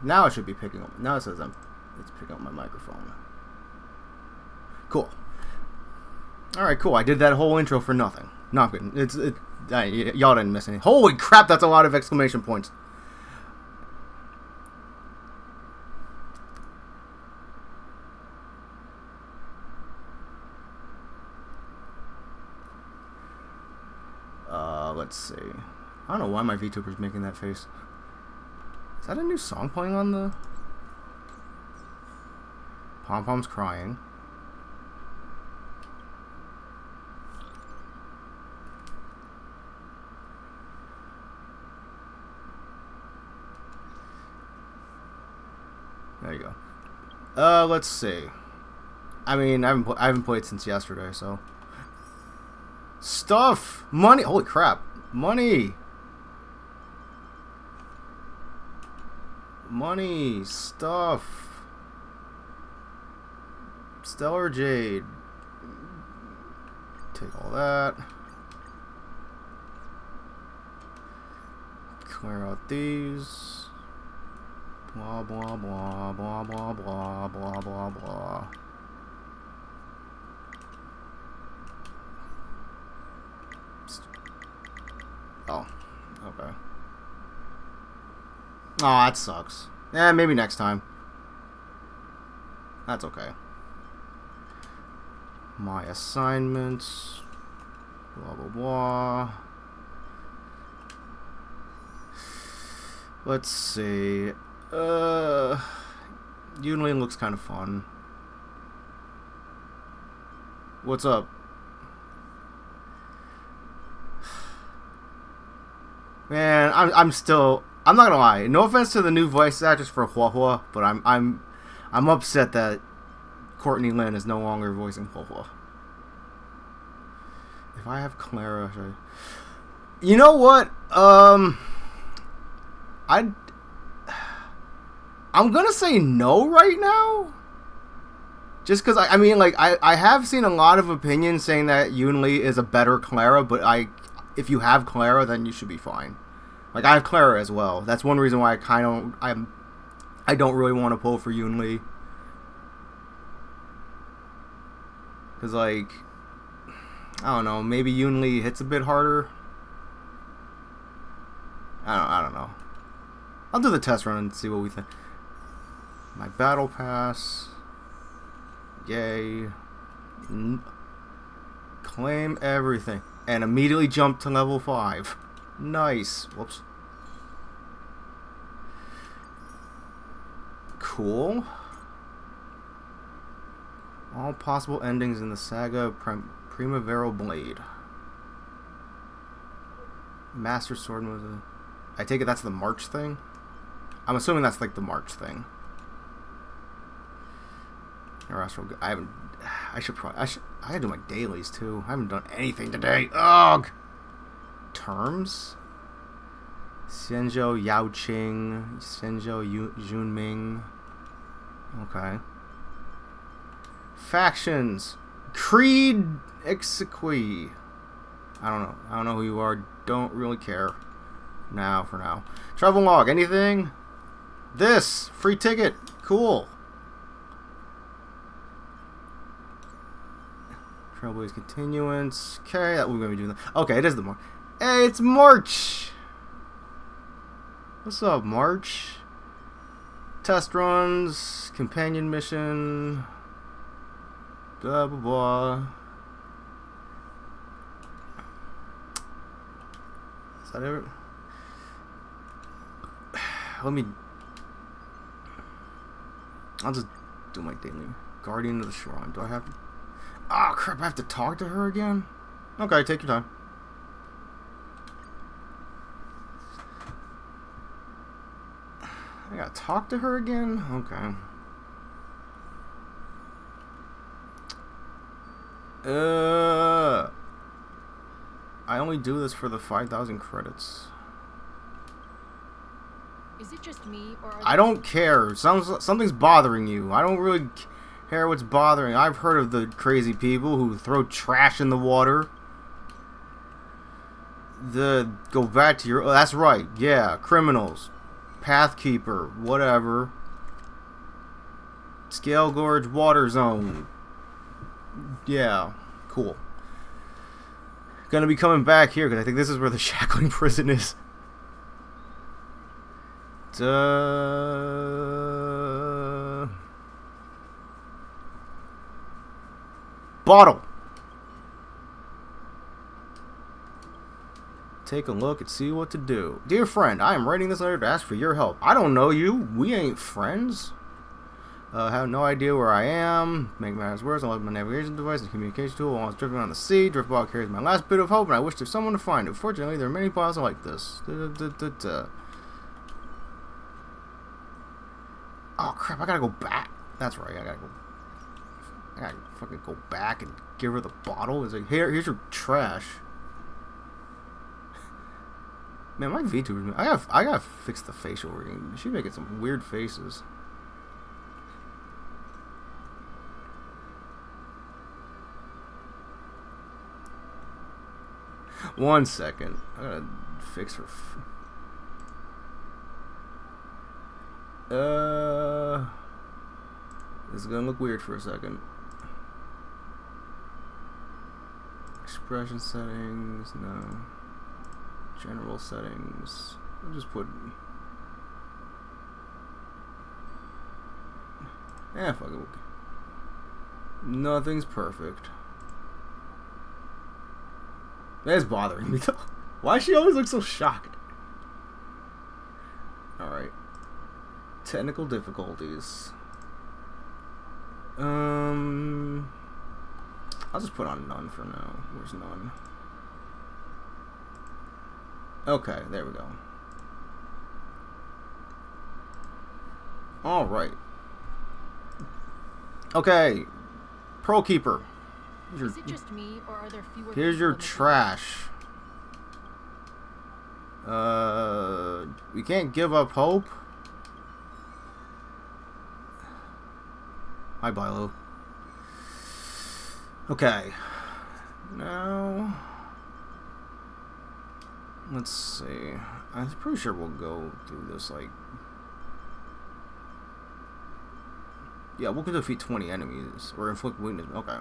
Now it should be picking up. Now it says it's picking up my microphone. Cool. All right, cool. I did that whole intro for nothing. Not good. Y'all didn't miss anything. Holy crap! That's a lot of exclamation points. Let's see. I don't know why my VTuber's making that face. Is that a new song playing on the... Pom Pom's crying. There you go. Let's see. I mean, I haven't played since yesterday, so... Stuff! Money! Holy crap! Money! Money! Stuff! Stellar Jade. Take all that. Clear out these. Blah, blah, blah, blah, blah, blah, blah, blah, blah. Oh, okay. Oh, that sucks. Yeah, maybe next time. That's okay. My assignments. Blah, blah, blah. Let's see. Yunlin looks kind of fun. What's up? Man, I'm not gonna lie. No offense to the new voice actress for Hua Hua, but I'm upset that Courtney Lin is no longer voicing Hua Hua. If I have Clara, you know what? I'm gonna say no right now. Just because I mean, like, I have seen a lot of opinions saying that Yoon Lee is a better Clara, but if you have Clara, then you should be fine. Like, I have Clara as well. That's one reason why I don't really want to pull for Yoon Lee. Because, like, I don't know, maybe Yoon Lee hits a bit harder. I don't know. I'll do the test run and see what we think. My battle pass. Yay. Claim everything. And immediately jump to level 5. Nice. Whoops. Cool. All possible endings in the saga of Primaveral Blade. Master Sword was a... I take it that's the March thing? I'm assuming that's like the March thing. I haven't... I gotta do my dailies too. I haven't done anything today. Ugh! Terms? Senjo Yaoqing. Senjo Junming. Okay. Factions. Creed Exequi. I don't know who you are. Don't really care. Now, for now. Travel log. Anything? This. Free ticket. Cool. Trailblaze continuance. Okay, that we're gonna be doing that. Okay, it is the March. Hey, it's March. What's up, March? Test runs, companion mission, blah blah blah. Is that it? I'll just do my daily. Guardian of the Shrine. Do I have to? Oh crap, I have to talk to her again? Okay, take your time. I gotta talk to her again? Okay. I only do this for the 5,000 credits. Is it just me, or I don't care. Something's bothering you. I don't really care what's bothering. I've heard of the crazy people who throw trash in the water. Go back to your... Oh, that's right. Yeah, criminals. Pathkeeper, whatever. Scale Gorge Water Zone. Yeah, cool. Gonna be coming back here because I think this is where the shackling prison is. Bottle. Take a look and see what to do. Dear friend, I am writing this letter to ask for your help. I don't know you. We ain't friends. Have no idea where I am. Make matters worse, I left my navigation device and communication tool while I was drifting on the sea. Driftball carries my last bit of hope, and I wish there's someone to find it. Fortunately, there are many bottles like this. Oh crap! I gotta go back. That's right. I gotta fucking go back and give her the bottle. It's like, here's your trash. Man, my VTuber. I gotta fix the facial rigging. She's making some weird faces. One second. I gotta fix her. This is gonna look weird for a second. Expression settings, no. General settings. I'll just put. Fuck it. Nothing's perfect. That's bothering me though. Why does she always look so shocked? Alright. Technical difficulties. I'll just put on none for now. Where's none? Okay, there we go. Alright. Okay. Pearl Keeper. Is it just me, or are there fewer? Here's your trash. We can't give up hope. Hi, Bilo. Okay. Now, let's see. I'm pretty sure we'll go through this like. Yeah, we'll defeat 20 enemies or inflict weakness. Okay.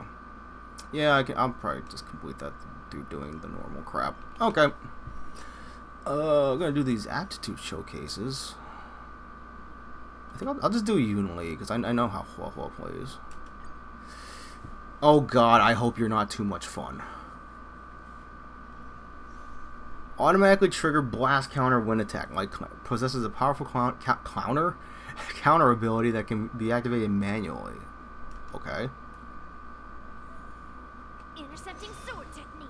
Yeah, I'll probably just complete that through doing the normal crap. Okay. I'm gonna do these aptitude showcases. I think I'll just do Unli because I know how Huo plays. Oh god, I hope you're not too much fun. Automatically trigger blast counter when attack. Like possesses a powerful counter ability that can be activated manually. Okay. Intercepting sword technique.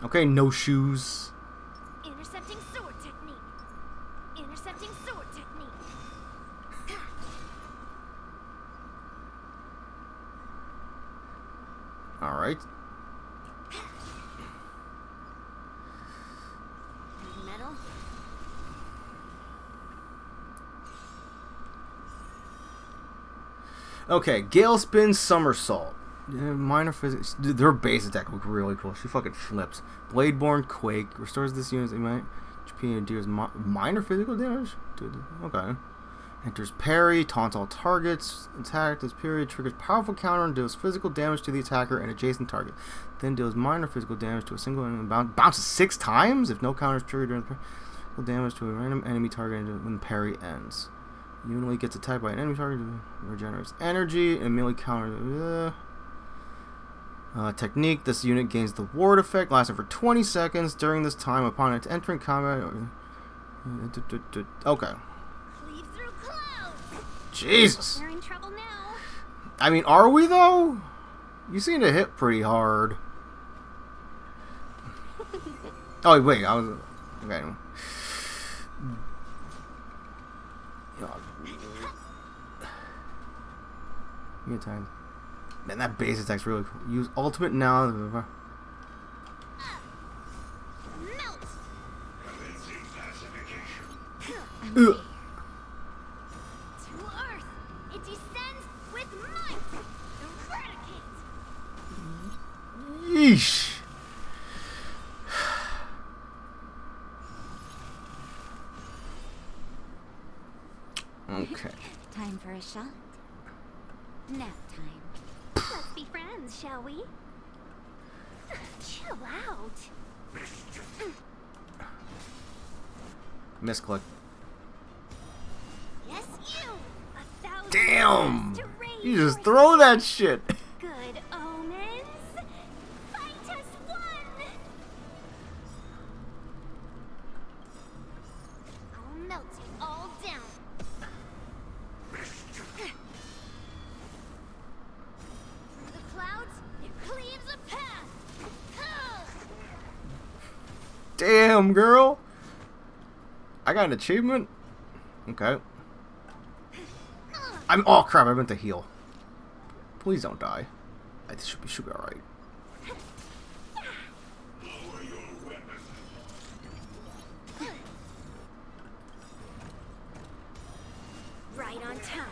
Okay, no shoes. Intercepting sword technique. Intercepting sword technique. Alright. Metal. Okay, Gale Spin Somersault. Minor physics. Dude, their base attack look really cool. She fucking flips. Bladeborn Quake restores this unit's HP and deals minor physical damage. Dude, okay. Enters parry, taunts all targets. Attack this period triggers powerful counter and deals physical damage to the attacker and adjacent target. Then deals minor physical damage to a single enemy. Bounces 6 times if no counter is triggered during the parry. Physical damage to a random enemy target when the parry ends. Unli gets attacked by an enemy target, regenerates energy, and immediately counters. Technique. This unit gains the ward effect, lasting for 20 seconds. During this time, upon its entering combat. Okay. Cleave through clouds. Jesus. We're in trouble now. I mean, are we though? You seem to hit pretty hard. Oh wait, I was okay. Time. Man, that base attack's really cool. Use ultimate now. Melt. To Earth, it descends with might. Eradicate. Yeesh. Time for a shot. Nap time. Let's be friends, shall we? Chill out. Misclick. Yes, you. 1,000 Damn! to raise You just your throw that shit. good omens. Fight as one. I'll melt you all down. Through the clouds, it cleaves a path. Damn, girl. I got an achievement. Okay. Oh crap! I meant to heal. Please don't die. I should be all right. Right on time.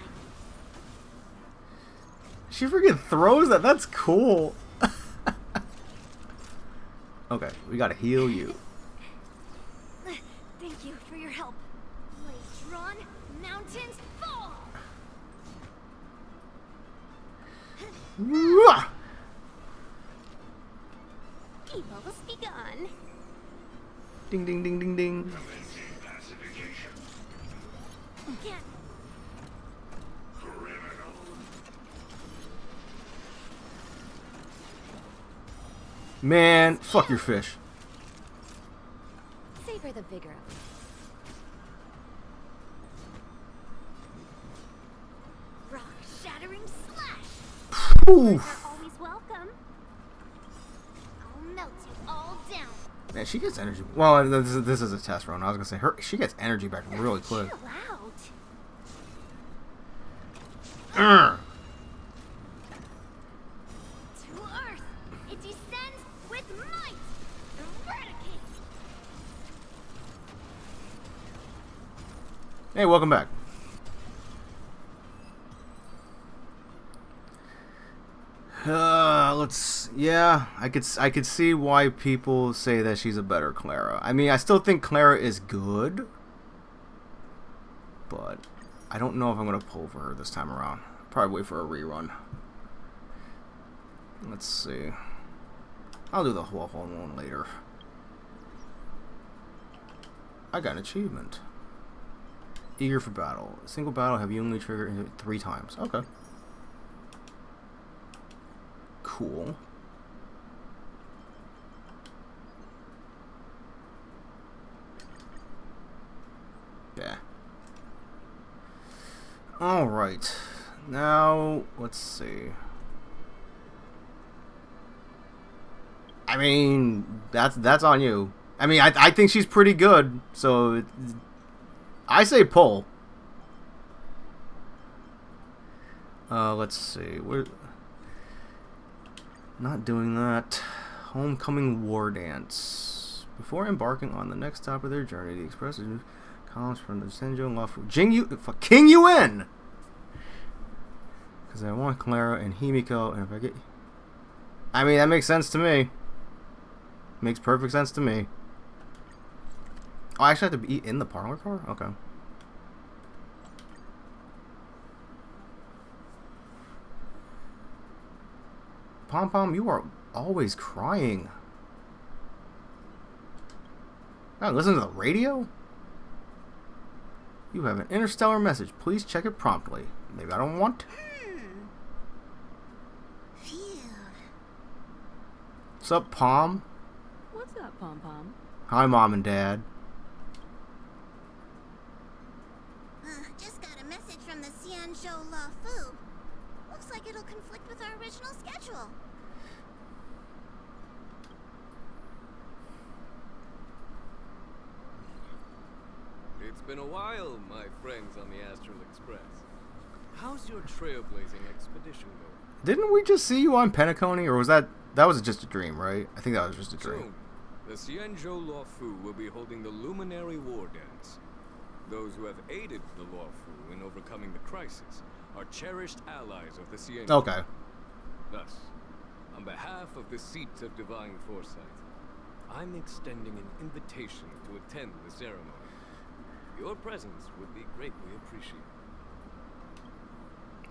She freaking throws that. That's cool. Okay, we gotta heal you. Thank you for your help. Blades drawn, mountains fall. Wah! Evil's begun. Ding ding ding ding ding. Can't. Man, fuck your fish. Savor the vigor of it. Rock-shattering slash. Oof. You're always welcome. I'll melt you all down. Man, she gets energy. Well, this is a test run. I was gonna say she gets energy back really quick. Chill out. Urgh. To Earth, it descends with might. Eradicate. Hey, welcome back. Yeah, I could see why people say that she's a better Clara. I mean, I still think Clara is good, but I don't know if I'm gonna pull for her this time around. Probably wait for a rerun. Let's see. I'll do the whole one later. I got an achievement. Eager for battle. A single battle have you only triggered 3 times. Okay. Cool. Yeah. Alright. Now, let's see. I mean, that's on you. I mean, I think she's pretty good, so I say pull. Let's see. We're not doing that. Homecoming War Dance. Before embarking on the next stop of their journey, the express columns from the Senjo Lafu King you in. Because I want Clara and Himiko, and if I get, I mean, that makes sense to me. Makes perfect sense to me. Oh, I actually have to be in the parlor car? Okay. Pom Pom, you are always crying. Oh, listen to the radio? You have an interstellar message. Please check it promptly. Maybe I don't want to. Phew. What's up, Pom? What's up, Pom Pom? Hi, Mom and Dad. Just got a message from the Xianzhou Lafu. Looks like it'll conflict with our original schedule. It's been a while, my friends on the Astral Express. How's your trailblazing expedition going? Didn't we just see you on Penacony, or was that was just a dream, right? I think that was just a dream. Soon, the Xianzhou Lafu will be holding the Luminary War Dance. Those who have aided the Lafu in overcoming the crisis are cherished allies of the Xianzhou. Okay. Thus, on behalf of the Seat of Divine Foresight, I'm extending an invitation to attend the ceremony. Your presence would be greatly appreciated.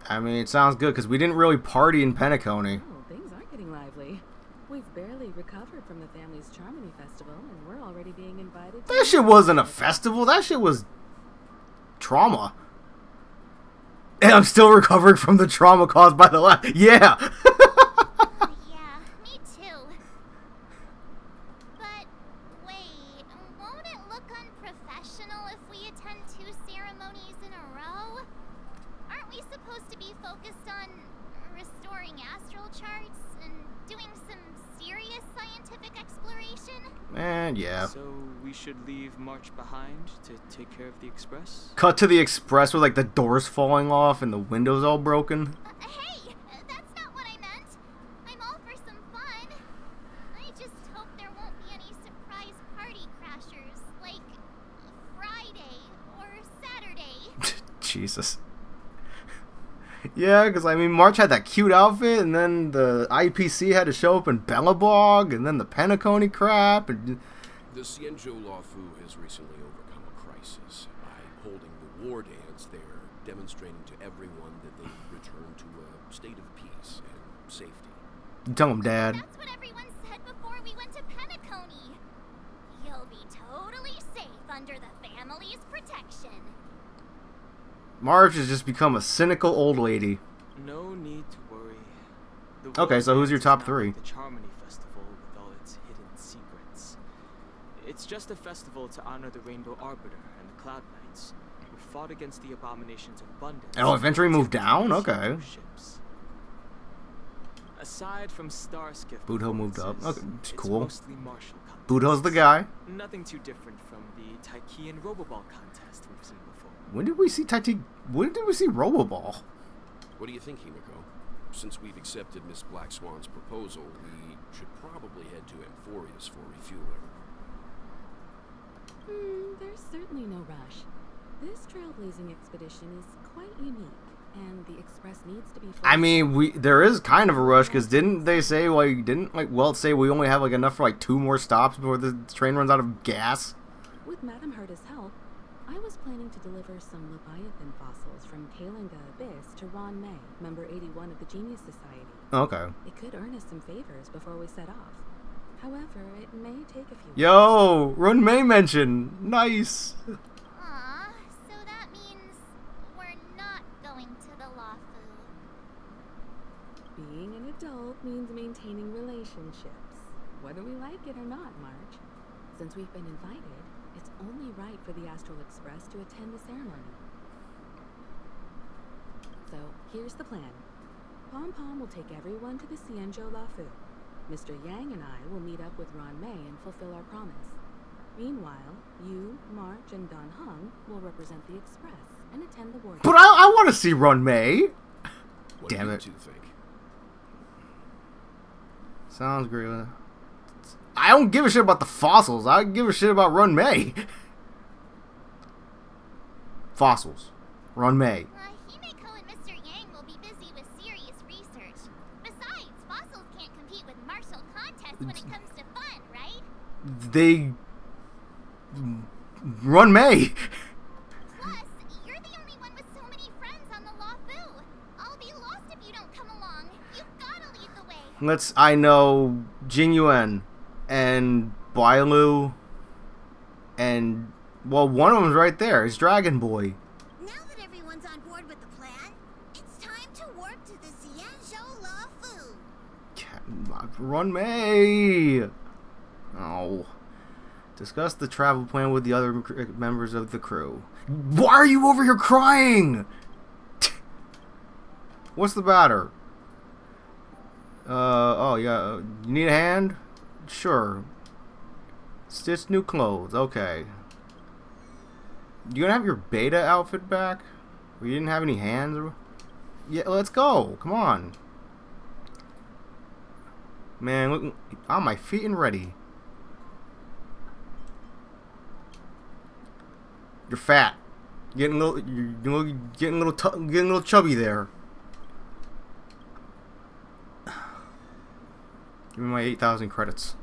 I mean, it sounds good because we didn't really party in Penacony. Oh, things are getting lively. We've barely recovered from the family's Charmony Festival, and we're already being invited to... That shit wasn't a festival. That shit was trauma. And I'm still recovering from the trauma caused by the Yeah. Yeah, me too. But wait, won't it look unprofessional if we attend 2 ceremonies in a row? Aren't we supposed to be focused on restoring astral charts and doing some serious scientific exploration? And yeah. So we should leave March behind to take care of the express? Cut to the express with like the doors falling off and the windows all broken. Hey, that's not what I meant. I'm all for some fun. I just hope there won't be any surprise party crashers, like Friday or Saturday. Jesus. Yeah, because I mean, March had that cute outfit, and then the IPC had to show up in Bellabog, and then the Penacony crap. And The Xianzhou Luofu has recently overcome a crisis by holding the war dance there, demonstrating to everyone that they return to a state of peace and safety. tell him, Dad. That's what everyone said before we went to Penacony. You'll be totally safe under the family's protection. Marge has just become a cynical old lady. No need to worry. Okay, so who's your top 3? The Charmony Festival with all its hidden secrets. It's just a festival to honor the Rainbow Arbiter and the Cloud Knights, who fought against the abominations of abundance. Oh, eventually moved down? Okay. Ships. Aside from Starskiff, Boothill moved up. Okay, it's cool. Mostly martial combat. Bootill's the guy. Nothing too different from the Taikian Roboball contest we've seen before. When did we see When did we see Roboball? What do you think, Himiko? Since we've accepted Miss Black Swan's proposal, we should probably head to Amphorius for refueling. There's certainly no rush. This trailblazing expedition is quite unique, and the express needs to be... I mean, there is kind of a rush, because didn't they say, Welt say we only have, enough for, 2 more stops before the train runs out of gas? With Madame Herta's help, I was planning to deliver some Leviathan fossils from Kalinga Abyss to Ron May, member 81 of the Genius Society. Okay. It could earn us some favors before we set off. However, it may take a few Yo, Ron May mention. Nice. Aw, so that means we're not going to the Luofu. Being an adult means maintaining relationships, whether we like it or not, Marge. Since we've been invited, it's only right for the Astral Express to attend the ceremony. So, here's the plan. Pom Pom will take everyone to the Xianzhou Luofu. Mr. Yang and I will meet up with Ron May and fulfill our promise. Meanwhile, you, March, and Don Hung will represent the Express and attend the war. But I want to see Ron May. What Damn do you it. two think? Sounds great. I don't give a shit about the fossils. I give a shit about Ron May. Fossils. Ron May. Himiko and Mr. Yang will be busy with serious research. Besides, fossils can't compete with martial contests when it comes to fun, right? They... Ron May. Plus, you're the only one with so many friends on the Luofu. I'll be lost if you don't come along. You've gotta lead the way. I know Jing Yuan and Bailu and, well, one of them's right there. It's Dragon Boy. Now that everyone's on board with the plan, it's time to warp to the Xianzhou Luofu. Run May. Oh. Discuss the travel plan with the other members of the crew. Why are you over here crying? What's the matter? Oh yeah. You need a hand? Sure. Stitch new clothes. Okay. You gonna have your beta outfit back? You didn't have any hands? Yeah, let's go. Come on. Man, look, on my feet and ready. You're fat. Getting a little chubby there. Give me my 8,000 credits.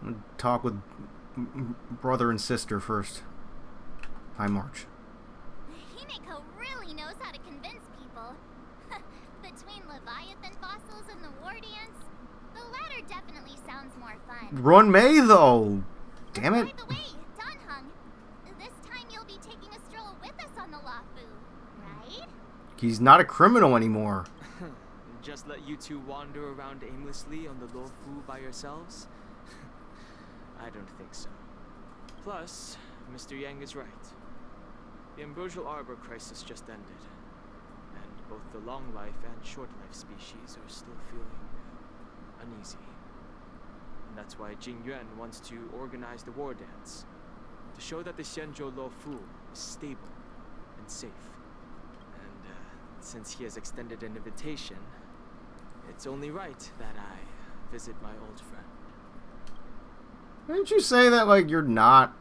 I'm gonna talk with brother and sister first. Hi, March. Himiko really knows how to convince fun. Run May though. Damn it. By the way, Danhung, this time you'll be taking a stroll with us on the Lafu, right? He's not a criminal anymore. Just let you two wander around aimlessly on the Luofu by yourselves? I don't think so. Plus, Mr. Yang is right. The Ambrosial Arbor crisis just ended, and both the long life and short life species are still feeling uneasy. And that's why Jing Yuan wants to organize the war dance, to show that the Xianzhou Luofu is stable and safe. And since he has extended an invitation, it's only right that I visit my old friend. Didn't you say that like you're not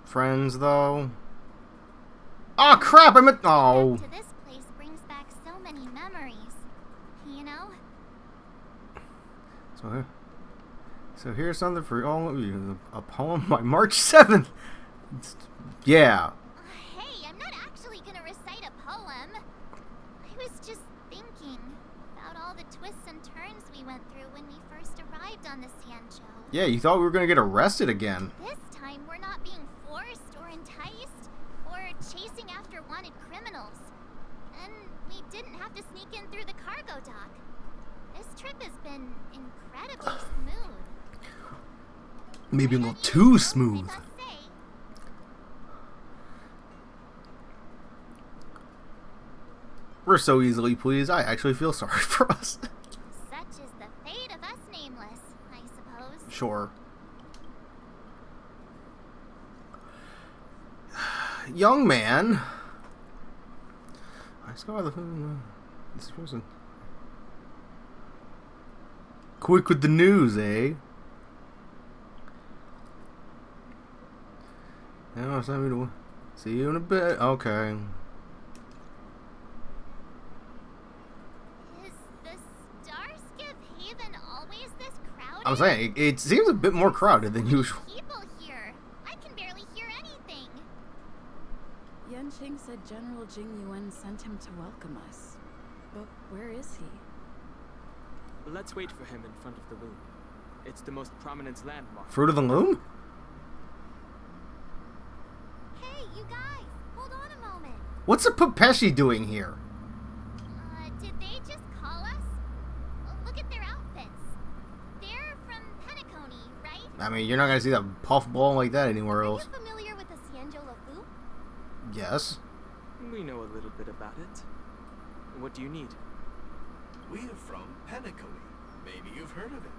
friends though? Oh crap! I meant oh. To this place brings back so many memories, you know. So here's something for all of you. A poem by March 7th. Yeah. Hey, I'm not actually gonna recite a poem. I was just thinking about all the twists and turns we went through when we first arrived on the Xianzhou. Yeah, you thought we were gonna get arrested again. This time we're not being forced or enticed or chasing after wanted criminals. And we didn't have to sneak in through the cargo dock. This trip has been incredibly smooth. Maybe a little too smooth. I must say. We're so easily pleased. I actually feel sorry for us. Such is the fate of us nameless, I suppose. Sure. Young man. I saw this person. Quick with the news, eh? Yeah, see you in a bit. Okay. Is the Starskiff Haven always this crowded? I'm saying it seems a bit more crowded than usual. People here. I can barely hear anything. Yanqing said General Jing Yuan sent him to welcome us. But where is he? Let's wait for him in front of the loom. It's the most prominent landmark. Fruit of the Loom? Hey, you guys, hold on a moment. What's a Pepeshi doing here? Did they just call us? Look at their outfits. They're from Penacony, right? I mean, you're not gonna see that puff ball like that anywhere Are you else. familiar with the Xianzhou Luofu? Yes. We know a little bit about it. What do you need? We are from Penacony. Maybe you've heard of it.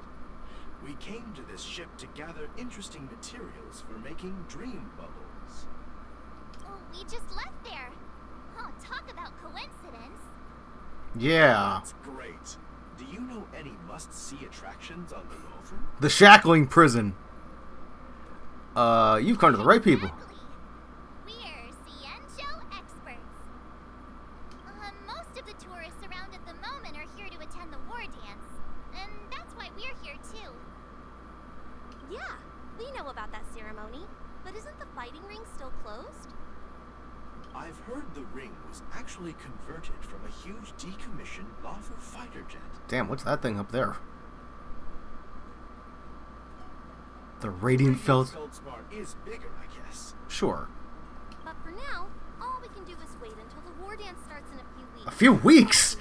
We came to this ship to gather interesting materials for making dream bubbles. Oh, we just left there. Oh, talk about coincidence. Yeah. That's great. Do you know any must-see attractions on the Luofu? The shackling prison. You've come to the right people. Exactly. We're Xianzhou experts. Most of the tourists around at the moment are here to attend the war dance. And that's why we're here too. Yeah, we know about that ceremony. But isn't the fighting ring still closed? I've heard the ring was actually converted from a huge decommissioned Luofu fighter jet. Damn, what's that thing up there? The Radiant Felt. Feldspar is bigger, I guess. Sure. But for now, all we can do is wait until the war dance starts in a few weeks. A few weeks?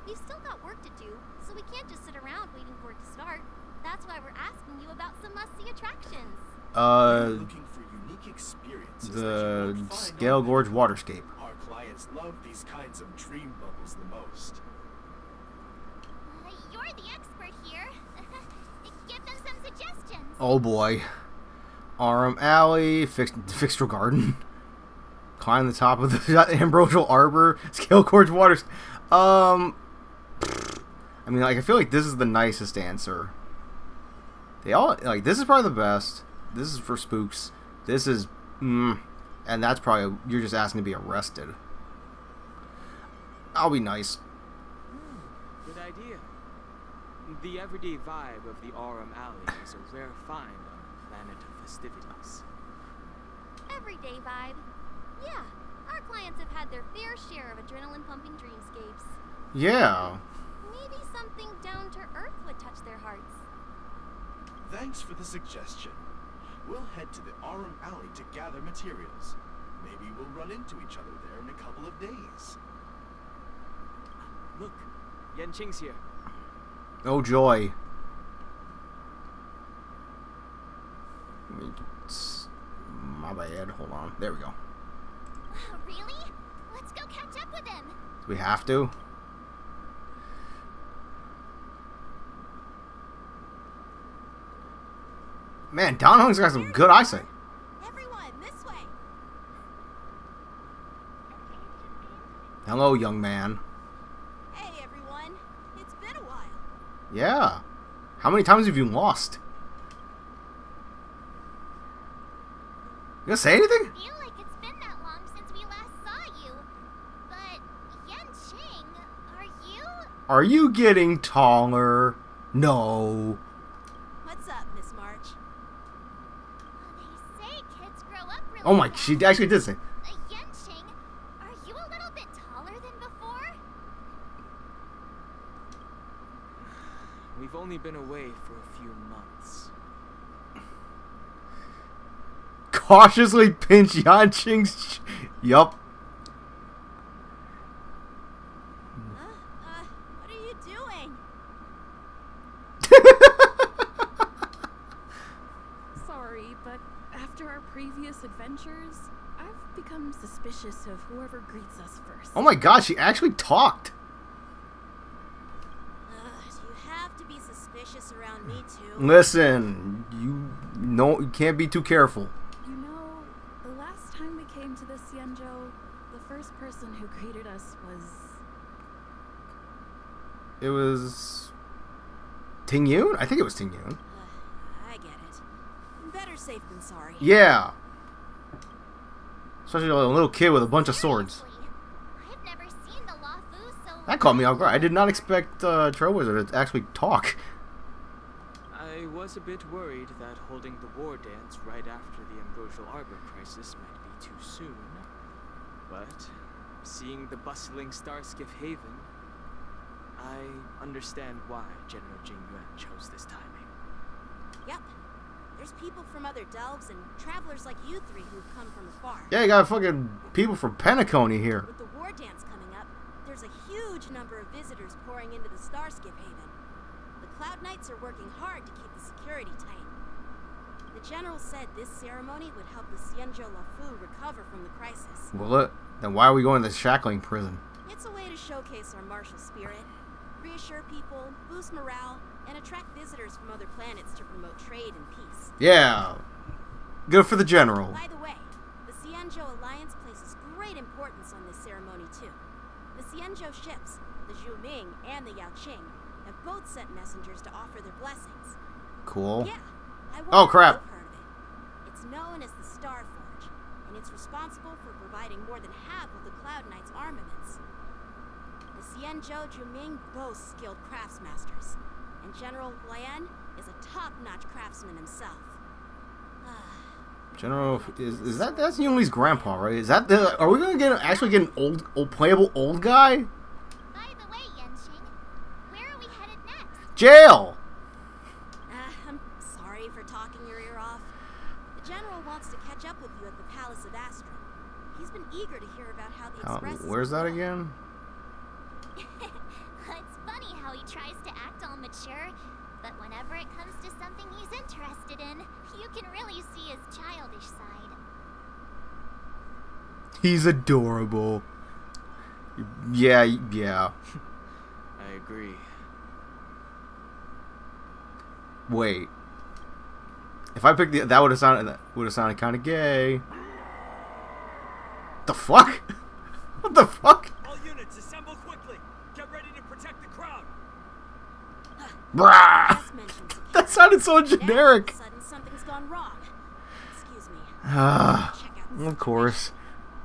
We've still got work to do, so we can't just sit around waiting for it to start. That's why we're asking you about some must-see attractions. Looking for unique experiences that you The won't find Scale on Gorge the Waterscape. Our clients love these kinds of dream bubbles the most. You're the expert here. Give them some suggestions. Oh boy. Arum Alley, Fixture Garden. Climb the top of the Ambrosial Arbor, Scale Gorge Waters. I mean, like, I feel like this is the nicest answer. They all, like, this is probably the best. This is for spooks. This is, and that's probably, you're just asking to be arrested. I'll be nice. Good idea. The everyday vibe of the Aurum Alley is a rare find on the planet of festivities. Everyday vibe. Yeah, our clients have had their fair share of adrenaline-pumping dreamscapes. Yeah. Maybe something down to earth would touch their hearts. Thanks for the suggestion. We'll head to the Aurum Alley to gather materials. Maybe we'll run into each other there in a couple of days. Look, Yanqing's here. Oh joy. My bad. Hold on. There we go. Really? Let's go catch up with him. Do we have to? Man, Don Hung's got some good eyesight. Everyone, this way. Hello, young man. Hey, everyone. It's been a while. Yeah. How many times have you lost? You gonna say anything? I feel like it's been that long since we last saw you. But Yanqing, are you? Are you getting taller? No. What's up, Miss March? They say kids grow up really Oh my, fast. she actually did say. Yanqing, are you a little bit taller than before? We've only been away for a few months. Cautiously pinch Yanqing's. Yup. What are you doing? Sorry, but after our previous adventures, I've become suspicious of whoever greets us first. Oh my god, she actually talked. Do you have to be suspicious around me too? Listen, you can't be too careful. You know, the last time we came to the Xianzhou, the first person who greeted us was... It was Ting Yun? I think it was Ting Yun. I get it. Better safe than sorry. Yeah. Especially a little kid with a bunch of swords. Seriously, I've never seen the Luofu so. That caught me off guard. I did not expect Trail Wizard to actually talk. I was a bit worried that holding the war dance right after the Ambrosial Arbor crisis might be too soon. But seeing the bustling Starskiff Haven, I understand why General Jing Yuan chose this timing. Yep. There's people from other delves and travelers like you three who've come from afar. Yeah, you got fucking people from Penacony here. With the war dance coming up, there's a huge number of visitors pouring into the Starskiff Haven. The Cloud Knights are working hard to keep the security tight. The general said this ceremony would help the Xianzhou Luofu recover from the crisis. Well, then why are we going to the shackling prison? It's a way to showcase our martial spirit, reassure people, boost morale, and attract visitors from other planets to promote trade and peace. Yeah. Good for the general. By the way, the Xianzhou Alliance places great importance on this ceremony too. The Xianzhou ships, the Zhuming and the Yaoqing, have both sent messengers to offer their blessings. Cool. Yeah, I wonder Oh, if crap. you've heard of it. It's known as the Star Forge, and it's responsible for providing more than half of the Cloud Knights' armaments. The Xianzhou Zhuming boasts skilled craftsmasters, and General Huayan is a top-notch craftsman himself. General, is that's Yungli's grandpa, right? Is that the? Are we gonna actually get an old playable old guy? By the way, Yanqing, where are we headed next? Jail. I'm sorry for talking your ear off. The General wants to catch up with you at the Palace of Astrum. He's been eager to hear about how the Express is Where's that built. again? It's funny how he tries to act all mature, but whenever it comes to something he's interested in, you can really see his childish side. He's adorable. Yeah. I agree. Wait. If I picked that would have sounded kind of gay. The fuck? What the fuck? All units, assemble quickly. Get ready to protect the crowd. Brah! Just mentioned security. That sounded so Now, all of a generic. sudden, something's gone wrong. Excuse me. Ah, Check out this of course.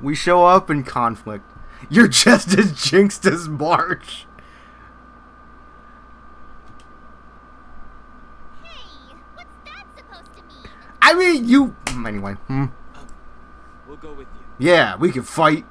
We show up in conflict. You're just as jinxed as March. Hey, what's that supposed to mean? I mean, you. Anyway. We'll go with you. Yeah, we can fight.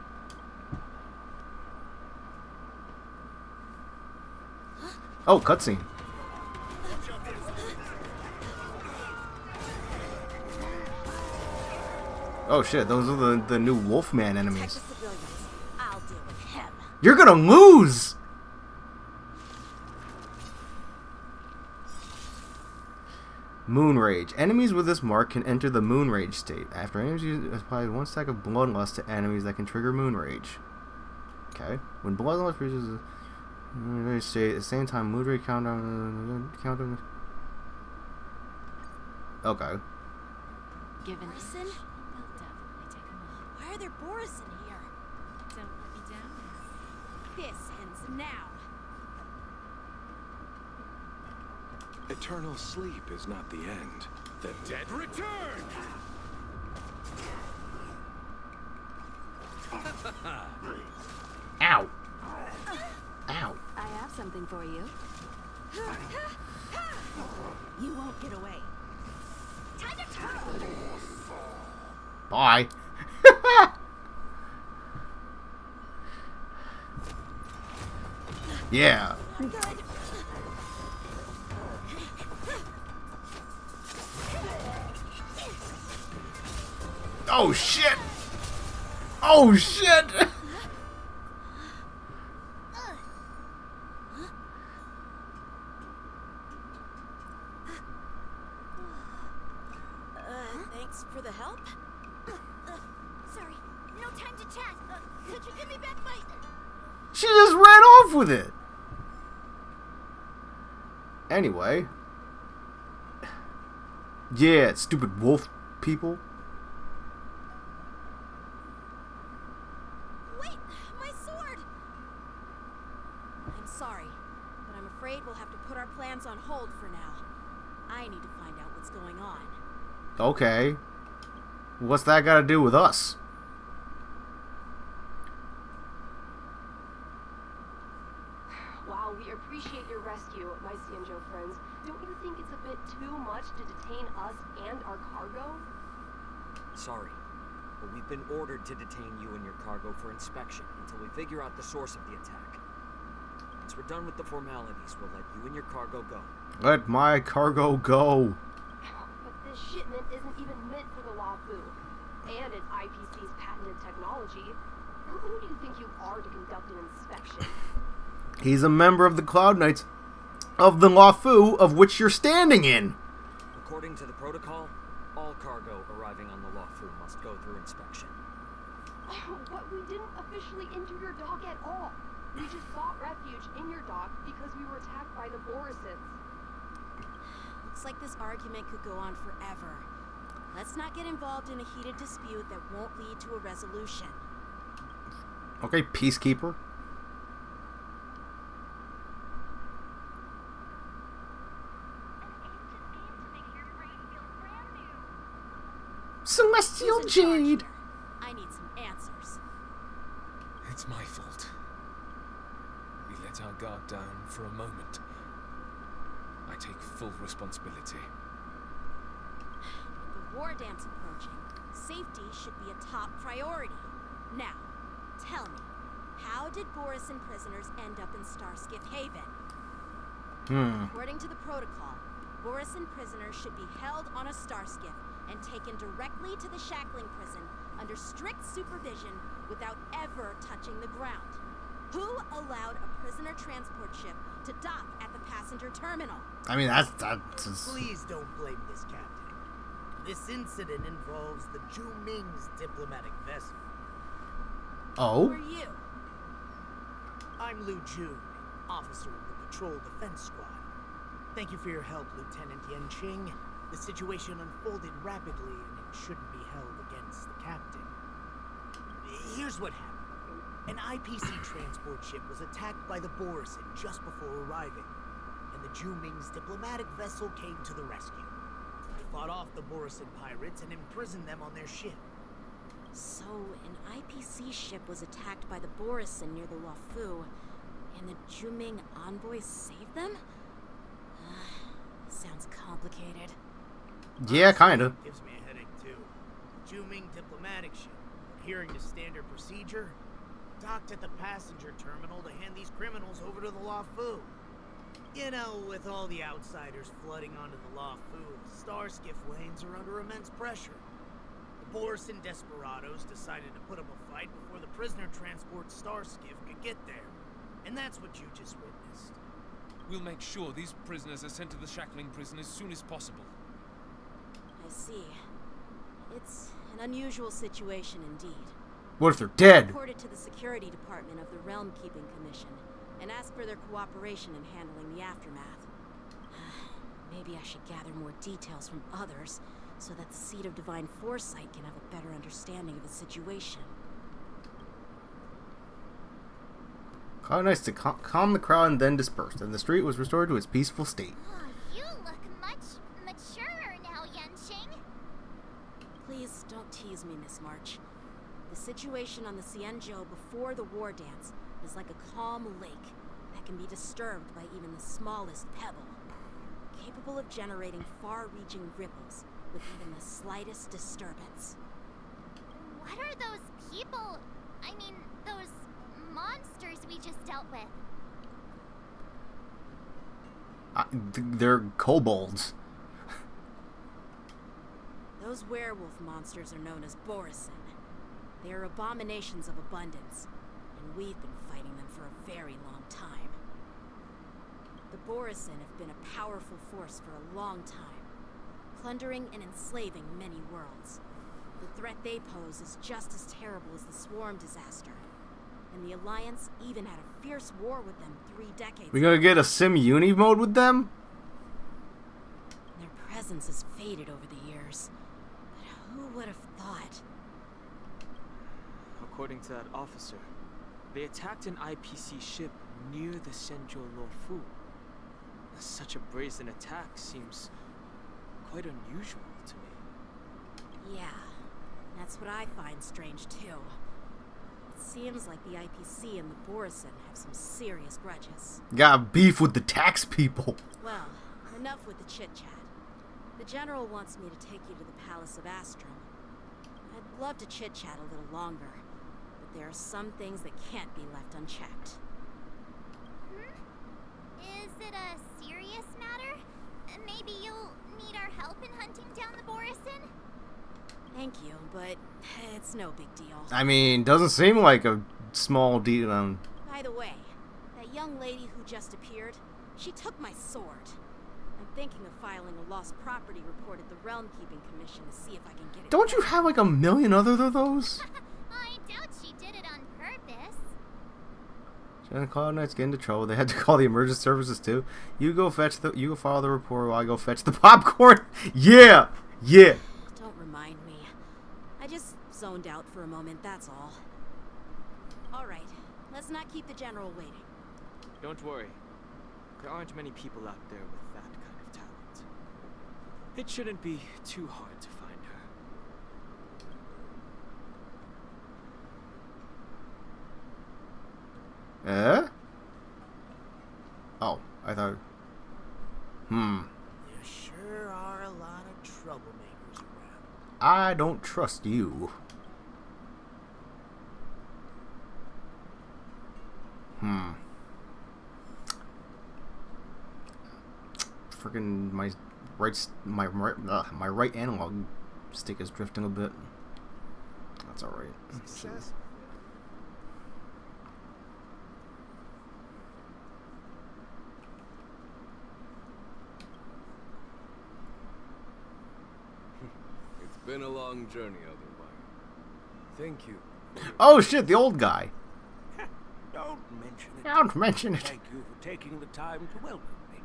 Oh shit, those are the new Wolfman Protect enemies. the civilians. I'll deal with him. You're gonna lose! Moon Rage. Enemies with this mark can enter the Moon Rage state. After enemies apply 1 stack of Bloodlust to enemies that can trigger Moon Rage. Okay. When Bloodlust reaches the Moon Rage state, at the same time, Moon Rage countdown. Okay. Given Borison? They'll definitely take him on. Why are there Borison here? Don't let me down. This ends now. Eternal sleep is not the end. The dead Return! Ow! Ow! I have something for you. You won't get away. Time to turn. Bye. Yeah. Oh shit! Oh shit! Thanks for the help. Sorry, no time to chat. Could you give me back my... She just ran off with it! Anyway. Yeah, stupid wolf people. Wait, my sword! I'm sorry, but I'm afraid we'll have to put our plans on hold for now. I need to find out what's going on. Okay. What's that got to do with us? While we appreciate your rescue, my Cienjo friends, don't you think it's a bit too much to detain us and our cargo? Sorry, but we've been ordered to detain you and your cargo for inspection until we figure out the source of the attack. Once we're done with the formalities, we'll let you and your cargo go. Let my cargo go. But this shipment isn't even meant for the Lafu, and it's IPC's patented technology. Who do you think you are to conduct an inspection? He's a member of the Cloud Knights of the Lafu, of which you're standing in. According to the protocol, all cargo arriving on the Lafu must go through inspection. Oh, but we didn't officially enter your dock at all. We just sought refuge in your dock because we were attacked by the Borisons. Looks like this argument could go on forever. Let's not get involved in a heated dispute that won't lead to a resolution. Okay, peacekeeper. Celestial Who's in charge Jade. here? I need some answers. It's my fault. We let our guard down for a moment. I take full responsibility. With the war dance approaching, safety should be a top priority. Now, tell me, how did Borison prisoners end up in Starskiff Haven? According to the protocol, Borison prisoners should be held on a starskiff and taken directly to the shackling prison under strict supervision without ever touching the ground. Who allowed a prisoner transport ship to dock at the passenger terminal? I mean, that's Please don't blame this captain. This incident involves the Ju Ming's diplomatic vessel. Who Oh. are you? I'm Lu Jun, officer of the Patrol Defense Squad. Thank you for your help, Lieutenant Yanqing. The situation unfolded rapidly and it shouldn't be held against the captain. Here's what happened. An IPC transport ship was attacked by the Borison just before arriving, and the Ju Ming's diplomatic vessel came to the rescue. They fought off the Borison pirates and imprisoned them on their ship. So, an IPC ship was attacked by the Borison near the Lafu, and the Juming envoys saved them? Sounds complicated. Yeah, kinda. Gives me a headache too. Ju Ming diplomatic ship, adhering to standard procedure, docked at the passenger terminal to hand these criminals over to the Lafu. You know, with all the outsiders flooding onto the Lafu, the Starskiff lanes are under immense pressure. The Borison desperados decided to put up a fight before the prisoner transport star skiff could get there. And that's what you just witnessed. We'll make sure these prisoners are sent to the shackling prison as soon as possible. I see. It's an unusual situation indeed. What if they're dead? Report it to the security department of the Realm Keeping Commission and ask for their cooperation in handling the aftermath. Maybe I should gather more details from others so that the Seed of Divine Foresight can have a better understanding of the situation. Kind of nice to calm the crowd and then disperse, and the street was restored to its peaceful state. Oh, you look much maturer now, Yanqing. Please don't tease me, Miss March. The situation on the Xianzhou before the war dance is like a calm lake that can be disturbed by even the smallest pebble, capable of generating far-reaching ripples with even the slightest disturbance. What are those people? I mean, those monsters we just dealt with? They're kobolds. Those werewolf monsters are known as Borison. They are abominations of abundance, and we've been fighting them for a very long time. The Borison have been a powerful force for a long time, plundering and enslaving many worlds. The threat they pose is just as terrible as the Swarm disaster, and the Alliance even had a fierce war with them 3 decades We gonna get a sim uni mode with them? Their presence has faded over the years, but who would have thought? According to that officer, they attacked an IPC ship near the Xianzhou Luofu. Such a brazen attack seems quite unusual to me. Yeah, that's what I find strange too. It seems like the IPC and the Borison have some serious grudges. Got beef with the tax people. Well, enough with the chit-chat. The General wants me to take you to the Palace of Astrum. I'd love to chit-chat a little longer, but there are some things that can't be left unchecked. Is it a serious matter? Maybe you'll need our help in hunting down the Borison? Thank you, but it's no big deal. I mean, doesn't seem like a small deal. By the way, that young lady who just appeared, she took my sword. I'm thinking of filing a lost property report at the Realm Keeping Commission to see if I can get it. Don't you have like a million other of those? I doubt she did it on purpose. And Cloud Knight's get into trouble. They had to call the emergency services too. You go file the report while I go fetch the popcorn. Yeah, yeah. Don't remind me. I just zoned out for a moment, that's all. Alright, let's not keep the General waiting. Don't worry. There aren't many people out there with that kind of talent. It shouldn't be too hard to find her. Oh, I thought... There sure are a lot of troublemakers around. I don't trust you. Freaking my right analog stick is drifting a bit. That's all right. Success. It's been a long journey, otherwise. Thank you. Oh shit, the old guy. Don't mention it. Don't mention it. Thank you for taking the time to welcome me.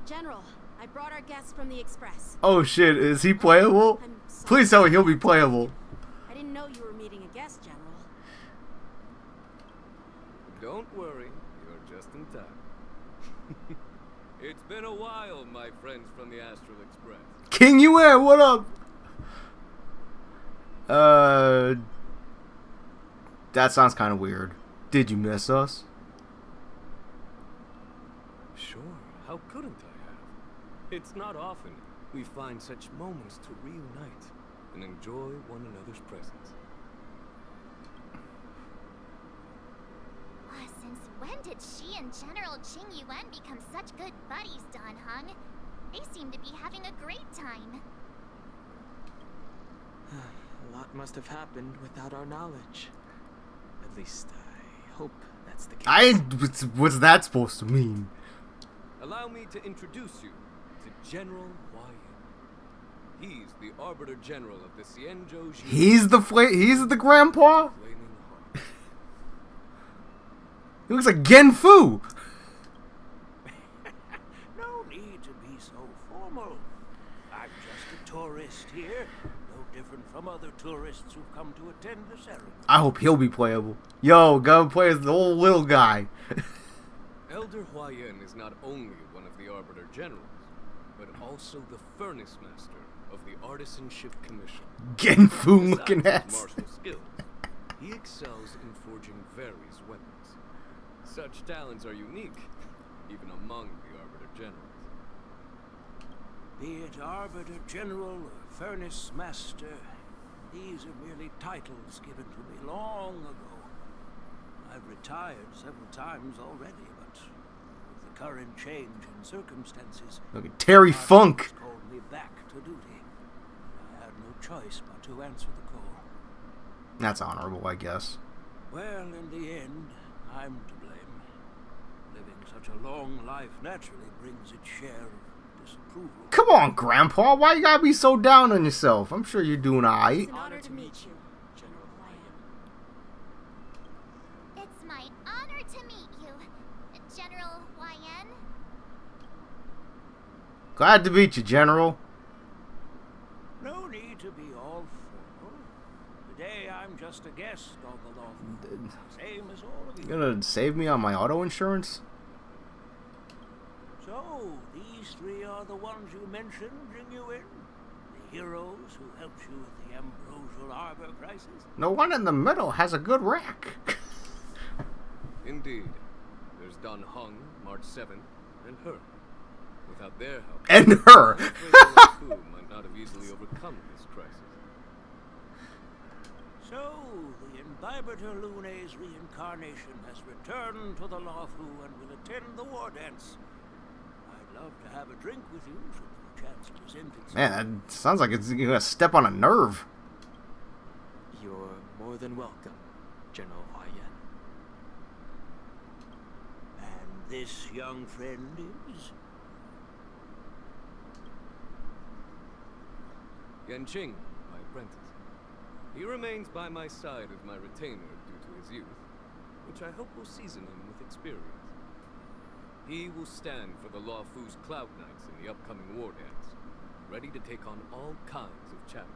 General, I brought our guest from the Express. Oh shit, is he playable? Please tell me he'll be playable. I didn't know you were meeting a guest, General. Don't worry, you're just in time. It's been a while, my friends from the Astral Express. King Yue, what up? That sounds kind of weird. Did you miss us? Sure, how couldn't I have? It's not often we find such moments to reunite and enjoy one another's presence. Since when did she and General Qing Yuan become such good buddies, Dan Heng? They seem to be having a great time. A lot must have happened without our knowledge. At least I hope that's the case. What's that supposed to mean? Allow me to introduce you to General Hua Yan. He's the Arbiter General of the Xianzhou. He's the grandpa? He looks like Genfu. No need to be so formal. I'm just a tourist here, no different from other tourists who've come to attend the ceremony. I hope he'll be playable. Yo, go play as the old little guy. Elder Hua Yan is not only one of the Arbiter Generals, but also the Furnace Master of the Artisanship Commission. Genfu looking Besides ass. his martial skills, he excels in forging various weapons. Such talents are unique, even among the Arbiter Generals. Be it Arbiter General or Furnace Master, these are merely titles given to me long ago. I've retired several times already, but with the current change in circumstances, Look at Terry Funk. called me back to duty. I had no choice but to answer the call. That's honorable, I guess. Well, in the end, I'm to blame. Living such a long life naturally brings its share of disapproval. Come on, Grandpa. Why you gotta be so down on yourself? I'm sure you're doing alright. It's an honor to meet you, General Hua Yan. It's my honor to meet you, General Hua Yan. Glad to meet you, General. No need to be all formal. Today I'm just a guest on the law. Same as all of you. You gonna save me on my auto insurance? So, these three are the ones you mentioned, Jing-Yuan? The heroes who helped you with the Ambrosial Arbor crisis? The one in the middle has a good rack. Indeed. There's Don Hung, March 7th, and her. Without their help, And her. I'm afraid the Fu might not have easily overcome this crisis. So, the Imbibitor Lune's reincarnation has returned to the Lawfu and will attend the war dance. I'd love to have a drink with you should the chance present itself. Man, that sounds like it's gonna step on a nerve. You're more than welcome, General Hua Yan. And this young friend is? Yanqing, my apprentice. He remains by my side as my retainer due to his youth, which I hope will season him with experience. He will stand for the Law Fu's Cloud Knights in the upcoming war dance, ready to take on all kinds of challenges.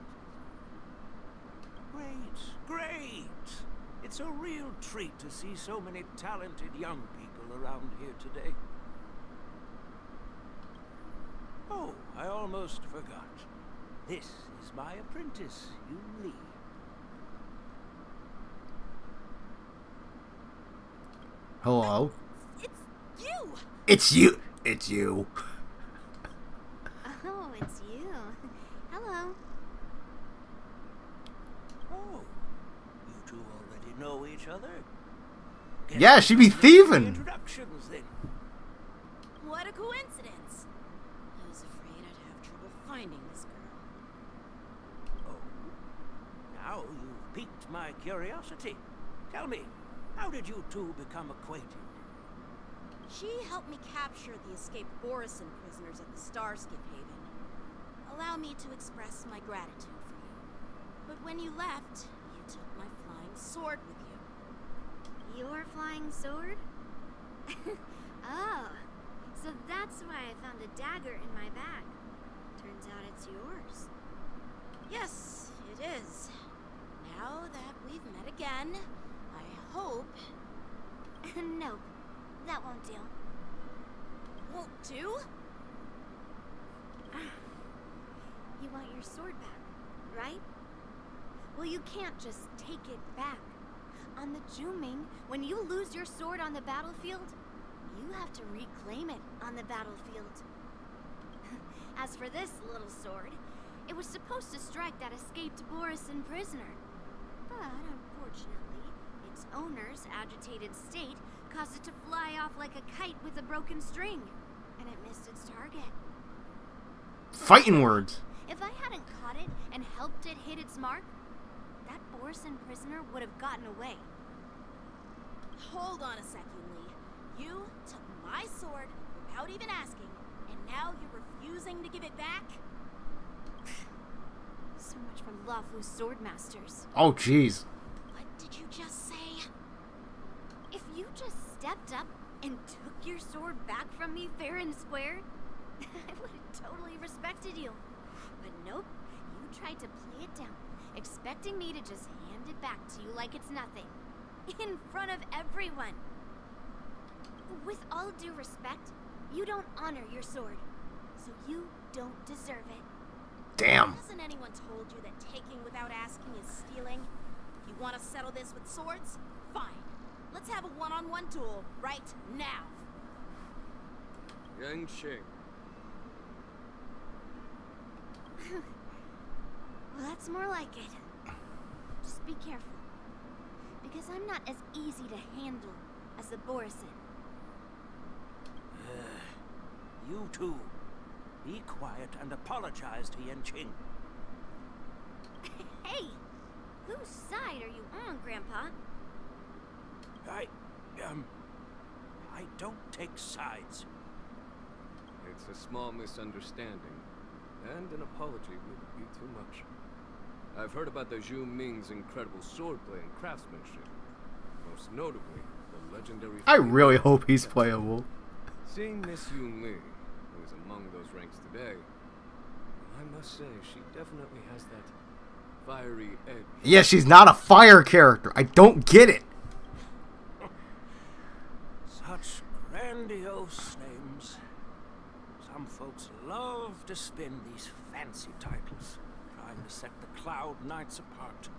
Great! It's a real treat to see so many talented young people around here today. Oh, I almost forgot. This is my apprentice, Yun Li. Hello? It's you! It's you. It's you. Oh, it's you. Hello. Oh, you two already know each other? Guess Yeah, she be we'll make thieving. Introductions then. What a coincidence! I was afraid I'd have trouble finding this girl. Oh, now you've piqued my curiosity. Tell me, how did you two become acquainted? She helped me capture the escaped Borisin prisoners at the Starskip Haven. Allow me to express my gratitude for you. But when you left, you took my flying sword with you. Your flying sword? Oh, so that's why I found a dagger in my bag. Turns out it's yours. Yes, it is. Now that we've met again, I hope... Nope, that won't do. Won't do? You want your sword back, right? Well, you can't just take it back. On the Juming, when you lose your sword on the battlefield, you have to reclaim it on the battlefield. As for this little sword, it was supposed to strike that escaped Borisin prisoner. But unfortunately, its owner's agitated state caused it to fly off like a kite with a broken string, and it missed its target. Fighting words. If I hadn't caught it and helped it hit its mark, that Borison prisoner would have gotten away. Hold on a second, Lee. You took my sword without even asking, and now you're refusing to give it back? So much for Lafu's swordmasters. Oh, jeez. What did you just say? If you just stepped up and took your sword back from me fair and square, I would have totally respected you. But nope, you tried to play it down, expecting me to just hand it back to you like it's nothing. In front of everyone. With all due respect, you don't honor your sword, so you don't deserve it. Damn. Hasn't anyone told you that taking without asking is stealing? If you want to settle this with swords, fine. Let's have a one-on-one duel right now. Yang Qing. Well, that's more like it. Just be careful. Because I'm not as easy to handle as the Borison. You two, be quiet and apologize to Yan Qing. Hey! Whose side are you on, Grandpa? I don't take sides. It's a small misunderstanding, and an apology would be too much. I've heard about the Zhu Ming's incredible swordplay and craftsmanship. Most notably, the legendary... I really hope he's playable. Seeing Miss Yun Li, who is among those ranks today, I must say she definitely has that fiery edge. Yeah, she's not a fire character. I don't get it. Such grandiose names. Some folks love to spin these fancy titles, trying to set the Cloud Knights apart.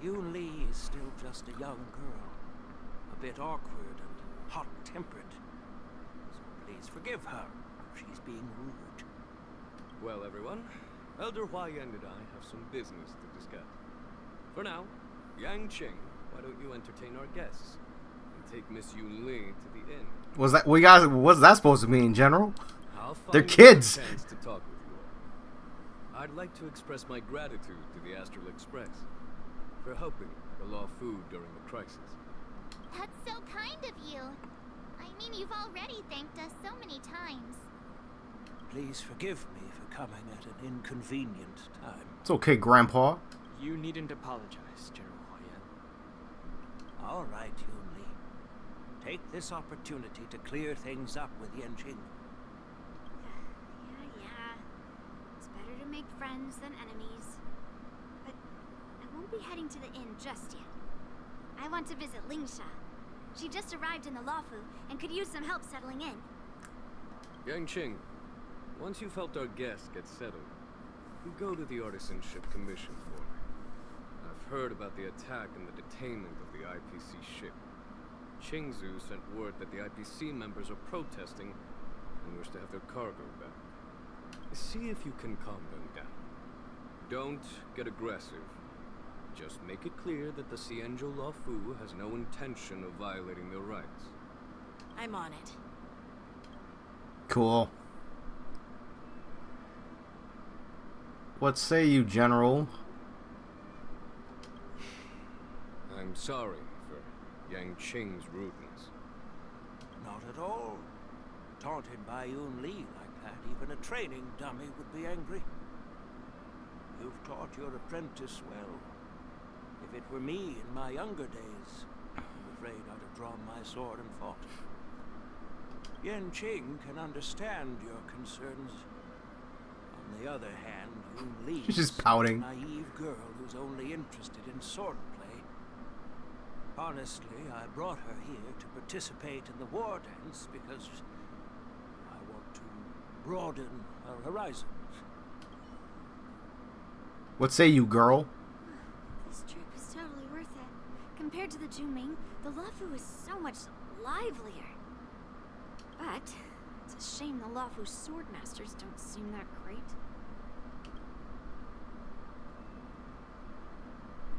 Yun Li is still just a young girl, a bit awkward and hot-tempered. So please forgive her if she's being rude. Well, everyone, Elder Huayan and I have some business to discuss. For now, Yang Qing, why don't you entertain our guests and take Miss Yun Li to the inn? What's that supposed to mean, General? I'll find They're kids. a chance to talk with you all. I'd like to express my gratitude to the Astral Express for helping the Law Fu during the crisis. That's so kind of you. I mean, you've already thanked us so many times. Please forgive me for coming at an inconvenient time. It's okay, Grandpa. You needn't apologize, General Huayan. All right, Yun Li. Take this opportunity to clear things up with Yan Qing. Yeah. It's better to make friends than enemies. But I won't be heading to the inn just yet. I want to visit Lingsha. She just arrived in the Lafu and could use some help settling in. Yang Qing, once you've helped our guests get settled, you go to the Artisanship Commission for me. I've heard about the attack and the detainment of the IPC ship. Qingzu sent word that the IPC members are protesting and wish to have their cargo back. See if you can calm them down. Don't get aggressive. Just make it clear that the Xianzhou Law Fu has no intention of violating their rights. I'm on it. Cool. What say you, General? I'm sorry for Yang Qing's rudeness. Not at all. Taunted by Yun Li like that, even a training dummy would be angry. You've taught your apprentice well. If it were me in my younger days, I'm afraid I'd have drawn my sword and fought. Yan Qing can understand your concerns. On the other hand, Yun Li She's just pouting. is a naive girl who's only interested in swordplay. Honestly, I brought her here to participate in the war dance because I want to broaden her horizons. What say you, girl? This trip is totally worth it. Compared to the Zhu-Ming, the Lafu is so much livelier. But it's a shame the Lafu swordmasters don't seem that great.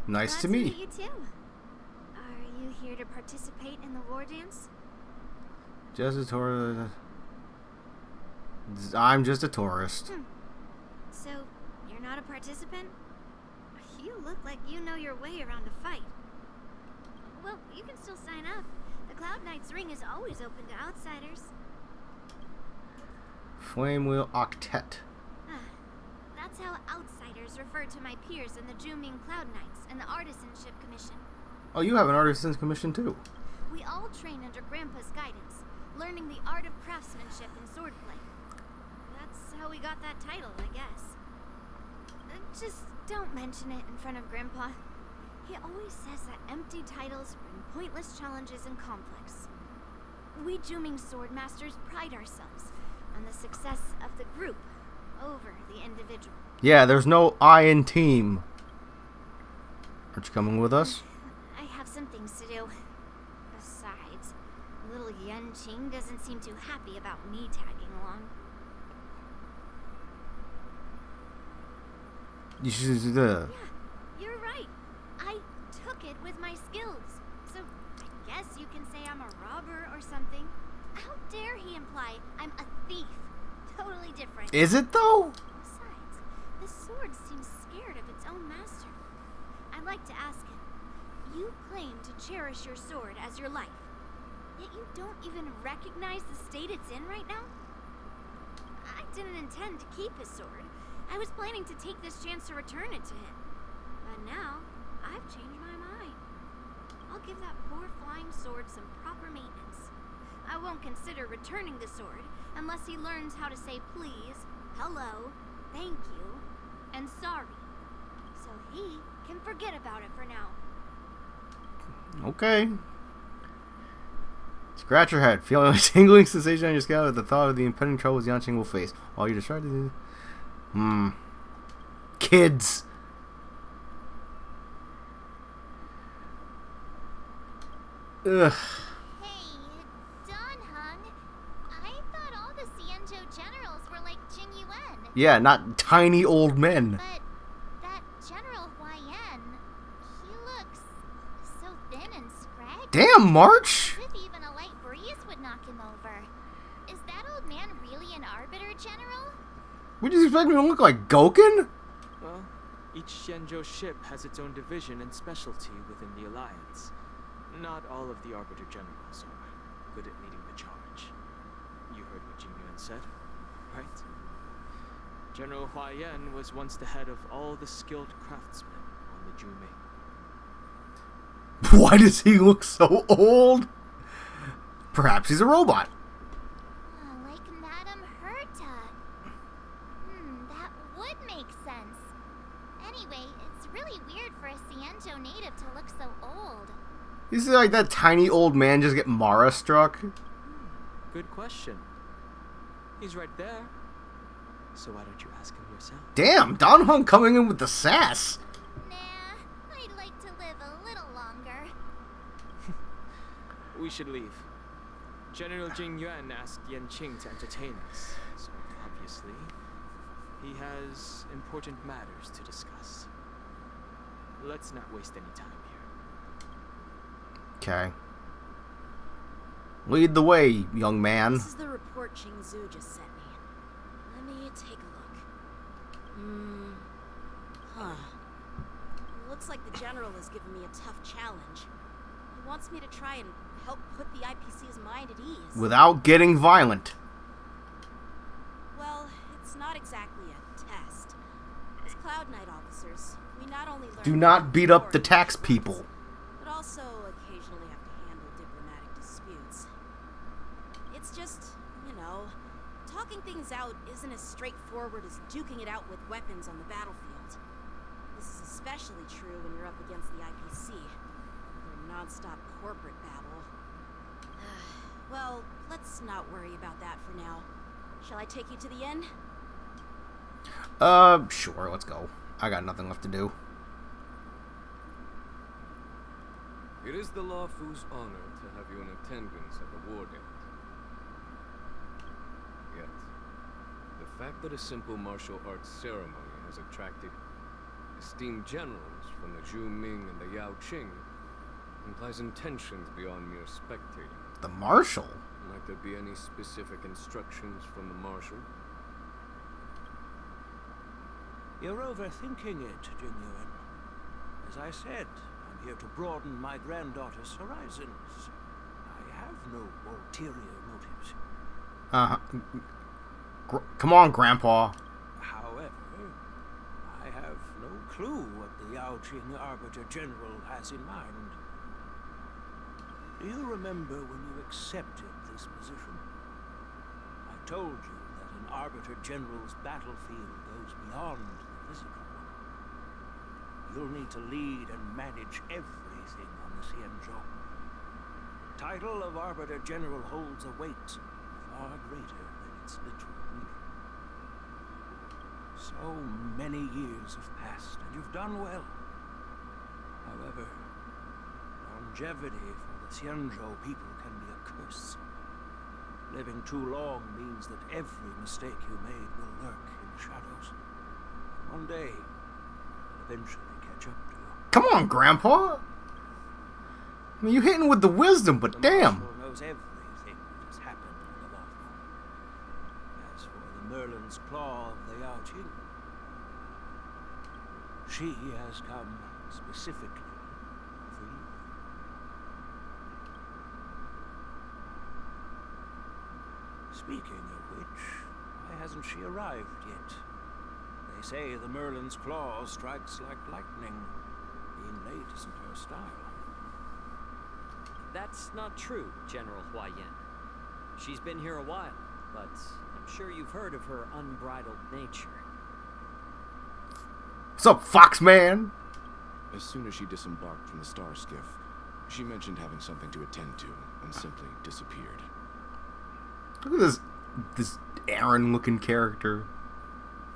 Nice Glad to meet you too. Are you here to participate in the war dance? Just I'm just a tourist. So, you're not a participant? You look like you know your way around a fight. Well, you can still sign up. The Cloud Knight's ring is always open to outsiders. Flame Wheel Octet. That's how outsiders refer to my peers in the Juming Cloud Knights and the Artisanship Commission. Oh, you have an Artisan's Commission too. We all train under Grandpa's guidance, learning the art of craftsmanship and swordplay. That's how we got that title, I guess. Just don't mention it in front of Grandpa. He always says that empty titles bring pointless challenges and conflicts. We Juming Sword Masters pride ourselves on the success of the group over the individual. Yeah, there's no I in team. Aren't you coming with us? I have some things to do. Besides, little Yen Qing doesn't seem too happy about me tagging along. You should Yeah, you're right. I took it with my skills. So I guess you can say I'm a robber or something. How dare he imply I'm a thief? Totally different. Is it though? Besides, this sword seems scared of its own master. I'd like to ask him. You claim to cherish your sword as your life, yet you don't even recognize the state it's in right now? I didn't intend to keep his sword. I was planning to take this chance to return it to him. But now, I've changed my mind. I'll give that poor flying sword some proper maintenance. I won't consider returning the sword unless he learns how to say please, hello, thank you, and sorry. So he can forget about it for now. Okay. Scratch your head. Feeling a tingling sensation on your scalp at the thought of the impending troubles Yanqing will face. While you're distracted. Kids. Ugh. Hey, Don Hung. I thought all the Xianzhou generals were like Jing Yuan. Yeah, not tiny old men. But that General Huayan, he looks so thin and scraggy. Damn, March! As if even a light breeze would knock him over. Is that old man really an Arbiter General? Would you expect me to look like Goken? Well, each Xianzhou ship has its own division and specialty within the Alliance. Not all of the Arbiter Generals are good at leading the charge. You heard what Jing Yuan said, right? General Huayan was once the head of all the skilled craftsmen on the Juming. Why does he look so old? Perhaps he's a robot. Like Madame Herta. That would make sense. Anyway, it's really weird for a Xianzhou native to look so old. You see like that tiny old man just get Mara struck? Good question. He's right there. So why don't you ask him yourself? Damn, Don Hung coming in with the sass. Nah, I'd like to live a little longer. We should leave. General Jing Yuan asked Yan Qing to entertain us, so obviously, he has important matters to discuss. Let's not waste any time here. Okay. Lead the way, young man. This is the report Qingzu just sent me. Let me take a look. Looks like the general has given me a tough challenge. He wants me to try and help put the IPC's mind at ease. Without getting violent. Well, it's not exactly a test. As Cloud Knight officers, we not only learn... Do not beat up the tax people. But also occasionally have to handle diplomatic disputes. It's just, you know, talking things out isn't as straightforward as duking it out with weapons on the battlefield. This is especially true when you're up against the IPC. Their non-stop corporate battle. Well, let's not worry about that for now. Shall I take you to the inn? Sure, let's go. I got nothing left to do. It is the Lafu's honor to have you in attendance at the war dance. Yet, the fact that a simple martial arts ceremony has attracted esteemed generals from the Zhu Ming and the Yao Qing implies intentions beyond mere spectating. The marshal? Might there be any specific instructions from the marshal? You're overthinking it, Jingyuan. As I said, I'm here to broaden my granddaughter's horizons. I have no ulterior motives. Come on, Grandpa. However, I have no clue what the Yaoqing Arbiter General has in mind. Do you remember when you accepted this position? I told you that an Arbiter General's battlefield goes beyond the physical one. You'll need to lead and manage everything on the Xianzhou. The title of Arbiter General holds a weight far greater than its literal meaning. So many years have passed, and you've done well. However, longevity for the Xianzhou people can be a curse. Living too long means that every mistake you made will lurk in the shadows. One day, it'll eventually catch up to you. Come on, Grandpa. I mean, you're hitting with the wisdom, but damn. The Marshal knows everything that has happened in the Lawful. As for the Merlin's Claw of the Yaoqing, she has come specifically for you. Speaking of which, why hasn't she arrived yet? They say the Merlin's Claw strikes like lightning. Being late isn't her style. That's not true, General Huayan. She's been here a while, but I'm sure you've heard of her unbridled nature. What's up, Foxman? As soon as she disembarked from the star skiff, she mentioned having something to attend to and simply disappeared. Look at this Aaron-looking character.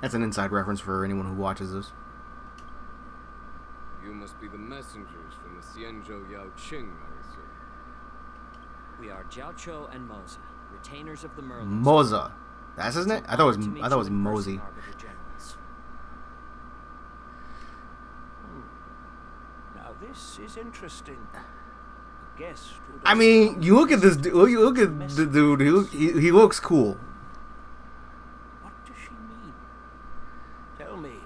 That's an inside reference for anyone who watches this. You must be the messengers from the Xianzhou Yaoqing, I assume. We are Jiaoqiu and Moza, retainers of the Merlin. Moza. That's his name? I thought it was Mosey. Now this is interesting. I mean, you look at this. You look at the dude. He looks cool. What does she mean? Tell me,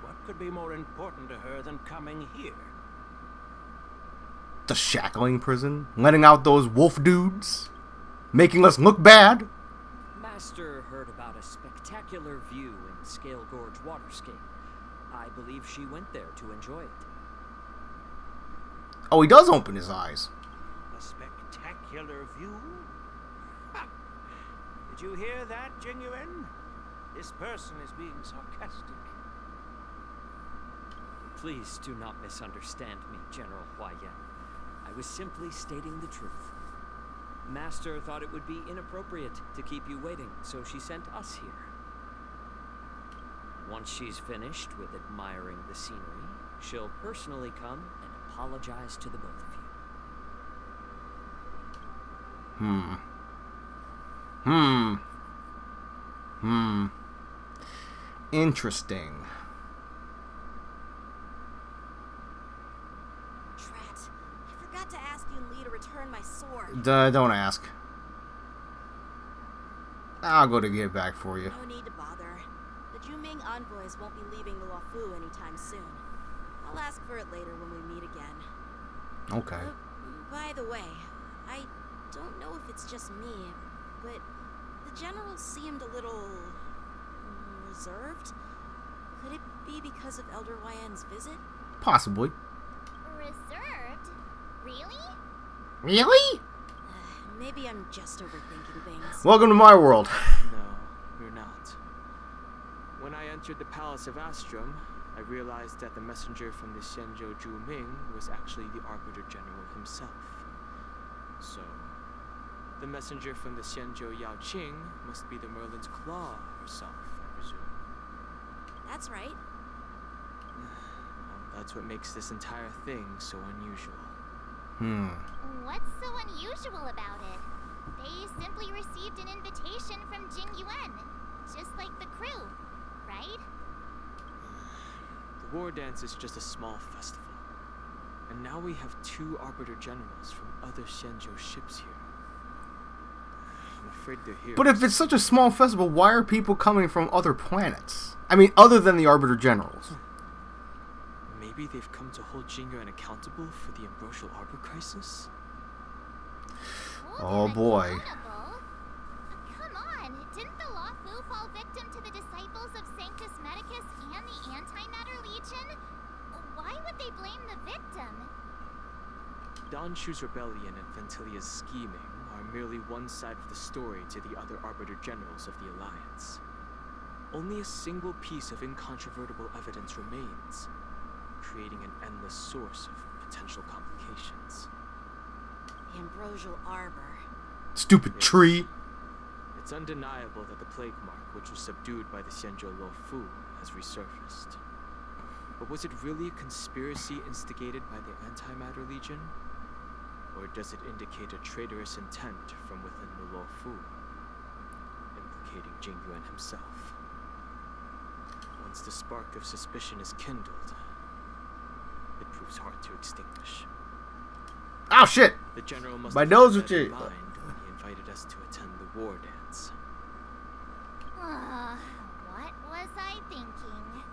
what could be more important to her than coming here? The shackling prison, letting out those wolf dudes, making us look bad. Master heard about a spectacular view in Scale Gorge Waterscape. I believe she went there to enjoy it. Oh, he does open his eyes. A spectacular view? Ha! Did you hear that, Jingyuan? This person is being sarcastic. Please do not misunderstand me, General Huayan. I was simply stating the truth. Master thought it would be inappropriate to keep you waiting, so she sent us here. Once she's finished with admiring the scenery, she'll personally come and apologize to the both of you. Interesting. Drat. I forgot to ask Yun Li to return my sword. Don't ask. I'll go to get it back for you. No need to bother. The Juming envoys won't be leaving the Luofu anytime soon. I'll ask for it later when we meet again. Okay. By the way, I don't know if it's just me, but the general seemed a little reserved. Could it be because of Elder Huayan's visit? Possibly. Reserved? Really? Really? Maybe I'm just overthinking things. Welcome to my world. No, you're not. When I entered the Palace of Astrum, I realized that the messenger from the Xianzhou Juming was actually the Arbiter General himself. So, the messenger from the Xianzhou Yaoqing must be the Merlin's Claw herself, I presume. That's right. That's what makes this entire thing so unusual. What's so unusual about it? They simply received an invitation from Jingyuan, just like the crew, right? The war dance is just a small festival. And now we have 2 Arbiter Generals from other Xianzhou ships here. I'm afraid they're here. But if it's such a small festival, why are people coming from other planets? I mean, other than the Arbiter Generals. Maybe they've come to hold Jingyuan accountable for the Ambrosial Arbor crisis? Oh boy. Come on, didn't the Lawfu fall victim to the disciples of Sanctus Medicus and the Antimatter Legion? Why would they blame the victim? Don Shu's rebellion and Ventilia's scheming are merely one side of the story to the other Arbiter Generals of the Alliance. Only a single piece of incontrovertible evidence remains, creating an endless source of potential complications. The Ambrosial Arbor. Stupid tree. It's undeniable that the plague mark, which was subdued by the Xianzhou Luofu, has resurfaced. But was it really a conspiracy instigated by the Antimatter Legion? Or does it indicate a traitorous intent from within the Luofu, implicating Jingyuan himself? Once the spark of suspicion is kindled, it proves hard to extinguish. Oh shit! The general must my have nose had was that in itchy. mind when he invited us to attend the war dance. What was I thinking?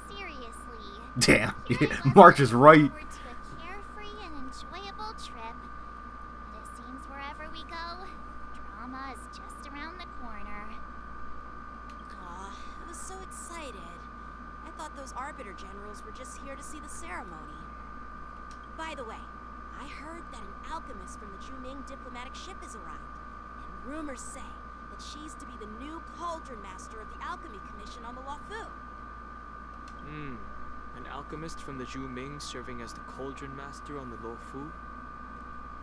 Seriously. Damn, March is right. Forward to a carefree and enjoyable trip. But it seems wherever we go, drama is just around the corner. Aw, I was so excited. I thought those Arbiter Generals were just here to see the ceremony. By the way, I heard that an alchemist from the Juming diplomatic ship has arrived. And rumors say that she's to be the new Cauldron Master of the Alchemy Commission on the Luofu. An alchemist from the Juming serving as the Cauldron Master on the Luofu?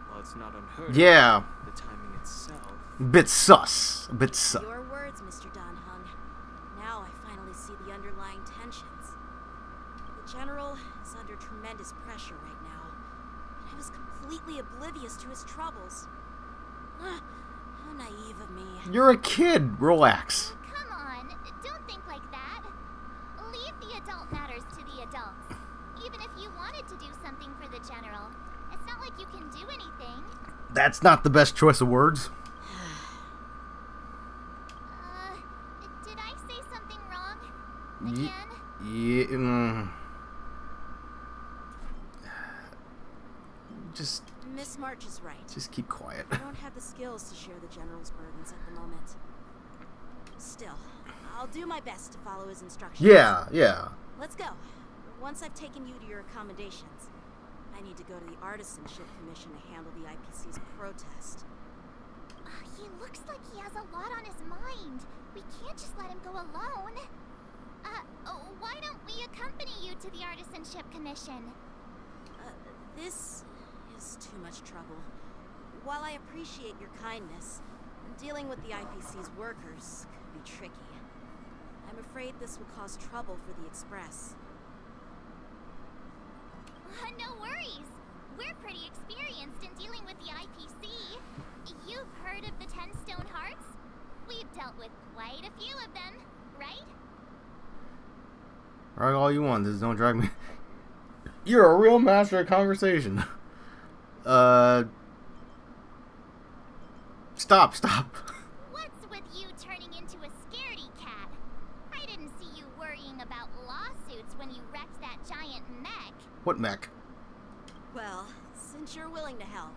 Well, it's not unheard Yeah. of. The timing itself. Bit sus. A bit sus. Your words, Mr. Dan Hung. Now I finally see the underlying tensions. The General is under tremendous pressure right now. And I was completely oblivious to his troubles. How naive of me. You're a kid. Relax. Come on, don't think like that. Leave the adult matters to the adults. Even if you wanted to do something for the General, it's not like you can do anything. That's not the best choice of words. Did I say something wrong? Again? Yeah. Just Miss March is right. Just keep quiet. I don't have the skills to share the General's burdens at the moment. Still, I'll do my best to follow his instructions. Yeah. Let's go. Once I've taken you to your accommodations, I need to go to the Artisanship Commission to handle the IPC's protest. He looks like he has a lot on his mind. We can't just let him go alone. Why don't we accompany you to the Artisanship Commission? This is too much trouble. While I appreciate your kindness, dealing with the IPC's workers could be tricky. I'm afraid this will cause trouble for the Express. No worries. We're pretty experienced in dealing with the IPC. You've heard of the 10 Stone Hearts? We've dealt with quite a few of them, right? Alright, all you want. Just don't drag me. You're a real master of conversation. Stop. What's with you turning into a scaredy cat? I didn't see you worrying about lawsuits when you wrecked that giant mech. What mech? Well, since you're willing to help,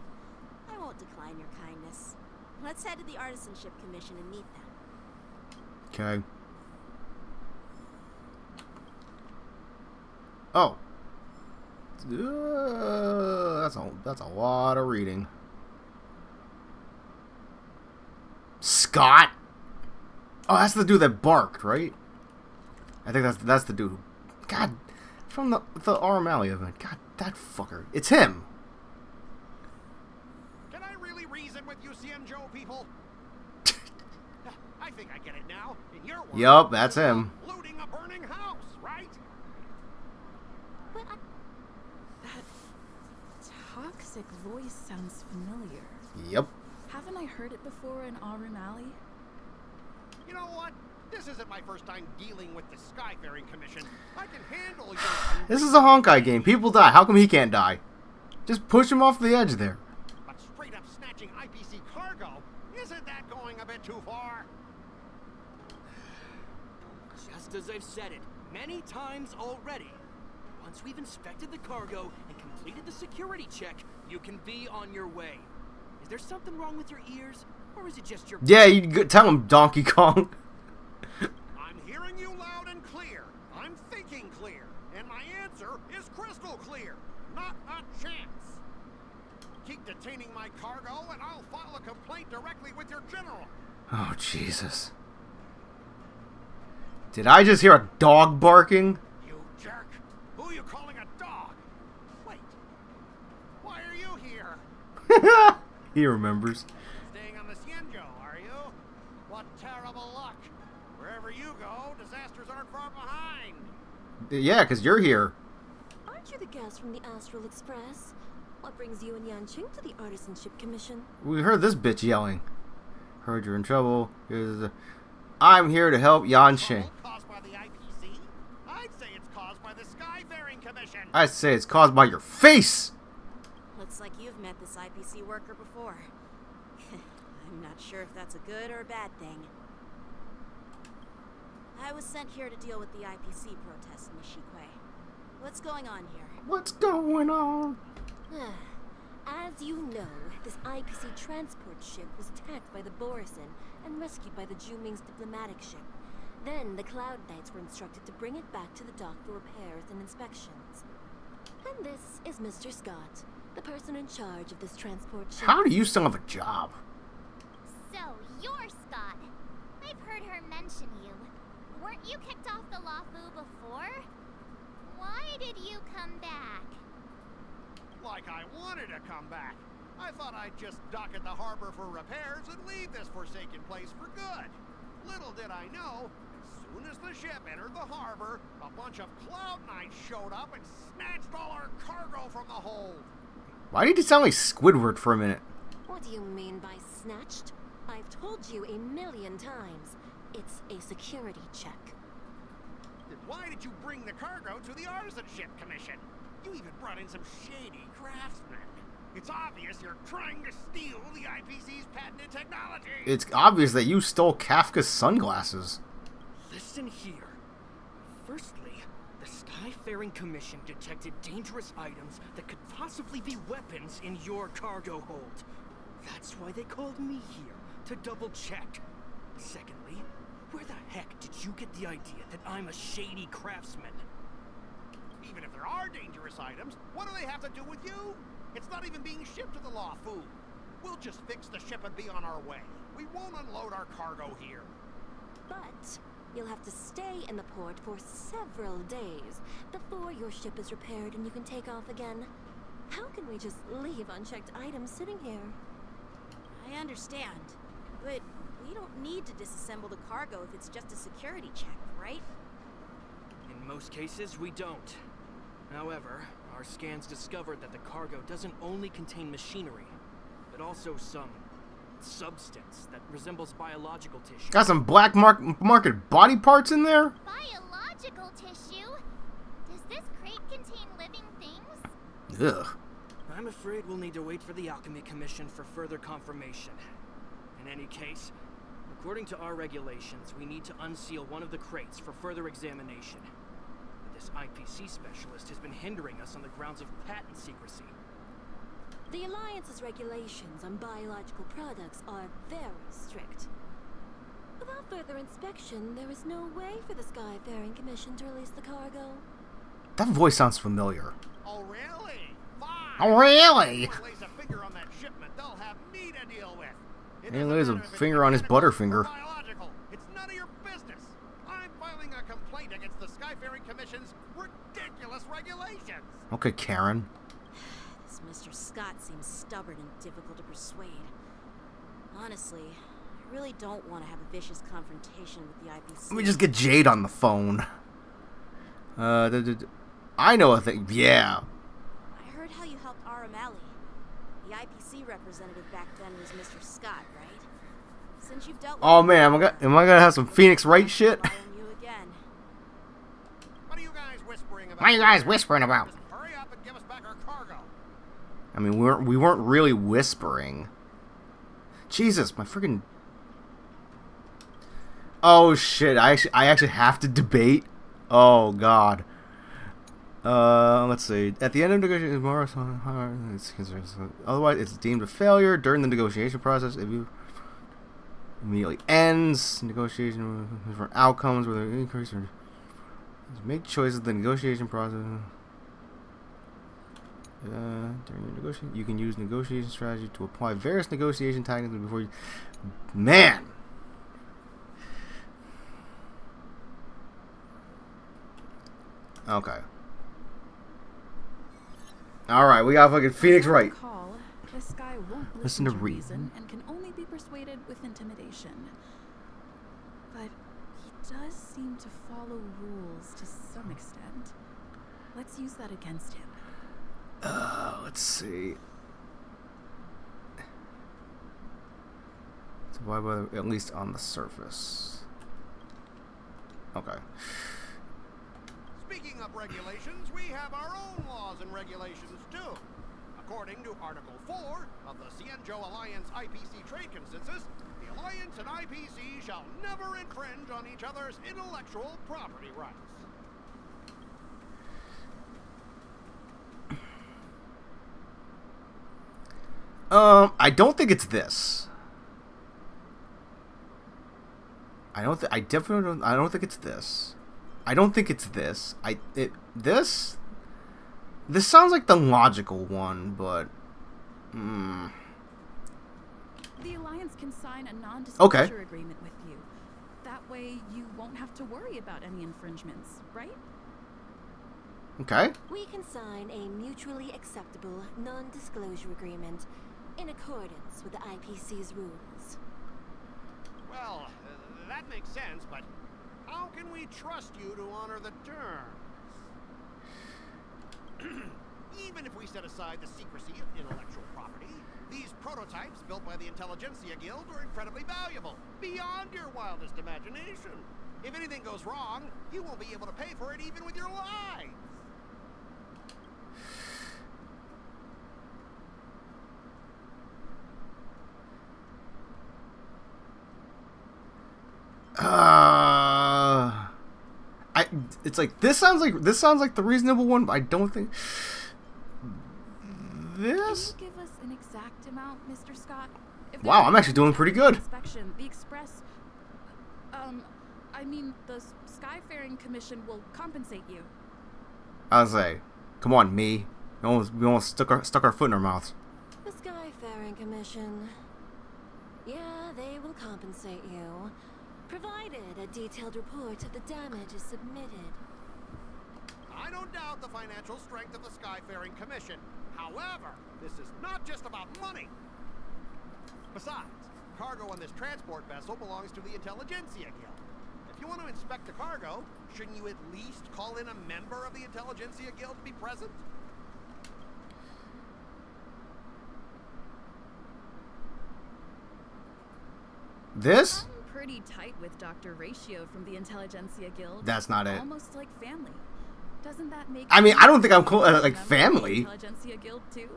I won't decline your kindness. Let's head to the Artisanship Commission and meet them. Okay. Oh. That's a lot of reading. Scott? Oh, that's the dude that barked, right? I think that's the dude. God, from the O'Malley event. God, that fucker. It's him. Can I really reason with you Xianzhou people? I think I get it now. In your words, Yup, that's him. looting a burning house, right? But that toxic voice sounds familiar. Yep. Haven't I heard it before in Aurum Alley? You know what? This isn't my first time dealing with the Skyfaring Commission. I can handle your... This is a Honkai game. People die. How come he can't die? Just push him off the edge there. But straight up snatching IPC cargo? Isn't that going a bit too far? Just as I've said it many times already. Once we've inspected the cargo and completed the security check, you can be on your way. Is there something wrong with your ears? Or is it just your... Yeah, you tell him, Donkey Kong. I'm hearing you loud and clear. I'm thinking clear. And my answer is crystal clear. Not a chance. Keep detaining my cargo and I'll file a complaint directly with your general. Oh, Jesus. Did I just hear a dog barking? You jerk. Who are you calling a dog? Wait. Why are you here? He remembers. Staying on the Cienjo, are you? What terrible luck. Wherever you go, disasters aren't far behind. Yeah, because you're here. Aren't you the guest from the Astral Express? What brings you and Yanqing to the Artisanship Commission? We heard this bitch yelling. Heard you're in trouble. I'm here to help Yanqing. Caused by the IPC? I'd say it's caused by the Skyfaring Commission. I'd say it's caused by your face. Looks like you've met this IPC worker before. I'm not sure if that's a good or a bad thing. I was sent here to deal with the IPC protests in Nishikwe. What's going on here? What's going on? As you know, this IPC transport ship was attacked by the Borisin and rescued by the Juming's diplomatic ship. Then the Cloud Knights were instructed to bring it back to the dock for repairs and inspections. And this is Mr. Scott, the person in charge of this transport ship. How do you still have a job? So, you're Scott. I've heard her mention you. Weren't you kicked off the Lafu before? Why did you come back? Like I wanted to come back. I thought I'd just dock at the harbor for repairs and leave this forsaken place for good. Little did I know, as soon as the ship entered the harbor, a bunch of Cloud Knights showed up and snatched all our cargo from the hold. Why did you sound like Squidward for a minute? What do you mean by snatched? I've told you 1,000,000 times. It's a security check. Then why did you bring the cargo to the Artisanship Commission? You even brought in some shady craftsmen. It's obvious you're trying to steal the IPC's patented technology. It's obvious that you stole Kafka's sunglasses. Listen here. Firstly, the Skyfaring Commission detected dangerous items that could possibly be weapons in your cargo hold. That's why they called me here, to double check. Secondly, where the heck did you get the idea that I'm a shady craftsman? Even if there are dangerous items, what do they have to do with you? It's not even being shipped to the Lafu. We'll just fix the ship and be on our way. We won't unload our cargo here. But you'll have to stay in the port for several days before your ship is repaired and you can take off again. How can we just leave unchecked items sitting here? I understand, but we don't need to disassemble the cargo if it's just a security check, right? In most cases, we don't. However, our scans discovered that the cargo doesn't only contain machinery, but also some substance that resembles biological tissue. Got some black market body parts in there? Biological tissue? Does this crate contain living things? Ugh. I'm afraid we'll need to wait for the Alchemy Commission for further confirmation. In any case, according to our regulations, we need to unseal one of the crates for further examination. This IPC specialist has been hindering us on the grounds of patent secrecy. The Alliance's regulations on biological products are very strict. Without further inspection, there is no way for the Skyfaring Commission to release the cargo. That voice sounds familiar. Oh, really? Fine. Oh, really? If lays a finger on that shipment, they'll have me to deal with. He lays a finger on his butterfinger. Biological. It's none of your business. I'm filing a complaint against the Skyfaring Commission's ridiculous regulations. Okay, Karen. This Mr. Scott seems stubborn and difficult to persuade. Honestly, I really don't want to have a vicious confrontation with the IPC. Let me just get Jade on the phone. I know a thing. Yeah. I heard how you helped Aramali. The IPC representative back then was Mr. Scott, right? Since you've dealt with Oh man, am I gonna have some Phoenix Wright shit? you again. What are you guys whispering about? What are you guys whispering about? Just hurry up and give us back our cargo. I mean, we weren't really whispering. Jesus, my freaking. Oh shit! I actually have to debate. Oh god. Let's see. At the end of negotiations, otherwise it's deemed a failure during the negotiation process. If you immediately ends negotiation for outcomes, whether increase or make choices in the negotiation process. During your negotiation, you can use negotiation strategy to apply various negotiation tactics before you. Man. Okay. All right, we got fucking Phoenix right. Call, this guy won't Listen to reason and can only be persuaded with intimidation. But he does seem to follow rules to some extent. Let's use that against him. Let's see. So why bother, at least on the surface? Okay. Speaking of regulations, we have our own laws and regulations too. According to Article 4 of the Cienjo Alliance IPC Trade Consensus, the Alliance and IPC shall never infringe on each other's intellectual property rights. I don't think it's this. I don't think it's this. I don't think it's this. This sounds like the logical one, but The Alliance can sign a non-disclosure Okay. agreement with you. That way you won't have to worry about any infringements, right? Okay. We can sign a mutually acceptable non-disclosure agreement in accordance with the IPC's rules. Well, that makes sense, but how can we trust you to honor the terms? Even if we set aside the secrecy of intellectual property, these prototypes built by the Intelligentsia Guild are incredibly valuable, beyond your wildest imagination. If anything goes wrong, you won't be able to pay for it even with your lives. It's like this sounds like the reasonable one, but I don't think this. Can you give us an exact amount, Mr. Scott? If Wow, I'm actually doing pretty good. Inspection, the Express, I mean, the Skyfaring Commission will compensate you. I was say, come on, me. We almost stuck our foot in our mouths. The Skyfaring Commission. Yeah, they will compensate you, provided a detailed report of the damage is submitted. I don't doubt the financial strength of the Skyfaring Commission. However, this is not just about money. Besides, cargo on this transport vessel belongs to the Intelligentsia Guild. If you want to inspect the cargo, shouldn't you at least call in a member of the Intelligentsia Guild to be present? This? I'm pretty tight with Dr. Ratio from the Intelligentsia Guild. That's not it. Almost like family. Doesn't that make I mean, you I don't think I'm cool a like member of family. the Intelligentsia Guild too?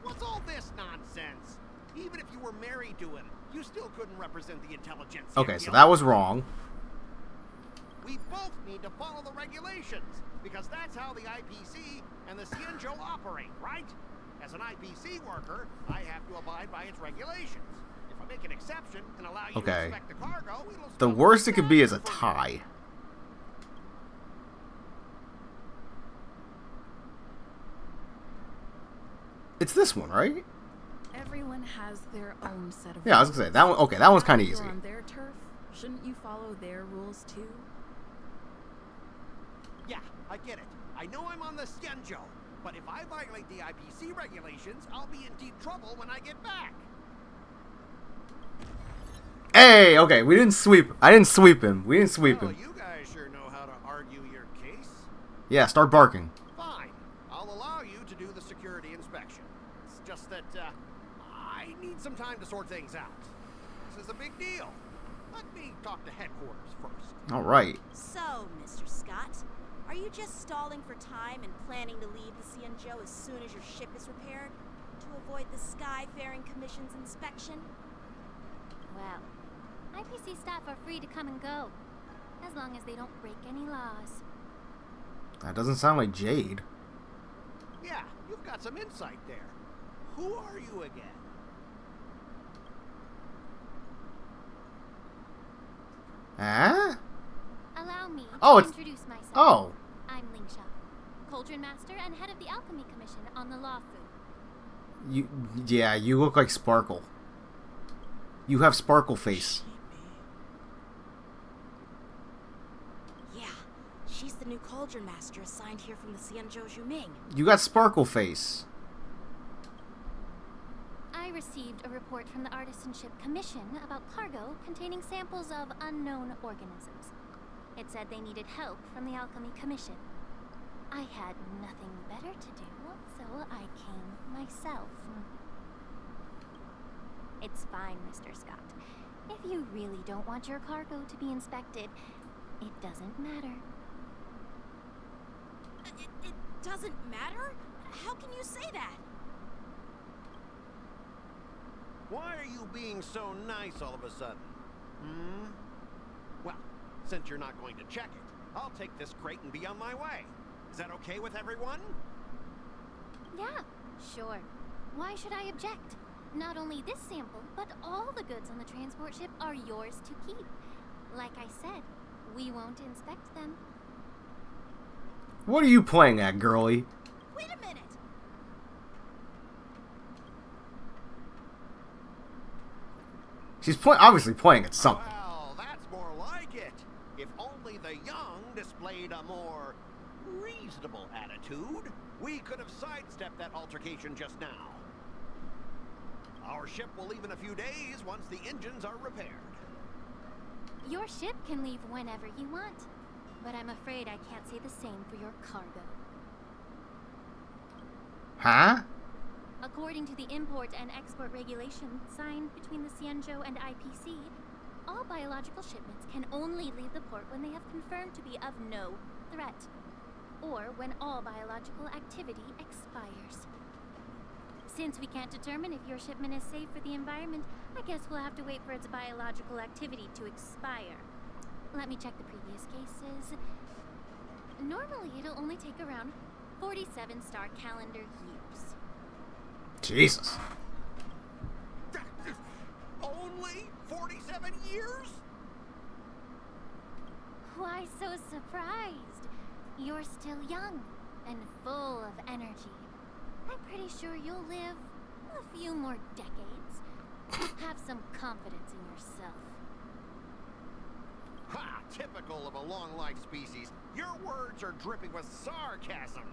What's all this nonsense? Even if you were married to him, you still couldn't represent the Intelligentsia Okay, Guild. so that was wrong. We both need to follow the regulations, because that's how the IPC and the Cienjo operate, right? As an IPC worker, I have to abide by its regulations. If I make an exception and allow you to Okay. inspect the cargo, it'll The worst it could be is a tie. It's this one, right? Everyone has their own set of Yeah, I was gonna say that one. Okay, that one's kind of You're easy. on their turf. Shouldn't you follow their rules too? Yeah, I get it. I know I'm on the Cienjo, but if I violate the IPC regulations, I'll be in deep trouble when I get back. Hey, okay, we didn't sweep. I didn't sweep him. We didn't sweep Well, him. you guys sure know how to argue your case. Yeah, start barking. Fine. I'll allow you to do the security inspection. It's just that, I need some time to sort things out. This is a big deal. Let me talk to headquarters first. All right. So, Mr. Scott, are you just stalling for time and planning to leave the Cienjo as soon as your ship is repaired? To avoid the Skyfaring Commission's inspection? Well, IPC staff are free to come and go, as long as they don't break any laws. That doesn't sound like Jade. Yeah, you've got some insight there. Who are you again? Huh? Allow me Oh, to introduce myself. Oh. I'm Lingsha, Cauldron Master and head of the Alchemy Commission on the Law Fu. Yeah, you look like Sparkle. You have Sparkle face. Yeah, she's the new Cauldron Master assigned here from the Xianzhou Zhuming. You got Sparkle face. I received a report from the Artisanship Commission about cargo containing samples of unknown organisms. It said they needed help from the Alchemy Commission. I had nothing better to do, so I came myself. It's fine, Mr. Scott. If you really don't want your cargo to be inspected, it doesn't matter. It doesn't matter? How can you say that? Why are you being so nice all of a sudden? Well, since you're not going to check it, I'll take this crate and be on my way. Is that okay with everyone? Yeah, sure. Why should I object? Not only this sample, but all the goods on the transport ship are yours to keep. Like I said, we won't inspect them. What are you playing at, girlie? Wait a minute! She's obviously playing at something. Well, that's more like it. If only the young displayed a more reasonable attitude, we could have sidestepped that altercation just now. Our ship will leave in a few days once the engines are repaired. Your ship can leave whenever you want, but I'm afraid I can't say the same for your cargo. Huh? According to the import and export regulations signed between the Xianzhou and IPC, all biological shipments can only leave the port when they have confirmed to be of no threat, or when all biological activity expires. Since we can't determine if your shipment is safe for the environment, I guess we'll have to wait for its biological activity to expire. Let me check the previous cases. Normally, it'll only take around 47 star calendar years. Jesus. Only 47 years? Why so surprised? You're still young and full of energy. I'm pretty sure you'll live a few more decades. Have some confidence in yourself. Ha! Typical of a long-life species. Your words are dripping with sarcasm.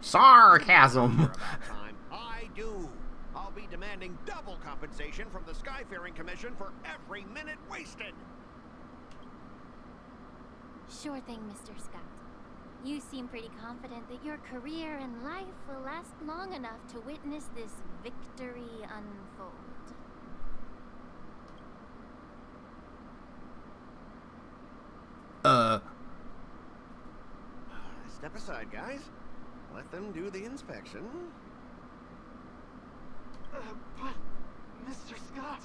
Sarcasm. About time. I do. I'll be demanding double compensation from the Skyfaring Commission for every minute wasted. Sure thing, Mr. Scott. You seem pretty confident that your career and life will last long enough to witness this victory unfold. Step aside, guys. Let them do the inspection. But, Mr. Scott...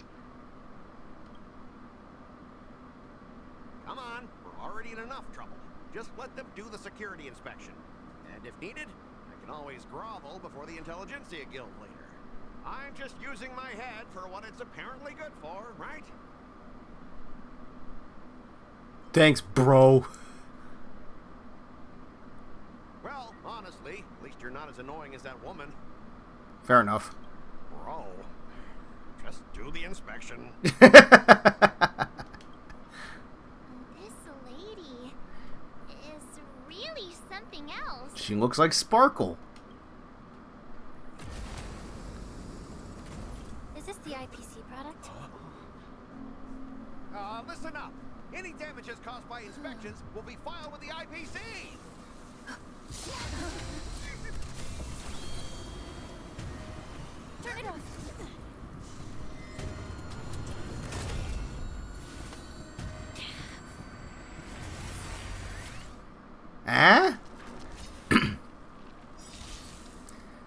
Come on, we're already in enough trouble. Just let them do the security inspection. And if needed, I can always grovel before the Intelligentsia Guild later. I'm just using my head for what it's apparently good for, right? Thanks, bro. Well, honestly, at least you're not as annoying as that woman. Fair enough. Bro, just do the inspection. This lady is really something else. She looks like Sparkle. Is this the IPC product? Listen up. Any damages caused by inspections will be filed with the IPC. Turn it off. Eh?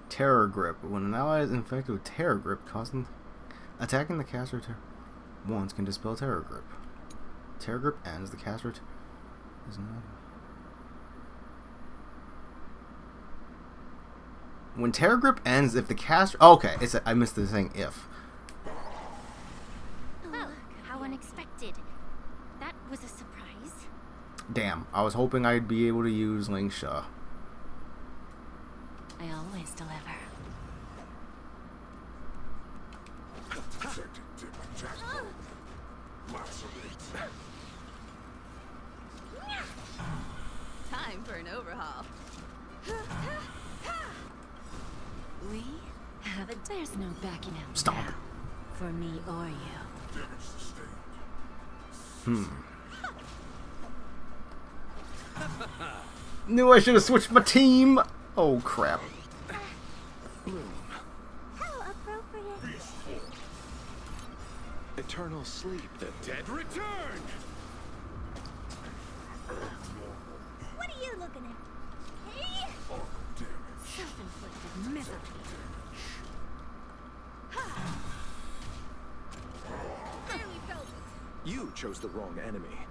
Terror grip. When an ally is infected with terror grip, attacking the caster. once can dispel Terror Grip. Terror Grip ends, the caster is not. When Terror Grip ends, if the caster... Oh, okay, I missed the thing, if. Oh, how unexpected. That was a surprise. Damn, I was hoping I'd be able to use Lingsha. I always deliver. Time for an overhaul. We have it. There's no backing out. Stop. Now, for me or you. Knew I should have switched my team. Oh crap. How appropriate. Eternal sleep. The dead return! What are you looking at? Hey? Self-inflicted misery. There we go. You chose the wrong enemy.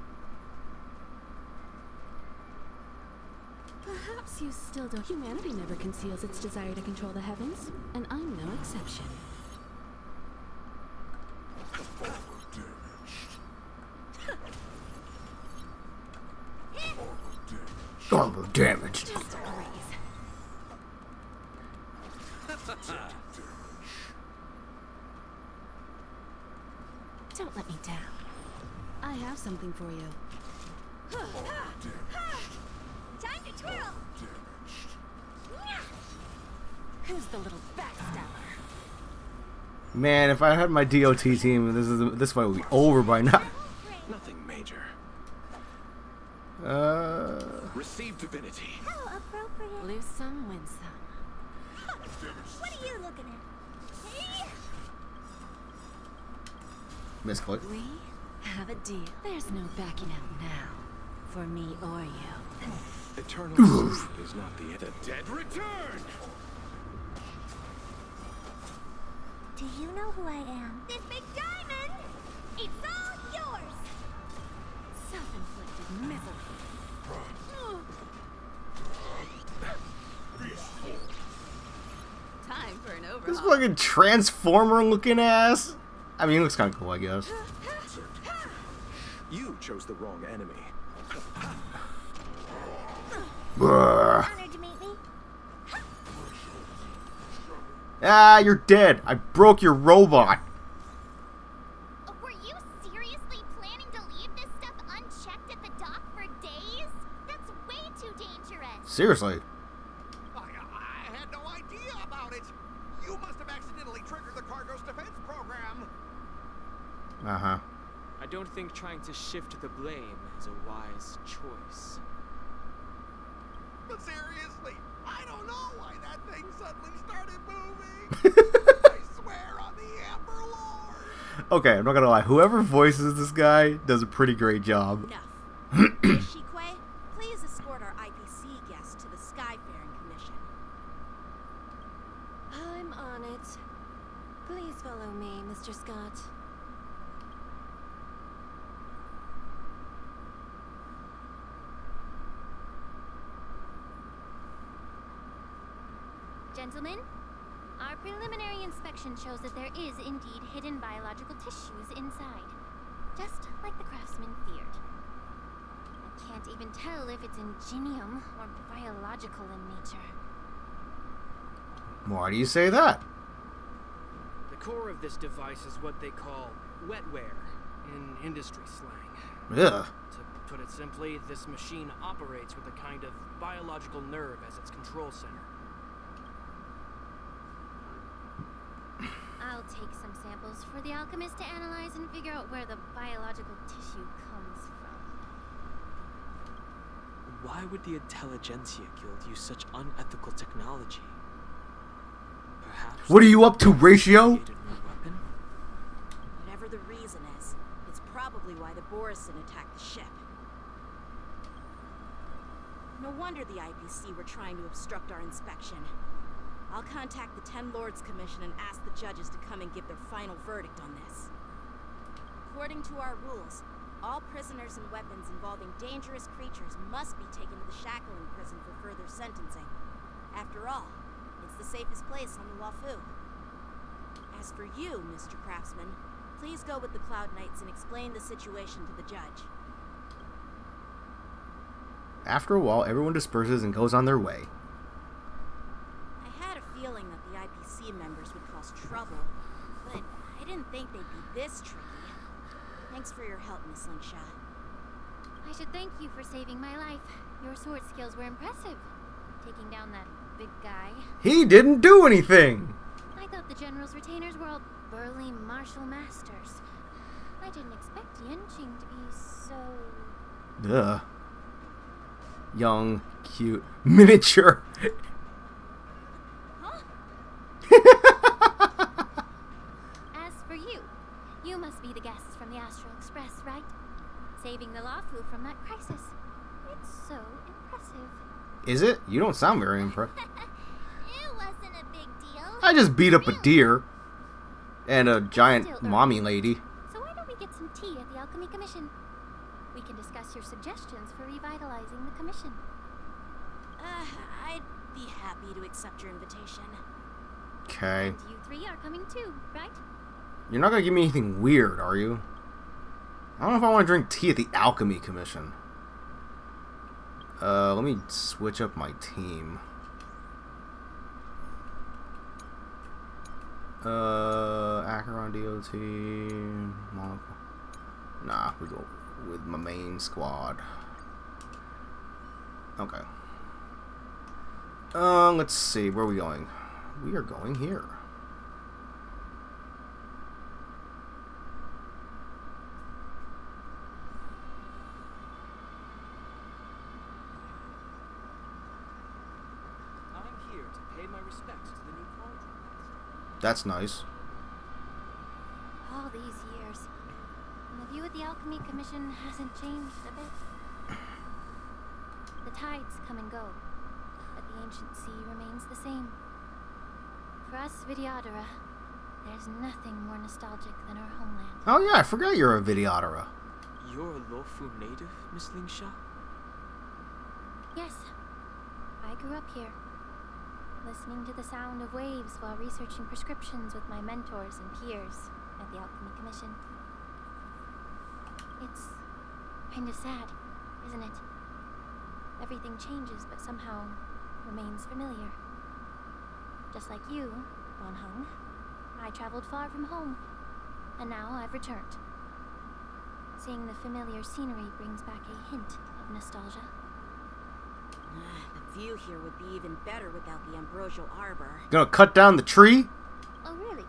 Perhaps you still don't. Humanity never conceals its desire to control the heavens, and I'm no exception. Armor damage. Just a breeze. Don't let me down. I have something for you. Time to twirl. Who's the little backstabber? Man, if I had my DOT team, this fight would be over by now. Nothing major. Receive divinity. How appropriate. Lose some, win some. What are you looking at? Hey? Misclick. We have a deal. There's no backing out now. For me or you. Eternal sleep is not the end. The dead return! Do you know who I am? This big diamond! It's all yours! Self-inflicted misery. Time for an overhaul. This fucking transformer looking ass. I mean, it looks kind of cool, I guess. You chose the wrong enemy. Brr. Honored to meet me. Ah, you're dead. I broke your robot. Were you seriously planning to leave this stuff unchecked at the dock for days? That's way too dangerous. Seriously. I had no idea about it. You must have accidentally triggered the cargo's defense program. Uh-huh. I don't think trying to shift the blame is a wise choice. But seriously, I don't know why that thing suddenly started moving. I swear on the Amber Lord. Okay, I'm not gonna lie. Whoever voices this guy does a pretty great job. Enough. Shikwe, please escort our IPC guest to the Skyfaring Commission. I'm on it. Please follow me, Mr. Scott. Gentlemen, our preliminary inspection shows that there is indeed hidden biological tissues inside. Just like the craftsman feared. I can't even tell if it's ingenium or biological in nature. Why do you say that? The core of this device is what they call wetware in industry slang. Yeah. To put it simply, this machine operates with a kind of biological nerve as its control center. I'll take some samples for the alchemist to analyze and figure out where the biological tissue comes from. Why would the Intelligentsia Guild use such unethical technology? Perhaps... What are you up to, Ratio? Weapon? Whatever the reason is, it's probably why the Borison attacked the ship. No wonder the IPC were trying to obstruct our inspection. I'll contact the 10 Lords Commission and ask the judges to come and give their final verdict on this. According to our rules, all prisoners and weapons involving dangerous creatures must be taken to the Shackling prison for further sentencing. After all, it's the safest place on the Lafu. As for you, Mr. Craftsman, please go with the Cloud Knights and explain the situation to the judge. After a while, everyone disperses and goes on their way. I had a feeling that the IPC members would cause trouble, but I didn't think they'd be this tricky. Thanks for your help, Miss Lingsha. I should thank you for saving my life. Your sword skills were impressive. Taking down that big guy. He didn't do anything! I thought the General's retainers were all burly martial masters. I didn't expect Yanqing to be so... Ugh. Young, cute, miniature. Huh? As for you, you must be the guests from the Astral Express, right? Saving the Lafu from that crisis. It's so impressive. Is it? You don't sound very impressed. It wasn't a big deal. I just beat up a deer. And a giant mommy lady. So why don't we get some tea at the Alchemy Commission? We can discuss your suggestions for revitalizing the commission. I'd be happy to accept your invitation. Okay. And you three are coming too, right? You're not gonna give me anything weird, are you? I don't know if I want to drink tea at the Alchemy Commission. Let me switch up my team. Acheron DOT. Monaco. Nah, we go with my main squad. Okay. Let's see, where are we going? We are going here. I'm here to pay my respects to the new contract. That's nice. All these years, and the view of the Alchemy Commission hasn't changed a bit. The tides come and go, but the ancient sea remains the same. For us Vidyadhara, there's nothing more nostalgic than our homeland. Oh yeah, I forgot you're a Vidyadhara. You're a Lofu native, Miss Lingsha? Yes, I grew up here, listening to the sound of waves while researching prescriptions with my mentors and peers at the Alchemy Commission. It's kind of sad, isn't it? Everything changes, but somehow remains familiar. Just like you, Bon Hung, I traveled far from home, and now I've returned. Seeing the familiar scenery brings back a hint of nostalgia. The view here would be even better without the ambrosial arbor. Gonna cut down the tree? Oh, really?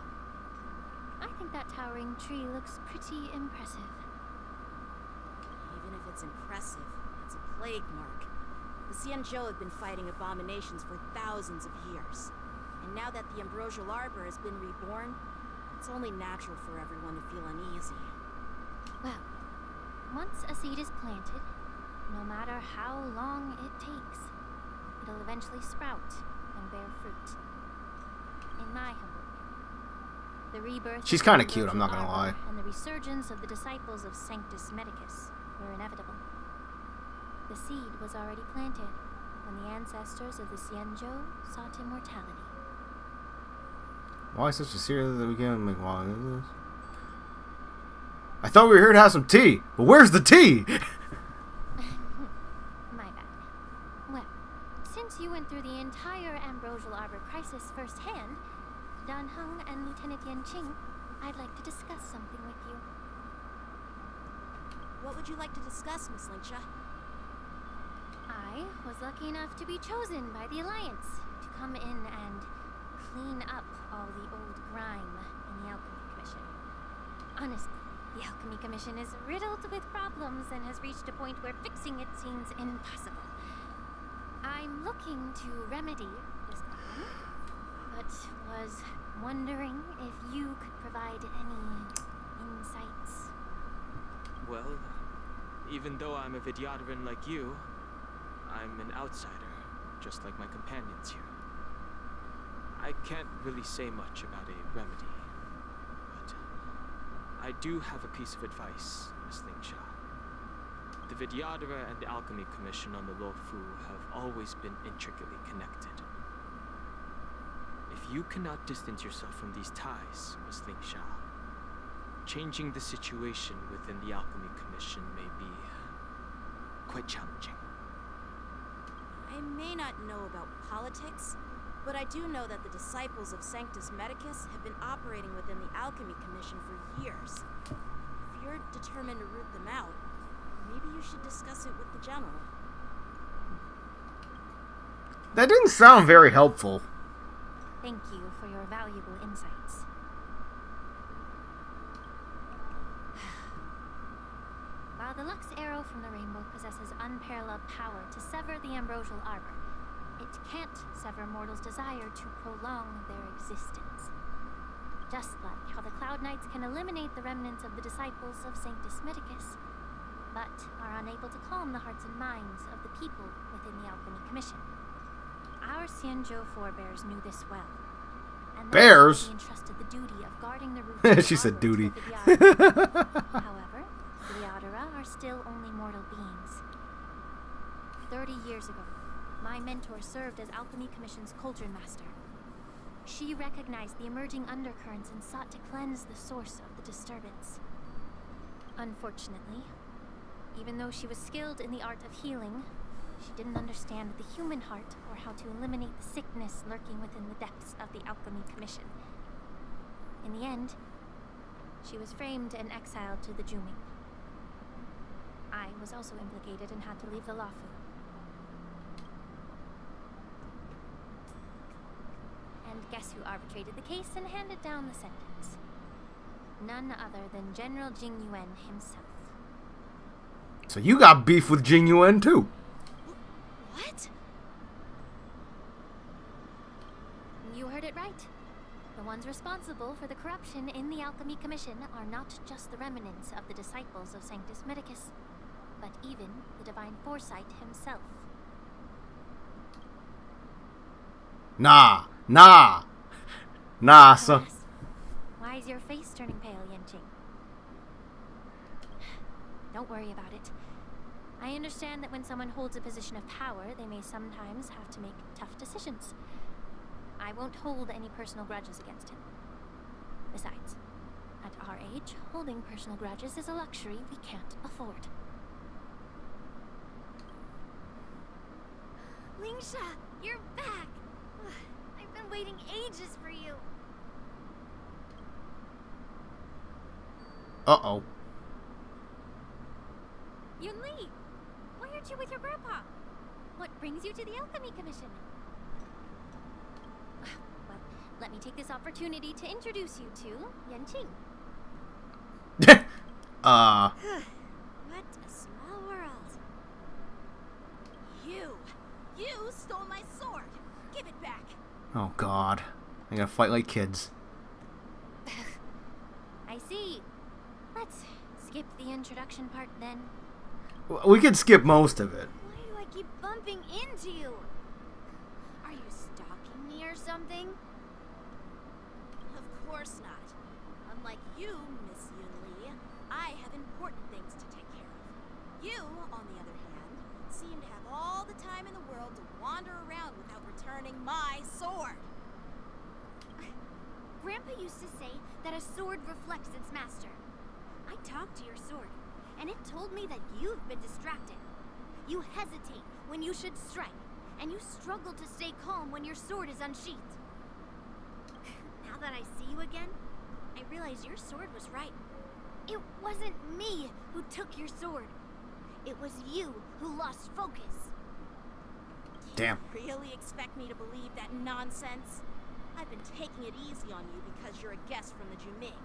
I think that towering tree looks pretty impressive. Even if it's impressive, it's a plague mark. The Xianzhou have been fighting abominations for thousands of years. And now that the ambrosial arbor has been reborn, it's only natural for everyone to feel uneasy. Well, once a seed is planted, no matter how long it takes, it'll eventually sprout and bear fruit. In my humble opinion, the rebirth She's of kind the of cute, I'm not gonna Ambrosial lie. Arbor and the resurgence of the disciples of Sanctus Medicus were inevitable. The seed was already planted when the ancestors of the Xianzhou sought immortality. Why such a serious that we can't make why is this? I thought we were here to have some tea, but where's the tea? My bad. Well, since you went through the entire Ambrosial Arbor crisis firsthand, Dan Heng and Lieutenant Yanqing, I'd like to discuss something with you. What would you like to discuss, Miss Lingsha? I was lucky enough to be chosen by the Alliance to come in and clean up all the old grime in the Alchemy Commission. Honestly, the Alchemy Commission is riddled with problems and has reached a point where fixing it seems impossible. I'm looking to remedy this problem, but was wondering if you could provide any insights. Well, even though I'm a Vidyadharan like you, I'm an outsider, just like my companions here. I can't really say much about a remedy, but I do have a piece of advice, Miss Lingsha. The Vidyadhara and the Alchemy Commission on the Luofu have always been intricately connected. If you cannot distance yourself from these ties, Miss Lingsha, changing the situation within the Alchemy Commission may be quite challenging. I may not know about politics, but I do know that the disciples of Sanctus Medicus have been operating within the Alchemy Commission for years. If you're determined to root them out, maybe you should discuss it with the General. That didn't sound very helpful. Thank you for your valuable insights. While the Lux Arrow from the Rainbow possesses unparalleled power to sever the ambrosial arbor, it can't sever mortals' desire to prolong their existence. Just like how the Cloud Knights can eliminate the remnants of the disciples of Sanctus Medicus, but are unable to calm the hearts and minds of the people within the Alchemy Commission. Our Xianzhou forebears knew this well. And Bears? they entrusted the duty of guarding the roof. She said duty. However, the Vidyadhara are still only mortal beings. 30 years ago, my mentor served as Alchemy Commission's Cauldron Master. She recognized the emerging undercurrents and sought to cleanse the source of the disturbance. Unfortunately, even though she was skilled in the art of healing, she didn't understand the human heart or how to eliminate the sickness lurking within the depths of the Alchemy Commission. In the end, she was framed and exiled to the Juming. I was also implicated and had to leave the Luofu. And guess who arbitrated the case and handed down the sentence? None other than General Jing Yuan himself. So you got beef with Jing Yuan too. What? You heard it right. The ones responsible for the corruption in the Alchemy Commission are not just the remnants of the disciples of Sanctus Medicus, but even the Divine Foresight himself. Nah, so... Why is your face turning pale, Yanqing? Don't worry about it. I understand that when someone holds a position of power, they may sometimes have to make tough decisions. I won't hold any personal grudges against him. Besides, at our age, holding personal grudges is a luxury we can't afford. Lingsha, you're back! I've been waiting ages for you. Uh-oh. Yunli, why aren't you with your grandpa? What brings you to the Alchemy Commission? Well, let me take this opportunity to introduce you to Yanqing. What a small world. You stole my sword. Give it back. Oh God. I'm gonna fight like kids. I see. Let's skip the introduction part then. We could skip most of it. Why do I keep bumping into you? Are you stalking me or something? Of course not. Unlike you, Miss Yunli, I have important things to take care of. You, on the other hand, seem to have all the time in the world to wander around without returning my sword. Grandpa used to say that a sword reflects its master. I talked to your sword, and it told me that you've been distracted. You hesitate when you should strike, and you struggle to stay calm when your sword is unsheathed. Now that I see you again, I realize your sword was right. It wasn't me who took your sword. It was you who lost focus. Damn. You really expect me to believe that nonsense? I've been taking it easy on you because you're a guest from the Juming.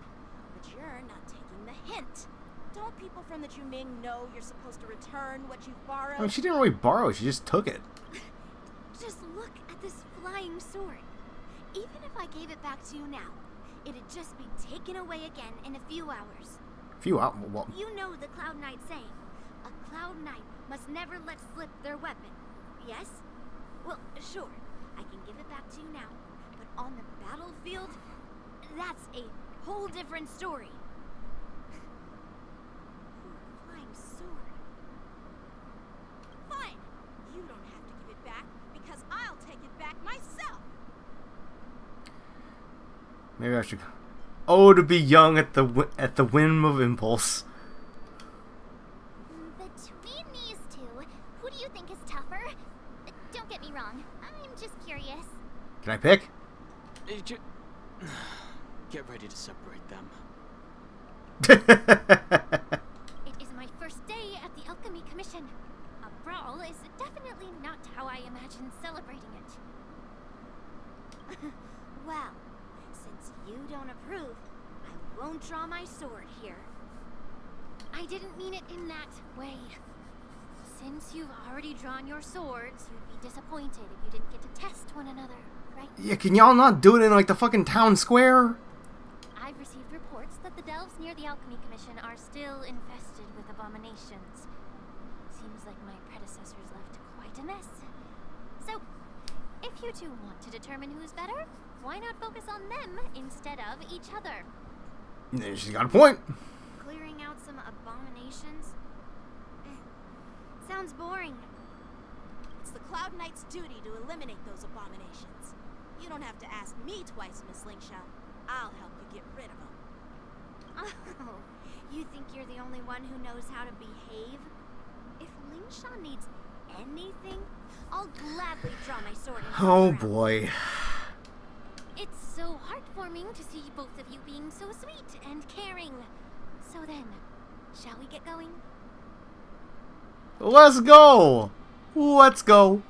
But you're not taking the hint. Don't people from the Juming know you're supposed to return what you've borrowed? I mean, she didn't really borrow it, she just took it. Just look at this flying sword. Even if I gave it back to you now, it'd just be taken away again in a few hours. What? You know the Cloud Knight saying, a Cloud Knight must never let slip their weapon. Yes? Well, sure, I can give it back to you now, but on the battlefield, that's a whole different story. Maybe I should. Oh, to be young at the whim of impulse. Between these two, who do you think is tougher? Don't get me wrong. I'm just curious. Can I pick? Get ready to separate them. It is my first day at the Alchemy Commission. A brawl is definitely not how I imagined celebrating it. Well, since you don't approve, I won't draw my sword here. I didn't mean it in that way. Since you've already drawn your swords, you'd be disappointed if you didn't get to test one another, right? Yeah, can y'all not do it in like the fucking town square? I've received reports that the delves near the Alchemy Commission are still infested with abominations. Seems like my predecessors left quite a mess. So, if you two want to determine who's better, why not focus on them instead of each other? She's got a point. Clearing out some abominations? Sounds boring. It's the Cloud Knight's duty to eliminate those abominations. You don't have to ask me twice, Miss Lingshaw. I'll help you get rid of them. Oh, you think you're the only one who knows how to behave? If Lingshaw needs anything, I'll gladly draw my sword and Oh boy. It's so heartwarming to see both of you being so sweet and caring. So then, shall we get going? Let's go! Let's go!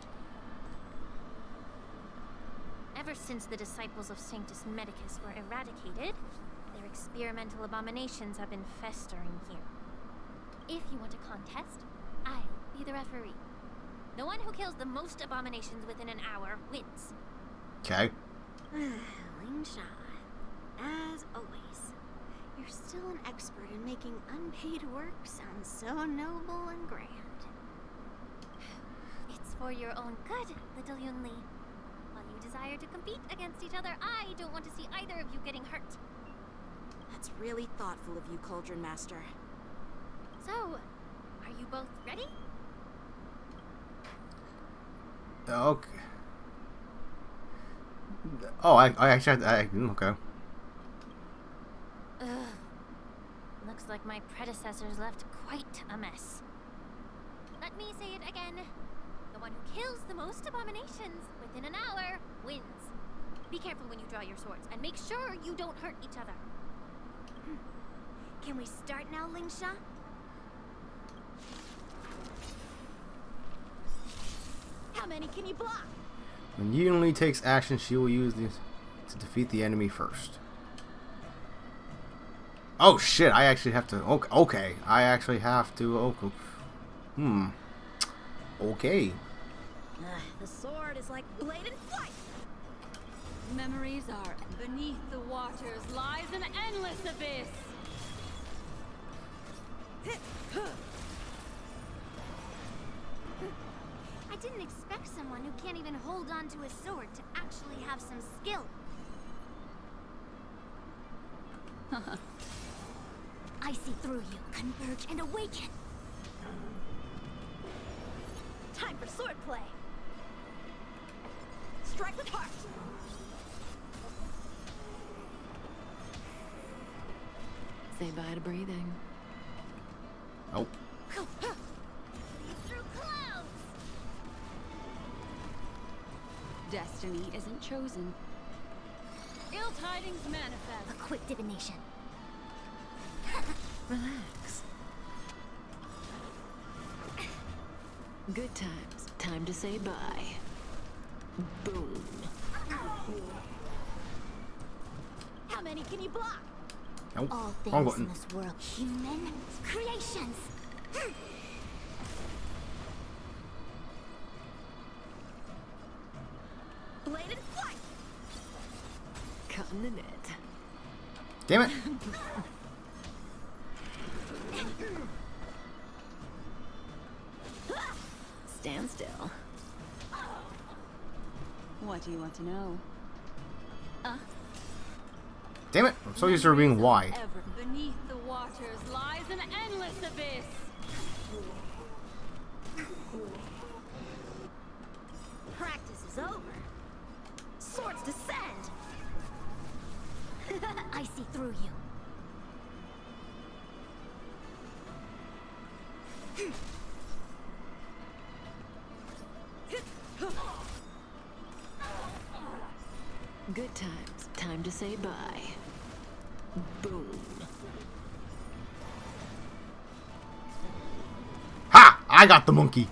Ever since the disciples of Sanctus Medicus were eradicated, their experimental abominations have been festering here. If you want a contest, I'll be the referee. The one who kills the most abominations within an hour wins. Okay. Lingshaw, as always, you're still an expert in making unpaid work sound so noble and grand. It's for your own good, little Yunli. While you desire to compete against each other, I don't want to see either of you getting hurt. That's really thoughtful of you, Cauldron Master. So, are you both ready? Okay. Oh, I actually, okay. Ugh. Looks like my predecessors left quite a mess. Let me say it again. The one who kills the most abominations within an hour wins. Be careful when you draw your swords, and make sure you don't hurt each other. Can we start now, Lingshaw? How many can you block? When Yunli takes action, she will use these to defeat the enemy first. Oh shit! I actually have to. Okay, I actually have to. Okay. Okay. The sword is like bladed flight. Memories are beneath the waters lies an endless abyss. I didn't expect someone who can't even hold on to a sword to actually have some skill. I see through you. Converge and awaken. Time for swordplay. Strike with heart. Say bye to breathing. Oh. Through clouds. Destiny isn't chosen. Ill tidings manifest. A quick divination. Relax. Good times. Time to say bye. Boom. How many can you block? Nope. All Wrong things button. in this world, human creations. Bladed flight. Cutting the net. Damn it! Stand still. What do you want to know? Damn it! I'm so used to her being wide. Beneath the waters lies an endless abyss. Practice is over. Swords descend. I see through you. Good times. Time to say bye. Boom. Ha! I got the monkey.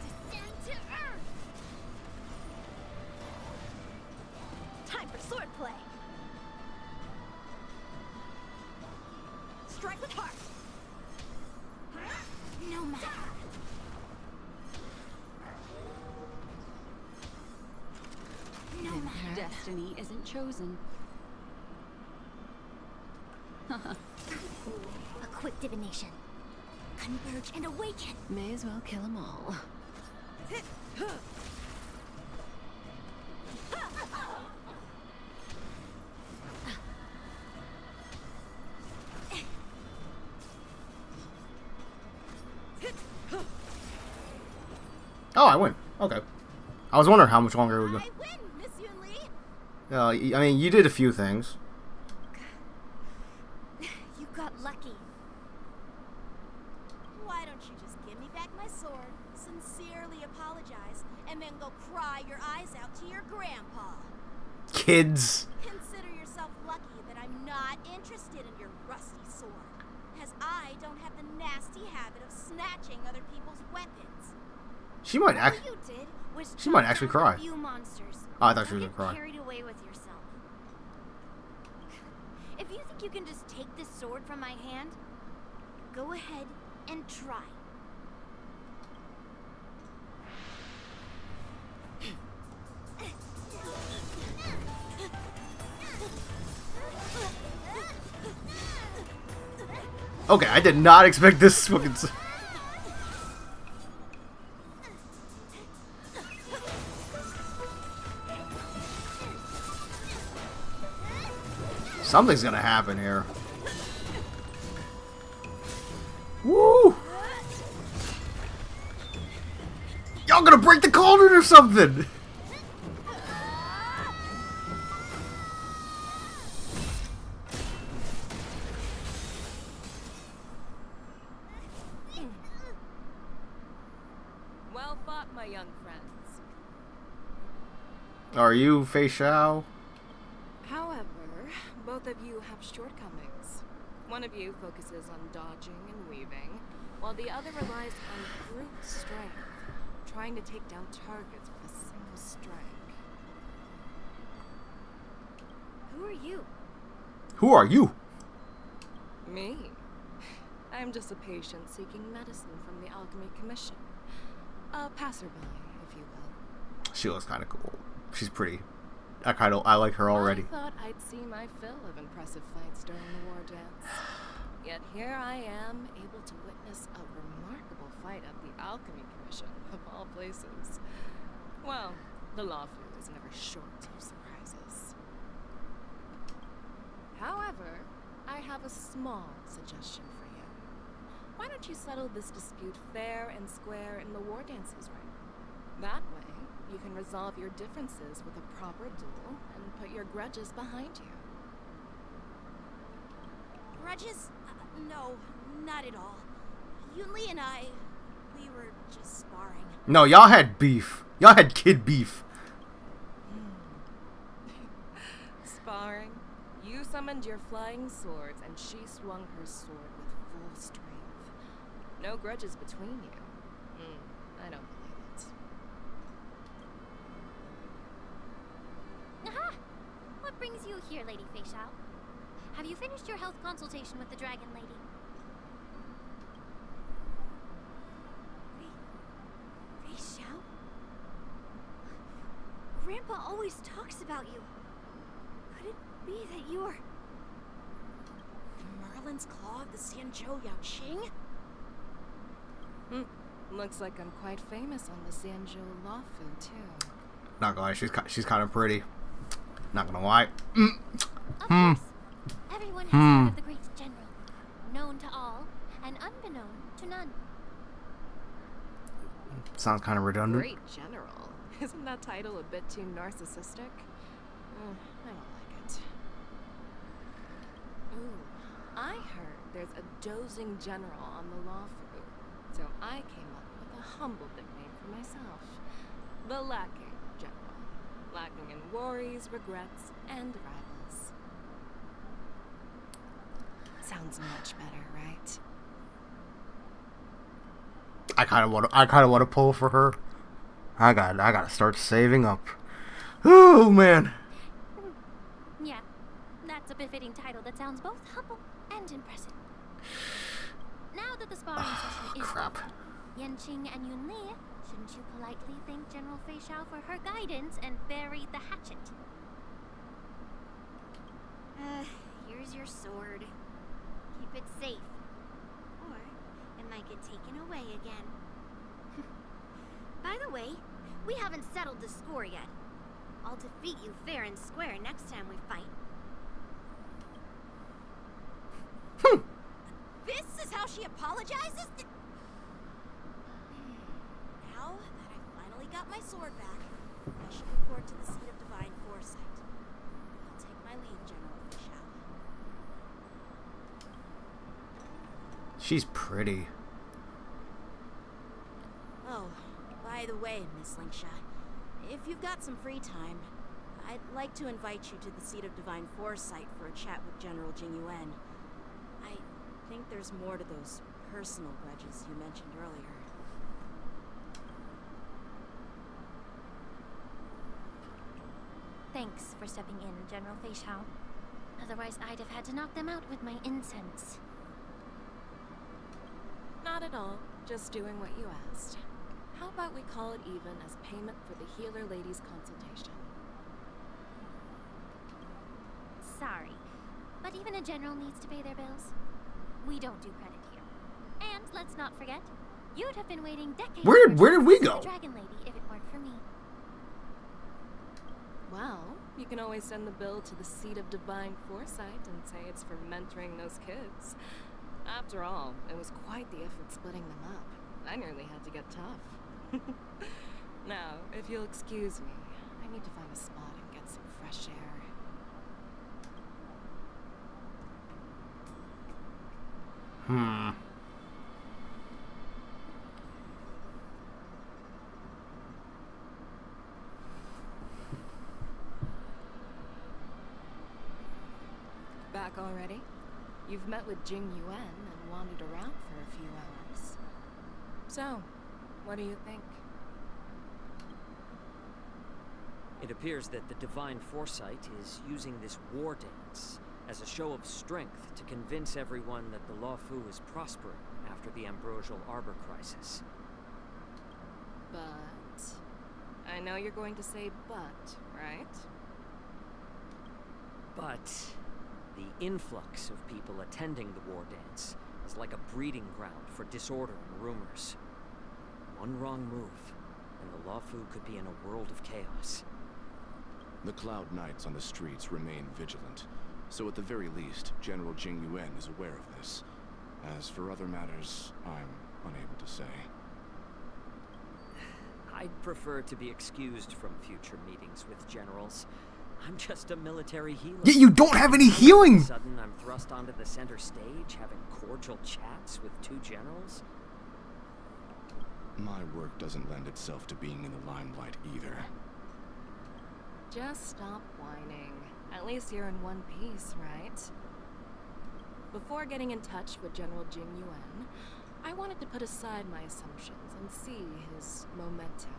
Time for swordplay. Strike with heart. No matter. No matter. Destiny isn't chosen. A quick divination. Converge and awaken. May as well kill them all. Oh, I win. Okay. I was wondering how much longer it would go. I win, Miss Yunli. I mean, you did a few things. You got lucky. Why don't you just give me back my sword, sincerely apologize, and then go cry your eyes out to your grandpa? Kids. Consider yourself lucky that I'm not interested in your rusty sword, as I don't have the nasty habit of snatching other people's weapons. She might All you did was She might chop actually down cry. a few monsters. Oh, I thought she was Don't gonna get cry. carried away with yourself. If you think you can just take this sword from my hand, go ahead and try. Okay, I did not expect this fucking. Something's gonna happen here. Woo! Y'all gonna break the cauldron or something? Well fought, my young friends. Are you Fei Xiao? However, both of you have shortcomings. One of you focuses on dodging and weaving, while the other relies on brute strength, trying to take down targets with a single strike. Who are you? Who are you? Me? I'm just a patient seeking medicine from the Alchemy Commission. A passerby, if you will. She looks kind of cool. She's pretty. I like her already. I thought I'd see my fill of impressive fights during the war dance. Yet here I am, able to witness a remarkable fight at the Alchemy Commission, of all places. Well, the Lawfu is never short of surprises. However, I have a small suggestion for you. Why don't you settle this dispute fair and square in the war dances ring? That way, you can resolve your differences with a proper duel and put your grudges behind you. Grudges? No, not at all. Yunli and I, we were just sparring. No, y'all had beef. Y'all had kid beef. Sparring? You summoned your flying swords, and she swung her sword with full strength. No grudges between you. I don't believe it. Aha! What brings you here, Lady Fei Xiao? Have you finished your health consultation with the Dragon Lady? Fei Xiao? Grandpa always talks about you. Could it be that you are Merlin's Claw of the Xianzhou Yaoqing? Looks like I'm quite famous on the Xianzhou Lawfu, too. Not gonna lie, she's kind of pretty. Not gonna lie. Of course. Everyone has heard of the great general, known to all and unbeknown to none. Sounds kind of redundant. Great general. Isn't that title a bit too narcissistic? I don't like it. Ooh, I heard there's a dozing general on the law firm, so I came up with a humble nickname for myself. The Lacking General. Lacking in worries, regrets, and rivals. Sounds much better, right? I kind of want to pull for her. I gotta start saving up. Oh man. Yeah, that's a befitting title that sounds both humble and impressive. Now that the sparring session is over, Yanqing and Yunli, shouldn't you politely thank General Fei Xiao for her guidance and bury the hatchet? Here's your sword. Keep it safe, or it might get taken away again. By the way, we haven't settled the score yet. I'll defeat you fair and square next time we fight. This is how she apologizes? Now that I finally got my sword back, I should report to the seat of divine foresight. I'll take my leave, General Fei Xiao. She's pretty. Oh, by the way, Miss Lingsha, if you've got some free time, I'd like to invite you to the seat of divine foresight for a chat with General Jing Yuan. I think there's more to those personal grudges you mentioned earlier. Thanks for stepping in, General Fei Xiao. Otherwise, I'd have had to knock them out with my incense. Not at all. Just doing what you asked. How about we call it even as payment for the healer lady's consultation? Sorry, but even a general needs to pay their bills. We don't do credit here. And let's not forget, you'd have been waiting decades. Where did we go? The Dragon Lady, if it weren't for me. Well, you can always send the bill to the seat of divine foresight and say it's for mentoring those kids. After all, it was quite the effort splitting them up. I nearly had to get tough. Now, if you'll excuse me, I need to find a spot and get some fresh air. Back already? You've met with Jing Yuan and wandered around for a few hours. So, what do you think? It appears that the Divine Foresight is using this war dance as a show of strength to convince everyone that the Law Fu is prospering after the Ambrosial Arbor crisis. But... I know you're going to say but, right? But the influx of people attending the war dance is like a breeding ground for disorder and rumors. One wrong move, and the Law Fu could be in a world of chaos. The Cloud Knights on the streets remain vigilant, so at the very least, General Jing Yuan is aware of this. As for other matters, I'm unable to say. I'd prefer to be excused from future meetings with generals. I'm just a military healer. Yeah, you don't have any healing! All of a sudden, I'm thrust onto the center stage, having cordial chats with two generals. My work doesn't lend itself to being in the limelight either. Just stop whining. At least you're in one piece, right? Before getting in touch with General Jing Yuan, I wanted to put aside my assumptions and see his momentum.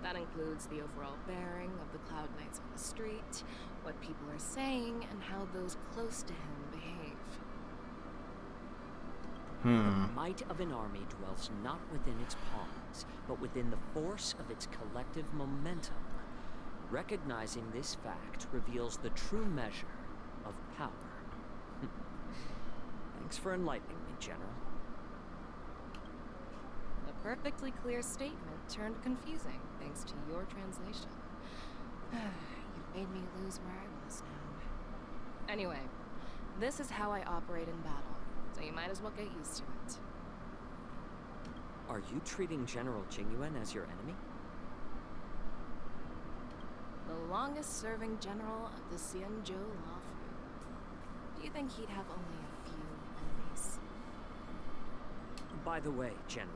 That includes the overall bearing of the Cloud Knights on the street, what people are saying, and how those close to him behave. The might of an army dwells not within its pawns, but within the force of its collective momentum. Recognizing this fact reveals the true measure of power. Thanks for enlightening me, General. A perfectly clear statement turned confusing thanks to your translation. You've made me lose where I was now. Anyway, this is how I operate in battle, so you might as well get used to it. Are you treating General Jing Yuan as your enemy? The longest-serving general of the Xianzhou Law Fu. you think he'd have only a few enemies? By the way, General,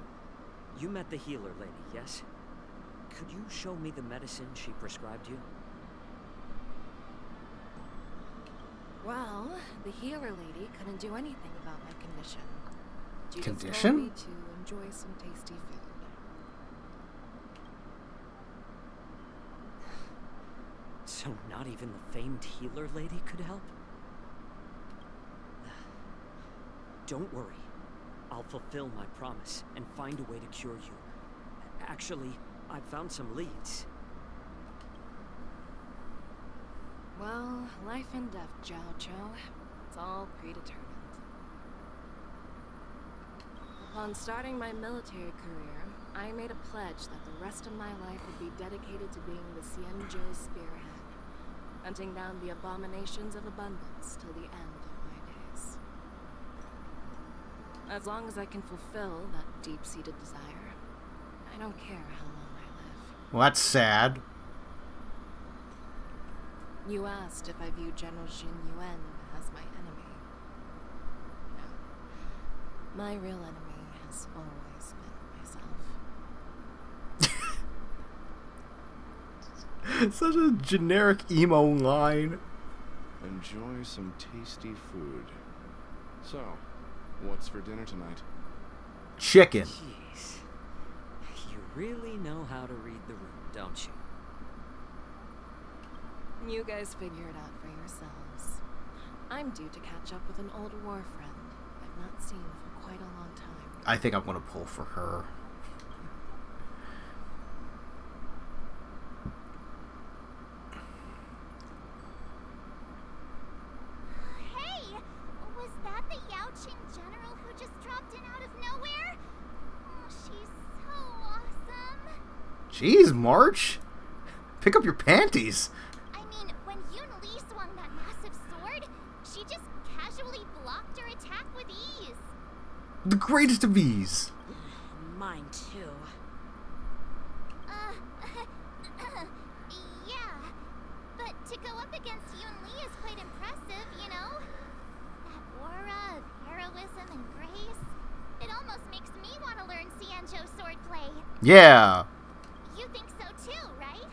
you met the healer lady, yes? Could you show me the medicine she prescribed you? Well, the healer lady couldn't do anything about my condition. She just Condition? told me to enjoy some tasty food. So not even the famed healer lady could help? Don't worry. I'll fulfill my promise and find a way to cure you. Actually, I've found some leads. Well, life and death, Jiao Cho. It's all predetermined. Upon starting my military career, I made a pledge that the rest of my life would be dedicated to being the Xianzhou's spearhead, hunting down the abominations of abundance till the end of my days. As long as I can fulfill that deep-seated desire, I don't care how long I live. Well, that's sad. You asked if I view General Jing Yuan as my enemy. No. My real enemy has always been myself. Such a generic emo line. Enjoy some tasty food. So, what's for dinner tonight? Chicken. Jeez. You really know how to read the room, don't you? You guys figure it out for yourselves. I'm due to catch up with an old war friend I've not seen for quite a long time. I think I'm gonna pull for her. Hey! Was that the Yaoqing general who just dropped in out of nowhere? Oh, she's so awesome. Jeez, March. Pick up your panties. I mean, when Yun Li swung that massive sword, she just casually blocked her attack with ease. The greatest of ease. Mine too. Yeah. But to go up against Yun Li is quite impressive, you know? That aura of heroism and grace. It almost makes me want to learn Xianzhou swordplay. Yeah. You think so too, right?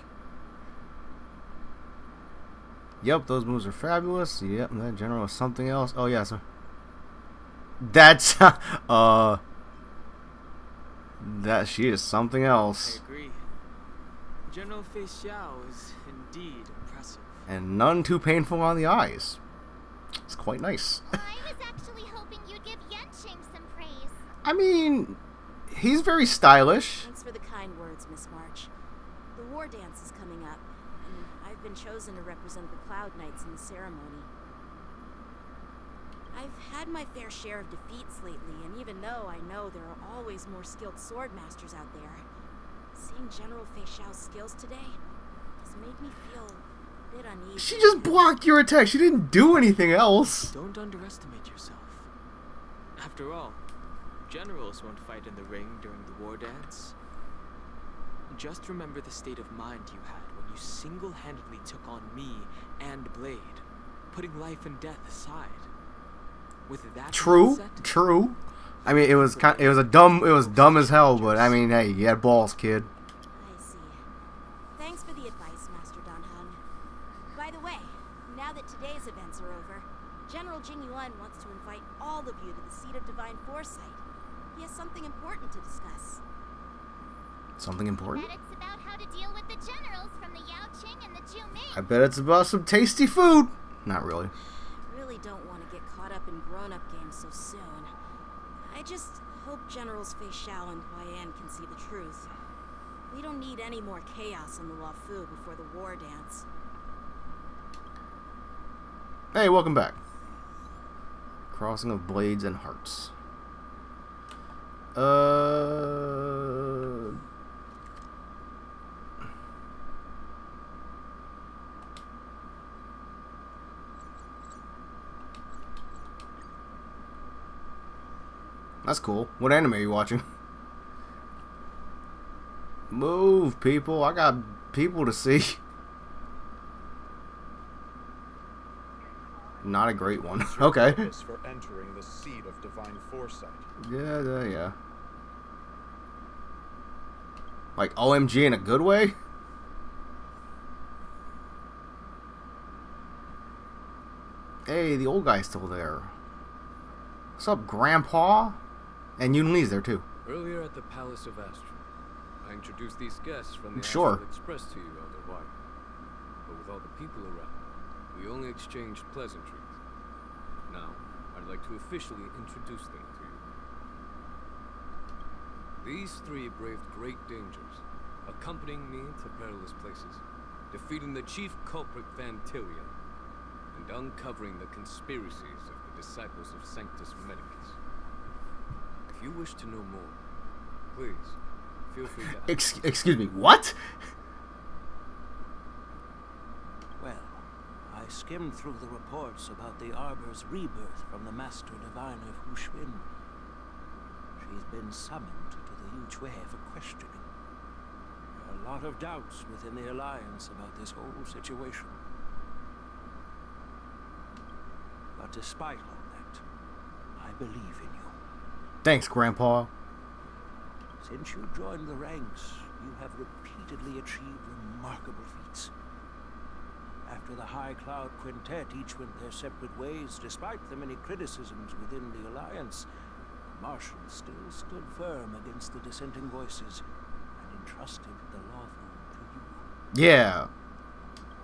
Yep, those moves are fabulous. Yep, that general is something else. Oh, yeah, so... That's... that she is something else. I agree. General Fei Xiao is indeed impressive. And none too painful on the eyes. It's quite nice. I was actually hoping you'd give Yanqing some praise. I mean, he's very stylish. Thanks for the kind words, Miss March. The war dance is coming up, and I've been chosen to represent the Cloud Knights in the ceremony. I've had my fair share of defeats lately, and even though I know there are always more skilled swordmasters out there, seeing General Fei Xiao's skills today has made me feel a bit uneasy. She just blocked your attack. She didn't do anything else. Don't underestimate yourself. After all, generals won't fight in the ring during the war dance. Just remember the state of mind you had when you single-handedly took on me and Blade, putting life and death aside. With that True, mindset, true. I mean, it was dumb as hell, but I mean, hey, you had balls, kid. I see. Thanks for the advice, Master Danheng. By the way, now that today's events are over, General Jing Yuan wants to invite all of you to the seat of divine foresight. He has something important to discuss. Something important? I bet it's about how to deal with the generals from the Yaoqing and the Juming. I bet it's about some tasty food. Not really. Really don't want to get caught up in grown-up games so soon. I just hope Generals Fei Xiao and Hua Yan can see the truth. We don't need any more chaos in the Luofu before the war dance. Hey, welcome back. Crossing of Blades and Hearts. That's cool. What anime are you watching? Move, people. I got people to see. Not a great one. What's your Okay. purpose for entering the seat of divine foresight? Yeah. Like OMG in a good way? Hey, the old guy's still there. What's up, Grandpa? And Yun Lee's there too. Earlier at the Palace of Astral, I introduced these guests from the Sure. Astral Express to you, Elder White. But with all the people around, we only exchanged pleasantries. Now, I'd like to officially introduce them to you. These three braved great dangers, accompanying me to perilous places, defeating the chief culprit Vantillion, and uncovering the conspiracies of the disciples of Sanctus Medicus. If you wish to know more, please, feel free to ask. Excuse me, what? Well, I skimmed through the reports about the Arbor's rebirth from the Master Diviner Hu Xuan. She's been summoned to the Yuchue for questioning. There are a lot of doubts within the Alliance about this whole situation. But despite all that, I believe in you. Thanks, Grandpa. Since you joined the ranks, you have repeatedly achieved remarkable feats. After the High Cloud Quintet each went their separate ways, despite the many criticisms within the Alliance, the Marshal still stood firm against the dissenting voices and entrusted the lawful to you. Yeah.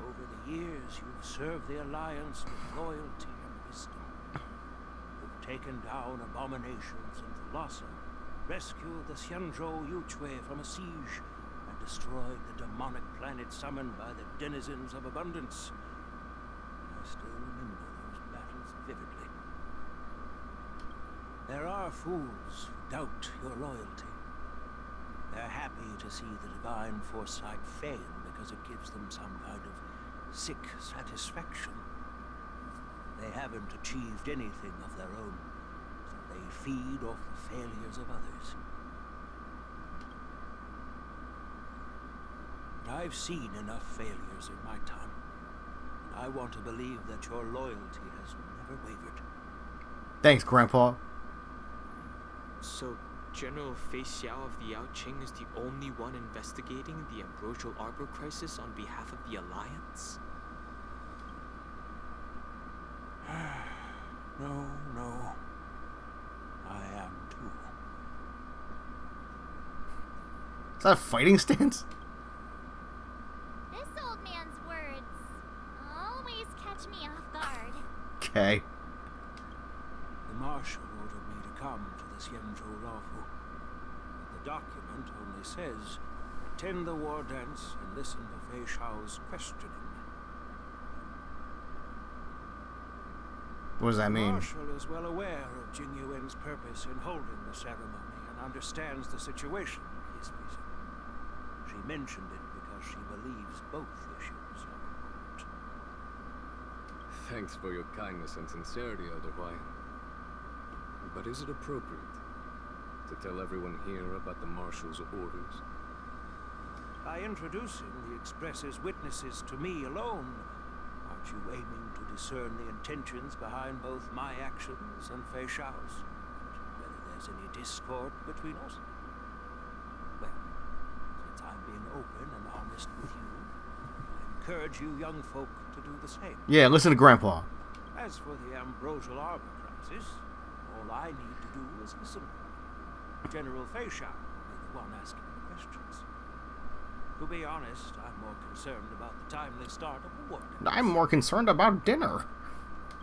Over the years, you've served the Alliance with loyalty and wisdom. You've taken down abominations in Thalassa, rescued the Xianzhou Yuchue from a siege, and destroyed the demonic planet summoned by the denizens of abundance. I still remember those battles vividly. There are fools who doubt your loyalty. They're happy to see the divine foresight fail because it gives them some kind of sick satisfaction. They haven't achieved anything of their own, so they feed off the failures of others. But I've seen enough failures in my time, and I want to believe that your loyalty has never wavered. Thanks, Grandpa. So, General Fei Xiao of the Yaoqing is the only one investigating the Ambrosial Arbor crisis on behalf of the Alliance? No. I am too. Is that a fighting stance? This old man's words always catch me off guard. Okay. The Marshal ordered me to come to the Xianzhou Lawfu. But the document only says, attend the war dance and listen to Fei Xiao's questioning. What does that mean? The Marshal is well aware of Jing Yuan's purpose in holding the ceremony and understands the situation he's facing. She mentioned it because she believes both issues are important. Thanks for your kindness and sincerity, Elder White. But is it appropriate to tell everyone here about the Marshal's orders? By introducing the Express's witnesses to me alone, aren't you aiming to discern the intentions behind both my actions and Fei Xiao's? And whether there's any discord between us? Well, since I'm being open and honest with you, I encourage you young folk to do the same. Yeah, listen to Grandpa. As for the Ambrosial Arbor crisis, all I need to do is listen. General Fei Xiao will be the one asking the questions. To be honest, I'm more concerned about the timely start of the war. I'm more concerned about dinner.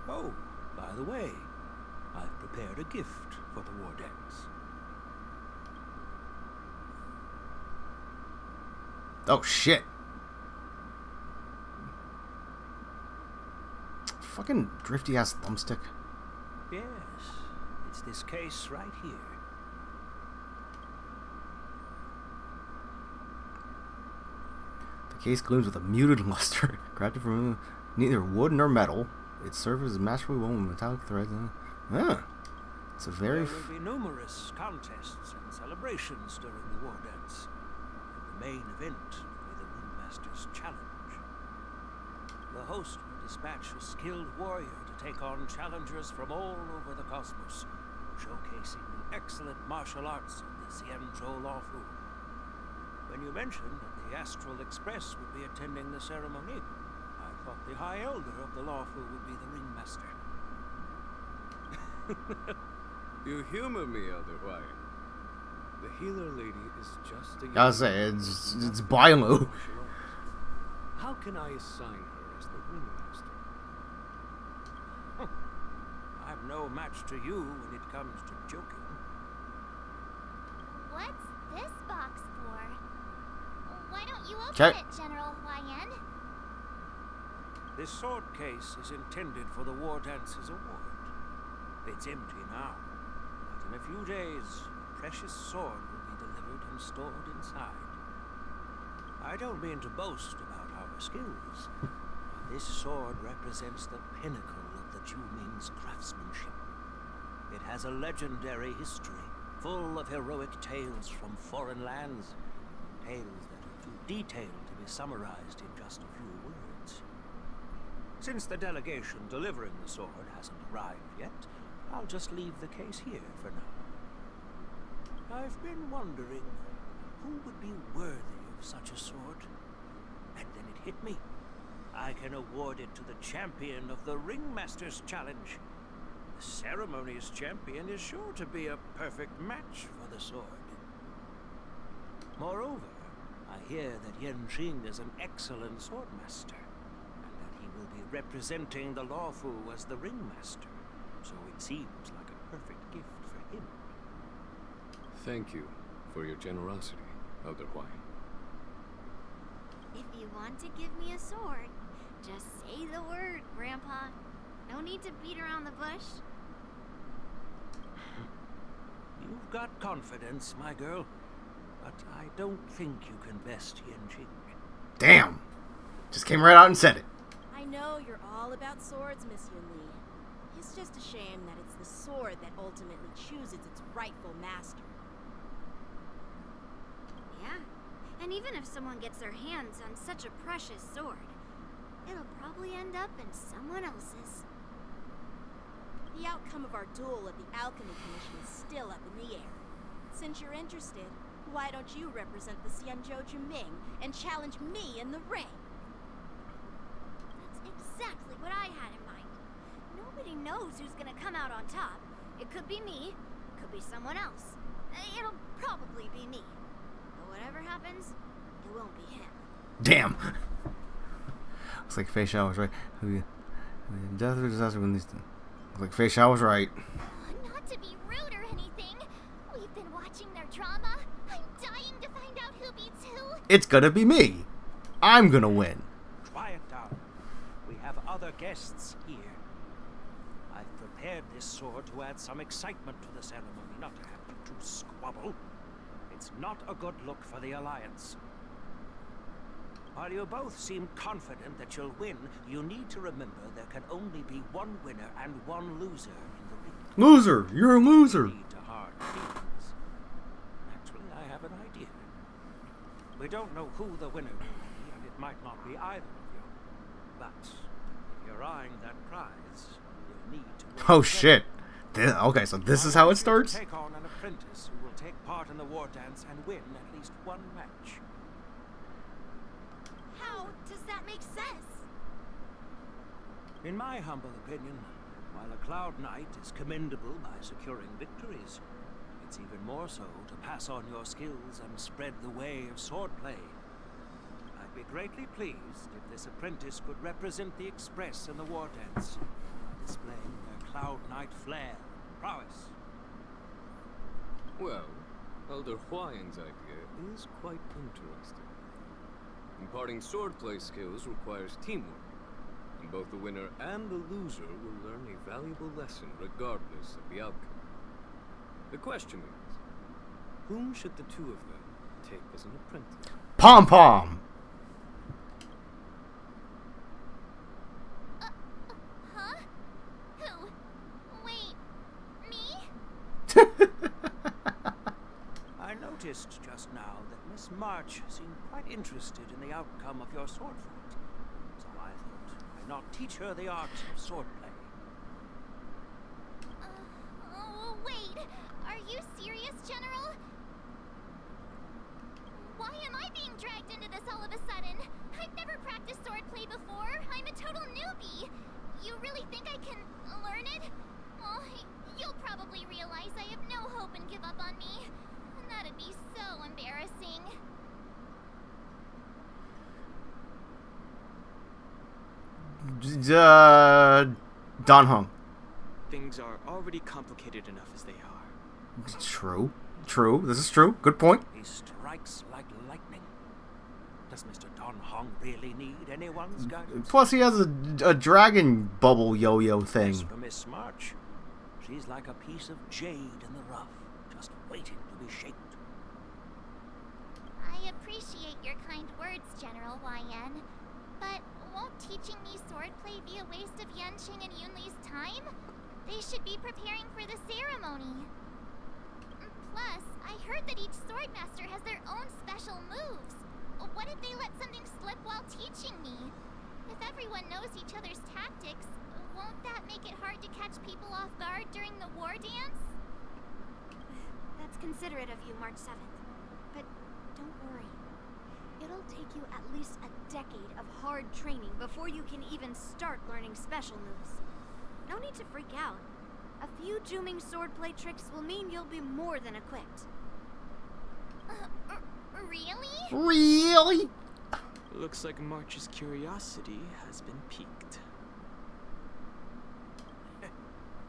Oh, by the way, I've prepared a gift for the war dance. Oh, shit. Fucking drifty-ass thumbstick. Yes, it's this case right here. The case gleams with a muted luster. Crafted from neither wood nor metal. It serves as masterfully woven with metallic threads. It's a very... There will be numerous contests and celebrations during the war dance. And the main event will be the Ringmaster's Challenge. The host will dispatch a skilled warrior to take on challengers from all over the cosmos, showcasing the excellent martial arts of the Xianzhou Lawfu. When you mentioned that the Astral Express would be attending the ceremony, I thought the High Elder of the Lawfu would be the ringmaster. You humor me, Elder Hwai. The healer lady is just a... Gotta say, it's Bailu. How can I assign her as the ringmaster? I'm no match to you when it comes to joking. What's this box for? Why don't you open Okay. it, General Huayan? This sword case is intended for the War Dance's award. It's empty now, but in a few days, a precious sword will be delivered and stored inside. I don't mean to boast about our skills, but this sword represents the pinnacle of the Zhuming's craftsmanship. It has a legendary history, full of heroic tales from foreign lands, tales that are too detailed to be summarized in just a few words. Since the delegation delivering the sword hasn't arrived yet, I'll just leave the case here for now. I've been wondering who would be worthy of such a sword. And then it hit me. I can award it to the champion of the Ringmaster's Challenge. The ceremony's champion is sure to be a perfect match for the sword. Moreover, I hear that Yanqing is an excellent swordmaster, and that he will be representing the Lawfu as the Ringmaster. So it seems like a perfect gift for him. Thank you for your generosity, Elder Hwai. If you want to give me a sword, just say the word, Grandpa. No need to beat around the bush. You've got confidence, my girl, but I don't think you can best Yanqing. Damn. Just came right out and said it. I know you're all about swords, Miss Yunli. It's just a shame that it's the sword that ultimately chooses its rightful master. Yeah, and even if someone gets their hands on such a precious sword, it'll probably end up in someone else's. The outcome of our duel at the Alchemy Commission is still up in the air. Since you're interested, why don't you represent the Xianzhou Juming and challenge me in the ring? That's exactly what I had in mind. Nobody knows who's gonna come out on top. It could be me, could be someone else. It'll probably be me. But whatever happens, it won't be him. Damn. Looks like Fei Xiao was right. Death or disaster when these. Looks like Fei Xiao was right. Not to be rude or anything. We've been watching their drama. I'm dying to find out who beats who. It's gonna be me. I'm gonna win. Quiet down. We have other guests here. I've prepared this sword to add some excitement to the ceremony, not to have you two squabble. It's not a good look for the Alliance. While you both seem confident that you'll win, you need to remember there can only be one winner and one loser in the ring. Loser! You're a loser! Lead to hard feelings. Naturally, I have an idea. We don't know who the winner will be, and it might not be either of you. But if you're eyeing that prize, you'll need to win. Oh shit. Okay, so this is how it starts? Take on an apprentice who will take part in the war dance and win at least one match. How does that make sense? In my humble opinion, while a Cloud Knight is commendable by securing victories, it's even more so to pass on your skills and spread the way of swordplay. I'd be greatly pleased if this apprentice could represent the Express in the war dance, by displaying their Cloud Knight flair and prowess. Well, Elder Hwayan's idea is quite interesting. Imparting swordplay skills requires teamwork, and both the winner and the loser will learn a valuable lesson regardless of the outcome. The question is, whom should the two of them take as an apprentice? Pom Pom! Huh? Who? Wait, me? I noticed just now that Miss March seemed quite interested in the outcome of your sword fight. So I thought I not teach her the art of swordplay. Oh, wait. Are you serious, General? Why am I being dragged into this all of a sudden? I've never practiced swordplay before. I'm a total newbie. You really think I can learn it? Well, you'll probably realize I have no hope and give up on me. And that'd be so embarrassing. Don Hung. Things are already complicated enough as they are. True. True. This is true. Good point. He strikes like lightning. Does Mr. Don Hong really need anyone's guidance? Plus, he has a dragon bubble yo-yo thing. As for Miss March, she's like a piece of jade in the rough, just waiting to be shaped. I appreciate your kind words, General YN, but won't teaching me swordplay be a waste of Yanqing and Yunli's time? They should be preparing for the ceremony. Plus, I heard that each swordmaster has their own special moves. What if they let something slip while teaching me? If everyone knows each other's tactics, won't that make it hard to catch people off guard during the war dance? That's considerate of you, March 7th. But don't worry. It'll take you at least a decade of hard training before you can even start learning special moves. No need to freak out. A few Juming swordplay tricks will mean you'll be more than equipped. Really? Really? Looks like March's curiosity has been piqued.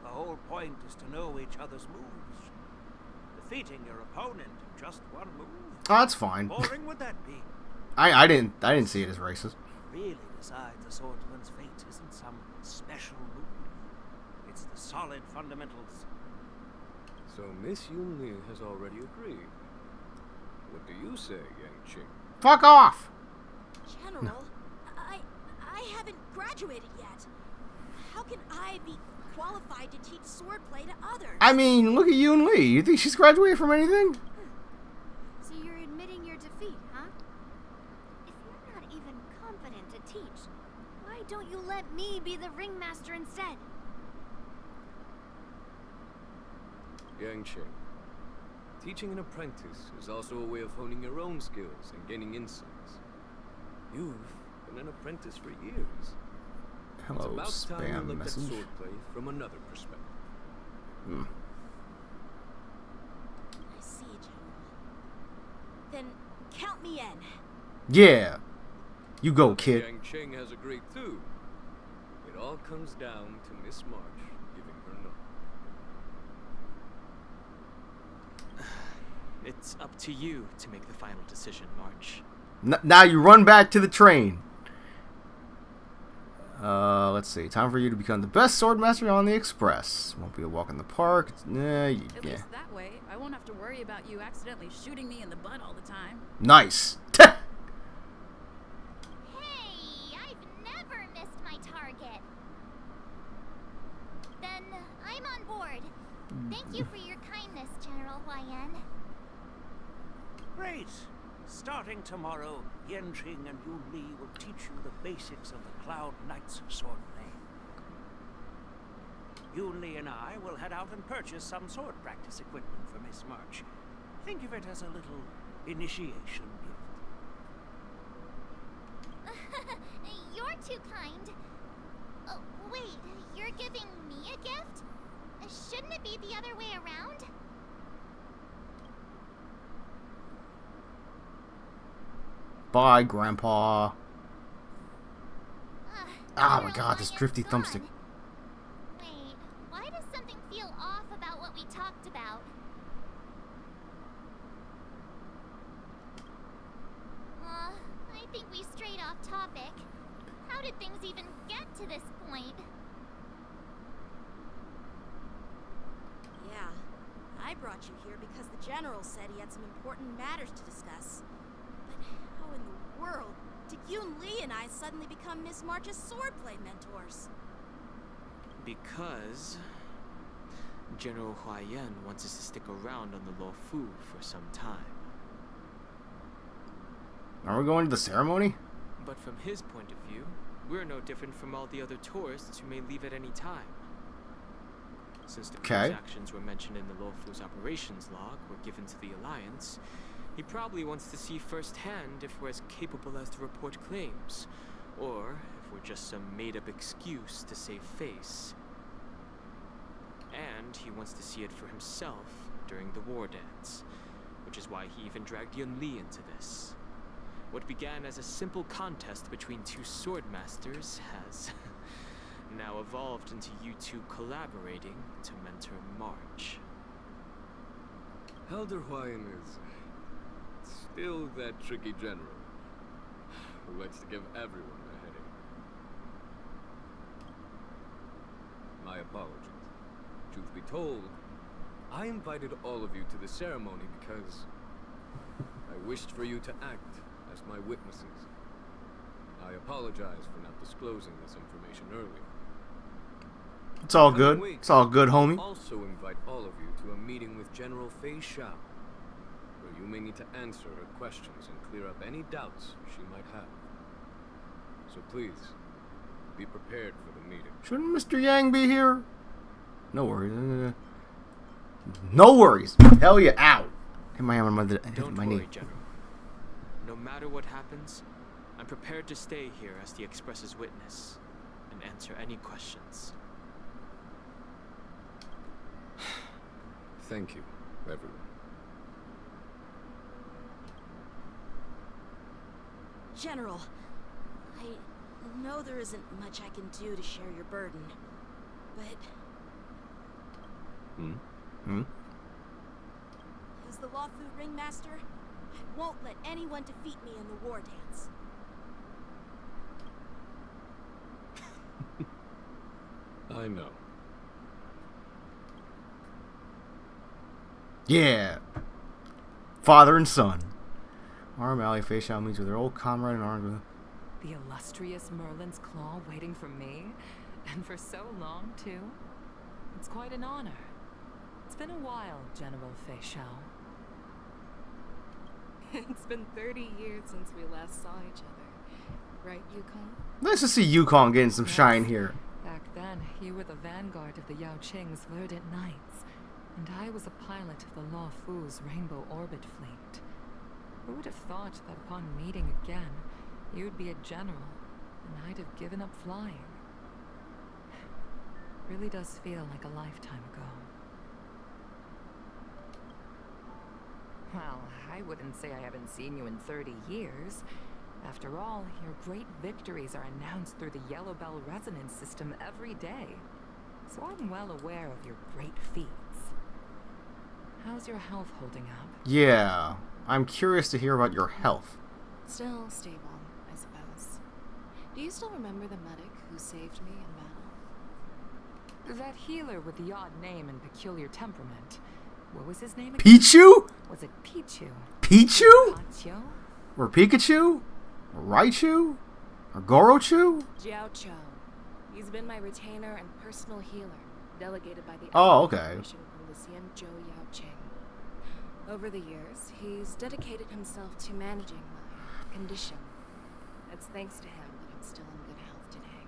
The whole point is to know each other's moves. Defeating your opponent in just one move. Oh, that's fine. Boring would that be? I didn't see it as racist. Really decides a swordsman's fate isn't some special move. It's the solid fundamentals. So Miss Yunli has already agreed. What do you say, Yanqing? Fuck off! General, no. I haven't graduated yet. How can I be qualified to teach swordplay to others? I mean, look at Yunli. You think she's graduated from anything? So you're admitting your defeat, huh? If you're not even competent to teach, why don't you let me be the ringmaster instead? Yanqing, teaching an apprentice is also a way of honing your own skills and gaining insights. You've been an apprentice for years. Hello, it's about time spam you looked message. at swordplay from another perspective. I see, General. Then count me in. Yeah. You go, kid. Yanqing has agreed too. It all comes down to Miss March giving her no. It's up to you to make the final decision, March. Now you run back to the train. Let's see. Time for you to become the best swordmaster on the Express. Won't be a walk in the park. At least that way, I won't have to worry about you accidentally shooting me in the butt all the time. Nice. Hey, I've never missed my target. Then I'm on board. Thank you for your kindness, General YN. Great. Starting tomorrow, Yanqing and Yunli will teach you the basics of the Cloud Knight's swordplay. Yunli and I will head out and purchase some sword practice equipment for Miss March. Think of it as a little initiation gift. You're too kind. Oh, wait, you're giving me a gift? Shouldn't it be the other way around? Bye, Grandpa. Oh my god, this drifty thumbstick. Wait, why does something feel off about what we talked about? I think we strayed off topic. How did things even get to this point? Yeah, I brought you here because the General said he had some important matters to discuss. But how in the world did Yunli and I suddenly become Miss March's swordplay mentors? Because General Huayan wants us to stick around on the Lo Fu for some time. Are we going to the ceremony? But from his point of view, We're no different from all the other tourists who may leave at any time. Since the Okay. crew's actions were mentioned in the Lawful's operations log were given to the Alliance, he probably wants to see firsthand if we're as capable as to report claims, or if we're just some made-up excuse to save face. And he wants to see it for himself during the war dance, which is why he even dragged Yun Li into this. What began as a simple contest between two sword masters has now evolved into you two collaborating to mentor March. Elder Hwyen is still that tricky general who likes to give everyone a headache. My apologies. Truth be told, I invited all of you to the ceremony because I wished for you to act as my witnesses. I apologize for not disclosing this information earlier. It's all good. It's all good, homie. I also invite all of you to a meeting with General Fei Shao, where you may need to answer her questions and clear up any doubts she might have. So please, be prepared for the meeting. Shouldn't Mr. Yang be here? No worries. No worries. Hell yeah, out. Hit my hand on my knee. Worry, General. No matter what happens, I'm prepared to stay here as the Express's witness and answer any questions. Thank you, everyone. General, I know there isn't much I can do to share your burden, but... As the Lawfu Ringmaster, I won't let anyone defeat me in the war dance. I know. Yeah. Father and son. Arm Alley Fei Shao meets with their old comrade and armed with... The illustrious Merlin's Claw waiting for me? And for so long, too? It's quite an honor. It's been a while, General Fei Shao. It's been 30 years since we last saw each other. Right, Yukon? Nice to see Yukon getting some shine here. Back then, you were the vanguard of the Yao Qing's Verdant Knights, and I was a pilot of the Law Fu's Rainbow Orbit Fleet. Who would have thought that upon meeting again, you would be a general, and I'd have given up flying? Really does feel like a lifetime ago. Well, I wouldn't say I haven't seen you in 30 years. After all, your great victories are announced through the Yellow Bell resonance system every day. So I'm well aware of your great feats. How's your health holding up? Yeah, I'm curious to hear about your health. Still stable, I suppose. Do you still remember the medic who saved me in battle? That healer with the odd name and peculiar temperament. What was his name again? Pichu? Was it Pichu? Pichu? Pacho? Or Pikachu? Or Raichu? Or Gorochu? Jiao Cho. He's been my retainer and personal healer, delegated by the okay. Commission from the Xianzhou Yao Qing. Over the years, he's dedicated himself to managing my condition. It's thanks to him that I'm still in good health today.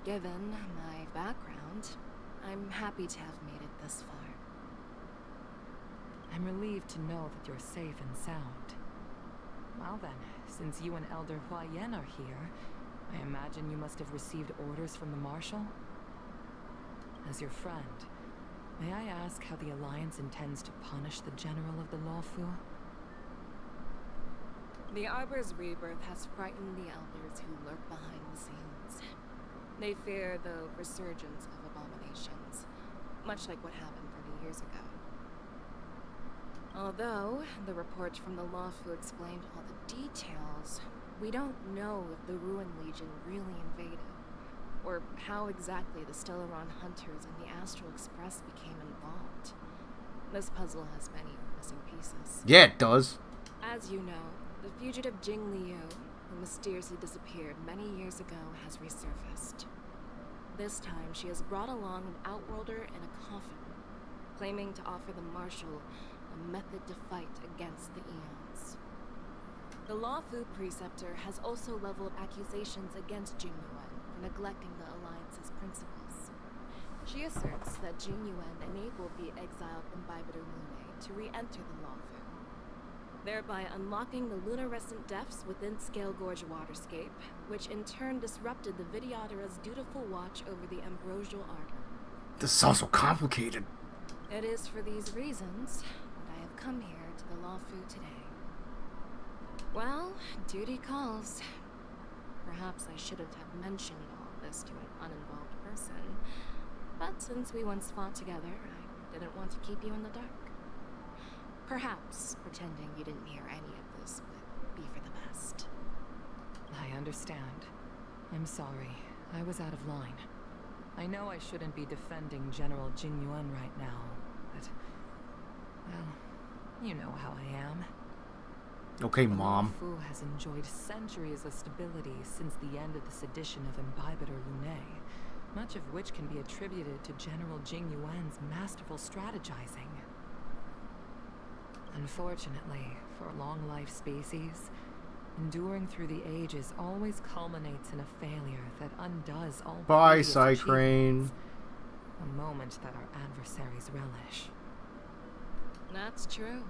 Given my background, I'm happy to have made it this far. I'm relieved to know that you're safe and sound. Well then, since you and Elder Hwyen are here, I imagine you must have received orders from the Marshal? As your friend, may I ask how the Alliance intends to punish the General of the Lawfu? The Arbor's rebirth has frightened the elders who lurk behind the scenes. They fear the resurgence of abominations, much like what happened 30 years ago. Although the report from the Lawfu explained all the details, we don't know if the Ruin Legion really invaded, or how exactly the Stellaron Hunters and the Astral Express became involved. This puzzle has many missing pieces. Yeah, it does. As you know, the fugitive Jing Liu, who mysteriously disappeared many years ago, has resurfaced. This time, she has brought along an outworlder in a coffin, claiming to offer the Marshal a method to fight against the Eons. The Lawfu preceptor has also leveled accusations against Jing Yuan for neglecting the Alliance's principles. She asserts that Jing Yuan enabled the exiled Imbibitor Lune to re-enter the Lawfu, thereby unlocking the lunarescent depths within Scale Gorge waterscape, which in turn disrupted the Vidyadhara's dutiful watch over the ambrosial ardor. This is also complicated. It is for these reasons that I have come here to the Lawfu today. Well, duty calls. Perhaps I shouldn't have mentioned all this to an uninvolved person, but since we once fought together, I didn't want to keep you in the dark. Perhaps pretending you didn't hear any of this would be for the best. I understand. I'm sorry. I was out of line. I know I shouldn't be defending General Jing Yuan right now, but... well, you know how I am. Okay, Mom. The Lawfu has enjoyed centuries of stability since the end of the sedition of Imbibitor Lune, much of which can be attributed to General Jing Yuan's masterful strategizing. Unfortunately, for long-life species, enduring through the ages always culminates in a failure that undoes all Bye, previous Cycrane. a moment that our adversaries relish. That's true.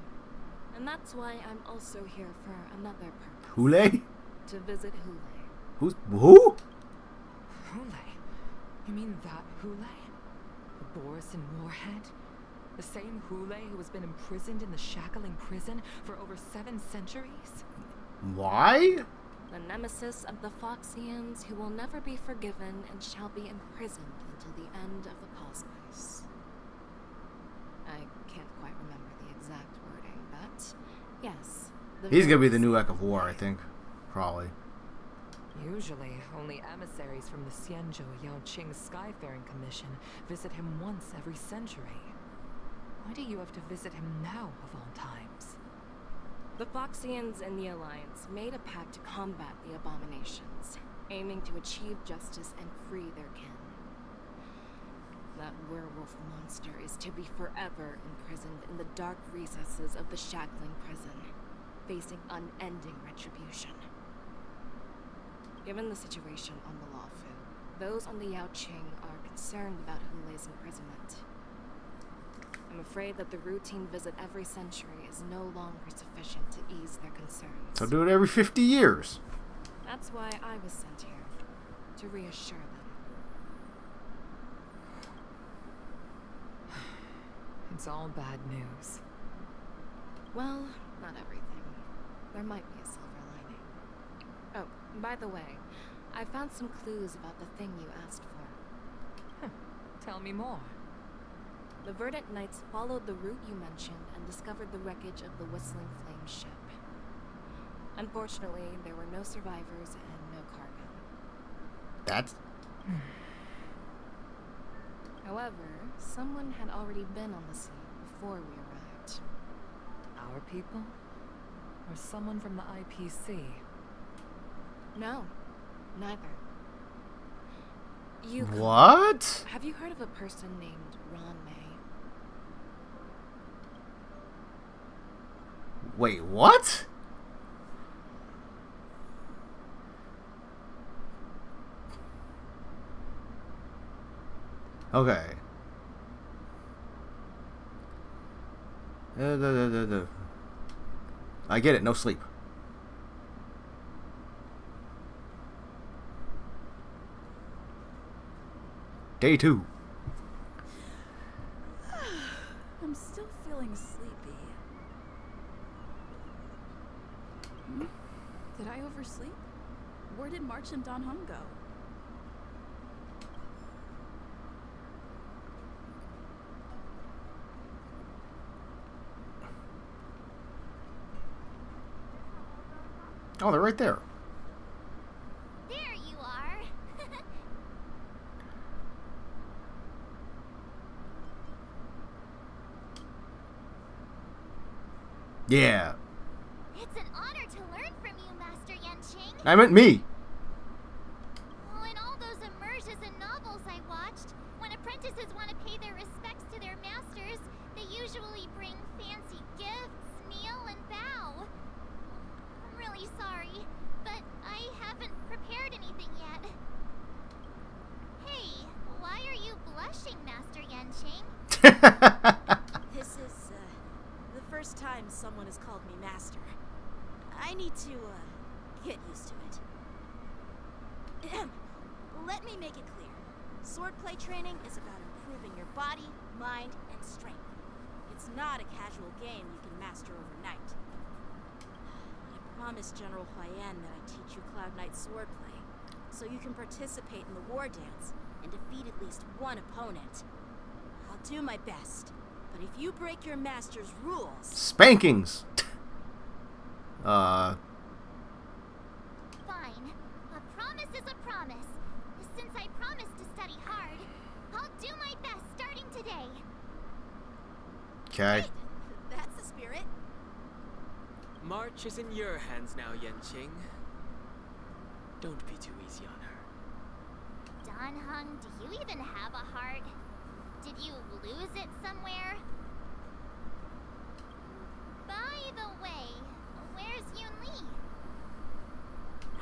And that's why I'm also here for another purpose. Hule? To visit Hule. Who? Hule? You mean that Hule? The Borisin warhead? The same Hule who has been imprisoned in the shackling prison for over 7 centuries? Why? The nemesis of the Foxians who will never be forgiven and shall be imprisoned until the end of the cosmos. I can't quite remember the exact wording, but yes. He's gonna be the new Eck of War, I think. Probably. Usually, only emissaries from the Xianzhou Yaoqing Skyfaring Commission visit him once every century. Why do you have to visit him now, of all times? The Foxians and the Alliance made a pact to combat the abominations, aiming to achieve justice and free their kin. That werewolf monster is to be forever imprisoned in the dark recesses of the shackling prison, facing unending retribution. Given the situation on the Lawfu, those on the Yaoqing are concerned about Hule's imprisonment. I'm afraid that the routine visit every century is no longer sufficient to ease their concerns. So do it every 50 years. That's why I was sent here, to reassure them. It's all bad news. Well, not everything. There might be a silver lining. Oh, by the way, I found some clues about the thing you asked for. Tell me more. The Verdant Knights followed the route you mentioned and discovered the wreckage of the Whistling Flame ship. Unfortunately, there were no survivors and no cargo. That's... However, someone had already been on the scene before we arrived. Our people? Or someone from the IPC? No, neither. You what? Have you heard of a person named Ron May? Wait, what? Okay. I get it, no sleep. Day 2. I'm still feeling sleepy. Did I oversleep? Where did March and Don Hung go? Oh, they're right there. There you are. Yeah. It's an honor to learn from you, Master Yanqing. I meant me. Oh, in all those immersions and novels I watched, when apprentices want to pay their respects to their masters, they usually bring fancy gifts, kneel, and bow. I'm really This is, the first time someone has called me master. I need to, get used to it. Let me make it clear. Swordplay training is about improving your body, mind, and strength. It's not a casual game you can master overnight. I promised General Huayan that I'd teach you Cloud Knight swordplay, so you can participate in the war dance and defeat at least one opponent. I'll do my best, but if you break your master's rules... Spankings! Fine. A promise is a promise. Since I promised to study hard, I'll do my best starting today. Okay. That's the spirit. March is in your hands now, Yanqing. Don't be too easy on her. Dan Heng, do you even have a heart? Did you lose it somewhere? By the way, where's Yun Li?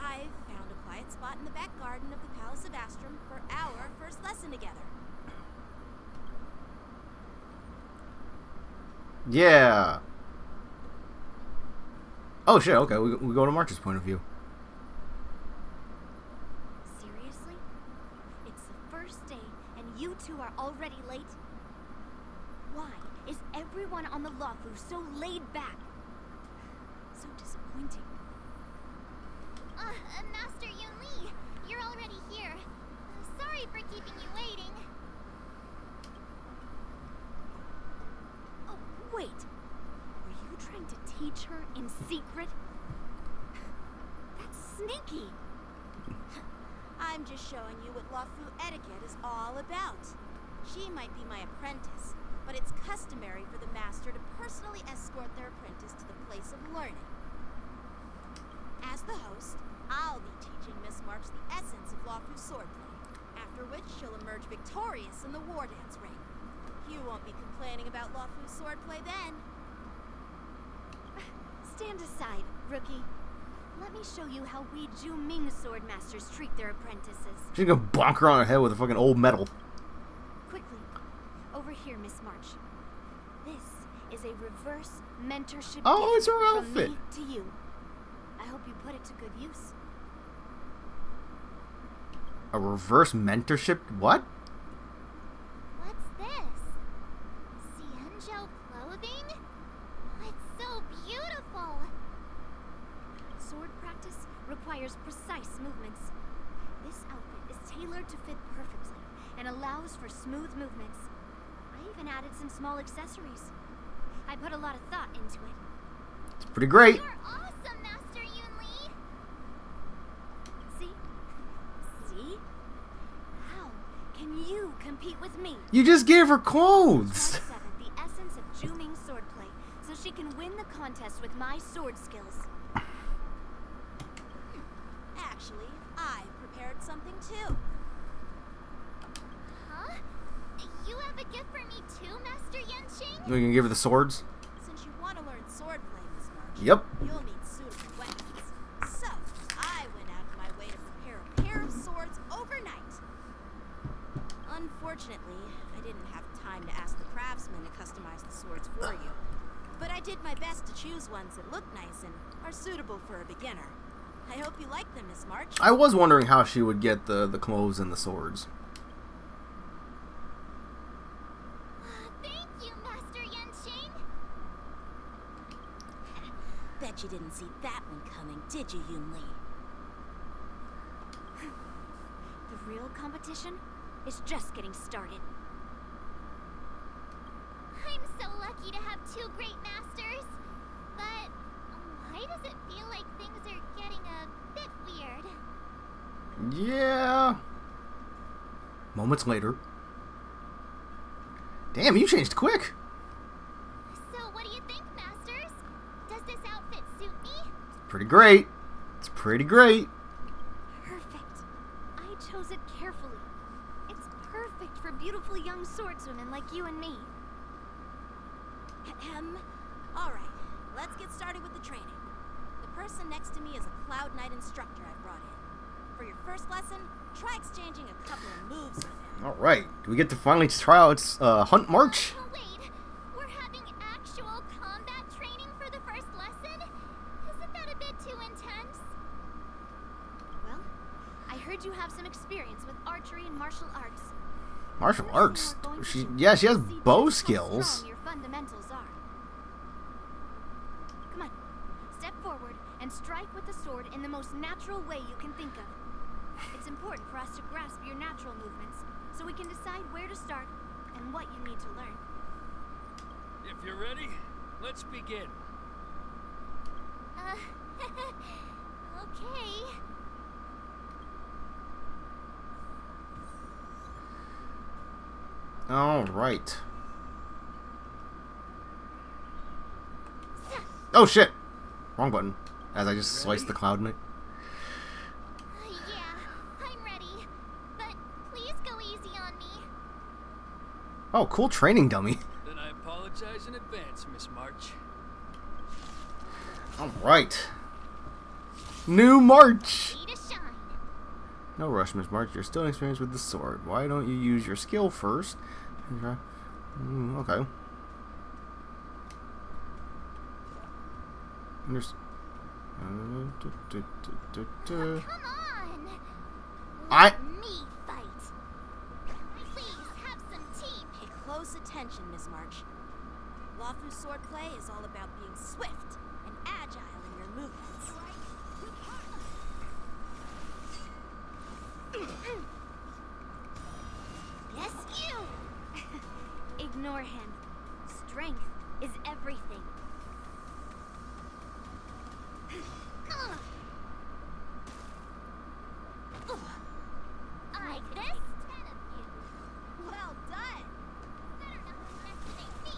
I've found a quiet spot in the back garden of the Palace of Astrum for our first lesson together. Yeah. Oh shit, okay, we go to March's point of view. Seriously? It's the first day and you two are already late? Why is everyone on the Luofu so laid back? So disappointing. Master Yun Li, you're already here. Sorry for keeping you waiting. Oh, wait. Were you trying to teach her in secret? That's sneaky. I'm just showing you what Luofu etiquette is all about. She might be my apprentice, but it's customary for the master to personally escort their apprentice to the place of learning. As the host, I'll be teaching Miss March the essence of Luofu swordplay, after which she'll emerge victorious in the war dance ring. You won't be complaining about Luofu swordplay then. Stand aside, rookie. Let me show you how we Ju-Ming sword masters treat their apprentices. She's gonna bonk her on her head with a fucking old metal. Quickly, over here, Miss March. This is a reverse mentorship Oh, gift it's her outfit. from me to you. I hope you put it to good use. A reverse mentorship? What? What's this? Xianzhou clothing? It's so beautiful. Sword practice requires precise movements. This outfit is tailored to fit perfectly and allows for smooth movements. I even added some small accessories. I put a lot of thought into it. It's pretty great. You're awesome, Master Yun Li. See? See? How can you compete with me? You just gave her clothes. Part 7, the essence of Ju-Ming swordplay, so she can win the contest with my sword skills. Actually, I've prepared something too. Huh? You have a gift for me too, Master Yanqing? We can give her the swords. Since you want to learn swordplay, Miss March, Yep. you'll need suitable weapons. So, I went out of my way to prepare a pair of swords overnight. Unfortunately, I didn't have time to ask the craftsman to customize the swords for you. But I did my best to choose ones that look nice and are suitable for a beginner. I hope you like them, Miss March. I was wondering how she would get the clothes and the swords. Thank you, Master Yanqing. Bet you didn't see that one coming, did you, Yun Li? The real competition is just getting started. I'm so lucky to have two great masters. But why does it feel like things are getting a bit weird? Yeah. Moments later. Damn, you changed quick. So what do you think, masters? Does this outfit suit me? Pretty great. It's pretty great. Perfect. I chose it carefully. It's perfect for beautiful young swordswomen like you and me. Alright, let's get started with the training. The person next to me is a Cloud Knight instructor I brought in. For your first lesson, try exchanging a couple of moves with him. Alright, do we get to finally try out Hunt March? Oh, wait. We're having actual combat training for the first lesson? Isn't that a bit too intense? Well, I heard you have some experience with archery and martial arts. Martial arts? She has bow skills. Strong your fundamentals are. Come on, step forward and strike with the sword in the most natural way you can think of. It's important for us to grasp your natural movements, so we can decide where to start and what you need to learn. If you're ready, let's begin. Okay. Alright. Oh shit! Wrong button. As I just sliced the Cloud Knight. Yeah, I'm ready. But please go easy on me. Oh, cool training dummy. Then I apologize in advance, Miss March. Alright. New March! No rush, Miss March. You're still inexperienced with the sword. Why don't you use your skill first? Okay. Come on! Let me fight. Please have some team. Pay close attention, Miss March. Lawfu swordplay is all about being swift and agile in your movements. Yes, you! Ignore him. Strength is everything. Like this? 10 of you. Well done! Better not underestimate me.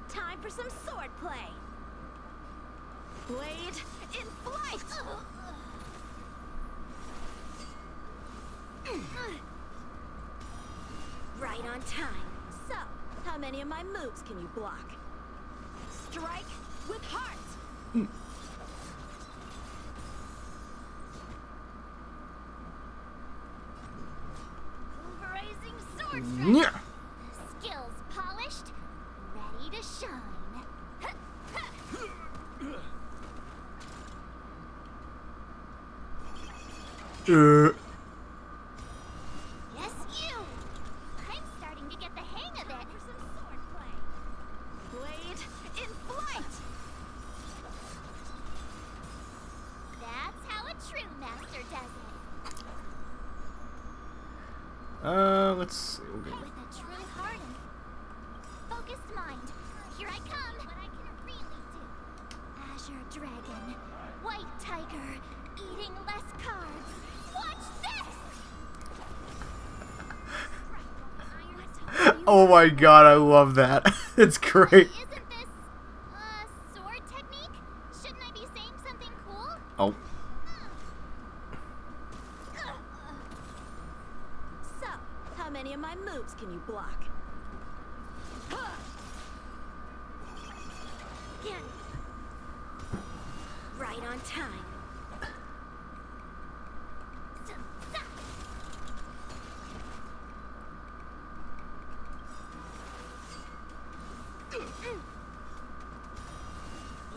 Time for some swordplay. Blade in flight! Right on time. So, how many of my moves can you block? Strike with heart! Pulverizing sword strike. Yeah. Skills polished, ready to shine. Yes, you! I'm starting to get the hang of it. For some swordplay. Blade in flight! That's how a true master does it. Let's see. With a true heart and focused mind. Here I come. What I can really do. Azure Dragon. White Tiger. Eating less carbs. Watch this! Oh my god, I love that. It's great. Isn't this sword technique? Shouldn't I be saying something cool? Oh. So, how many of my moves can you block? Again. Right on time.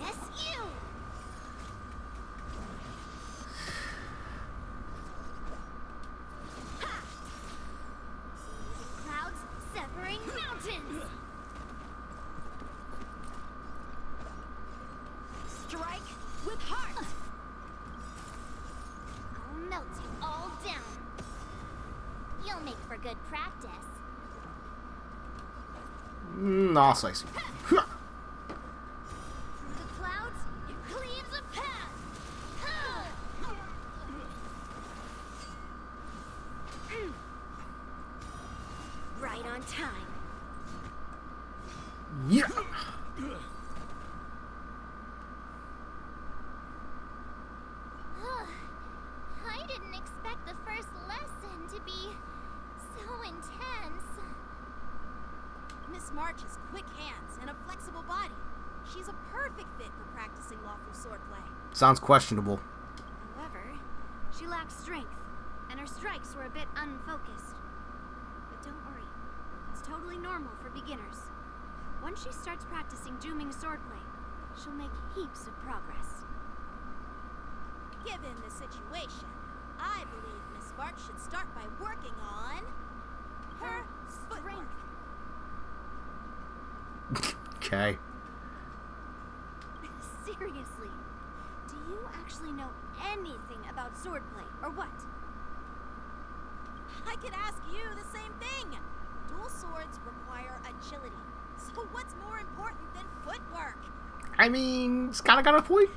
Yes, you! Clouds severing mountains! Strike with heart! I'll melt you all down. You'll make for good practice. Nah, slice. Through the clouds, it cleaves a path. Right on time. Yeah. I didn't expect the first lesson to be so intense. Miss March has quick hands and a flexible body. She's a perfect fit for practicing lawful swordplay. Sounds questionable. However, she lacks strength, and her strikes were a bit unfocused. totally normal for beginners. Once she starts practicing Juming swordplay, she'll make heaps of progress. Given the situation, I believe Miss March should start by working on her footwork. Okay. Seriously, do you actually know anything about swordplay, or what? I could ask you the same thing. Dual swords require agility. So what's more important than footwork? I mean, it's kind of got a point.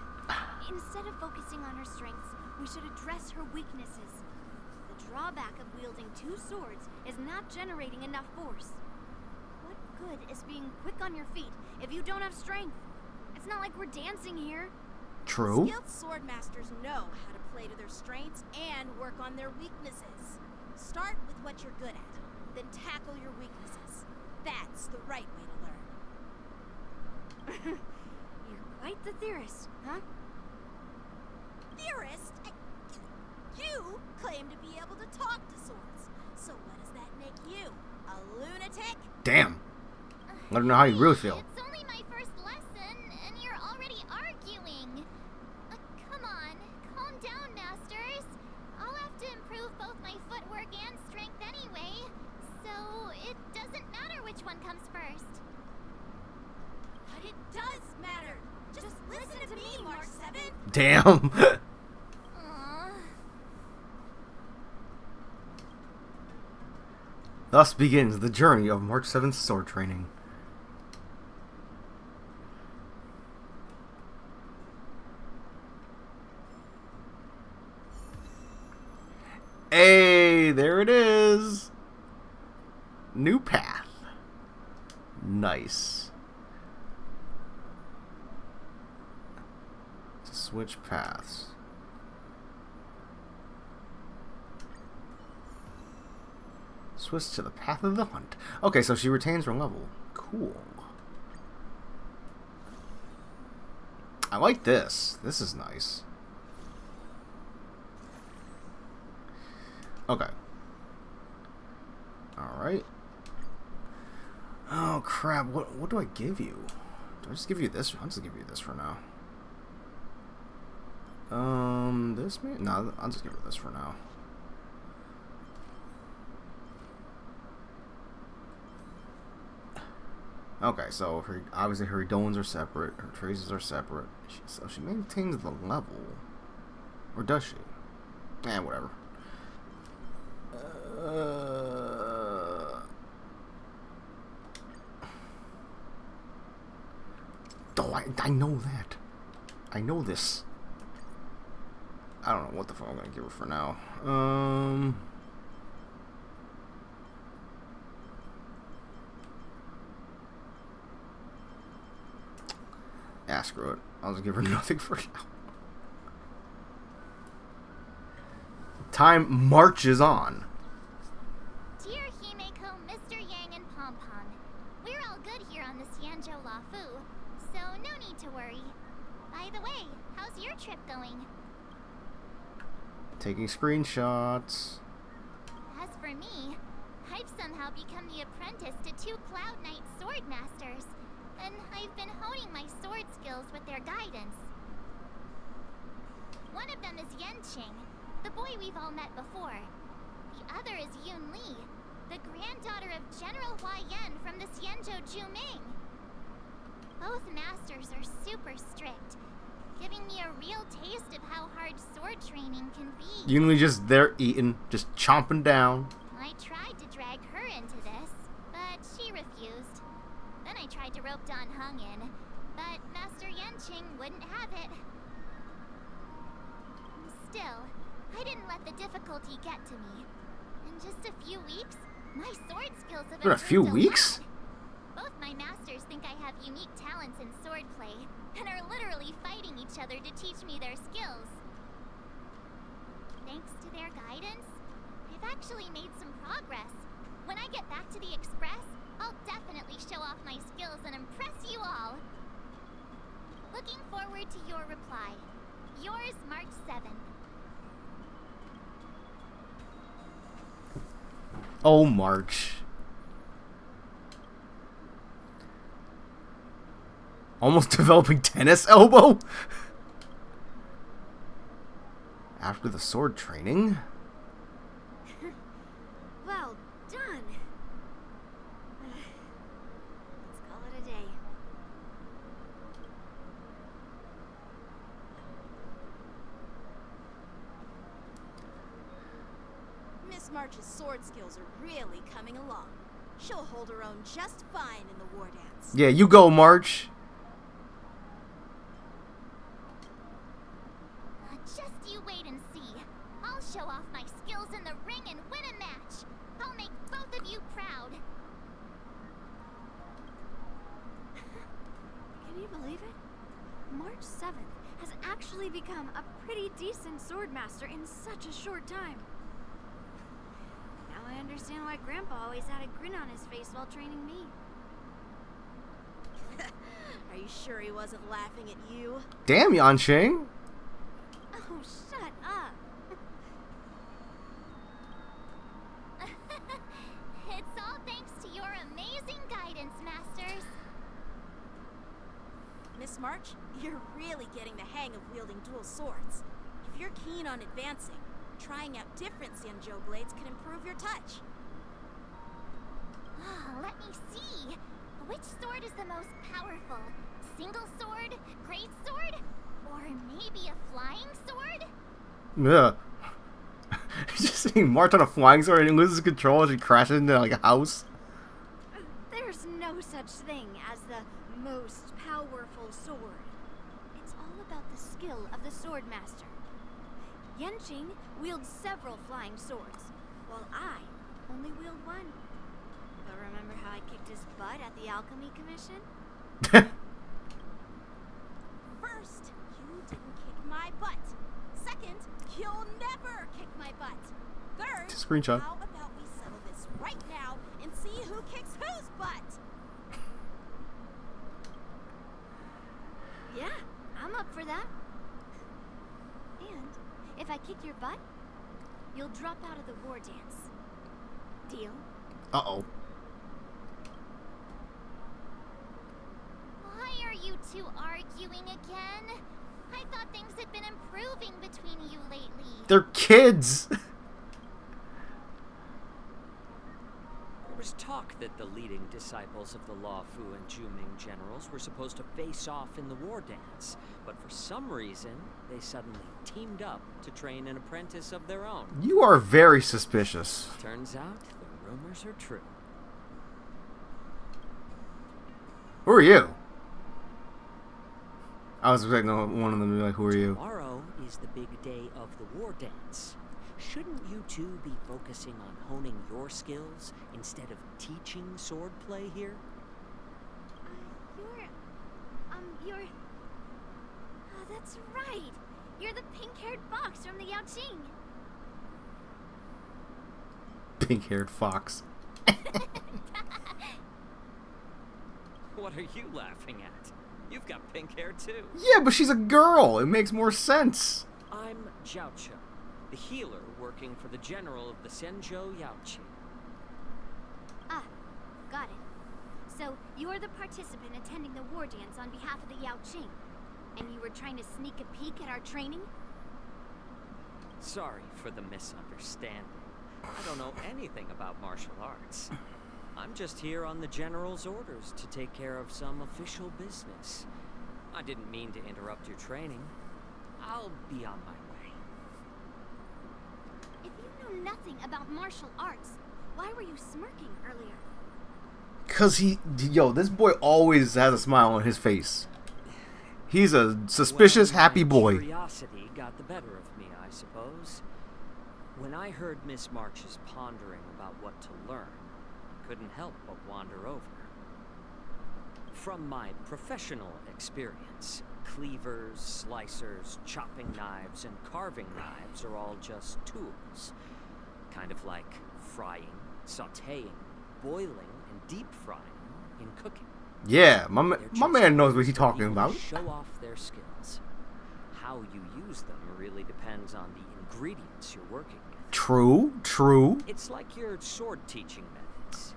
Instead of focusing on her strengths, we should address her weaknesses. The drawback of wielding two swords is not generating enough force. What good is being quick on your feet if you don't have strength? It's not like we're dancing here. True. Skilled sword masters know how to play to their strengths and work on their weaknesses. Start with what you're good at, then tackle your weaknesses. That's the right way to learn. You're quite the theorist, huh? Theorist? You claim to be able to talk to swords. So what does that make you? A lunatic? Damn. Let her know how you really feel. It's only my first lesson, and you're already arguing. Come on, calm down, masters. I'll have to improve both my footwork and strength anyway, so it doesn't matter which one comes first. But it does matter. Just listen to me, March 7th. Damn. Thus begins the journey of March 7th sword training. Hey, there it is. New path. Nice. Switch paths. Switch to the path of the hunt. Okay, so she retains her level. Cool. I like this. This is nice. Okay. Alright. Oh crap, what do I give you? Do I just give you this? I'll just give you this for now. This maybe? No, I'll just give her this for now. Okay, so obviously her Eidolons are separate, her traces are separate. So she maintains the level. Or does she? Eh, whatever. Oh, I know that. I know this. I don't know what the fuck I'm gonna give her for now. Screw it. I'll just give her nothing for now. Time marches on. Dear Himeko, Mr. Yang, and Pom Pom, we're all good here on the Xianzhou Lafu, so no need to worry. By the way, how's your trip going? Taking screenshots. As for me, I've somehow become the apprentice to 2 Cloud Knight sword masters, and I've been honing my sword skills with their guidance. One of them is Yanqing, the boy we've all met before. The other is Yun Li, the granddaughter of General Hua Yan from the Xianzhou Juming. Both masters are super strict, giving me a real taste of how hard sword training can be. Yun Li just there eating, just chomping down. I tried to drag her into this, but she refused. Then I tried to rope Dan Heng in, but Master Yanqing wouldn't have it. Still, I didn't let the difficulty get to me. In just a few weeks, my sword skills have In a few improved weeks? lot. Both my masters think I have unique talents in swordplay, and are literally fighting each other to teach me their skills. Thanks to their guidance, I've actually made some progress. When I get back to the Express, I'll definitely show off my skills and impress you all. Looking forward to your reply. Yours, March 7th. Oh, March. Almost developing tennis elbow? After the sword training? Well done. Let's call it a day. Miss March's sword skills are really coming along. She'll hold her own just fine in the war dance. Yeah, you go, March. Just you wait and see. I'll show off my skills in the ring and win a match. I'll make both of you proud. Can you believe it? March 7th has actually become a pretty decent swordmaster in such a short time. Now I understand why Grandpa always had a grin on his face while training me. Are you sure he wasn't laughing at you? Damn, Yanqing. Oh, shut up. It's all thanks to your amazing guidance, Masters. Miss March, you're really getting the hang of wielding dual swords. If you're keen on advancing, trying out different Xianzhou blades can improve your touch. Let me see. Which sword is the most powerful? Single sword? Great sword? Or maybe a flying sword? Yeah. Just seeing March on a flying sword and he loses control as he crashes into like a house. There's no such thing as the most powerful sword. It's all about the skill of the swordmaster. Yanqing wields several flying swords, while I only wield one. But remember how I kicked his butt at the Alchemy Commission? First, you didn't kick my butt. Second, you'll never kick my butt. Third, Screenshot. how about we settle this right now and see who kicks whose butt? Yeah, I'm up for that. And if I kick your butt, you'll drop out of the war dance. Deal? Uh-oh. Why are you two arguing again? I thought things had been improving between you lately. They're kids. There was talk that the leading disciples of the Law Fu and Juming generals were supposed to face off in the war dance, but for some reason, they suddenly teamed up to train an apprentice of their own. You are very suspicious. Turns out, the rumors are true. Who are you? I was expecting one of them to be like, who are you? Tomorrow is the big day of the war dance. Shouldn't you two be focusing on honing your skills instead of teaching swordplay here? You're... Oh, that's right. You're the pink-haired fox from the Yaoqing. Pink-haired fox. What are you laughing at? You've got pink hair too. Yeah, but she's a girl. It makes more sense. I'm Jiaoche, the healer working for the general of the Xianzhou Yaoqing. Ah, got it. So, you're the participant attending the war dance on behalf of the Yaoqing, and you were trying to sneak a peek at our training? Sorry for the misunderstanding. I don't know anything about martial arts. I'm just here on the general's orders to take care of some official business. I didn't mean to interrupt your training. I'll be on my way. If you know nothing about martial arts, why were you smirking earlier? Cause yo, this boy always has a smile on his face. He's a suspicious, happy boy. Curiosity got the better of me, I suppose. When I heard Miss March's pondering about what to learn, couldn't help but wander over. From my professional experience, cleavers, slicers, chopping knives, and carving knives are all just tools. Kind of like frying, sautéing, boiling, and deep frying in cooking. Yeah, my man knows what he's talking about. Show off their skills. How you use them really depends on the ingredients you're working with. True, true. It's like your sword teaching methods.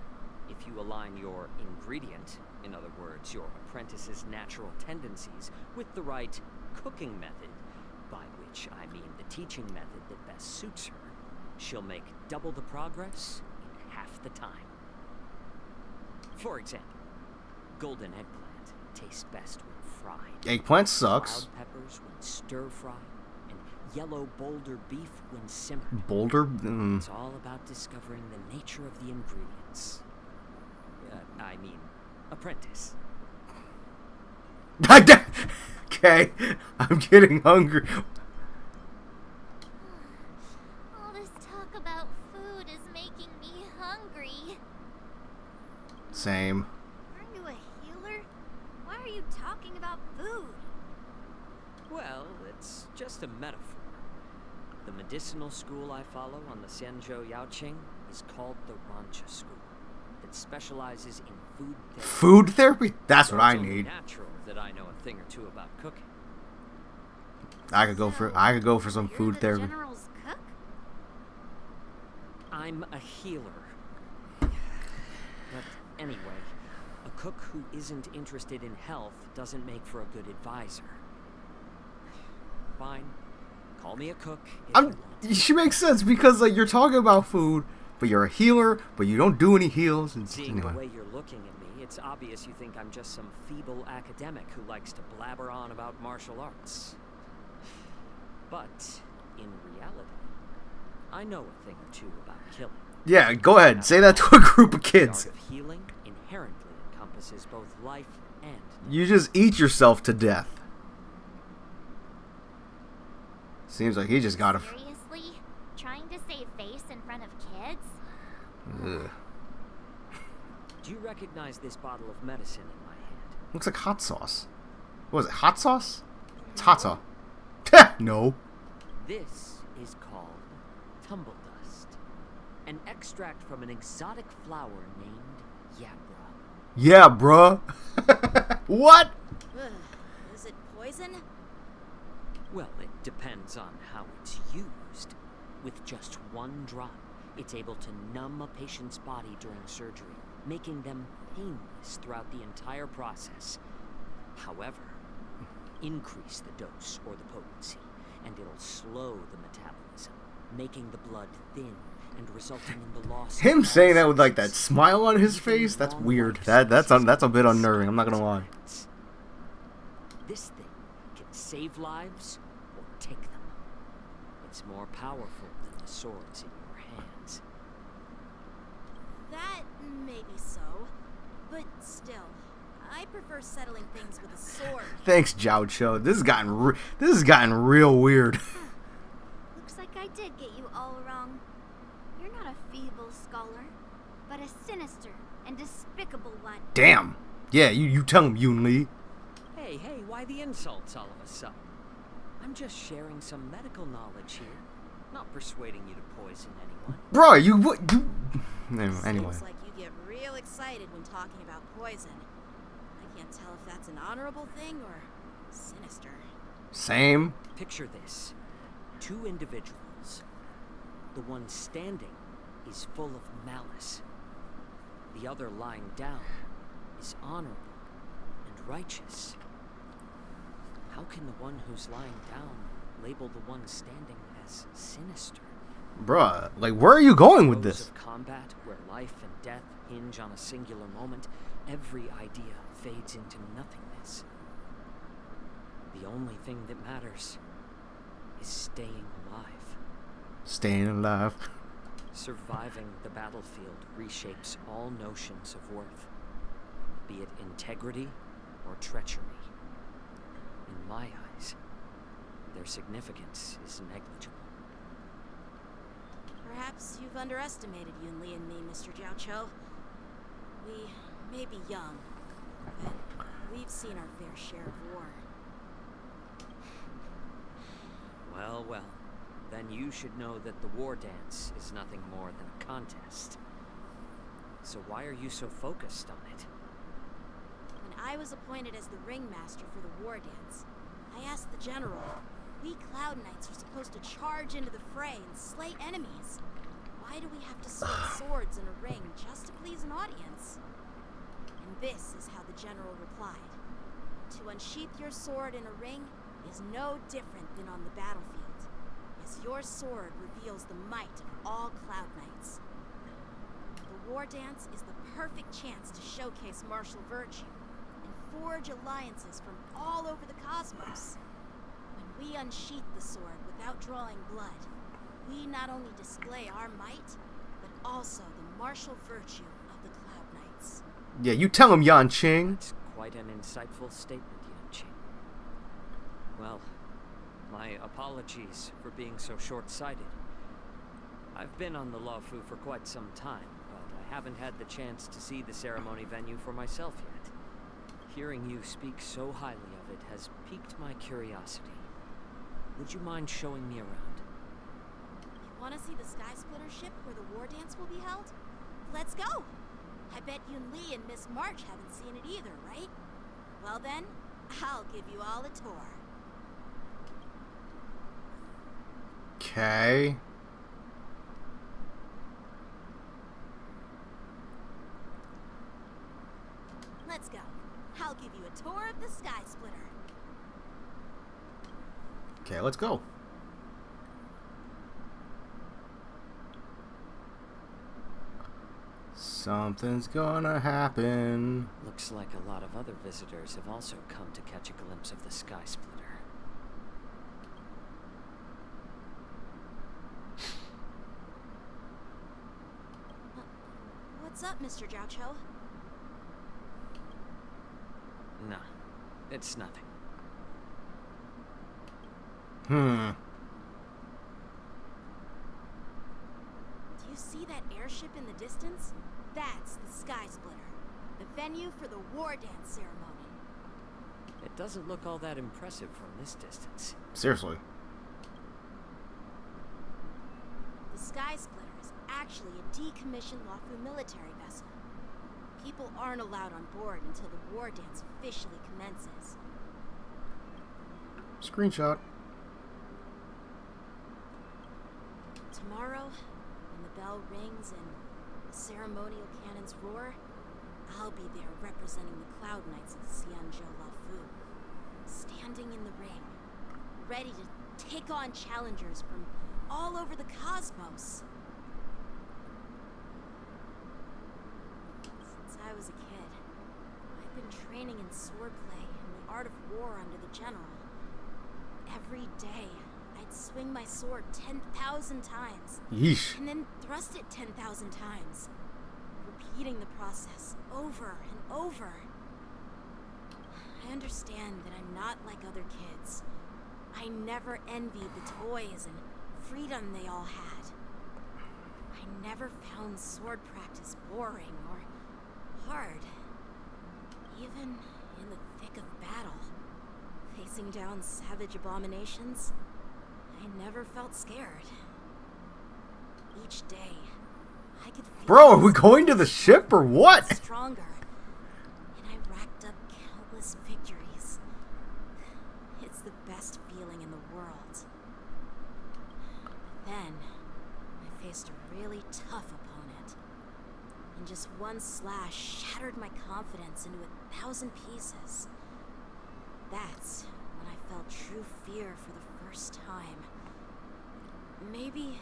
If you you align your ingredient, in other words, your apprentice's natural tendencies, with the right cooking method, by which I mean the teaching method that best suits her, she'll make double the progress in half the time. For example, golden eggplant tastes best when fried. Eggplant sucks. Wild peppers when stir-fried, and yellow boulder beef when simmered. Boulder? It's all about discovering the nature of the ingredients. I mean, apprentice. Okay, I'm getting hungry. All this talk about food is making me hungry. Same. Aren't you a healer? Why are you talking about food? Well, it's just a metaphor. The medicinal school I follow on the Xianzhou Yaoqing is called the Rancha School. That specializes in food therapy. Food therapy? That's what I It's only need. natural that I know a thing or two about cooking. I could go for some food therapy. General's cook? I'm a healer. But anyway, a cook who isn't interested in health doesn't make for a good advisor. Fine. Call me a cook if you want. She makes sense because like you're talking about food, but you're a healer, but you don't do any heals. And Seeing anyway. the way you're looking at me, it's obvious you think I'm just some feeble academic who likes to blabber on about martial arts. But in reality, I know a thing or two about killing. Yeah, go ahead. Say that to a group of kids. The art of healing inherently encompasses both life and You just eat yourself to death. Seems like he just got a. Seriously? Trying to save face in front of kids? Ugh. Do you recognize this bottle of medicine in my hand? Looks like hot sauce. What is it? Hot sauce? It's hot sauce. No. This is called tumble dust, an extract from an exotic flower named Yabra. Yeah, bruh. What? Is it poison? Well, it depends on how it's used. With just one drop, it's able to numb a patient's body during surgery, making them painless throughout the entire process. However, increase the dose or the potency, and it'll slow the metabolism, making the blood thin and resulting in the loss. Him saying that with like that smile on his face, that's weird. That's a bit unnerving, I'm not gonna lie. This thing can save lives or take them. It's more powerful than the swords in your hands. That may be so, but still, I prefer settling things with a sword. Thanks, Jiao Cho. This has gotten real weird. Looks like I did get you all wrong. You're not a feeble scholar, but a sinister and despicable one. Damn. Yeah, you tell him, Yun Li. Hey, why the insults all of a sudden? I'm just sharing some medical knowledge here, not persuading you to poison anyone. Bro, you anyway. Seems like you get real excited when talking about poison. I can't tell if that's an honorable thing or sinister. Same. Picture this. Two individuals. The one standing is full of malice. The other lying down is honorable and righteous. How can the one who's lying down label the one standing as sinister? Bruh, like where are you going with Those this? of combat where life and death hinge on a singular moment, every idea fades into nothingness. The only thing that matters is staying alive. Staying alive. Surviving the battlefield reshapes all notions of worth, be it integrity or treachery. In my eyes, their significance is negligible. Perhaps you've underestimated Yun Li and me, Mr. Jiao Cho. We may be young, but we've seen our fair share of war. Well, then you should know that the war dance is nothing more than a contest. So why are you so focused on it? When I was appointed as the ringmaster for the war dance, I asked the general, we Cloud Knights are supposed to charge into the fray and slay enemies. Why do we have to swing swords in a ring just to please an audience? And this is how the general replied. To unsheath your sword in a ring is no different than on the battlefield, as your sword reveals the might of all Cloud Knights. The war dance is the perfect chance to showcase martial virtue and forge alliances from all over the cosmos. When we unsheath the sword without drawing blood, we not only display our might, but also the martial virtue of the Cloud Knights. Yeah, you tell him, Yan Qing. That's quite an insightful statement, Yan Qing. Well, my apologies for being so short-sighted. I've been on the Luofu for quite some time, but I haven't had the chance to see the ceremony venue for myself yet. Hearing you speak so highly of it has piqued my curiosity. Would you mind showing me around? Want to see the Sky Splitter ship where the war dance will be held? Let's go! I bet Yun Li and Miss March haven't seen it either, right? Well then, I'll give you all a tour. Okay. Let's go. I'll give you a tour of the Sky Splitter. Okay, let's go. Something's gonna happen. Looks like a lot of other visitors have also come to catch a glimpse of the Sky Splitter. What's up, Mr. Jiao Cho? No, it's nothing. Hmm. Do you see that airship in the distance? That's the Sky Splitter, the venue for the war dance ceremony. It doesn't look all that impressive from this distance. Seriously. The Sky Splitter is actually a decommissioned Luofu military vessel. People aren't allowed on board until the war dance officially commences. Screenshot. Tomorrow, when the bell rings and the ceremonial cannons roar, I'll be there representing the Cloud Knights of Xianzhou Luofu, standing in the ring, ready to take on challengers from all over the cosmos. Since I was a kid, I've been training in swordplay and the art of war under the general. Every day, I'd swing my sword 10,000 times. Yeesh. And then thrust it 10,000 times. Repeating the process over and over. I understand that I'm not like other kids. I never envied the toys and freedom they all had. I never found sword practice boring or hard. Even in the thick of battle, facing down savage abominations, I never felt scared. Each day, I could feel Bro, are we going to the ship or what? Stronger, and I racked up countless victories. It's the best feeling in the world. But then, I faced a really tough opponent, and just one slash shattered my confidence into 1,000 pieces. That's when I felt true fear for the first time. Maybe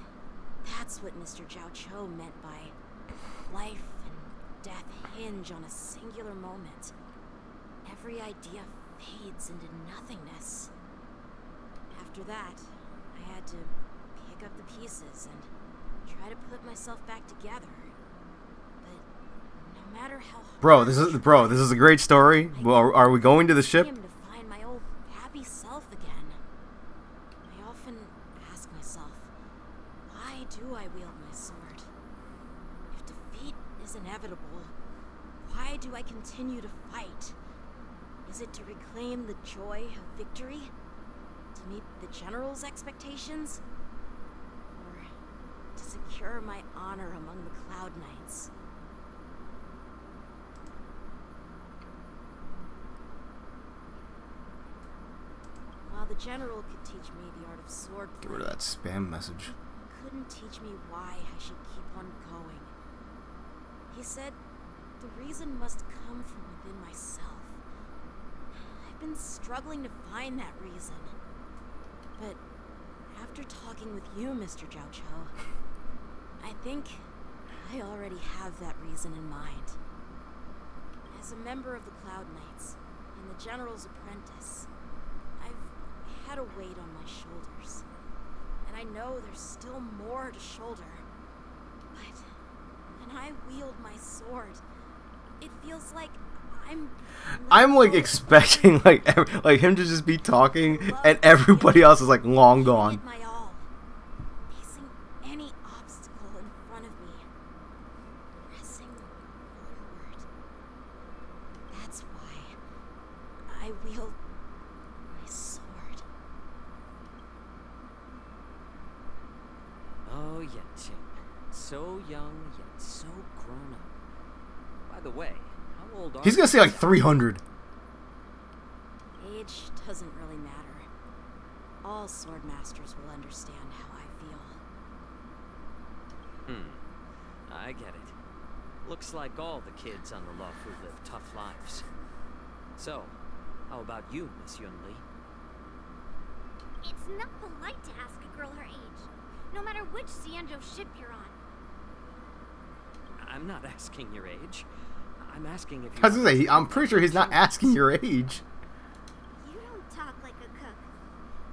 that's what Mr. Jiao Cho meant by life and death hinge on a singular moment. Every idea fades into nothingness. After that, I had to pick up the pieces and try to put myself back together. But no matter how hard Bro, this is a great story. Well, are we going to the ship? to find my old happy self again. I often ask myself, why do I wield my sword? If defeat is inevitable, why do I continue to fight? Is it to reclaim the joy of victory? To meet the general's expectations? Or to secure my honor among the Cloud Knights? While the general could teach me the art of swordplay, Get rid of that spam message. he couldn't teach me why I should keep on going. He said the reason must come from within myself. I've been struggling to find that reason. But after talking with you, Mr. Zhao Cho, I think I already have that reason in mind. As a member of the Cloud Knights and the General's apprentice, I've had a weight on my shoulders. And I know there's still more to shoulder. But when I wield my sword, it feels like I'm like expecting like him to just be talking and everybody else is like long gone. my all, facing any obstacle in front of me, pressing forward. That's why I wield my sword. Oh, Yenqing. So young, yet so grown up. By the way, how old are He's gonna say like 300. Age doesn't really matter. All sword masters will understand how I feel. I get it. Looks like all the kids on the Luofu live tough lives. So, how about you, Miss Yunli? It's not polite to ask a girl her age, no matter which Xianzhou ship you're on. I'm not asking your age. I'm asking if you... I was gonna say, I'm pretty sure he's not asking your age. You don't talk like a cook.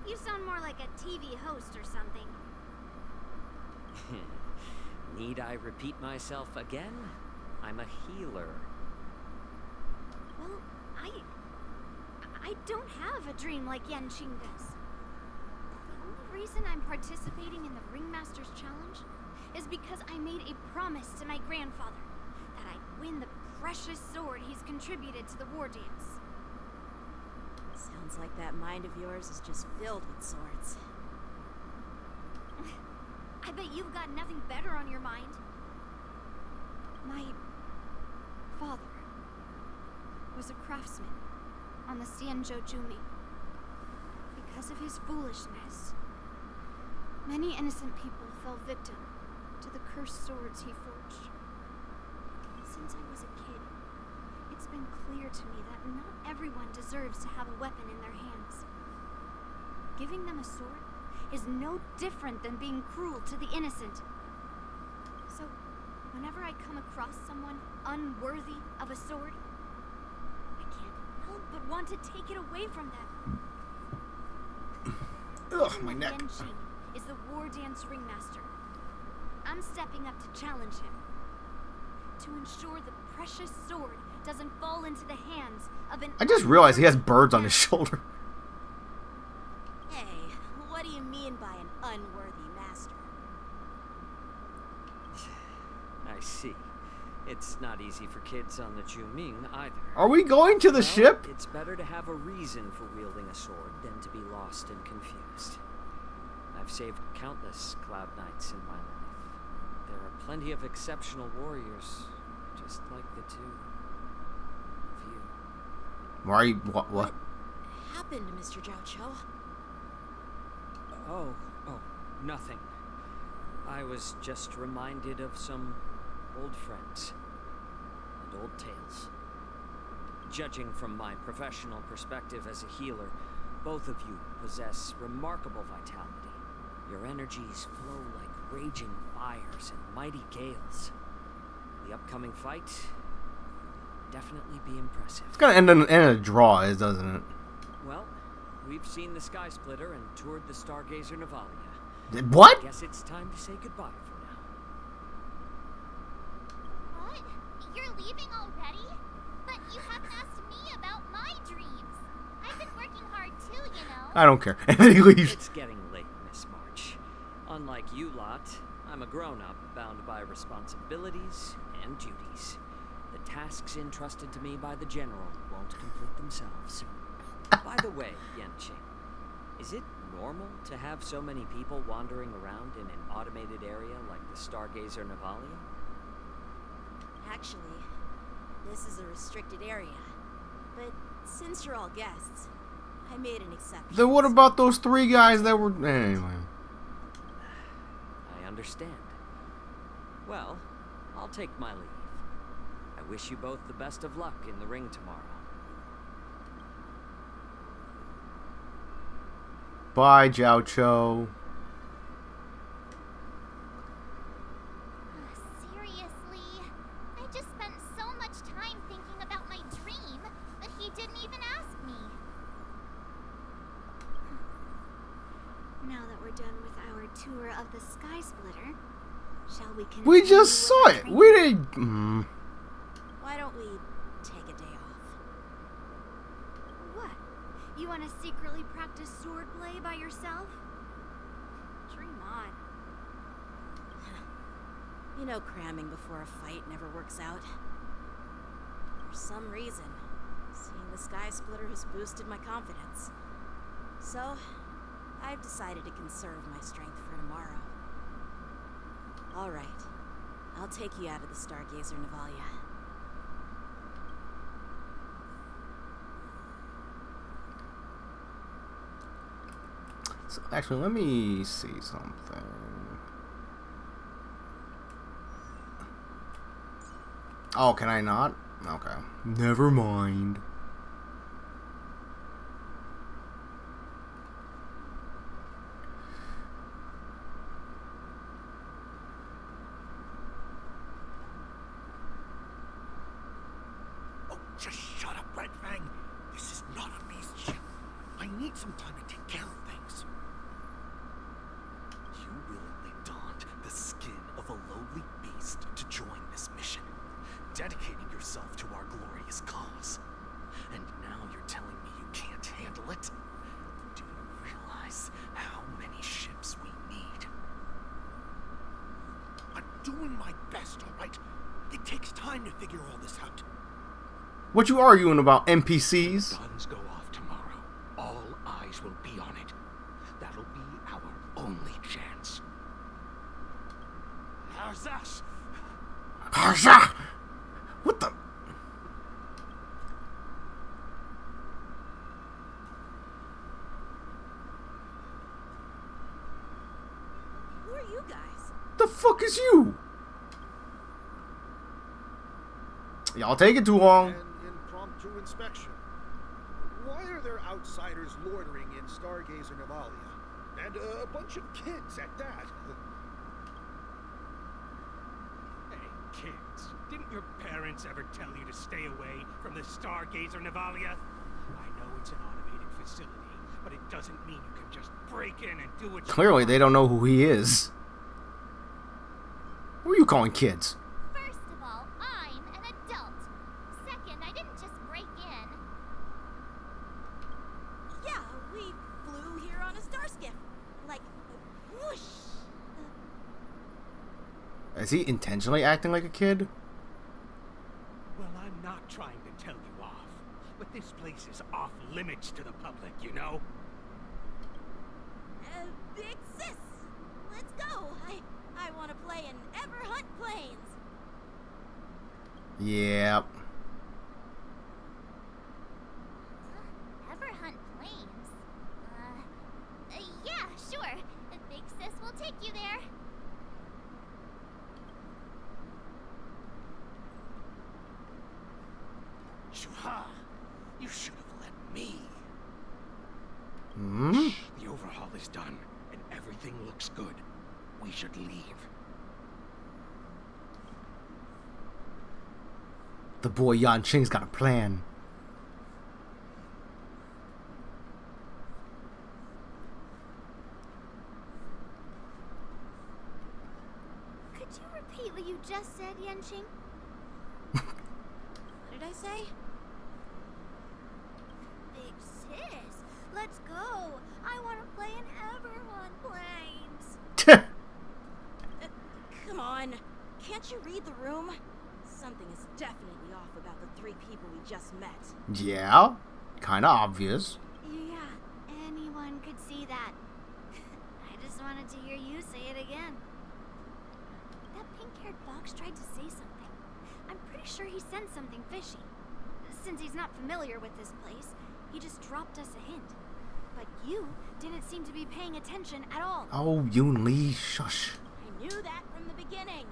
You sound more like a TV host or something. Need I repeat myself again? I'm a healer. Well, I don't have a dream like Yanqing does. The only reason I'm participating in the Ringmaster's Challenge is because I made a promise to my grandfather that I'd win the precious sword he's contributed to the war dance. Sounds like that mind of yours is just filled with swords. I bet you've got nothing better on your mind. My father was a craftsman on the Xianzhou Jumi. Because of his foolishness, many innocent people fell victim to the cursed swords he forged. Since I was a kid, it's been clear to me that not everyone deserves to have a weapon in their hands. Giving them a sword is no different than being cruel to the innocent. So, whenever I come across someone unworthy of a sword, I can't help but want to take it away from them. Ugh, my neck. Yanqing is the war dance ringmaster. I'm stepping up to challenge him. To ensure the precious sword doesn't fall into the hands of an... I just realized he has birds on his shoulder. Hey, what do you mean by an unworthy master? I see. It's not easy for kids on the Juming either. Are we going to the ship? It's better to have a reason for wielding a sword than to be lost and confused. I've saved countless Cloud Knights in my life. There are plenty of exceptional warriors, just like the two of you. Why are you... What? Happened, Mr. Zhao Cho? Oh, nothing. I was just reminded of some old friends and old tales. Judging from my professional perspective as a healer, both of you possess remarkable vitality. Your energies flow like raging fires and mighty gales. The upcoming fight will definitely be impressive. It's gonna end in a draw, doesn't it? Well, we've seen the Sky Splitter and toured the Stargazer Navalia. What? I guess it's time to say goodbye for now. What? You're leaving already? But you haven't asked me about my dreams. I've been working hard too, you know. I don't care. And then he leaves. It's getting late, Miss March. Unlike you lot, I'm a grown-up bound by responsibilities and duties. The tasks entrusted to me by the General won't complete themselves. By the way, Yanqing, is it normal to have so many people wandering around in an automated area like the Stargazer Navalia? Actually, this is a restricted area. But since you're all guests, I made an exception. Then what about those 3 guys that were... Anyway. I understand. Well, I'll take my leave. I wish you both the best of luck in the ring tomorrow. Bye, Jiao Cho. Seriously? I just spent so much time thinking about my dream, but he didn't even ask me. Now that we're done with our tour of the Sky Splitter, shall we continue? We just saw it. We didn't. Why don't we take a day off? What? You want to secretly practice swordplay by yourself? Dream on. You know, cramming before a fight never works out. For some reason, seeing the Sky Splitter has boosted my confidence. So, I've decided to conserve my strength for tomorrow. Alright, I'll take you out of the Stargazer Navalia. So actually, let me see something. Oh, can I not? Okay. Never mind. Oh, just shut up, Red Fang. This is not a beast ship. I need some time to take care of things. You willingly donned the skin of a lowly beast to join this mission, dedicating yourself to our glorious cause. And now you're telling me you can't handle it? Do you realize how many ships we need? I'm doing my best, all right? It takes time to figure all this out. What you arguing about, NPCs? Guns go off tomorrow. All eyes will be on it. That'll be our only chance. Arzash! Harsha! What the? Who are you guys? The fuck is you? Y'all taking too long. An impromptu inspection. Why are there outsiders loitering in Stargazer Navalia? And a bunch of kids at that. Hey, kids. Didn't your parents ever tell you to stay away from the Stargazer Navalia? I know it's an automated facility, but it doesn't mean you can just break in and do what you Clearly, want. they don't know who he is. Who are you calling kids? First of all, I'm an adult. Second, I didn't just break in. Yeah, we flew here on a starskiff. Like, whoosh! Is he intentionally acting like a kid? Well, I'm not trying to tell you off, but this place is off limits to the public, you know? Big sis! Let's go! I want to play in Everhunt Plains! Yep. Everhunt Plains? Yeah, sure. Big Sis will take you there. Shuha! You should have let me. Hmm? The overhaul is done, and everything looks good. We should leave. The boy Yan Qing's got a plan. Could you repeat what you just said, Yanqing? What did I say? Big sis, let's go. I want to play in Everhunt Plains. Come on. Can't you read the room? Something is definitely off about the three people we just met. Yeah, kinda obvious. Yeah, anyone could see that. I just wanted to hear you say it again. That pink-haired fox tried to say something. I'm pretty sure he sensed something fishy. Since he's not familiar with this place, he just dropped us a hint. But you didn't seem to be paying attention at all. Oh, Yoon Lee, shush. I knew that from the beginning.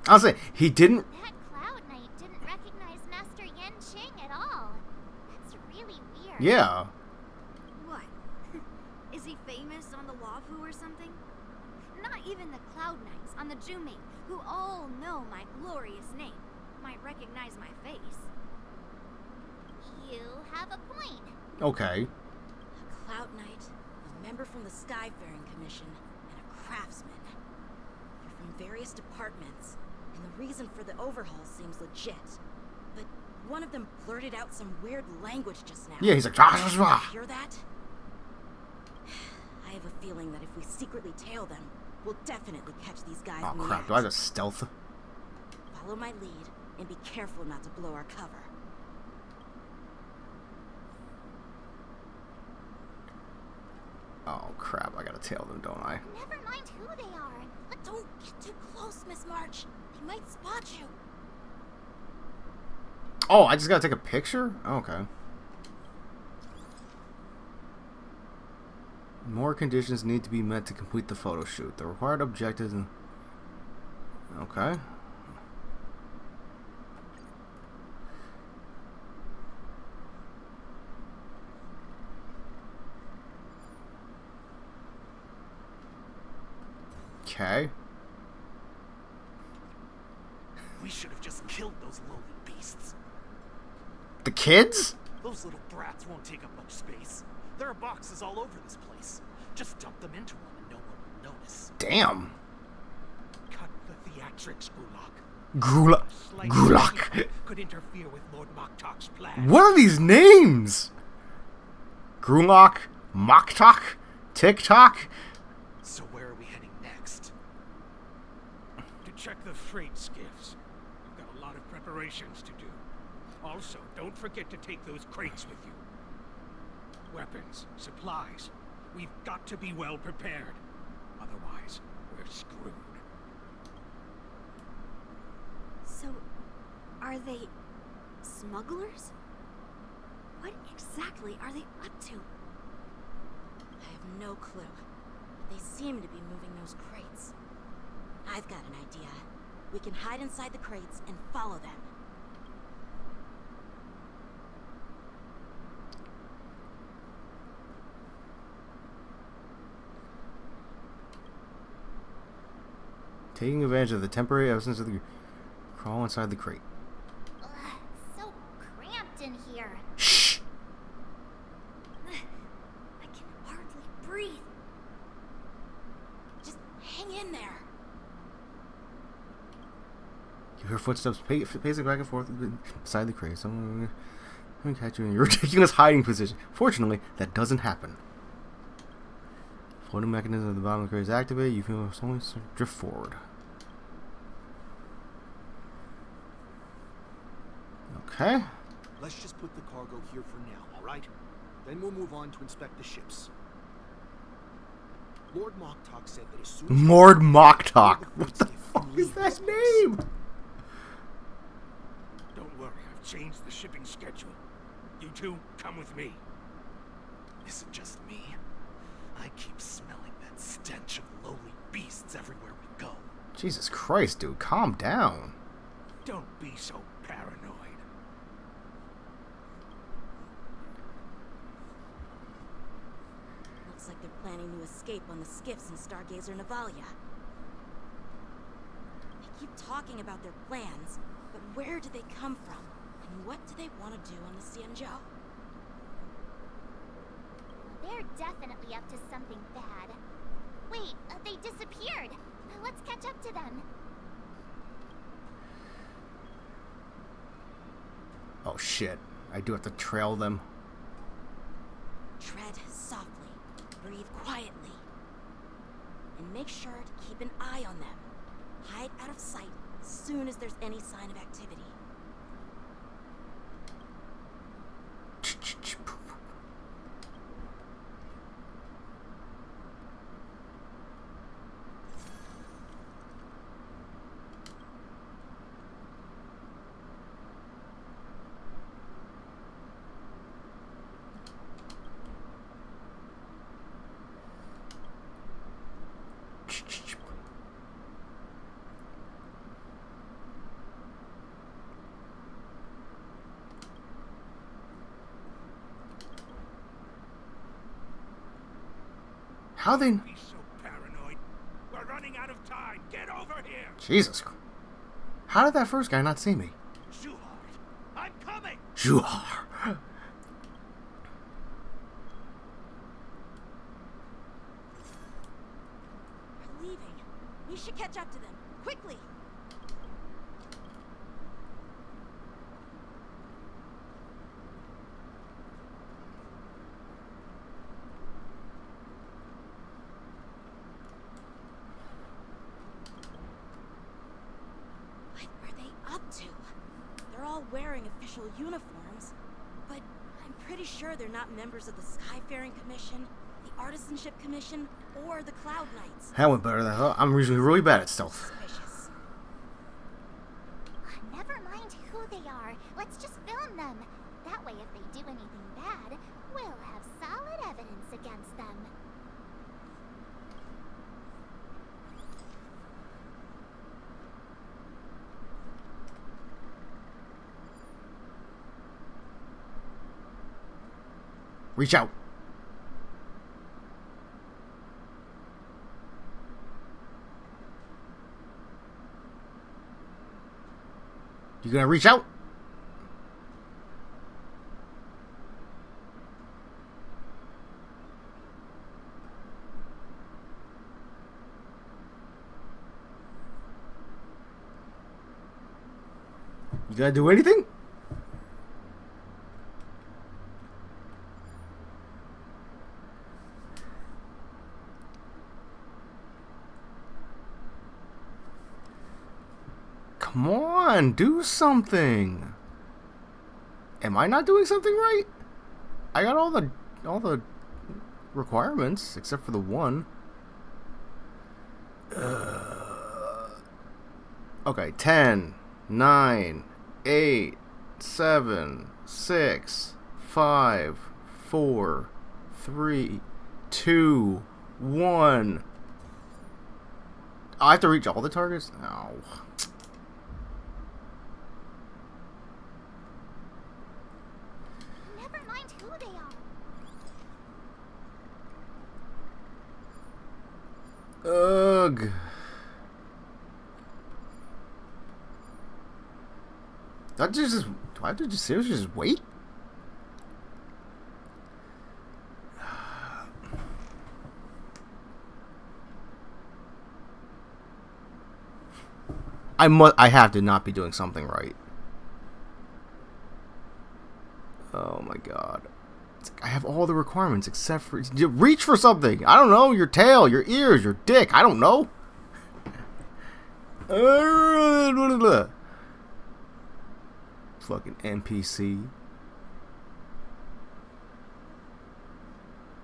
I'll say he didn't. That Cloud Knight didn't recognize Master Yen Qing at all. That's really weird. Yeah. What? Is he famous on the Lafu or something? Not even the Cloud Knights on the Juming, who all know my glorious name, might recognize my face. You have a point. Okay. A Cloud Knight, a member from the Skyfaring Commission, and a craftsman. They're from various departments, and the reason for the overhaul seems legit. But one of them blurted out some weird language just now. Yeah, he's like, hear that? I have a feeling that if we secretly tail them, we'll definitely catch these guys oh in the crap, act. do I just stealth? Follow my lead, and be careful not to blow our cover. Oh crap, I gotta tail them, don't I? Never mind who they are. But don't get too close, Miss March. They might spot you. Oh, I just gotta take a picture? Okay. More conditions need to be met to complete the photo shoot. The required objectives and... Okay. Okay. We should have just killed those lowly beasts. The kids? Those little brats won't take up much space. There are boxes all over this place. Just dump them into one and no one will notice. Damn. Cut the theatrics, Gulak. Gulak. Could interfere with Lord Moktok's plan. What are these names? Gulak, Moktok, TikTok. So where are we heading next? To check the freight skiffs. We've got a lot of preparations to do. Also, don't forget to take those crates with you. Weapons, supplies. We've got to be well prepared. Otherwise, we're screwed. So, are they smugglers? What exactly are they up to? I have no clue. They seem to be moving those crates. I've got an idea. We can hide inside the crates and follow them. Taking advantage of the temporary absence of the... Crawl inside the crate. Ugh, so cramped in here. Shh! I can hardly breathe. Just hang in there. You hear footsteps pacing back and forth beside the crate. Someone will catch you in your ridiculous hiding position. Fortunately, that doesn't happen. Floating mechanism at the bottom of the crate is activated. You feel someone drift forward. Okay. Let's just put the cargo here for now, alright? Then we'll move on to inspect the ships. Lord Moktok said that as soon as... Lord Moktok. What the fuck is that name? Don't worry, I've changed the shipping schedule. You two, come with me. Is it just me? I keep smelling that stench of lowly beasts everywhere we go. Jesus Christ, dude, calm down. Don't be so paranoid. Looks like they're planning to escape on the skiffs in Stargazer Navalia. They keep talking about their plans, but where do they come from? And what do they want to do on the Xianzhou? They're definitely up to something bad. Wait, they disappeared. Let's catch up to them. Oh shit. I do have to trail them. Tread softly, breathe quietly, and make sure to keep an eye on them. Hide out of sight as soon as there's any sign of activity. How they? Be so paranoid. We're running out of time. Get over here. Jesus. How did that first guy not see me? Zuhard, I'm coming. Zuhard. They're leaving. We should catch up to them quickly. Up to? They're all wearing official uniforms, but I'm pretty sure they're not members of the Skyfaring Commission, the Artisanship Commission, or the Cloud Knights. That went better than I thought. I'm usually really bad at stealth. Never mind who they are. Let's just film them. That way, if they do anything bad, we'll have solid evidence against them. Reach out. You gonna reach out? You gonna do anything? Come on, do something. Am I not doing something right? I got all the requirements except for the one. Okay, 10, 9, 8, 7, 6, 5, 4, 3, 2, 1. I have to reach all the targets? No. Never mind who they are. Ugh. Do I have to just seriously just wait? I have to not be doing something right. Oh my god. It's like I have all the requirements except for reach for something. I don't know, your tail, your ears, your dick, I don't know. Fucking NPC.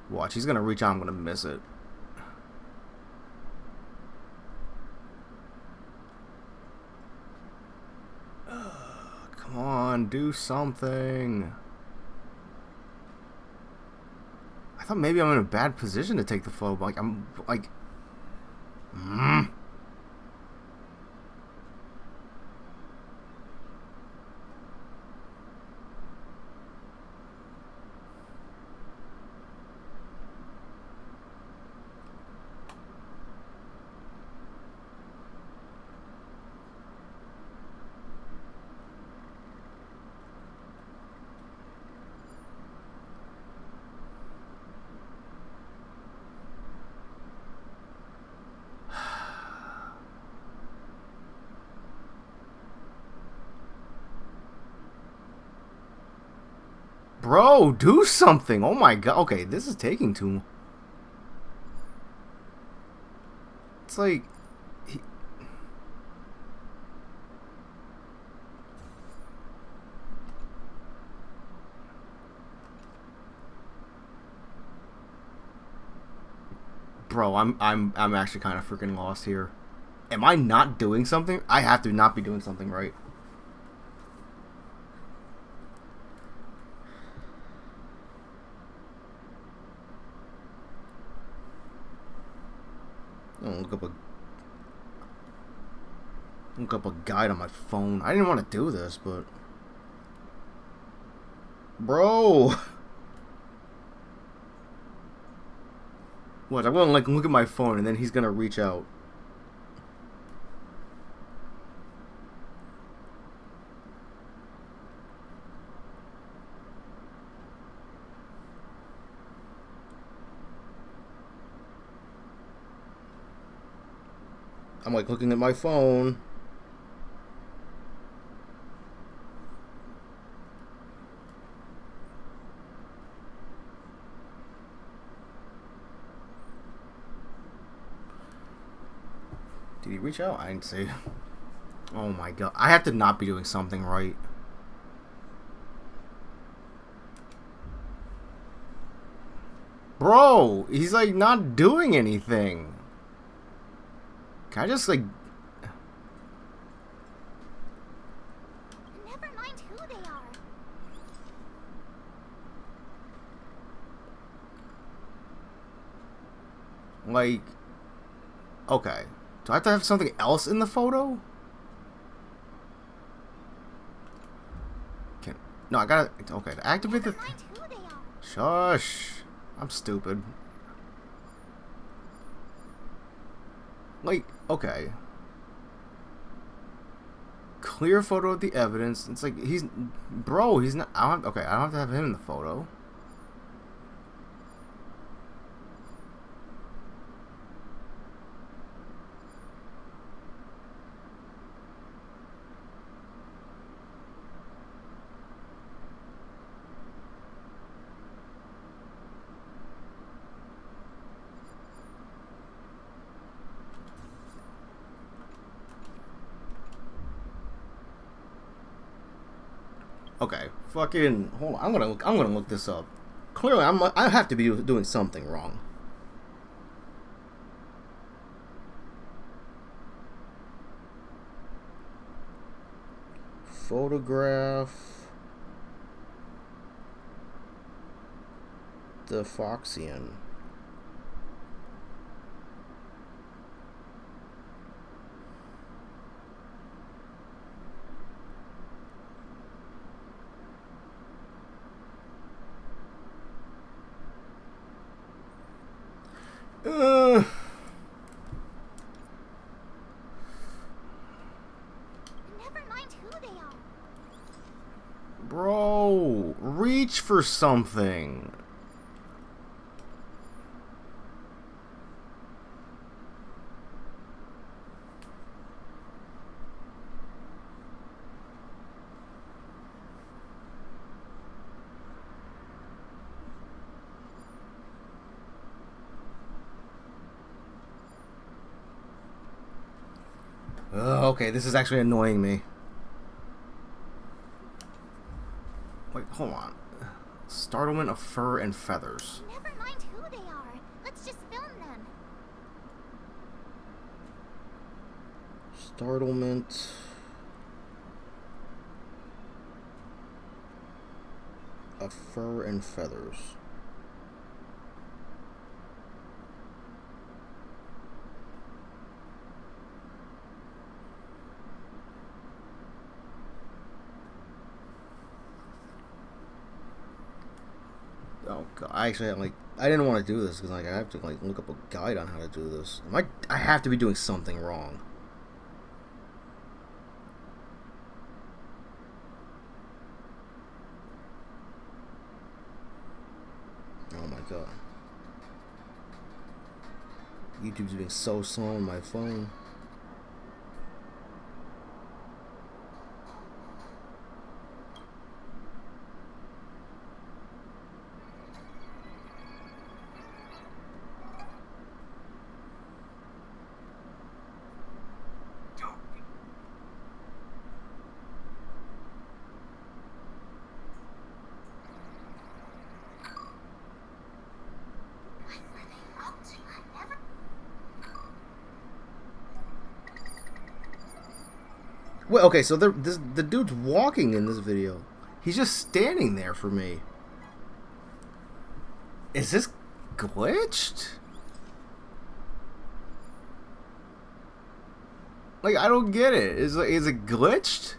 Watch, he's gonna reach out, I'm gonna miss it. Come on, do something. I thought maybe I'm in a bad position to take the flow, but I'm like... Bro, do something. Oh my god. Okay, this is taking too long. It's like... Bro, I'm actually kind of freaking lost here. Am I not doing something? I have to not be doing something right. I'm gonna look up a guide on my phone. I didn't want to do this, but bro, what? I'm gonna like look at my phone and then he's gonna reach out. I'm like looking at my phone. Did he reach out? I didn't see. Oh my god. I have to not be doing something right. Bro, he's like not doing anything. Can I just like... Never mind who they are. Like... Okay. Do I have to have something else in the photo? No, I gotta... Okay, to activate the... Shush. I'm stupid. Like, okay. Clear photo of the evidence. It's like, he's... Bro, he's not... I don't, okay, I don't have to have him in the photo. Okay, fucking hold on. I'm gonna look this up. Clearly, I have to be doing something wrong. Photograph the Foxian. Never mind who they are. Bro, reach for something. Okay, this is actually annoying me. Wait, hold on. Startlement of fur and feathers. Never mind who they are. Let's just film them. Startlement of fur and feathers. Oh god, I didn't want to do this because like I have to like look up a guide on how to do this. I have to be doing something wrong. Oh my god. YouTube's being so slow on my phone. Well, okay, so the dude's walking in this video. He's just standing there for me. Is this glitched? Like, I don't get it. Is it glitched?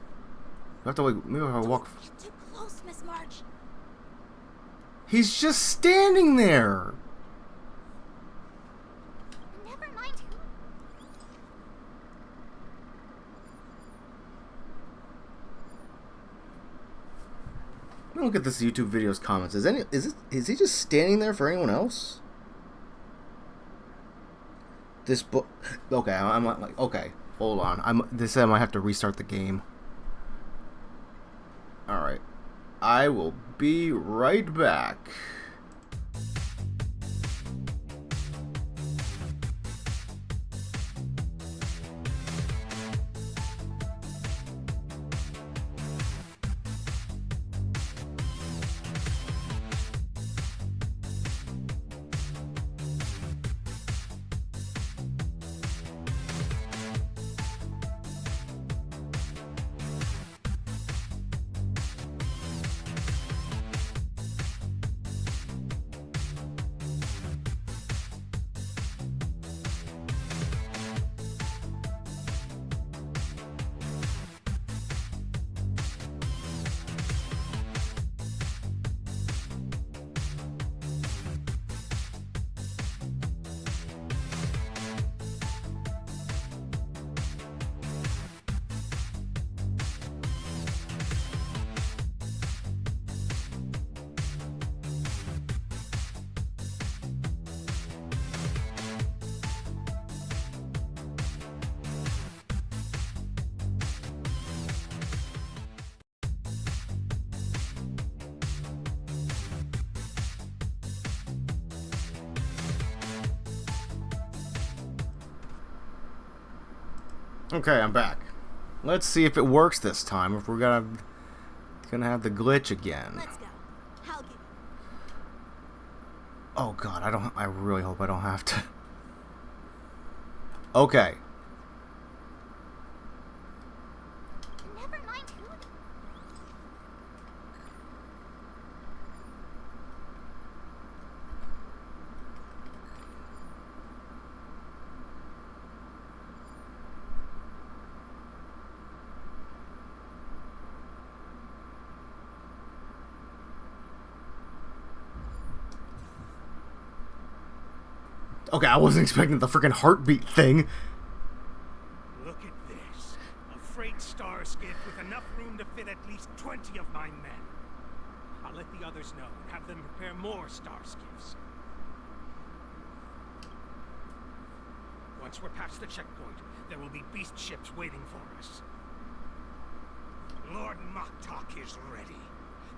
I have to like maybe if I walk. Too close, Miss March. He's just standing there. Never mind who. Look at this YouTube video's comments. Is he just standing there for anyone else? This book. Okay, I'm like okay. Hold on. This I might have to restart the game. All right. I will be right back. Okay, I'm back. Let's see if it works this time. If we're gonna have the glitch again. Let's go. I'll give you. Oh God, I really hope I don't have to. Okay. Never mind who. Okay, I wasn't expecting the freaking heartbeat thing. Look at this. A freight star skiff with enough room to fit at least 20 of my men. I'll let the others know and have them prepare more star skiffs. Once we're past the checkpoint, there will be beast ships waiting for us. Lord Moktok is ready.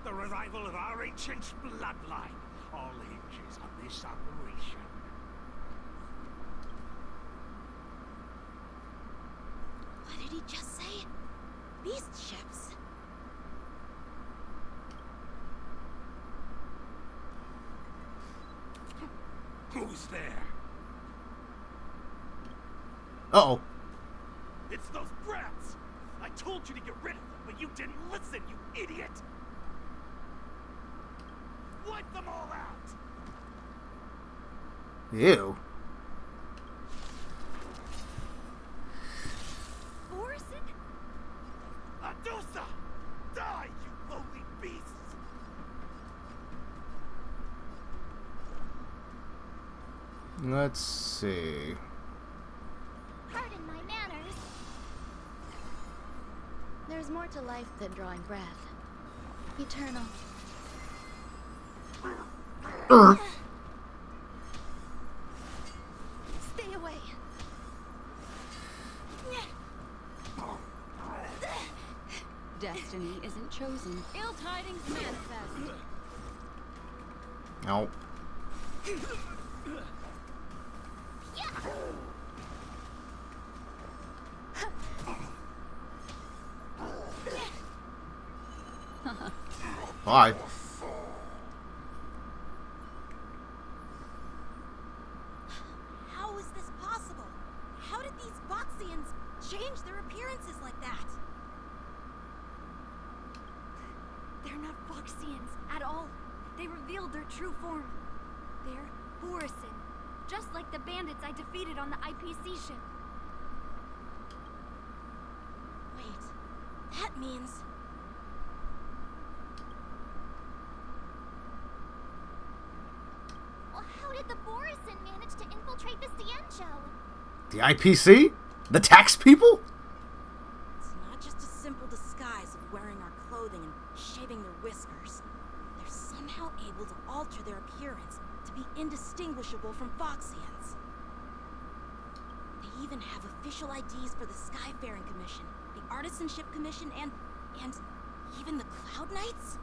The revival of our ancient bloodline all hinges on this operation. What did he just say? Beast ships? Who's there? Uh-oh. It's those brats! I told you to get rid of them, but you didn't listen, you idiot! Wipe them all out! Ew. Orson? Adusa! Die, you lowly beasts! Let's see. Pardon my manners. There's more to life than drawing breath. Eternal. Stay away. Destiny isn't chosen. Ill tidings manifest. No. Bye. How is this possible? How did these Boxians change their appearances like that? They're not Boxians at all. They revealed their true form. They're Borison, just like the bandits I defeated on the IPC ship. that means. Well, how did the Borison manage to infiltrate the Cienjo? The IPC? The tax people? It's not just a simple disguise of wearing our clothing and shaving their whiskers. They're somehow able to alter their appearance to be indistinguishable from Foxians. They even have official IDs for the Skyfaring Commission, the Artisanship Commission, and even the Cloud Knights?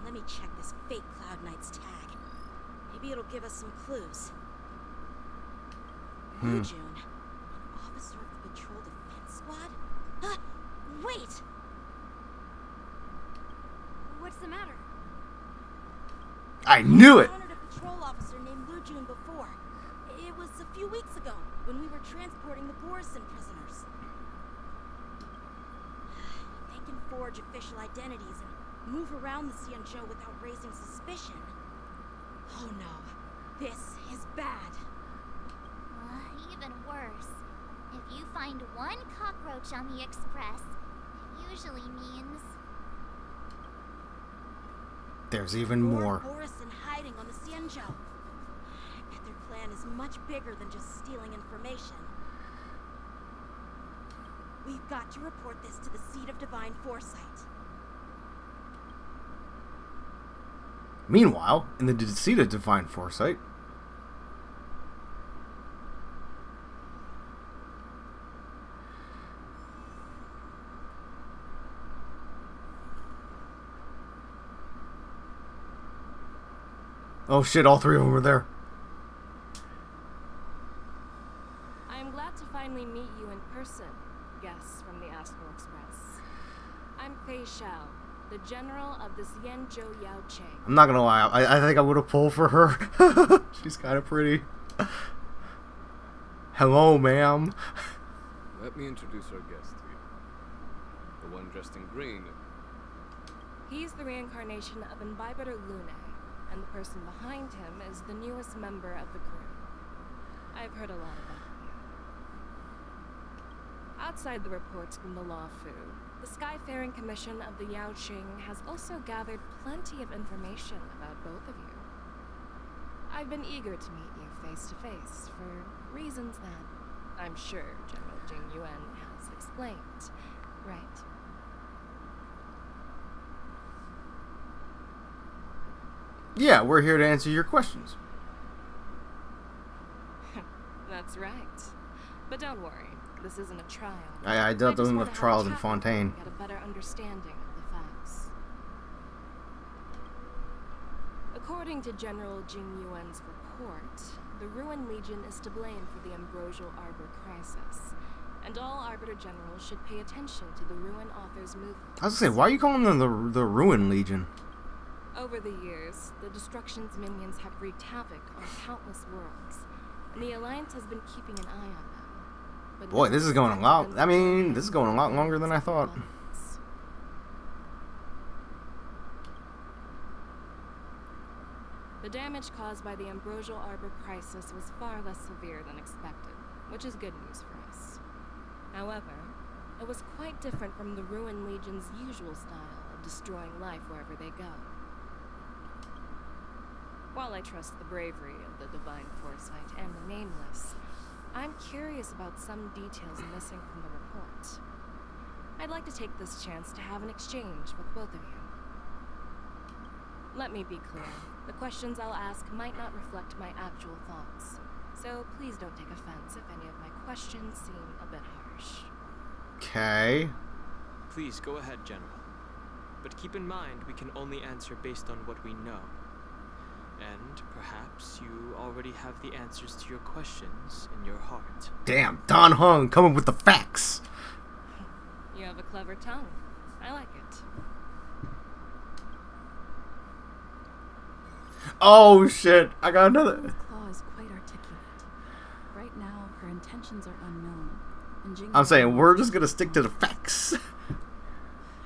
Let me check this fake Cloud Knight's tag. Maybe it'll give us some clues. June, an officer of the Patrol Defense Squad? Wait! What's the matter? I knew it! I encountered a patrol officer named Lu Jun before. It was a few weeks ago, when we were transporting the Borison prisoners. They can forge official identities and move around the Cienjo without raising suspicion. Oh no, this is bad. Even worse. If you find one cockroach on the Express, it usually means... There's even more. Borison hiding on the Cienjo. I bet their plan is much bigger than just stealing information. We've got to report this to the Seat of Divine Foresight. Meanwhile, in the Seat of Divine Foresight, oh shit, all three of them were there. I am glad to finally meet you in person, guests from the Astral Express. I'm Fei Xiao, the general of the Cienjo Yao Cheng. I'm not gonna lie, I think I would have pulled for her. She's kind of pretty. Hello, ma'am. Let me introduce our guest to you. The one dressed in green. He's the reincarnation of Imbibitor Lune, and the person behind him is the newest member of the crew. I've heard a lot about you. Outside the reports from the Law Fu, the Skyfaring Commission of the Yao Qing has also gathered plenty of information about both of you. I've been eager to meet you face to face for reasons that I'm sure General Jing Yuan has explained, right? Yeah, we're here to answer your questions. That's right. But don't worry, this isn't a trial. I doubt there's enough trials in Fontaine. Get a better understanding of the facts. According to General Jing Yuan's report, the Ruin Legion is to blame for the Ambrosial Arbor crisis, and all Arbiter Generals should pay attention to the Ruin Author's movement. I was gonna say, why are you calling them the Ruin Legion? Over the years, the Destruction's minions have wreaked havoc on countless worlds, and the Alliance has been keeping an eye on them. But boy, this is going a lot. I mean, this is going a lot longer than I thought. The damage caused by the Ambrosial Arbor crisis was far less severe than expected, which is good news for us. However, it was quite different from the Ruin Legion's usual style of destroying life wherever they go. While I trust the bravery of the Divine Foresight and the Nameless, I'm curious about some details missing from the report. I'd like to take this chance to have an exchange with both of you. Let me be clear, the questions I'll ask might not reflect my actual thoughts, so please don't take offense if any of my questions seem a bit harsh. Okay. Please go ahead, General. But keep in mind, we can only answer based on what we know. And perhaps you already have the answers to your questions in your heart. Damn, Don Hung coming with the facts. You have a clever tongue. I like it. Oh shit, I got another. Claw is quite articulate. Right now, her intentions are unknown. And Jing I'm saying we're just gonna stick to the facts.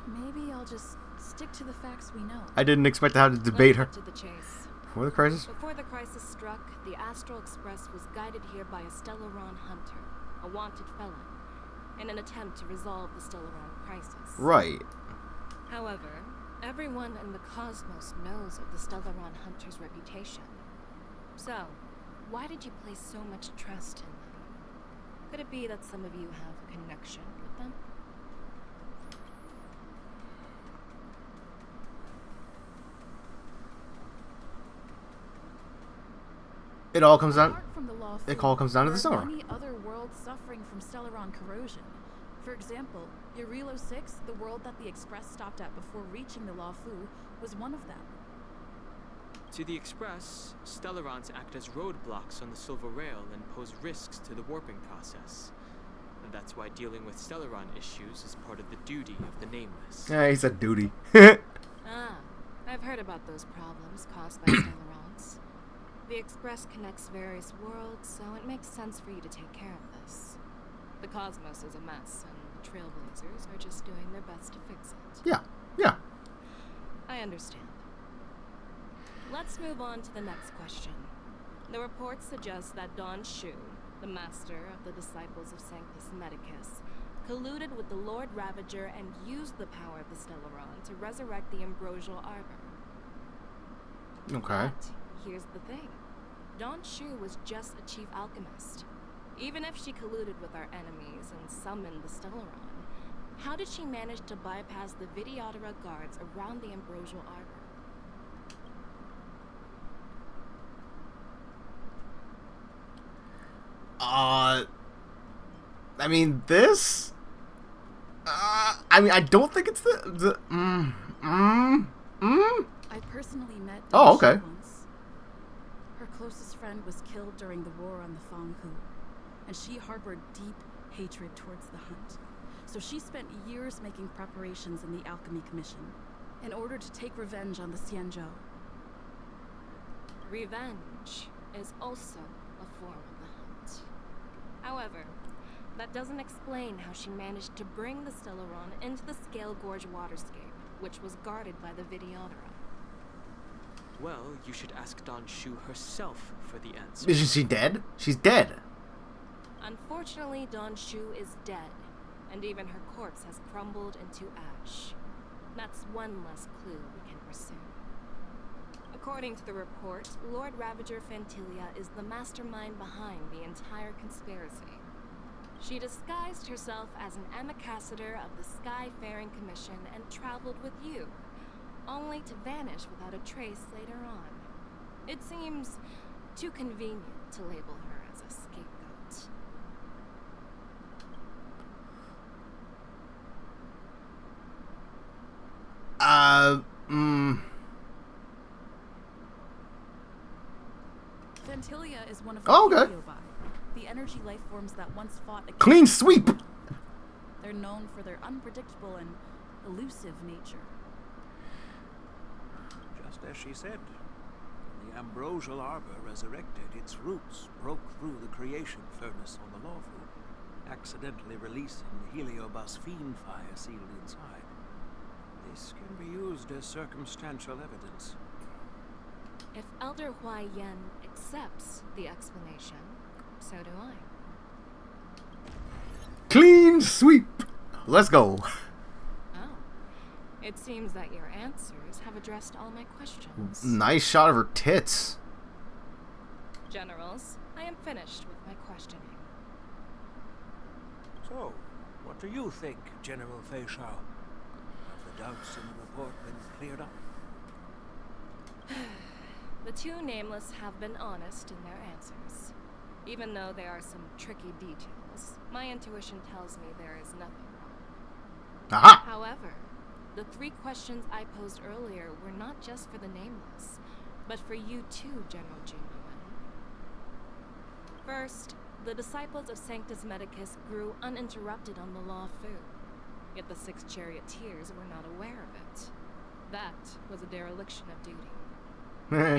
Maybe I'll just stick to the facts we know. I didn't expect to have to debate her. To the chase. Before the crisis? Before the crisis struck, the Astral Express was guided here by a Stellaron hunter, a wanted felon, in an attempt to resolve the Stellaron crisis. Right. However, everyone in the cosmos knows of the Stellaron hunter's reputation. So, why did you place so much trust in them? Could it be that some of you have a connection with them? It all comes down. Apart from the law It all comes down to the there are Stellaron. many other worlds suffering from Stellaron corrosion. For example, Eurilo 6, the world that the Express stopped at before reaching the Lawfu, was one of them. To the Express, Stellarons act as roadblocks on the Silver Rail and pose risks to the warping process. And that's why dealing with Stellaron issues is part of the duty of the Nameless. Yeah, he said duty. I've heard about those problems caused by Stellarons. The Express connects various worlds, so it makes sense for you to take care of this. The cosmos is a mess, and the Trailblazers are just doing their best to fix it. Yeah, yeah. I understand. Let's move on to the next question. The reports suggest that Don Shu, the master of the disciples of Sanctus Medicus, colluded with the Lord Ravager and used the power of the Stellaron to resurrect the Ambrosial Arbor. Okay. But here's the thing. Don Shu was just a chief alchemist. Even if she colluded with our enemies and summoned the Stellaron, how did she manage to bypass the Videodora guards around the Ambrosial Arbor? I mean, this. I mean, I don't think it's the. I personally met Oh, Don Shu okay. once. Her closest friend was killed during the war on the Fanghu, and she harbored deep hatred towards the Hunt. So she spent years making preparations in the Alchemy Commission in order to take revenge on the Xianzhou. Revenge is also a form of the Hunt. However, that doesn't explain how she managed to bring the Stellaron into the Scale Gorge waterscape, which was guarded by the Videodora. Well, you should ask Don Shu herself for the answer. Is she dead? She's dead. Unfortunately, Don Shu is dead, and even her corpse has crumbled into ash. That's one less clue we can pursue. According to the report, Lord Ravager Fantilia is the mastermind behind the entire conspiracy. She disguised herself as an ambassador of the Skyfaring Commission and traveled with you, only to vanish without a trace later on. It seems too convenient to label her as a scapegoat. Fantilia is one of the Oh, okay. Heliobi, the energy life forms that once fought against Clean sweep. They're known for their unpredictable and elusive nature. Just as she said, the Ambrosial Arbor resurrected, its roots broke through the creation furnace on the Lawfu, accidentally releasing the Heliobus fiend fire sealed inside. This can be used as circumstantial evidence. If Elder Hua Yen accepts the explanation, so do I. Clean sweep. Let's go. Oh. It seems that your answers have addressed all my questions. Nice shot of her tits. Generals, I am finished with my questioning. So, what do you think, General Feixiao? Have the doubts in the report been cleared up? The two Nameless have been honest in their answers. Even though there are some tricky details, my intuition tells me there is nothing wrong. Aha! However, the three questions I posed earlier were not just for the Nameless, but for you too, General Jin Yuan. First, the disciples of Sanctus Medicus grew uninterrupted on the Lawfu, yet the six charioteers were not aware of it. That was a dereliction of duty.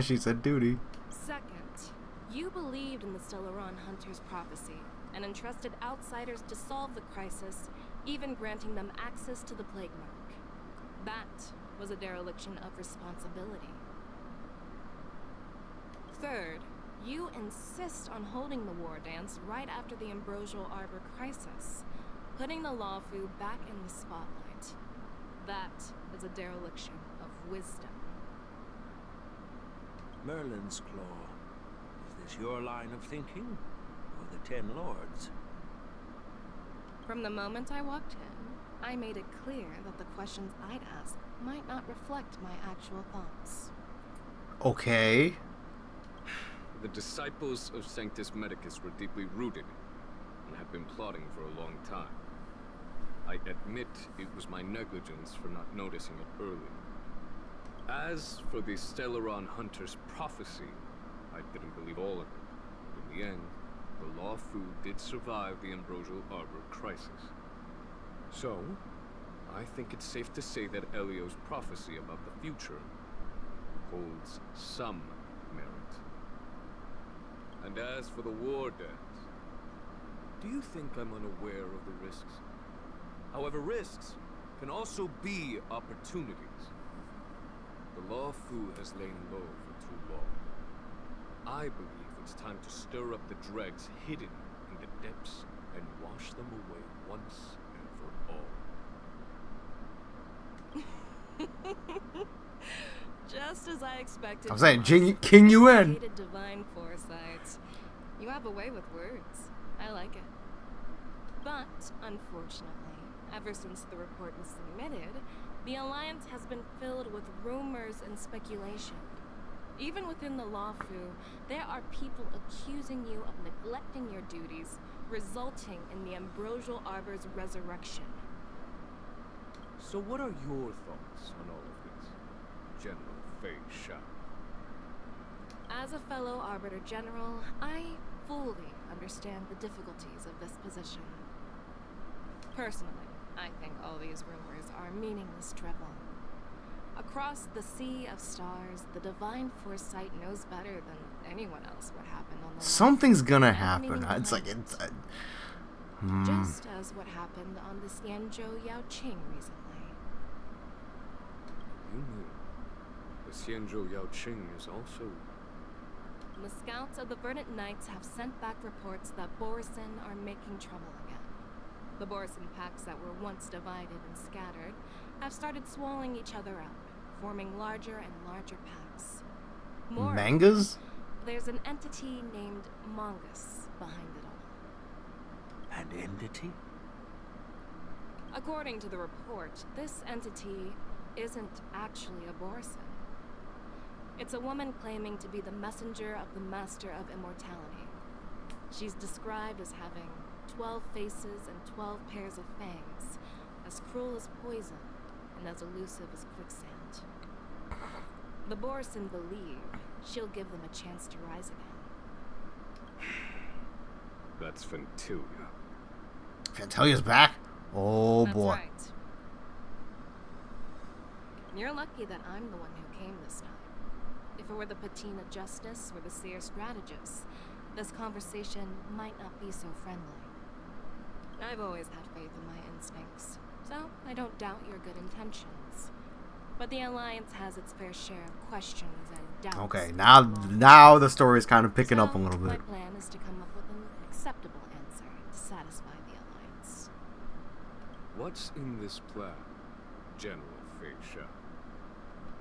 She said duty. Second, you believed in the Stellaron Hunter's prophecy and entrusted outsiders to solve the crisis, even granting them access to the Plague Mark. That was a dereliction of responsibility. Third, You insist on holding the war dance right after the Ambrosial Arbor crisis, putting the Lawfu back in the spotlight. That is a dereliction of wisdom. Merlin's Claw. Is this your line of thinking? Or the Ten Lords? From the moment I walked in, I made it clear that the questions I'd ask might not reflect my actual thoughts. Okay. The disciples of Sanctus Medicus were deeply rooted and had been plotting for a long time. I admit it was my negligence for not noticing it early. As for the Stellaron Hunter's prophecy, I didn't believe all of it. In the end, the Lawfu did survive the Ambrosial Arbor crisis. So, I think it's safe to say that Elio's prophecy about the future holds some merit. And as for the war dance, do you think I'm unaware of the risks? However, risks can also be opportunities. The Lawfu has lain low for too long. I believe it's time to stir up the dregs hidden in the depths and wash them away once and for all. Just as I expected. I'm saying King Yuan. Divine foresight. You have a way with words. I like it. But, unfortunately, ever since the report was submitted, the Alliance has been filled with rumors and speculation. Even within the Lawfu, there are people accusing you of neglecting your duties, resulting in the Ambrosial Arbor's resurrection. So what are your thoughts on all of this, General Fei Sha? As a fellow Arbiter General, I fully understand the difficulties of this position. Personally, I think all these rumors are meaningless drivel. Across the sea of stars, the divine foresight knows better than anyone else what happened on the Something's gonna happen. It's like it's. Just as what happened on the Xianzhou Yaoqing recently. You knew. The Xianzhou Yaoqing is also... The scouts of the Verdant Knights have sent back reports that Borisin are making trouble again. The Borisin packs that were once divided and scattered have started swallowing each other up, forming larger and larger packs. Moreover, Mangas? There's an entity named Mongus behind it all. An entity? According to the report, this entity isn't actually a Borisin. It's a woman claiming to be the messenger of the Master of Immortality. She's described as having 12 faces and 12 pairs of fangs, as cruel as poison and as elusive as quicksand. The Borisin believe she'll give them a chance to rise again. That's Fentilia. Fentilia's back? Oh That's boy. Right. You're lucky that I'm the one who came this time. If it were the Patina Justice or the Seer Strategist, this conversation might not be so friendly. I've always had faith in my instincts, so I don't doubt your good intentions. But the Alliance has its fair share of questions and doubts. Okay, now the story's kind of picking up a little My bit. plan is to come up with an acceptable answer to satisfy the Alliance. What's in this plan, General Fei Sha?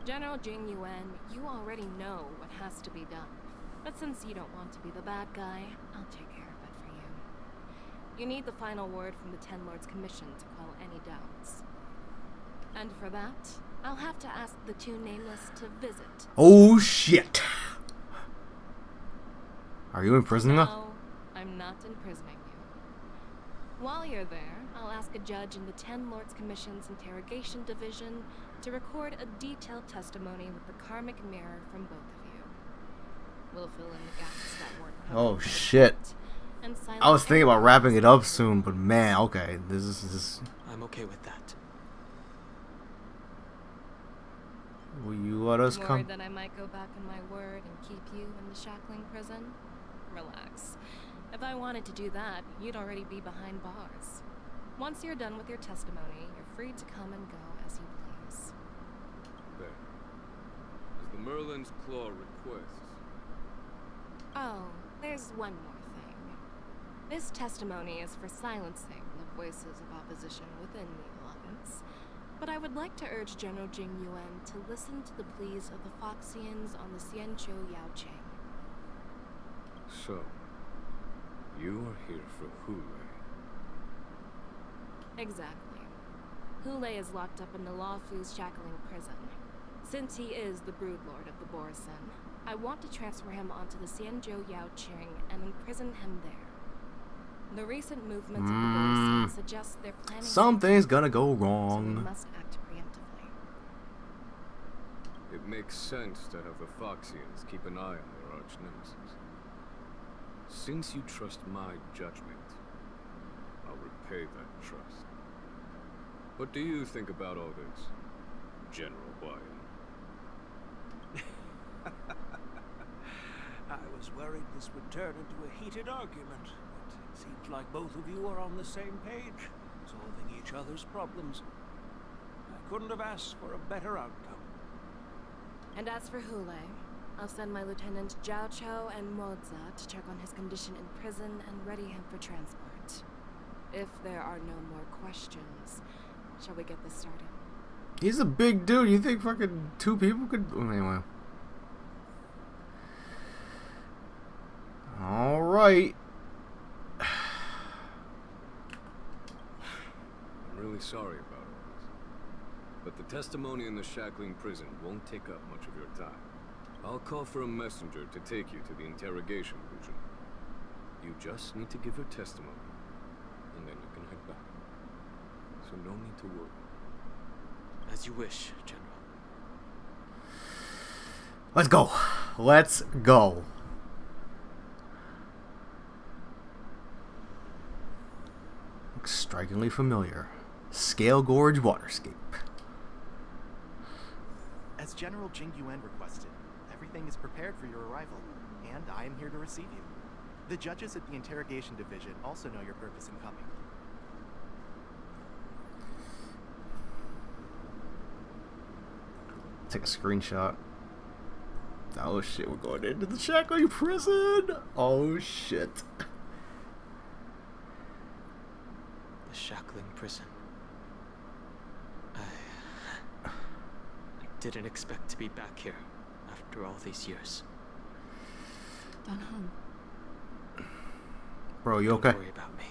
General Jing Yuan, you already know what has to be done. But since you don't want to be the bad guy, I'll take care of it for you. You need the final word from the Ten Lords Commission to quell any doubts. And for that, I'll have to ask the two Nameless to visit. Oh shit. Are you imprisoning her? No, I'm not imprisoning you. While you're there, I'll ask a judge in the Ten Lords Commission's Interrogation Division to record a detailed testimony with the karmic mirror from both of you. We'll fill in the gaps that weren't covered. Oh shit. And silence I was thinking about anyone wrapping it up soon, but man, okay, this is. I'm okay with that. Will you let us come? Worried that I might go back on my word and keep you in the shackling prison? Relax. If I wanted to do that, you'd already be behind bars. Once you're done with your testimony, you're free to come and go as you please. There. As the Merlin's Claw requests. Oh, There's one more thing. This testimony is for silencing the voices of opposition within the Alliance. But I would like to urge General Jing Yuan to listen to the pleas of the Foxians on the Xianzhou Yaoqing. So, you are here for Hule. Exactly. Hule is locked up in the Luofu's shackling prison. Since he is the broodlord of the Borisin, I want to transfer him onto the Xianzhou Yaoqing and imprison him there. The recent movements of the Borisin suggest they're planning something's gonna go so we wrong. must act preemptively. It makes sense to have the Foxians keep an eye on their arch-nemesis. Since you trust my judgment, I'll repay that trust. What do you think about all this, General Wyan? I was worried this would turn into a heated argument, but it seems like both of you are on the same page, solving each other's problems. I couldn't have asked for a better outcome. And as for Hule, I'll send my Lieutenant Zhao Chou and Moza to check on his condition in prison and ready him for transport. If there are no more questions, shall we get this started? He's a big dude. You think fucking 2 people could... Anyway. Alright. I'm really sorry about all this. But the testimony in the shackling prison won't take up much of your time. I'll call for a messenger to take you to the interrogation region. You just need to give your testimony, and then you can head back. So no need to worry. As you wish, General. Let's go. Let's go. Looks strikingly familiar. Scale Gorge Waterscape. As General Jing Yuan requested, everything is prepared for your arrival, and I am here to receive you. The judges at the Interrogation Division also know your purpose in coming. Take a screenshot. Oh shit, we're going into the shackling prison! Oh shit. The shackling prison. I didn't expect to be back here after all these years. Dunham. Bro, you okay? Don't worry about me.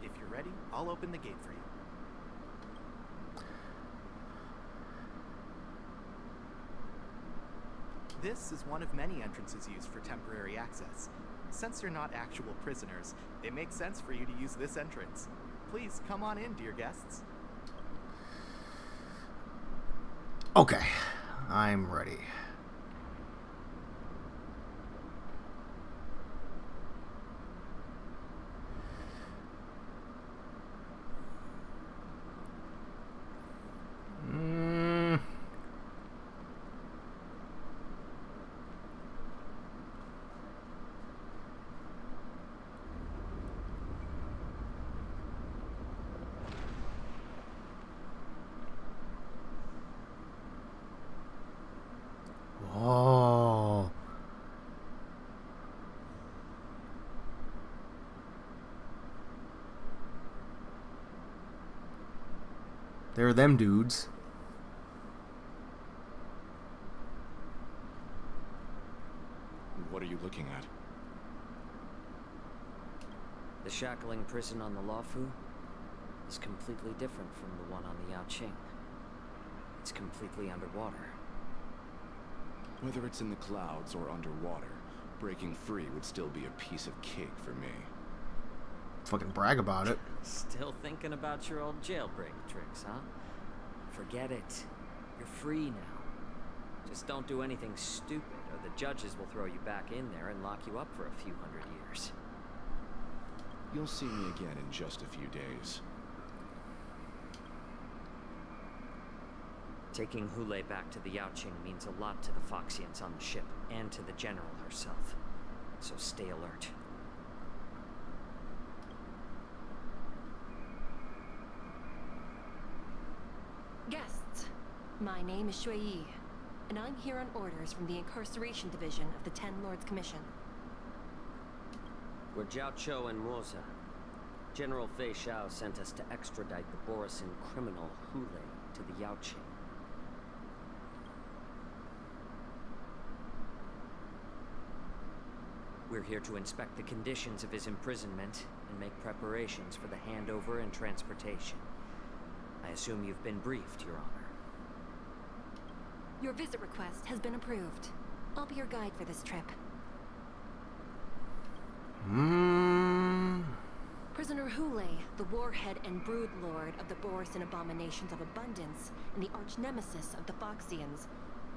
If you're ready, I'll open the gate for you. This is one of many entrances used for temporary access. Since you're not actual prisoners, it makes sense for you to use this entrance. Please come on in, dear guests. Okay, I'm ready. Oh. There are them dudes. What are you looking at? The shackling prison on the Luofu is completely different from the one on the Yaoqing. It's completely underwater. Whether it's in the clouds or underwater, breaking free would still be a piece of cake for me. Fucking brag about it. Still thinking about your old jailbreak tricks, huh? Forget it. You're free now. Just don't do anything stupid, or the judges will throw you back in there and lock you up for a few hundred years. You'll see me again in just a few days. Taking Hule back to the Yaoqing means a lot to the Foxians on the ship, and to the General herself. So stay alert. Guests, my name is Shui Yi. and I'm here on orders from the Incarceration Division of the Ten Lords Commission. We're Jiao Cho and Moza. General Fei Xiao sent us to extradite the Borisin criminal Hule to the Yaoqing. We're here to inspect the conditions of his imprisonment and make preparations for the handover and transportation. I assume you've been briefed, Your Honor. Your visit request has been approved. I'll be your guide for this trip. Prisoner Hule, the warhead and brood lord of the Borisin abominations of abundance and the arch-nemesis of the Foxians,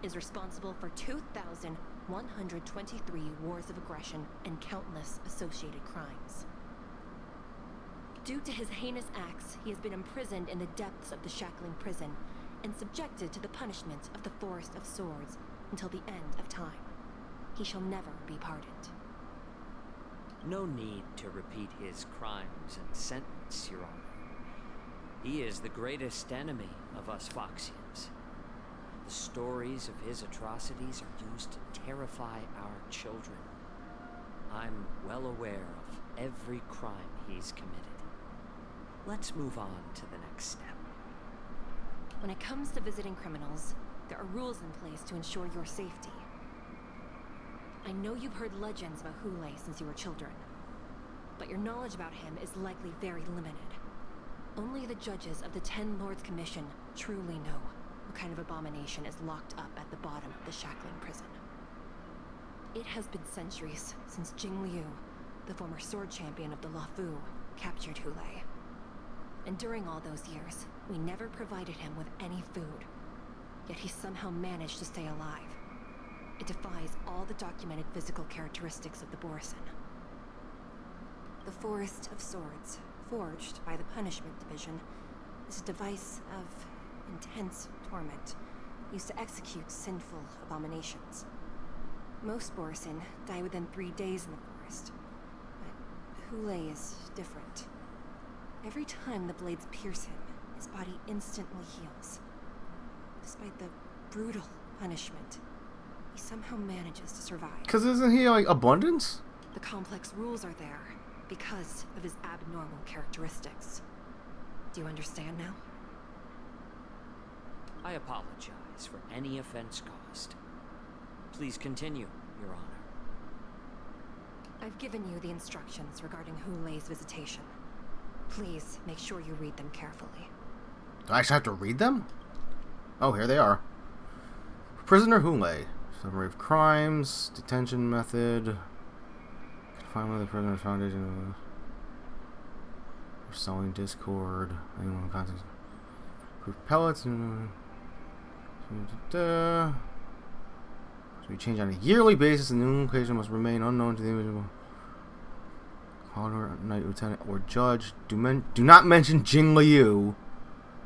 is responsible for 2,123 wars of aggression and countless associated crimes. Due to his heinous acts, he has been imprisoned in the depths of the Shackling prison and subjected to the punishment of the Forest of Swords until the end of time. He shall never be pardoned. No need to repeat his crimes and sentence, Your Honor. He is the greatest enemy of us Foxians. The stories of his atrocities are used to terrify our children. I'm well aware of every crime he's committed. Let's move on to the next step. When it comes to visiting criminals, there are rules in place to ensure your safety. I know you've heard legends about Hule since you were children, but your knowledge about him is likely very limited. Only the judges of the Ten Lords Commission truly know what kind of abomination is locked up at the bottom of the Shackling prison. It has been centuries since Jing Liu, the former sword champion of the Luofu, captured Hule. And during all those years, we never provided him with any food. Yet he somehow managed to stay alive. It defies all the documented physical characteristics of the Borisin. The Forest of Swords, forged by the Punishment Division, is a device of intense torment, used to execute sinful abominations. Most Borisin die within 3 days in the forest, but Hule is different. Every time the blades pierce him, his body instantly heals. Despite the brutal punishment, he somehow manages to survive. Because isn't he like abundance? The complex rules are there because of his abnormal characteristics. Do you understand now? I apologize for any offense caused. Please continue, Your Honor. I've given you the instructions regarding Hule's visitation. Please make sure you read them carefully. Do I actually have to read them? Oh, here they are. Prisoner Hule. Summary of crimes, detention method, confinement of the prisoner's foundation, selling discord, anyone context, proof pellets, so we change on a yearly basis, and the new location must remain unknown to the individual. Caller, Knight Lieutenant, or Judge. Do not mention Jing Liu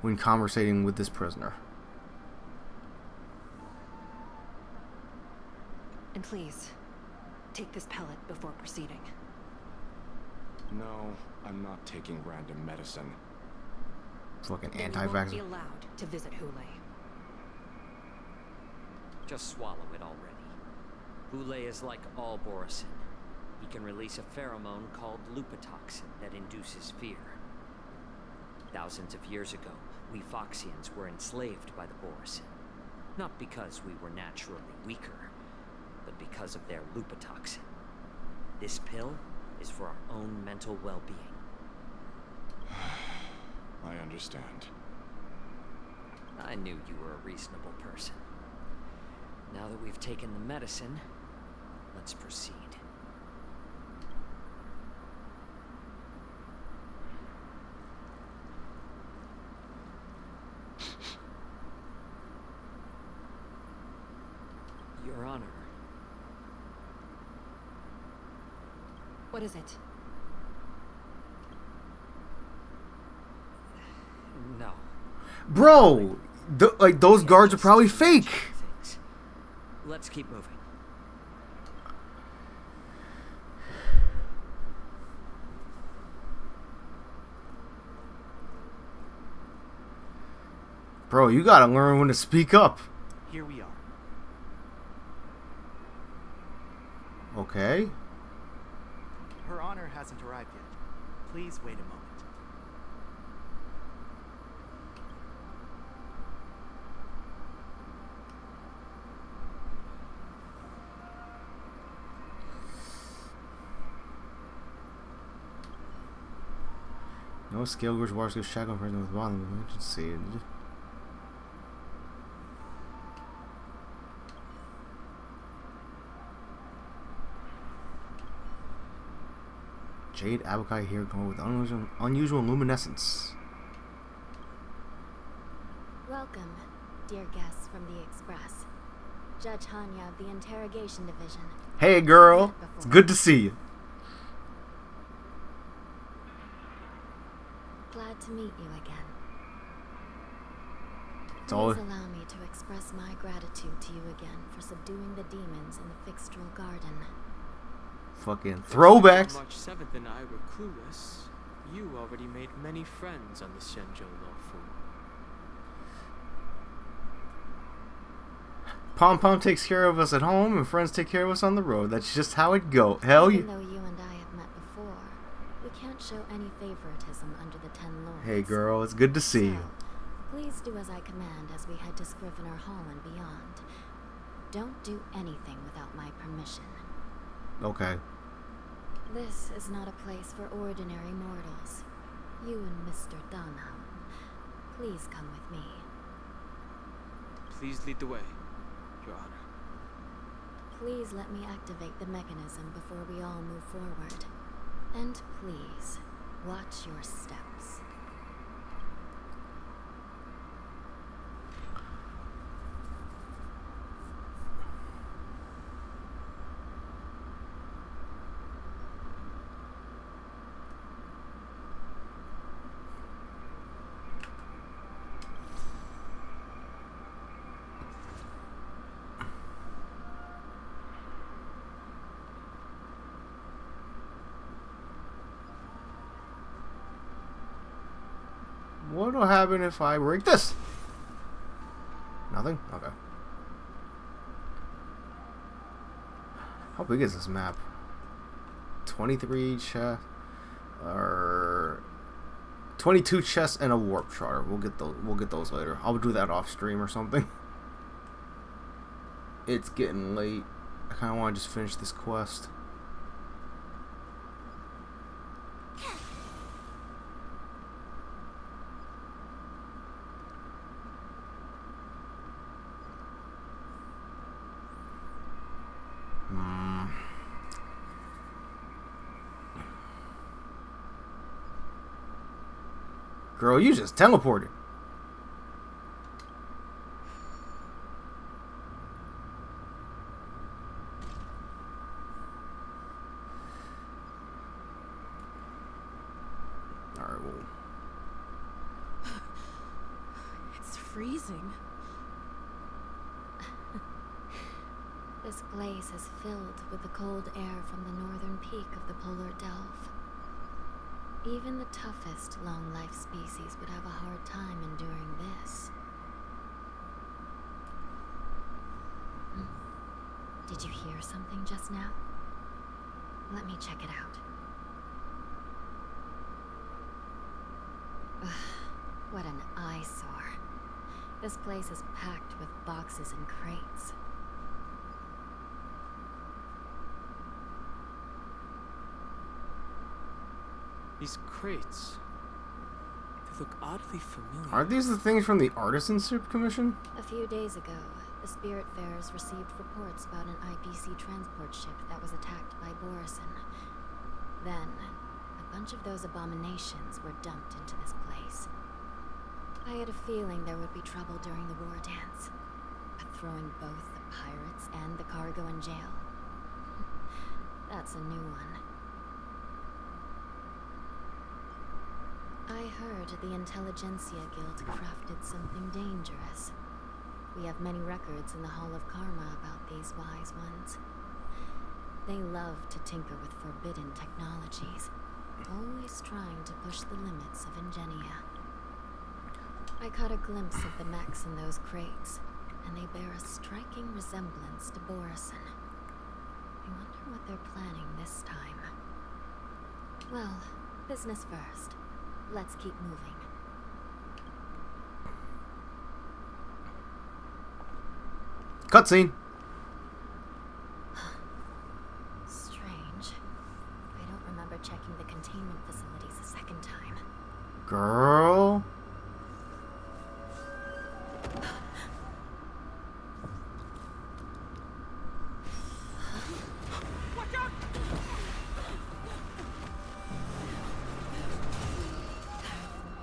when conversating with this prisoner. And please, take this pellet before proceeding. No, I'm not taking random medicine. Fucking Then anti-vaxxer. you won't be allowed to visit Hule. Just swallow it already. Hule is like all Borisin. He can release a pheromone called lupatoxin that induces fear. Thousands of years ago, we Foxians were enslaved by the Borisin. Not because we were naturally weaker, but because of their lupatoxin. This pill is for our own mental well-being. I understand. I knew you were a reasonable person. Now that we've taken the medicine, let's proceed. Your Honor. What is it? No. Bro, like those guards are probably fake. Let's keep moving. Bro, you gotta learn when to speak up. Here we are. Okay. Her Honor hasn't arrived yet. Please wait a moment. No skill which wars with shackle person with bottom agency. Jade Abakai here going with unusual luminescence. Welcome, dear guests from the Express. Judge Hanya of the Interrogation Division. Hey girl, it's good to see you. Glad to meet you again. It's all... Please allow me to express my gratitude to you again for subduing the demons in the Fixtral Garden. Fucking throwbacks. March 7th and I were clueless. You already made many friends on the Shenzhou Lofu. Pom Pom takes care of us at home, and friends take care of us on the road. That's just how it go. Hell yeah. Even though you and I have met before, we can't show any favoritism under the 10 Lords. Hey girl, it's good to see you. Please do as I command as we head to Scrivener Hall and beyond. Don't do anything without my permission. Okay. This is not a place for ordinary mortals. You and Mr. Dunham, please come with me. Please lead the way, Your Honor. Please let me activate the mechanism before we all move forward. And please, watch your steps. What'll happen if I break this? Nothing? Okay. How big is this map? 23 chests, or 22 chests and a warp charter. We'll get those later. I'll do that off stream or something. It's getting late. I kind of want to just finish this quest. Girl, you just teleported. Alright, well. It's freezing. This place is filled with the cold air from the northern peak of the polar delve. Even the toughest long-life species would have a hard time enduring this. Did you hear something just now? Let me check it out. Ugh, what an eyesore. This place is packed with boxes and crates. These crates, they look oddly familiar. Aren't these the things from the Artisanship Commission? A few days ago, the Spiritfarers received reports about an IPC transport ship that was attacked by Borison. Then, a bunch of those abominations were dumped into this place. I had a feeling there would be trouble during the war dance, but throwing both the pirates and the cargo in jail, that's a new one. I heard the Intelligentsia Guild crafted something dangerous. We have many records in the Hall of Karma about these wise ones. They love to tinker with forbidden technologies, always trying to push the limits of Ingenia. I caught a glimpse of the mechs in those crates, and they bear a striking resemblance to Borison. I wonder what they're planning this time. Well, business first. Let's keep moving. Cutscene. Strange. I don't remember checking the containment facilities a second time. Girl.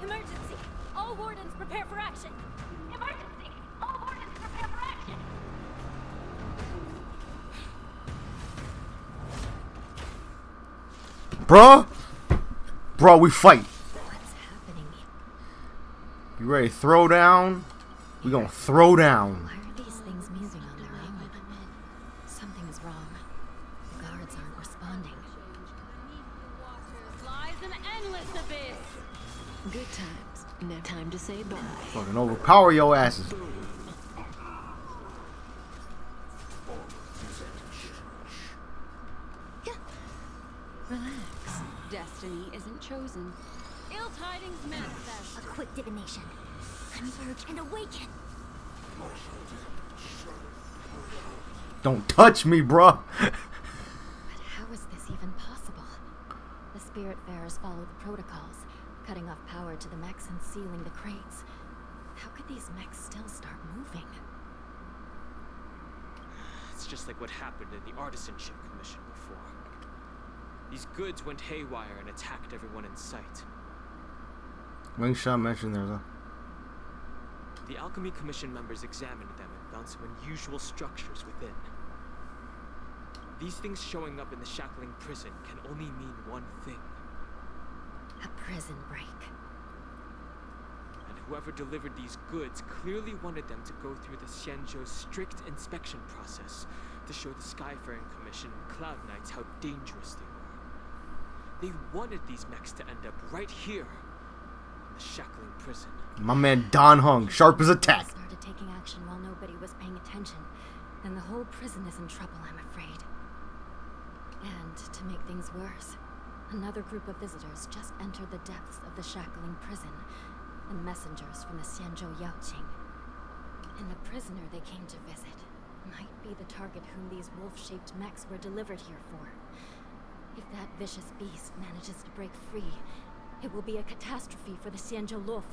Emergency! All wardens prepare for action! Emergency! All wardens prepare for action! Bruh! Bruh, we fight. What's happening? You ready to throw down? We gonna throw down. Why are these things moving on their own? Something is wrong. The guards aren't responding. Lies an endless abyss. Good times. No time to say bye. Fucking overpower your asses. Relax. Destiny isn't chosen. Ill tidings manifest. A quick divination. Converge and awaken. Don't touch me, bruh. But how is this even possible? The Spiritfarers followed the protocols, cutting off power to the mechs and sealing the crates. How could these mechs still start moving? It's just like what happened in the Artisanship Commission before. These goods went haywire and attacked everyone in sight. Wingshot mentioned there's a... The Alchemy Commission members examined them and found some unusual structures within. These things showing up in the Shackling prison can only mean one thing. A prison break. And whoever delivered these goods clearly wanted them to go through the Xianzhou's strict inspection process to show the Skyfaring Commission and Cloud Knights how dangerous they were. They wanted these mechs to end up right here in the Shackling prison. My man Don Hung, sharp as a tack. Started taking action while nobody was paying attention, then the whole prison is in trouble, I'm afraid. And to make things worse, another group of visitors just entered the depths of the Shackling prison, the messengers from the Xianzhou Yaoqing. And the prisoner they came to visit might be the target whom these wolf-shaped mechs were delivered here for. If that vicious beast manages to break free, it will be a catastrophe for the Xianzhou Luofu.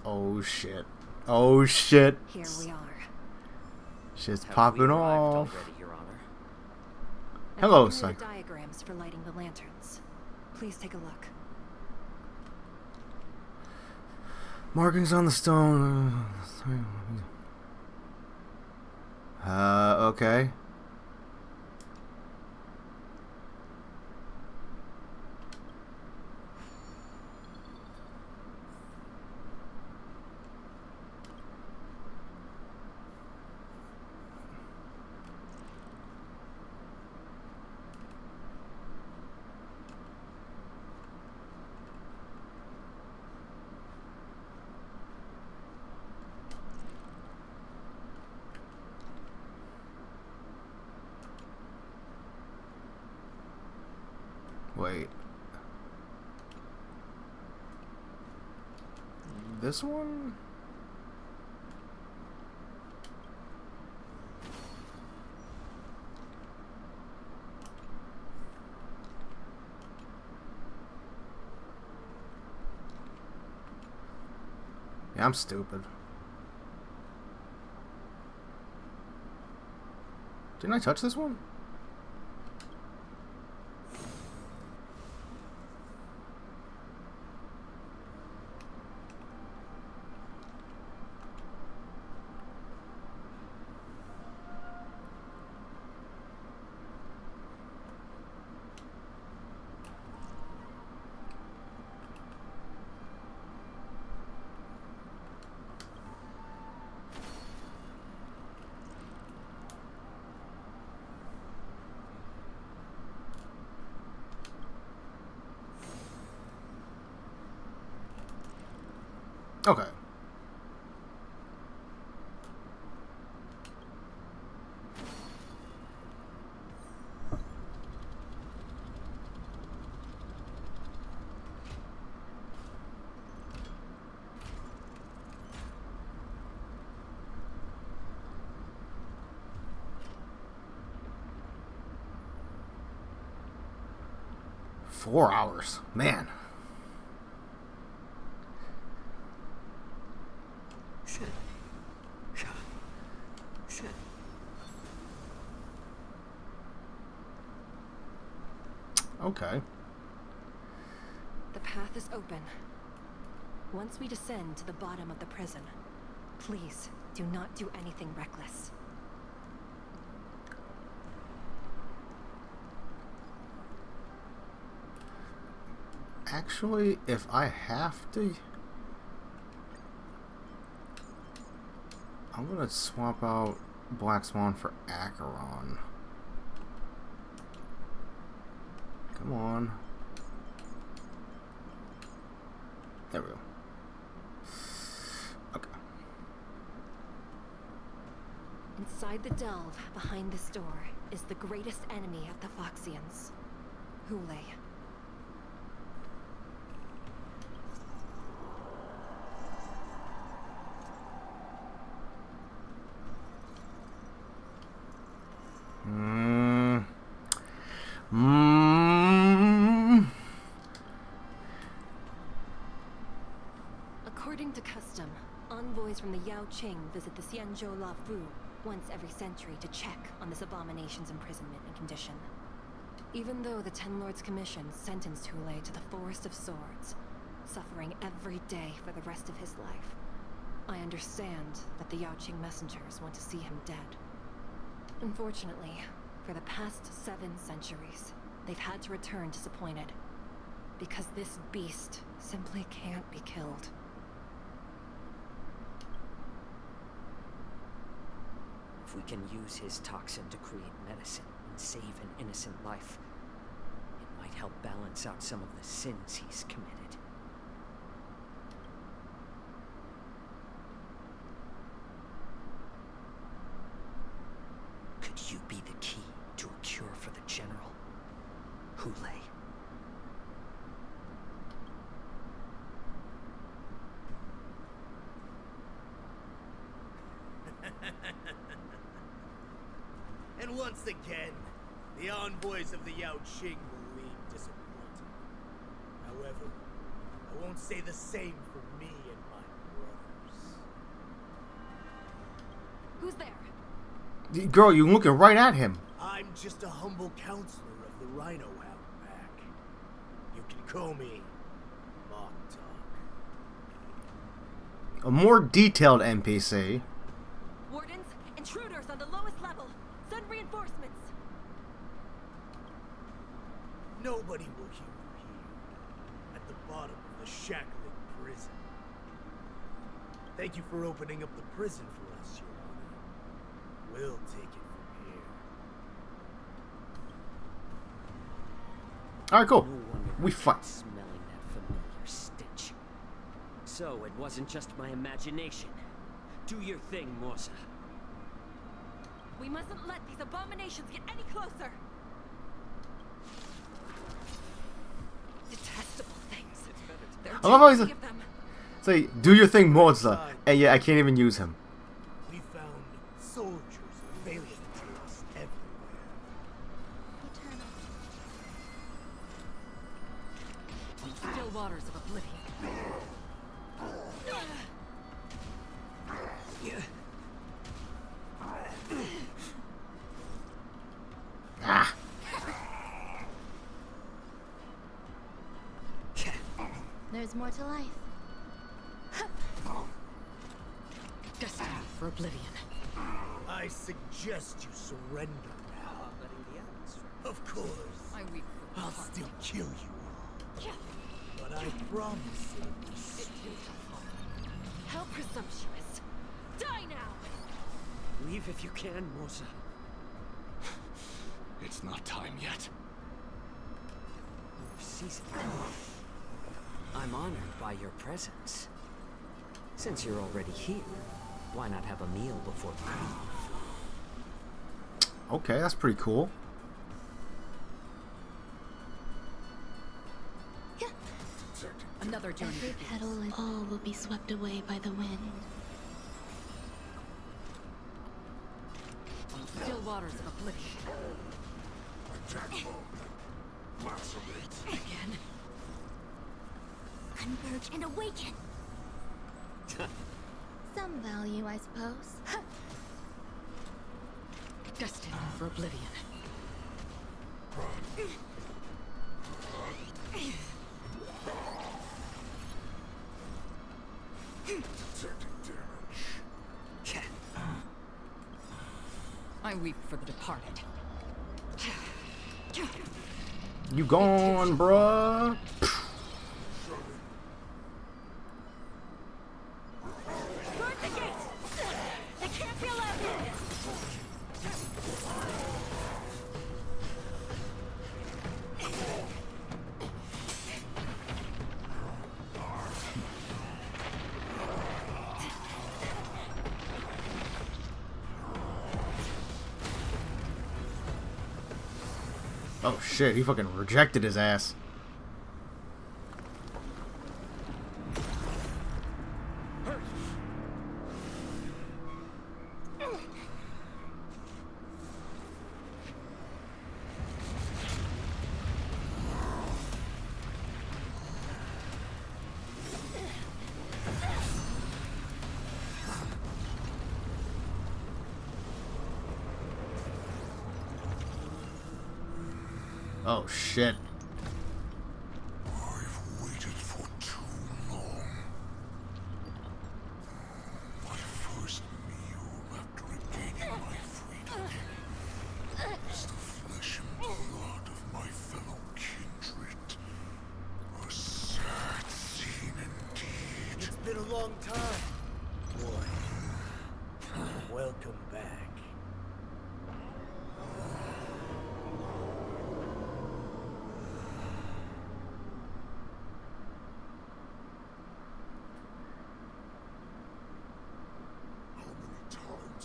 Oh shit. Oh shit. Here we are. Shit's Have popping we arrived off. already, Your Honor? Hello, I've given you Psych. the diagrams for lighting the lanterns. Please take a look. Markings on the stone. Okay. Wait. This one? Yeah, I'm stupid. Didn't I touch this one? Okay. Four hours, man. Okay. The path is open. Once we descend to the bottom of the prison, please do not do anything reckless. Actually, if I have to, I'm gonna swap out Black Swan for Acheron. Come on. There we go. Okay. Inside the delve, behind this door, is the greatest enemy of the Foxians, Hule. According to custom, envoys from the Yao Qing visit the Xianzhou La Fu once every century to check on this abomination's imprisonment and condition. Even though the Ten Lords Commission sentenced Hule to the Forest of Swords, suffering every day for the rest of his life, I understand that the Yao Qing messengers want to see him dead. Unfortunately, for the past 7 centuries, they've had to return disappointed, because this beast simply can't be killed. If we can use his toxin to create medicine and save an innocent life, it might help balance out some of the sins he's committed. Could you be the key to a cure for the General? Hule? And once again, the envoys of the Yao Qing will leave disappointed. However, I won't say the same for me and my brothers. Who's there? Girl, you're looking right at him. I'm just a humble counselor of the Rhino Outback. You can call me Mock Talk. A more detailed NPC. Wardens, intruders on the lowest level. Send reinforcements. Nobody will hear you here, at the bottom of the shackling prison. Thank you for opening up the prison for us, Your Honor. We'll take it from here. Alright, cool. No wonder We fight. Smelling that familiar stench. So it wasn't just my imagination. Do your thing, Morsa. We mustn't let these abominations get any closer. Detestable things. I love how he's say, do your thing, Morza. And yeah, I can't even use him. We found soldiers valiant to us everywhere. On still waters of oblivion. Ah. There's more to life. Destiny for oblivion. I suggest you surrender now. Of course. I'll still kill you all. But I promise it'll be stupid. How presumptuous. Die now! Leave if you can, Morsa. It's not time yet. Season. I'm honored by your presence. Since you're already here, why not have a meal before we leave? Okay, that's pretty cool. Another journey. Every petal and all will be swept away by the wind. On still waters of oblivion. Again. Converge and awaken. Some value, I suppose. Destined for oblivion. I weep for the departed. You gone, bruh? Guard the gates! They can't be allowed in! Oh shit, he fucking rejected his ass. Oh shit. I've waited for too long. My first meal after regaining my freedom is the flesh and blood of my fellow kindred. A sad scene indeed. It's been a long time. Boy. Welcome back.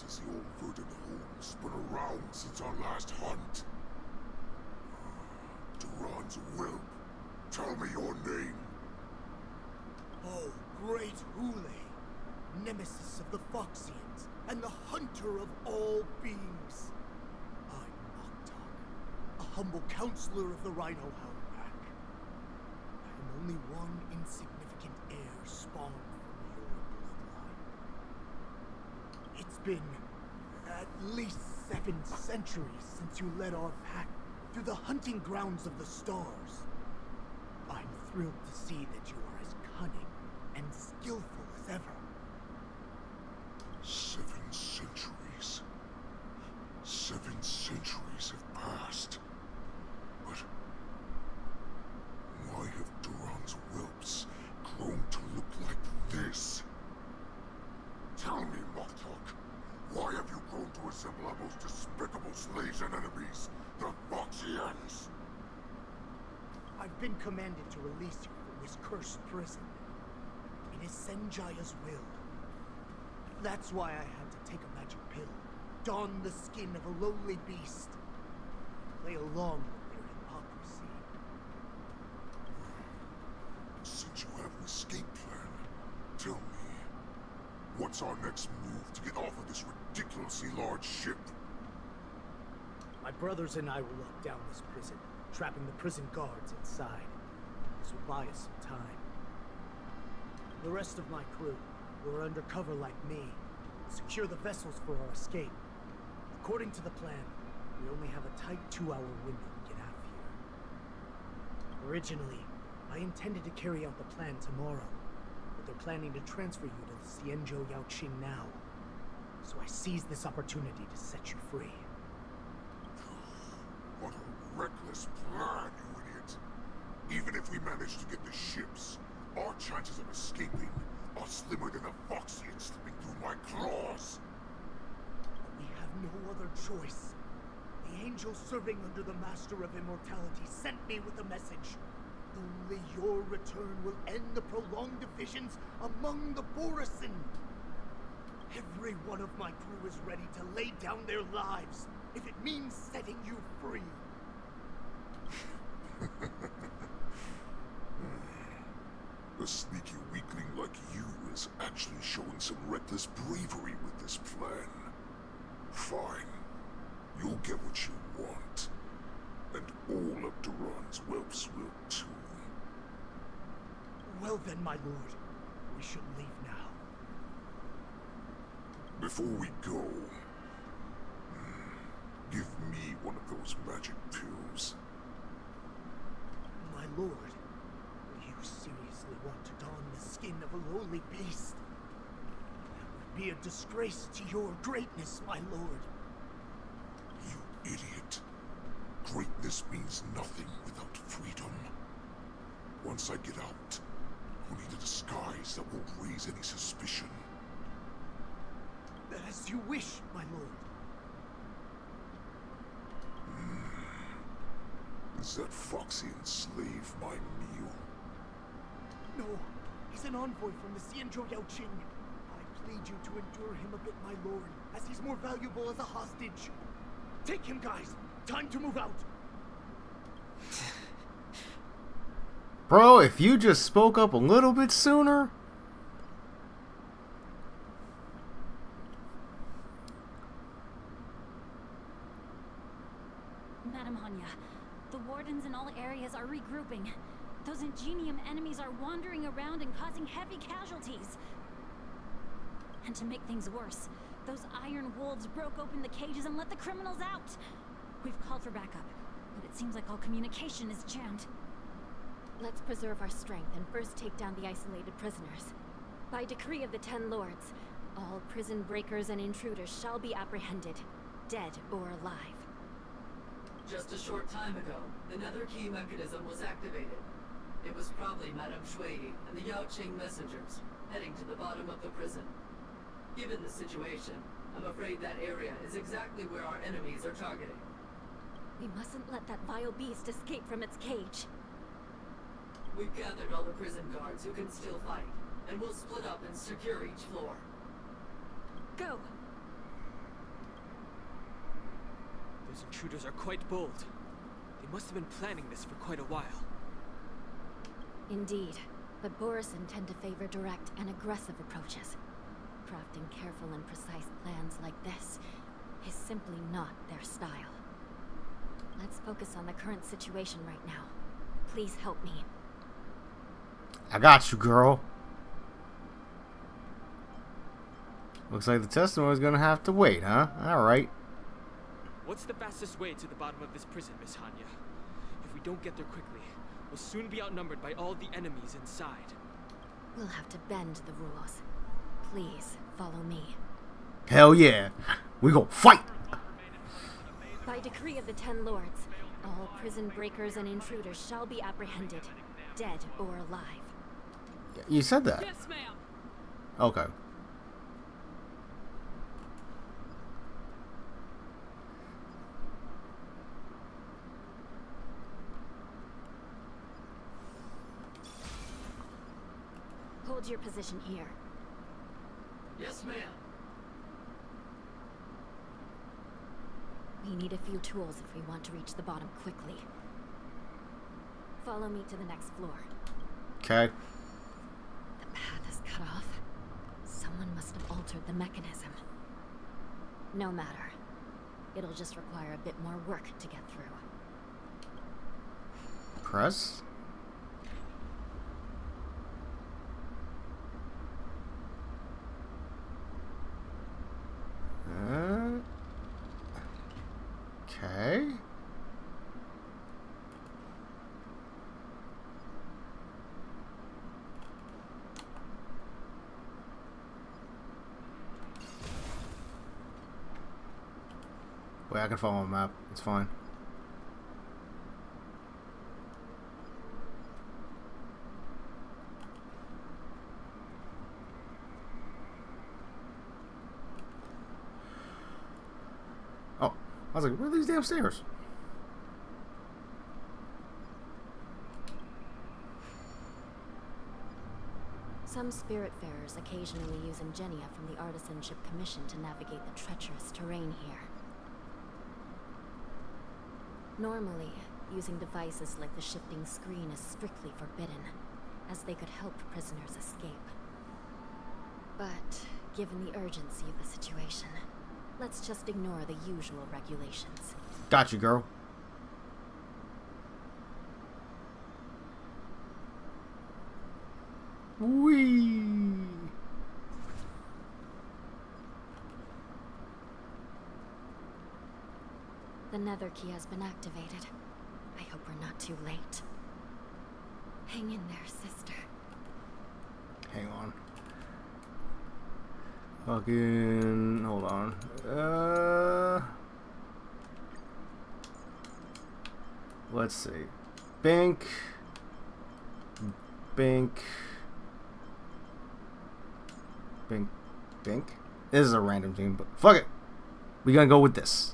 Has the old verdant home spun around since our last hunt? Duran's whelp, tell me your name. Oh, great Hule, nemesis of the Foxians, and the hunter of all beings. I'm Noctok, a humble counselor of the Rhino Hound Pack. I am only one insignificant heir spawned from your bloodline. It's been at least 7 centuries since you led our pack through the hunting grounds of the stars. I'm thrilled to see that you are as cunning and skillful as ever. 7 centuries. 7 centuries have passed. But why have Duran's whelps grown to look like this? Tell me, Noctok, why have you grown to resemble our most despicable slaves and enemies, the Foxians? I've been commanded to release you from this cursed prison. It is Senjaya's will. That's why I had to take a magic pill, don the skin of a lowly beast, play along with their hypocrisy. Since you have an escape plan, tell me, what's our next move to get off of this ridiculously large ship? My brothers and I will lock down this prison, trapping the prison guards inside. This will buy us some time. The rest of my crew, who are undercover like me, will secure the vessels for our escape. According to the plan, we only have a tight 2-hour window to get out of here. Originally, I intended to carry out the plan tomorrow, but they're planning to transfer you to the Xianzhou Yaoqing now. So I seized this opportunity to set you free. What a reckless plan, you idiot! Even if we manage to get the ships, our chances of escaping are slimmer than a Foxian slipping through my claws! We have no other choice. The angel serving under the Master of Immortality sent me with a message. Only your return will end the prolonged divisions among the Borisin. Every one of my crew is ready to lay down their lives if it means setting you free. A sneaky weakling like you is actually showing some reckless bravery with this plan. Fine. You'll get what you want. And all of Duran's whelps will too. Well then, my lord, we should leave now. Before we go, give me one of those magic pills. My lord, you seriously want to don the skin of a lowly beast? That would be a disgrace to your greatness, my lord. You idiot. Greatness means nothing without freedom. Once I get out, I'll need a disguise that won't raise any suspicion. As you wish, my lord. Is that Foxian slave my meal? No, he's an envoy from the Xianzhou Yaoqing. I plead you to endure him a bit, my lord, as he's more valuable as a hostage. Take him, guys. Time to move out. Bro, if you just spoke up a little bit sooner. Madam Hanya, the wardens in all areas are regrouping. Those ingenium enemies are wandering around and causing heavy casualties. And to make things worse, those iron wolves broke open the cages and let the criminals out. We've called for backup, but it seems like all communication is jammed. Let's preserve our strength and first take down the isolated prisoners. By decree of the 10 Lords, all prison breakers and intruders shall be apprehended, dead or alive. Just a short time ago, another key mechanism was activated. It was probably Madame Shui and the Yaoqing messengers, heading to the bottom of the prison. Given the situation, I'm afraid that area is exactly where our enemies are targeting. We mustn't let that vile beast escape from its cage. We've gathered all the prison guards who can still fight, and we'll split up and secure each floor. Go! Those intruders are quite bold. They must have been planning this for quite a while. Indeed, but Borisin tend to favor direct and aggressive approaches. Crafting careful and precise plans like this is simply not their style. Let's focus on the current situation right now. Please help me. I got you, girl. Looks like the testimony's gonna have to wait, huh? Alright. What's the fastest way to the bottom of this prison, Miss Hanya? If we don't get there quickly, we'll soon be outnumbered by all the enemies inside. We'll have to bend the rules. Please, follow me. Hell yeah. We gon' fight! By decree of the 10 Lords, all prison breakers and intruders shall be apprehended, dead or alive. You said that. Yes, ma'am. Okay. Hold your position here. Yes, ma'am. We need a few tools if we want to reach the bottom quickly. Follow me to the next floor. Okay. The path is cut off. Someone must have altered the mechanism. No matter. It'll just require a bit more work to get through. Press. Okay. Wait, I can follow a map. It's fine. Oh, I was like, where are these damn stairs? Some spiritfarers occasionally use ingenia from the Artisanship Commission to navigate the treacherous terrain here. Normally, using devices like the shifting screen is strictly forbidden, as they could help prisoners escape. But, given the urgency of the situation, let's just ignore the usual regulations. Got you, girl. Whee! The nether key has been activated. I hope we're not too late. Hang in there, sister. Hang on. Fucking... hold on. Let's see. Bink. Bink. Bink. Bink. This is a random thing, but fuck it. We gonna go with this.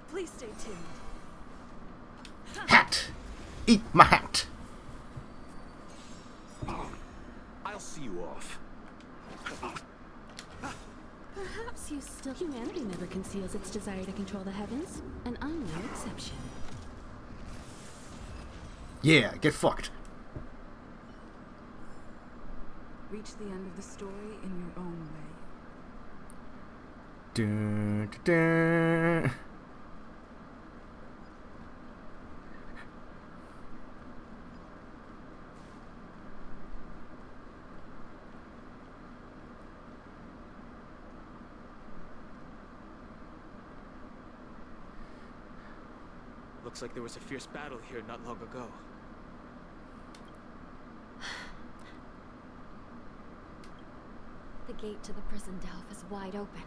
Please stay tuned. Hat! Eat my hat! I'll see you off. Perhaps you still... Humanity never conceals its desire to control the heavens, and I'm no exception. Yeah, get fucked. Reach the end of the story in your own way. Dun, dun, dun. Looks like there was a fierce battle here not long ago. The gate to the prison delve is wide open.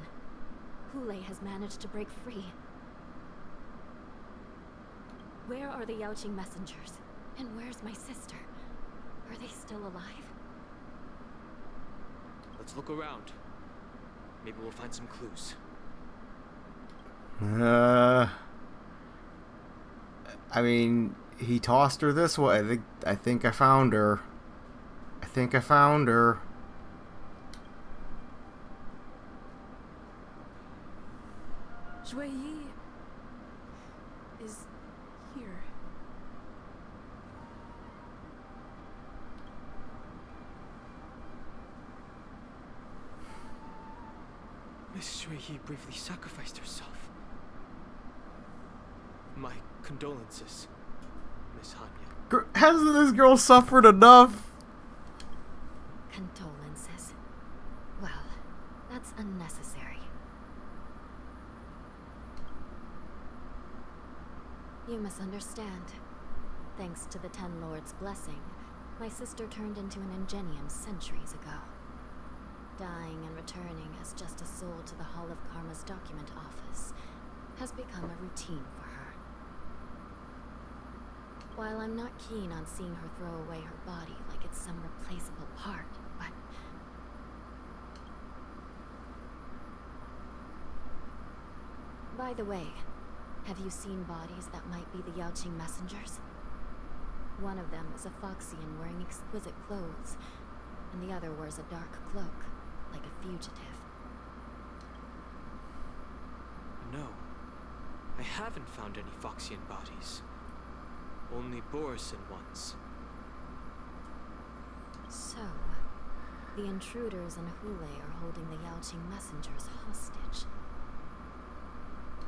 Hule has managed to break free. Where are the Yaoqing messengers? And where's my sister? Are they still alive? Let's look around. Maybe we'll find some clues. I mean, he tossed her this way. I think I found her. I think I found her. Yi is here. Miss Yi briefly sacrificed herself. My condolences, Miss Hanya. Hasn't this girl suffered enough? Condolences. Well, that's unnecessary. You misunderstand. Thanks to the Ten Lords' blessing, my sister turned into an ingenium centuries ago. Dying and returning as just a soul to the Hall of Karma's document office has become a routine for her. While I'm not keen on seeing her throw away her body like it's some replaceable part, but... By the way, have you seen bodies that might be the Yaoqing messengers? One of them is a Foxian wearing exquisite clothes, and the other wears a dark cloak, like a fugitive. No, I haven't found any Foxian bodies. Only Borisin ones. So, the intruders in Hule are holding the Yaoqing messengers hostage.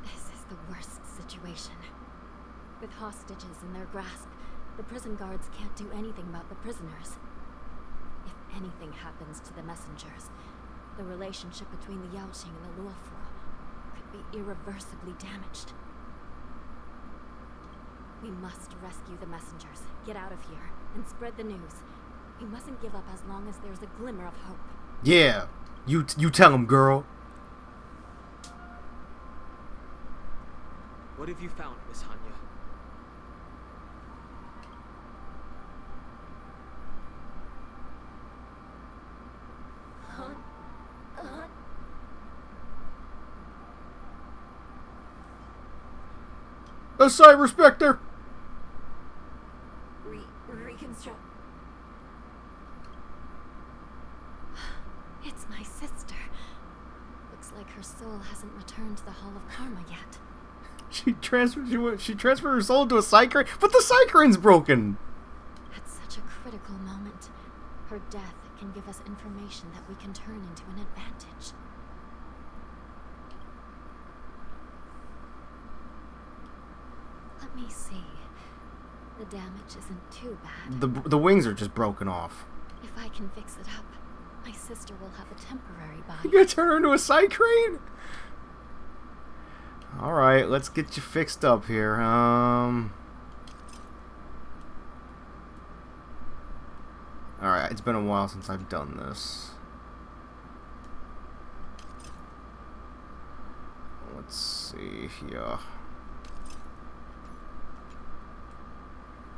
This is the worst situation. With hostages in their grasp, the prison guards can't do anything about the prisoners. If anything happens to the messengers, the relationship between the Yaoqing and the Luofu could be irreversibly damaged. We must rescue the messengers, get out of here, and spread the news. We mustn't give up as long as there's a glimmer of hope. Yeah, you tell him, girl. What have you found, Miss Hanya? A Cyber Spectre! Reconstruct. It's my sister. Looks like her soul hasn't returned to the Hall of Karma yet. She transferred her soul to a Cycrane, but the Cycrane's broken! At such a critical moment, her death can give us information that we can turn into an advantage. Let me see. The damage isn't too bad. The wings are just broken off. If I can fix it up, my sister will have a temporary body. You gonna turn her into a Cycrane? Alright, let's get you fixed up here. Alright, it's been a while since I've done this. Let's see here.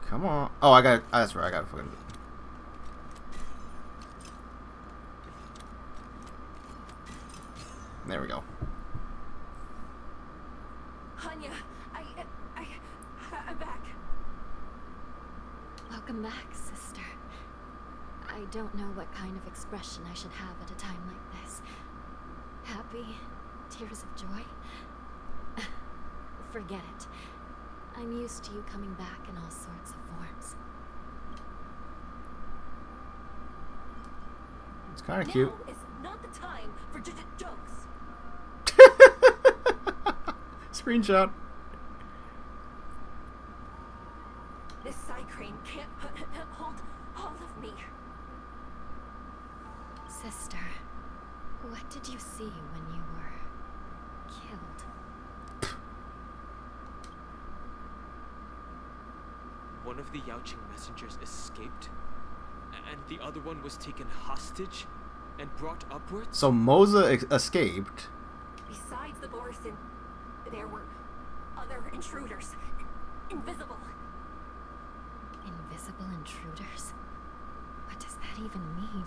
Come on. Oh, I got. That's right. I got fucking. There we go. Hanya, I'm back. Welcome back, sister. I don't know what kind of expression I should have at a time like this. Happy? Tears of joy? Forget it. I'm used to you coming back in all sorts of forms. It's kind of cute. Now is not the time for jokes. Screenshot. This Cycrane can't hold all of me. Sister, what did you see when you were killed? One of the Yaoqing messengers escaped, and the other one was taken hostage and brought upwards? So Moza escaped. Besides the Borisin, there were other intruders. Invisible. Invisible intruders? What does that even mean?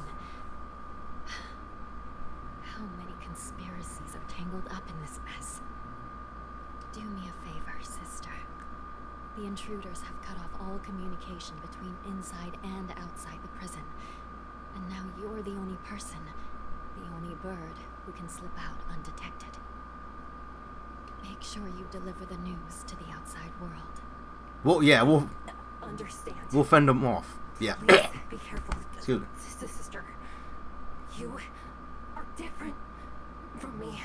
How many conspiracies are tangled up in this mess? Do me a favor, sister. The intruders have cut off all communication between inside and outside the prison. And now you're the only person, the only bird, who can slip out undetected. Make sure you deliver the news to the outside world. Well, yeah, we'll fend them off. Yeah. Please be careful. Excuse me. Sister, you are different from me.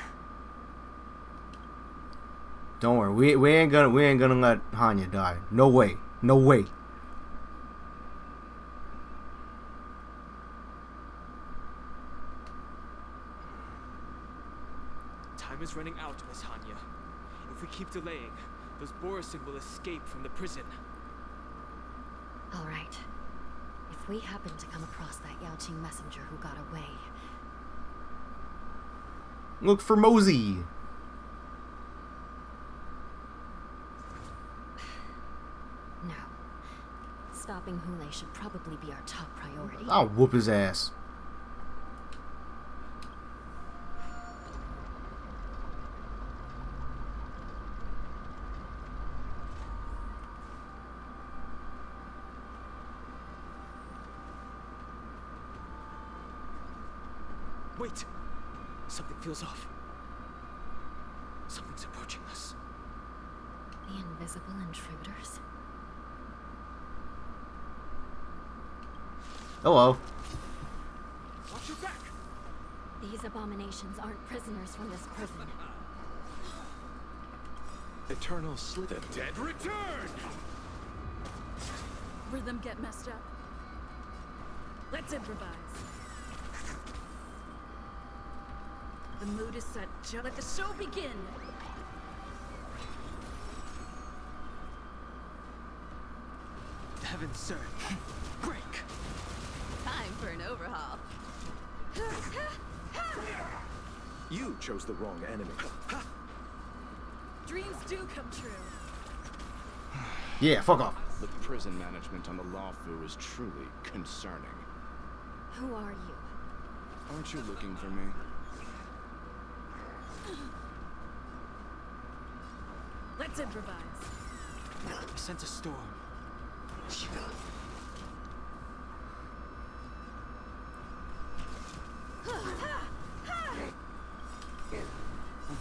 Don't worry, we ain't gonna let Hanya die. No way. No way. Time is running out, Miss Hanya. If we keep delaying, those Borisin will escape from the prison. All right. If we happen to come across that Yaoqing messenger who got away, look for Mosey. No. Stopping Hule should probably be our top priority. I'll whoop his ass. Wait! Something feels off. Something's approaching us. The invisible intruders? Hello. Watch your back! These abominations aren't prisoners from this prison. Eternal Slither. Dead return! Rhythm get messed up. Let's improvise. The mood is set. Let the show begin. Heaven, sir. Break! Time for an overhaul. You chose the wrong enemy. Dreams do come true. Yeah, fuck off. The prison management on the Lawfu is truly concerning. Who are you? Aren't you looking for me? Let's improvise. I sense a storm.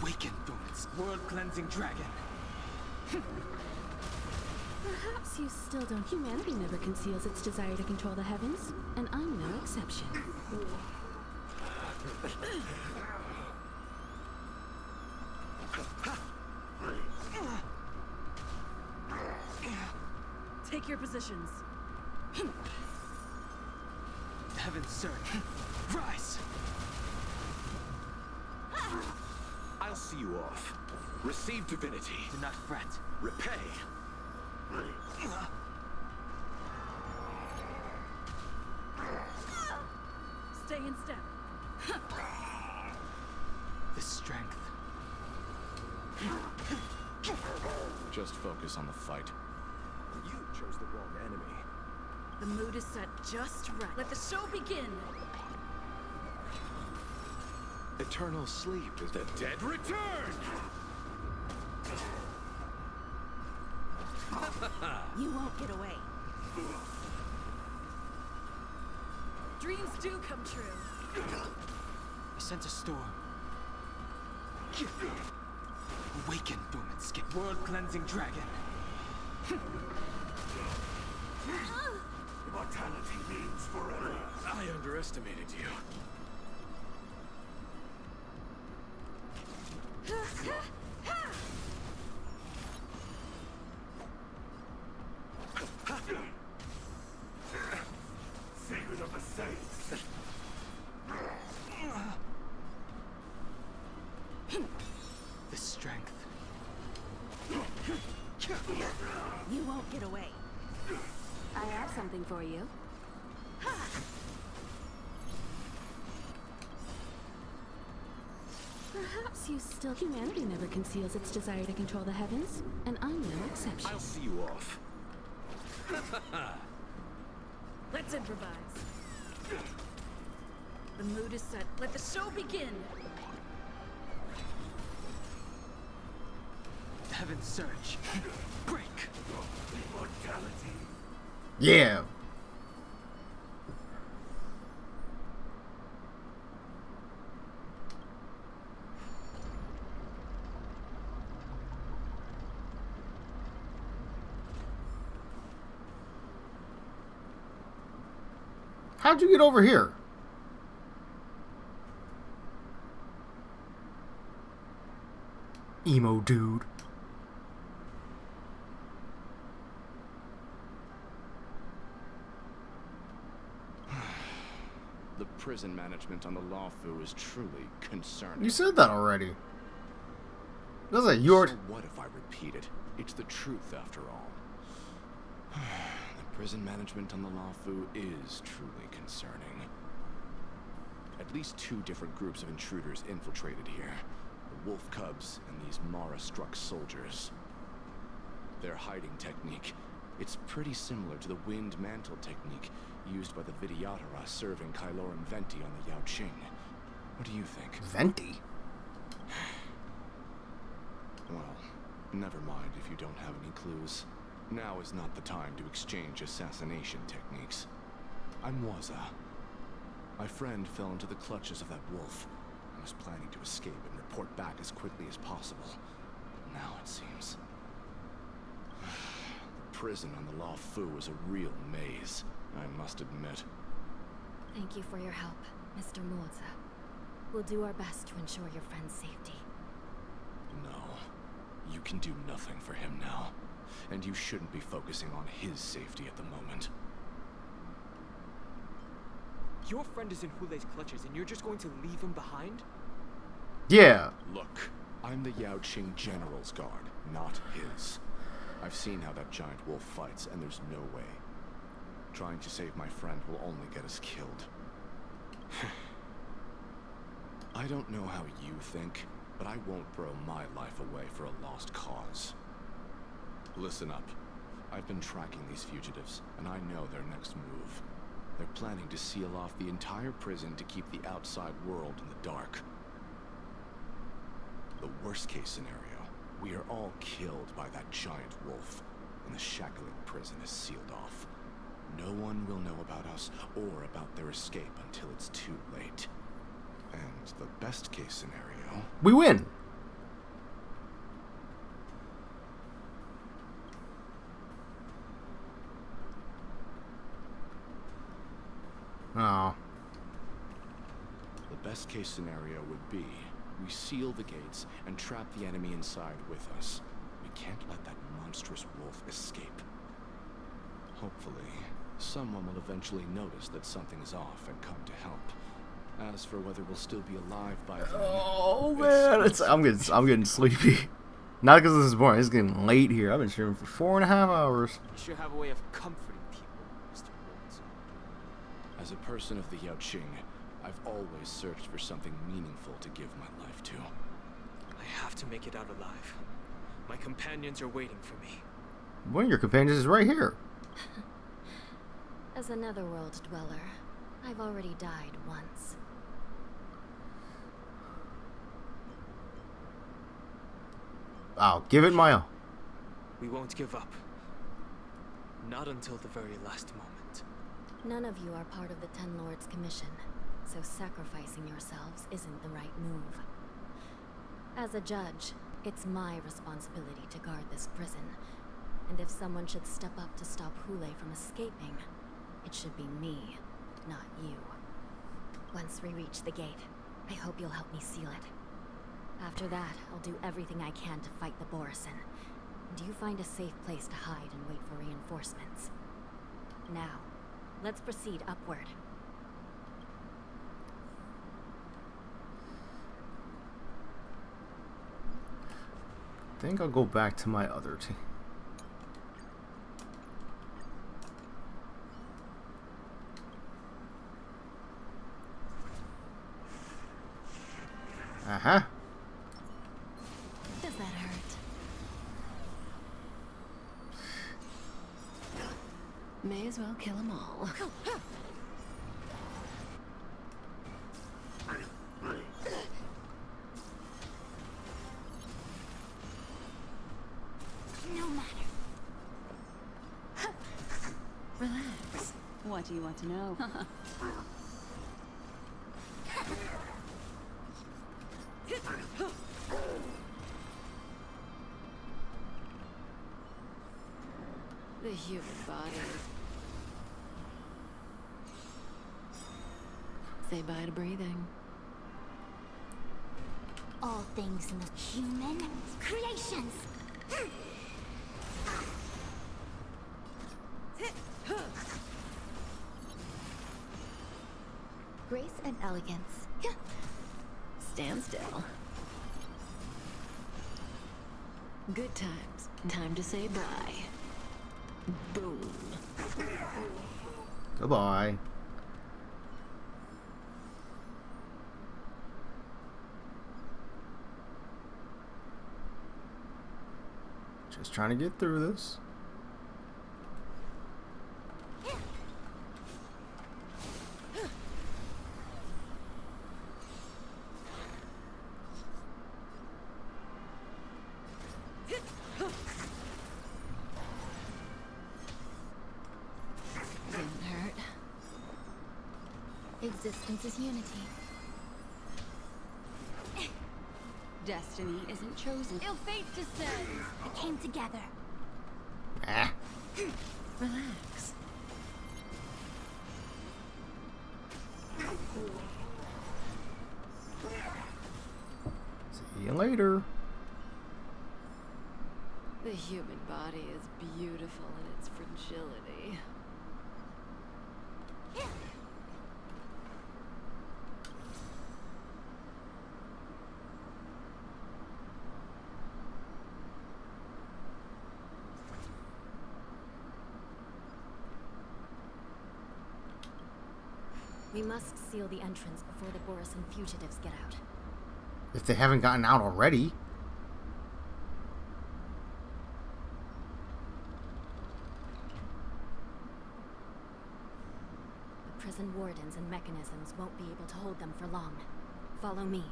Awaken, Dormants. World-cleansing dragon. Perhaps you still don't. Humanity never conceals its desire to control the heavens, and I'm no exception. Take your positions. Heaven surge. Rise! I'll see you off. Receive divinity. Do not fret. Repay. Stay in step. The strength. Just focus on the fight. You chose the wrong enemy. The mood is set just right. Let the show begin. Eternal sleep is the dead return! You won't get away. Dreams do come true. I sense a storm. Awaken, Dormants. World-cleansing dragon. Immortality means forever. I underestimated you. Secret of the Saints. The strength. You won't get away. I have something for you. Perhaps you still... Humanity never conceals its desire to control the heavens, and I'm no exception. I'll see you off. Let's improvise. The mood is set. Let the show begin. Heaven surge. Break. Immortality. Yeah. How'd you get over here? Emo dude. The prison management on the Lawfu is truly concerning. You said that already. That's like your... So what if I repeat it? It's the truth after all. The prison management on the Lawfu is truly concerning. At least 2 different groups of intruders infiltrated here. The Wolf Cubs and these Mara-struck soldiers. Their hiding technique, it's pretty similar to the Wind Mantle technique used by the Vidyadhara serving Kyloran Venti on the Yaoqing. What do you think? Venti? Well, never mind if you don't have any clues. Now is not the time to exchange assassination techniques. I'm Waza. My friend fell into the clutches of that wolf. I was planning to escape and report back as quickly as possible. But now it seems... the prison on the Lawfu is a real maze, I must admit. Thank you for your help, Mr. Moza. We'll do our best to ensure your friend's safety. No. You can do nothing for him now. And you shouldn't be focusing on his safety at the moment. Your friend is in Hulei's clutches and you're just going to leave him behind? Yeah. Look, I'm the Yaoqing General's guard, not his. I've seen how that giant wolf fights, and there's no way. Trying to save my friend will only get us killed. I don't know how you think, but I won't throw my life away for a lost cause. Listen up. I've been tracking these fugitives, and I know their next move. They're planning to seal off the entire prison to keep the outside world in the dark. The worst case scenario, we are all killed by that giant wolf. and the ShareAlike prison is sealed off. No one will know about us or about their escape until it's too late. And the best case scenario... We win! Oh. The best case scenario would be we seal the gates and trap the enemy inside with us. We can't let that monstrous wolf escape. Hopefully, someone will eventually notice that something's off and come to help. As for whether we'll still be alive by then... Oh man, I'm getting sleepy. Not because this is boring, it's getting late here. I've been streaming for 4.5 hours. You should have a way of comforting people, Mr. Watson. As a person of the Yaoqing, I've always searched for something meaningful to give my life to. I have to make it out alive. My companions are waiting for me. One of your companions is right here. As a netherworld dweller, I've already died once. I'll give it my all. We won't give up. Not until the very last moment. None of you are part of the Ten Lords' commission, so sacrificing yourselves isn't the right move. As a judge, it's my responsibility to guard this prison, and if someone should step up to stop Hule from escaping, it should be me, not you. Once we reach the gate, I hope you'll help me seal it. After that, I'll do everything I can to fight the Borisin, and you find a safe place to hide and wait for reinforcements. Now, let's proceed upward. I think I'll go back to my other team. Uh-huh. Does that hurt? May as well kill them all. No matter. Relax. What do you want to know? The human body. Say bye to breathing. All things in the human creations. Grace and elegance. Stand still. Good times. Time to say bye. Boom. Goodbye. Just trying to get through this. Didn't hurt. Existence is unity. Destiny isn't chosen. Ill fate descends. It came together. Ah. Relax. See you later. The human body is beautiful in its fragility. We must seal the entrance before the Borisin fugitives get out. If they haven't gotten out already. The prison wardens and mechanisms won't be able to hold them for long. Follow me.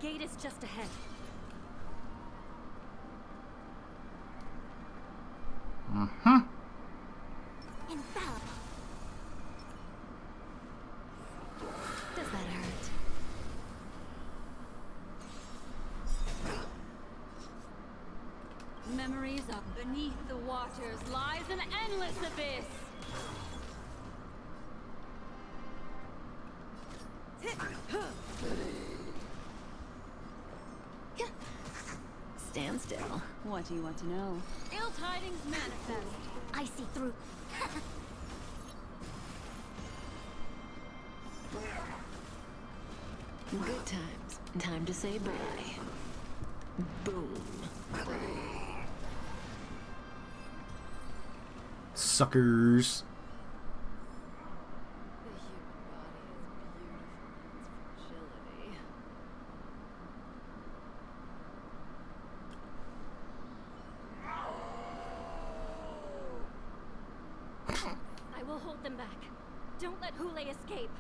gate is just ahead. Mm-hmm. Infallible. Does that hurt? Memories of beneath the waters lies an endless abyss. Stand still. What do you want to know? Ill tidings manifest. I see through. Good times. Time to say bye. Boom. Suckers. I will hold them back. Don't let Hule escape.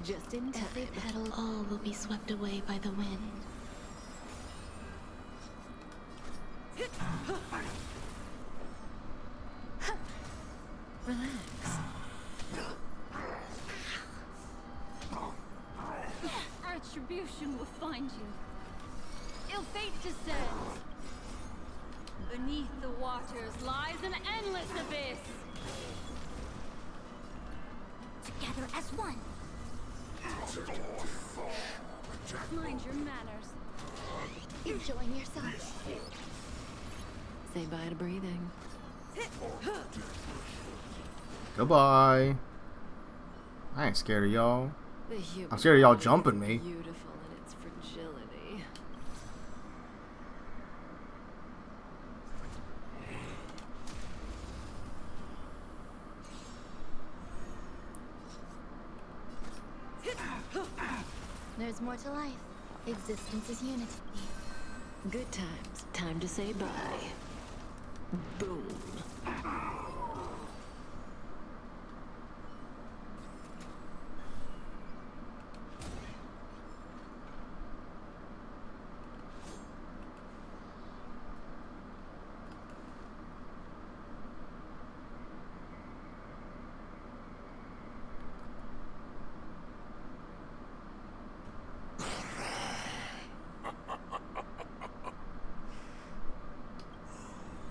Just in time. Every petal, all will be swept away by the wind. Relax. Attribution will find you. Ill fate descends. Beneath the waters lies an endless abyss. Together as one. Mind your manners. Enjoying yourself. Say bye to breathing. Goodbye. I ain't scared of y'all. I'm scared of y'all jumping me. Beautiful in its fragility. There's more to life. Existence is unity. Good times. Time to say bye. Boom.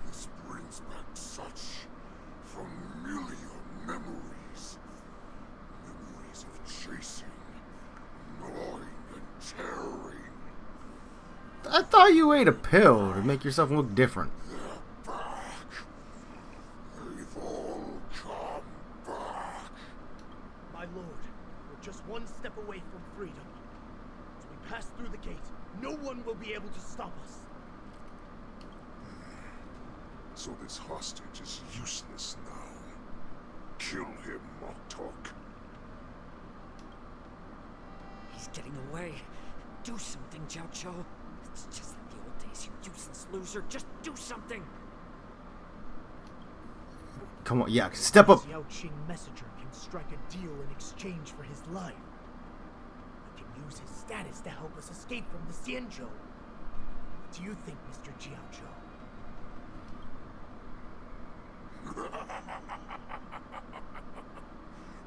This brings back such familiar memories. Memories of chasing, gnawing, and tearing. I thought you ate a pill to make yourself look different. They're back. They've all come back. My lord, we're just one step away from freedom. As we pass through the gate, no one will be able to stop us. So this hostage is useless now. Kill him, Moktok. He's getting away. Do something, Jiao. It's just like the old days, you useless loser. Just do something. Come on, yeah, step up. This Yaoqing messenger can strike a deal in exchange for his life. He can use his status to help us escape from the Xianzhou. What do you think, Mr. Jiao?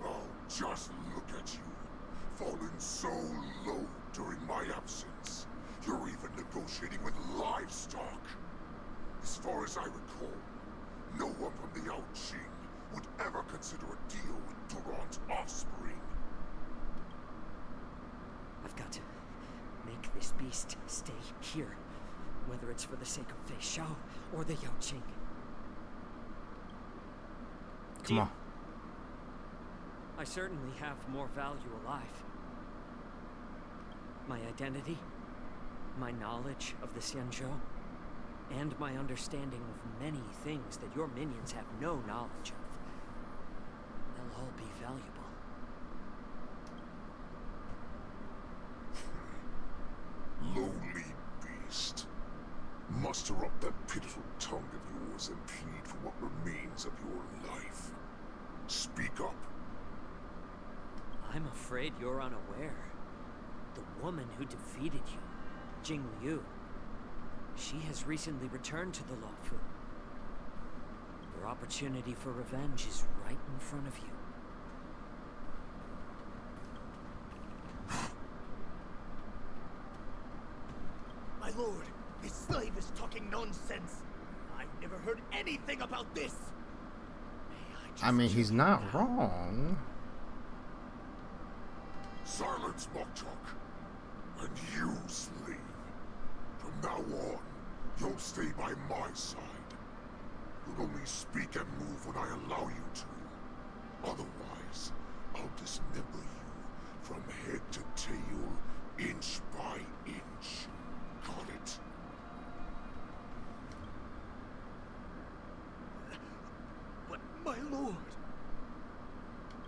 Oh, just look at you. Fallen so low during my absence. You're even negotiating with livestock. As far as I recall, no one from the Yaoqing would ever consider a deal with Duran's offspring. I've got to make this beast stay here. Whether it's for the sake of Fei Xiao or the Yaoqing. Come on. I certainly have more value alive. My identity, my knowledge of the Xianzhou, and my understanding of many things that your minions have no knowledge of. They'll all be valuable. Lowly beast. Muster up that pitiful tongue of yours and plead for what remains of your life. Speak up. I'm afraid you're unaware. The woman who defeated you, Jing Liu, she has recently returned to the Luofu. Your opportunity for revenge is right in front of you. My lord, this slave is talking nonsense. I've never heard anything about this. I mean, he's not wrong. Silence, Moktok. And you, slave. From now on, you'll stay by my side. You'll only speak and move when I allow you to. Otherwise, I'll dismember you from head to tail, inch by inch. Got it? But, my lord...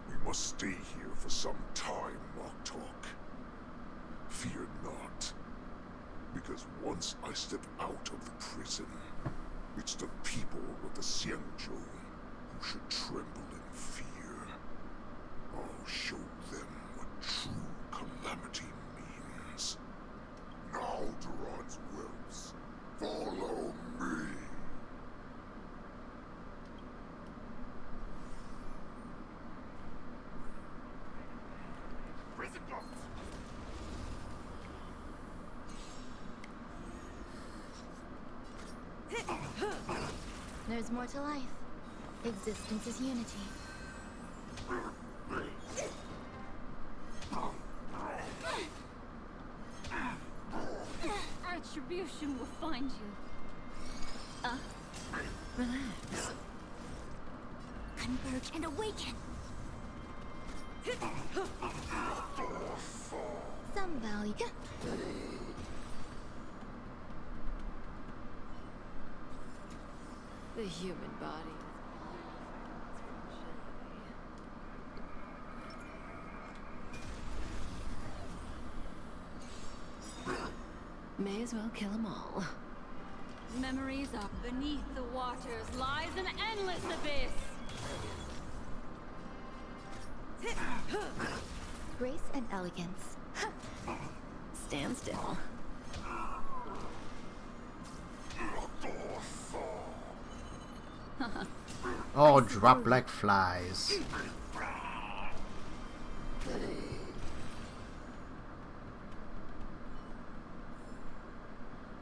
We must stay here for some time, Moktok. Fear not. Because once I step out of the prison, it's the people of the Xianzhou who should tremble in fear. I'll show them what true calamity means. Now, Duran's whelps, follow me! Prison guards! There's more to life. Existence is unity. Attribution will find you. Relax. Converge and awaken. Some value. The human body. May as well kill them all. Memories are beneath the waters, lies an endless abyss. Grace and elegance. Stand still. Oh, drop like flies.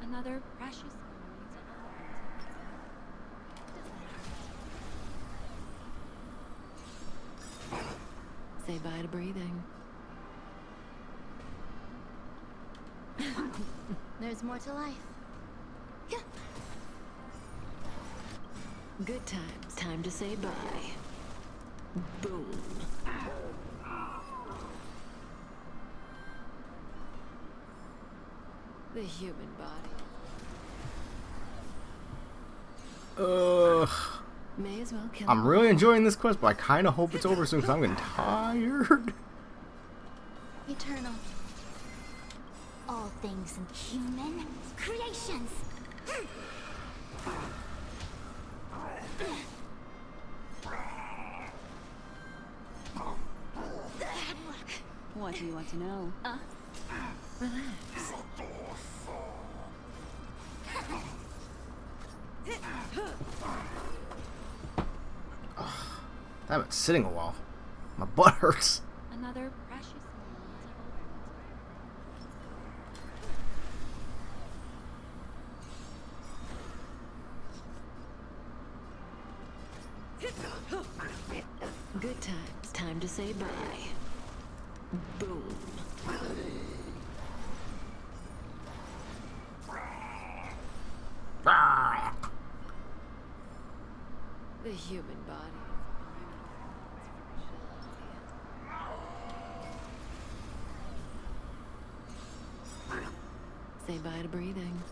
Another precious memory to all. Say bye to breathing. There's more to life. Good times. Time to say bye. Boom. The human body. May as well kill I'm really enjoying this quest, but I kind of hope it's over soon because I'm getting tired. Eternal. All things human creations. What do you want to know? Relax. Damn it, sitting a while. My butt hurts. Another precious memory to all. Good times. Time to say bye. Boom. The human body. Say bye to breathing.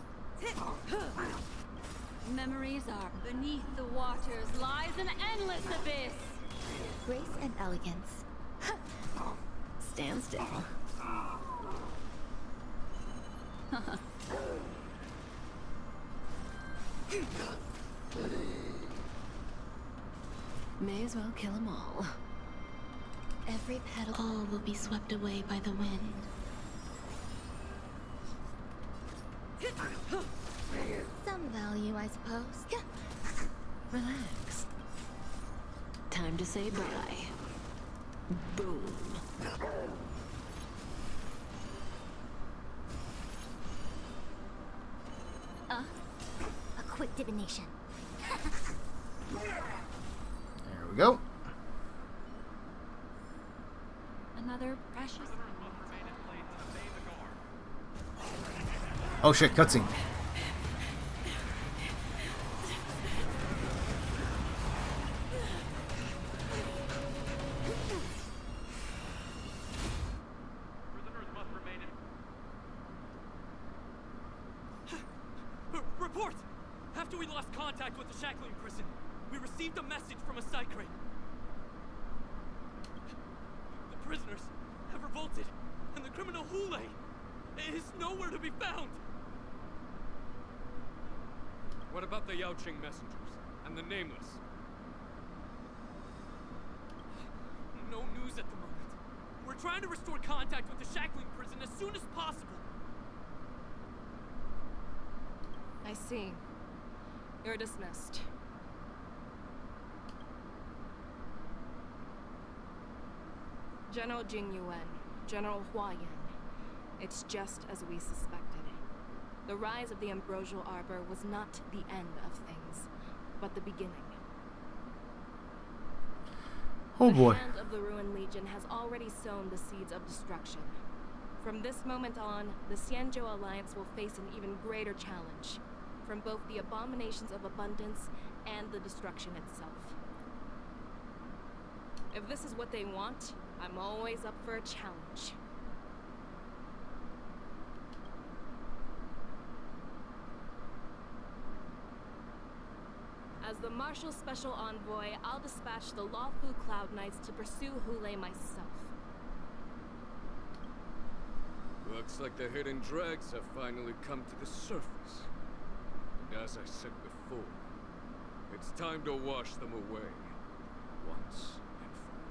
Memories are beneath the waters, lies an endless abyss. Grace and elegance. Stand still. May as well kill them all. Every petal, all will be swept away by the wind. Some value, I suppose. Relax. Time to say bye. Boom. A quick divination. There we go. Another precious. Oh shit, cutscene. Report! After we lost contact with the shackling prison, we received a message from a psych ring. The prisoners have revolted, and the criminal Hule is nowhere to be found. What about the Yaoqing messengers and the Nameless? No news at the moment. We're trying to restore contact with the shackling prison as soon as possible. I see. You're dismissed. General Jing Yuan, General Hua Yan. It's just as we suspected. The rise of the Ambrosial Arbor was not the end of things, but the beginning. Oh boy. The hand of the Ruined Legion has already sown the seeds of destruction. From this moment on, the Xianzhou Alliance will face an even greater challenge, from both the abominations of abundance and the destruction itself. If this is what they want, I'm always up for a challenge. As the Marshal Special Envoy, I'll dispatch the Lawfu Cloud Knights to pursue Hule myself. Looks like the hidden dregs have finally come to the surface. And as I said before, it's time to wash them away, once and for all.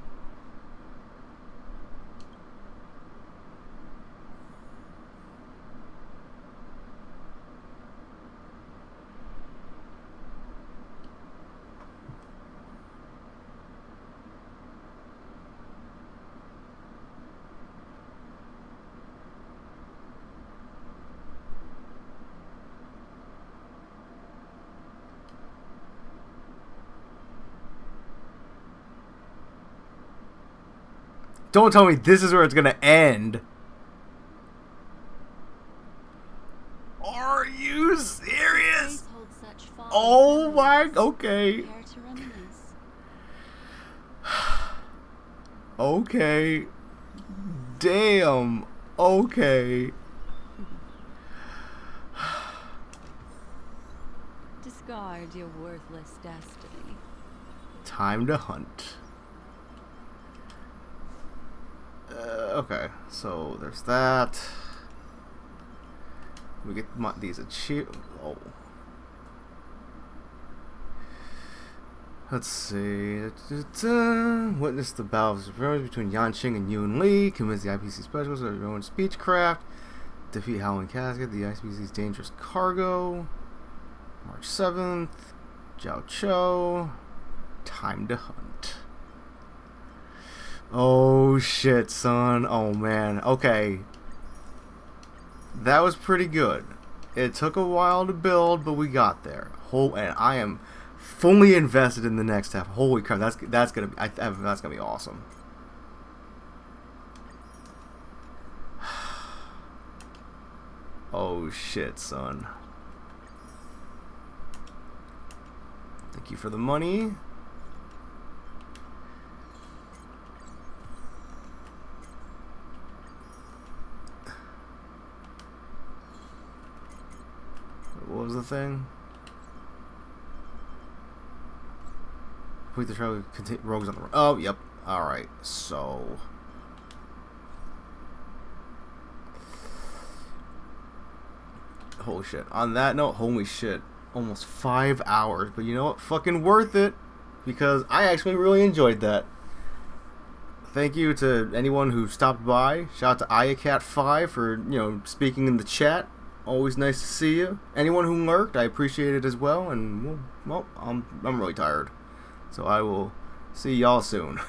Don't tell me this is where it's gonna end. Are you serious? Oh my, okay. Okay. Damn. Okay. Discard your worthless destiny. Time to hunt. Okay, so there's that. We get these achievements. Oh. Let's see. Witness the battle of supremacy between Yanqing and Yun Li. Convince the IPC specialists of their own speechcraft. Defeat Howling Casket, the IPC's dangerous cargo. March 7th. Jiao Cho. Time to hunt. Oh shit, son. Oh man. Okay. That was pretty good. It took a while to build, but we got there. And I am fully invested in the next half. Holy crap, that's gonna be awesome. Oh shit, son. Thank you for the money. What was the thing? Complete the trail. Rogues on the road. Oh, yep. Alright, so. Holy shit. On that note, holy shit. Almost 5 hours. But you know what? Fucking worth it. Because I actually really enjoyed that. thank you to anyone who stopped by. Shout out to Ayacat5 for, speaking in the chat. Always nice to see you. Anyone who lurked, I appreciate it as well. And, well, I'm really tired. So I will see y'all soon.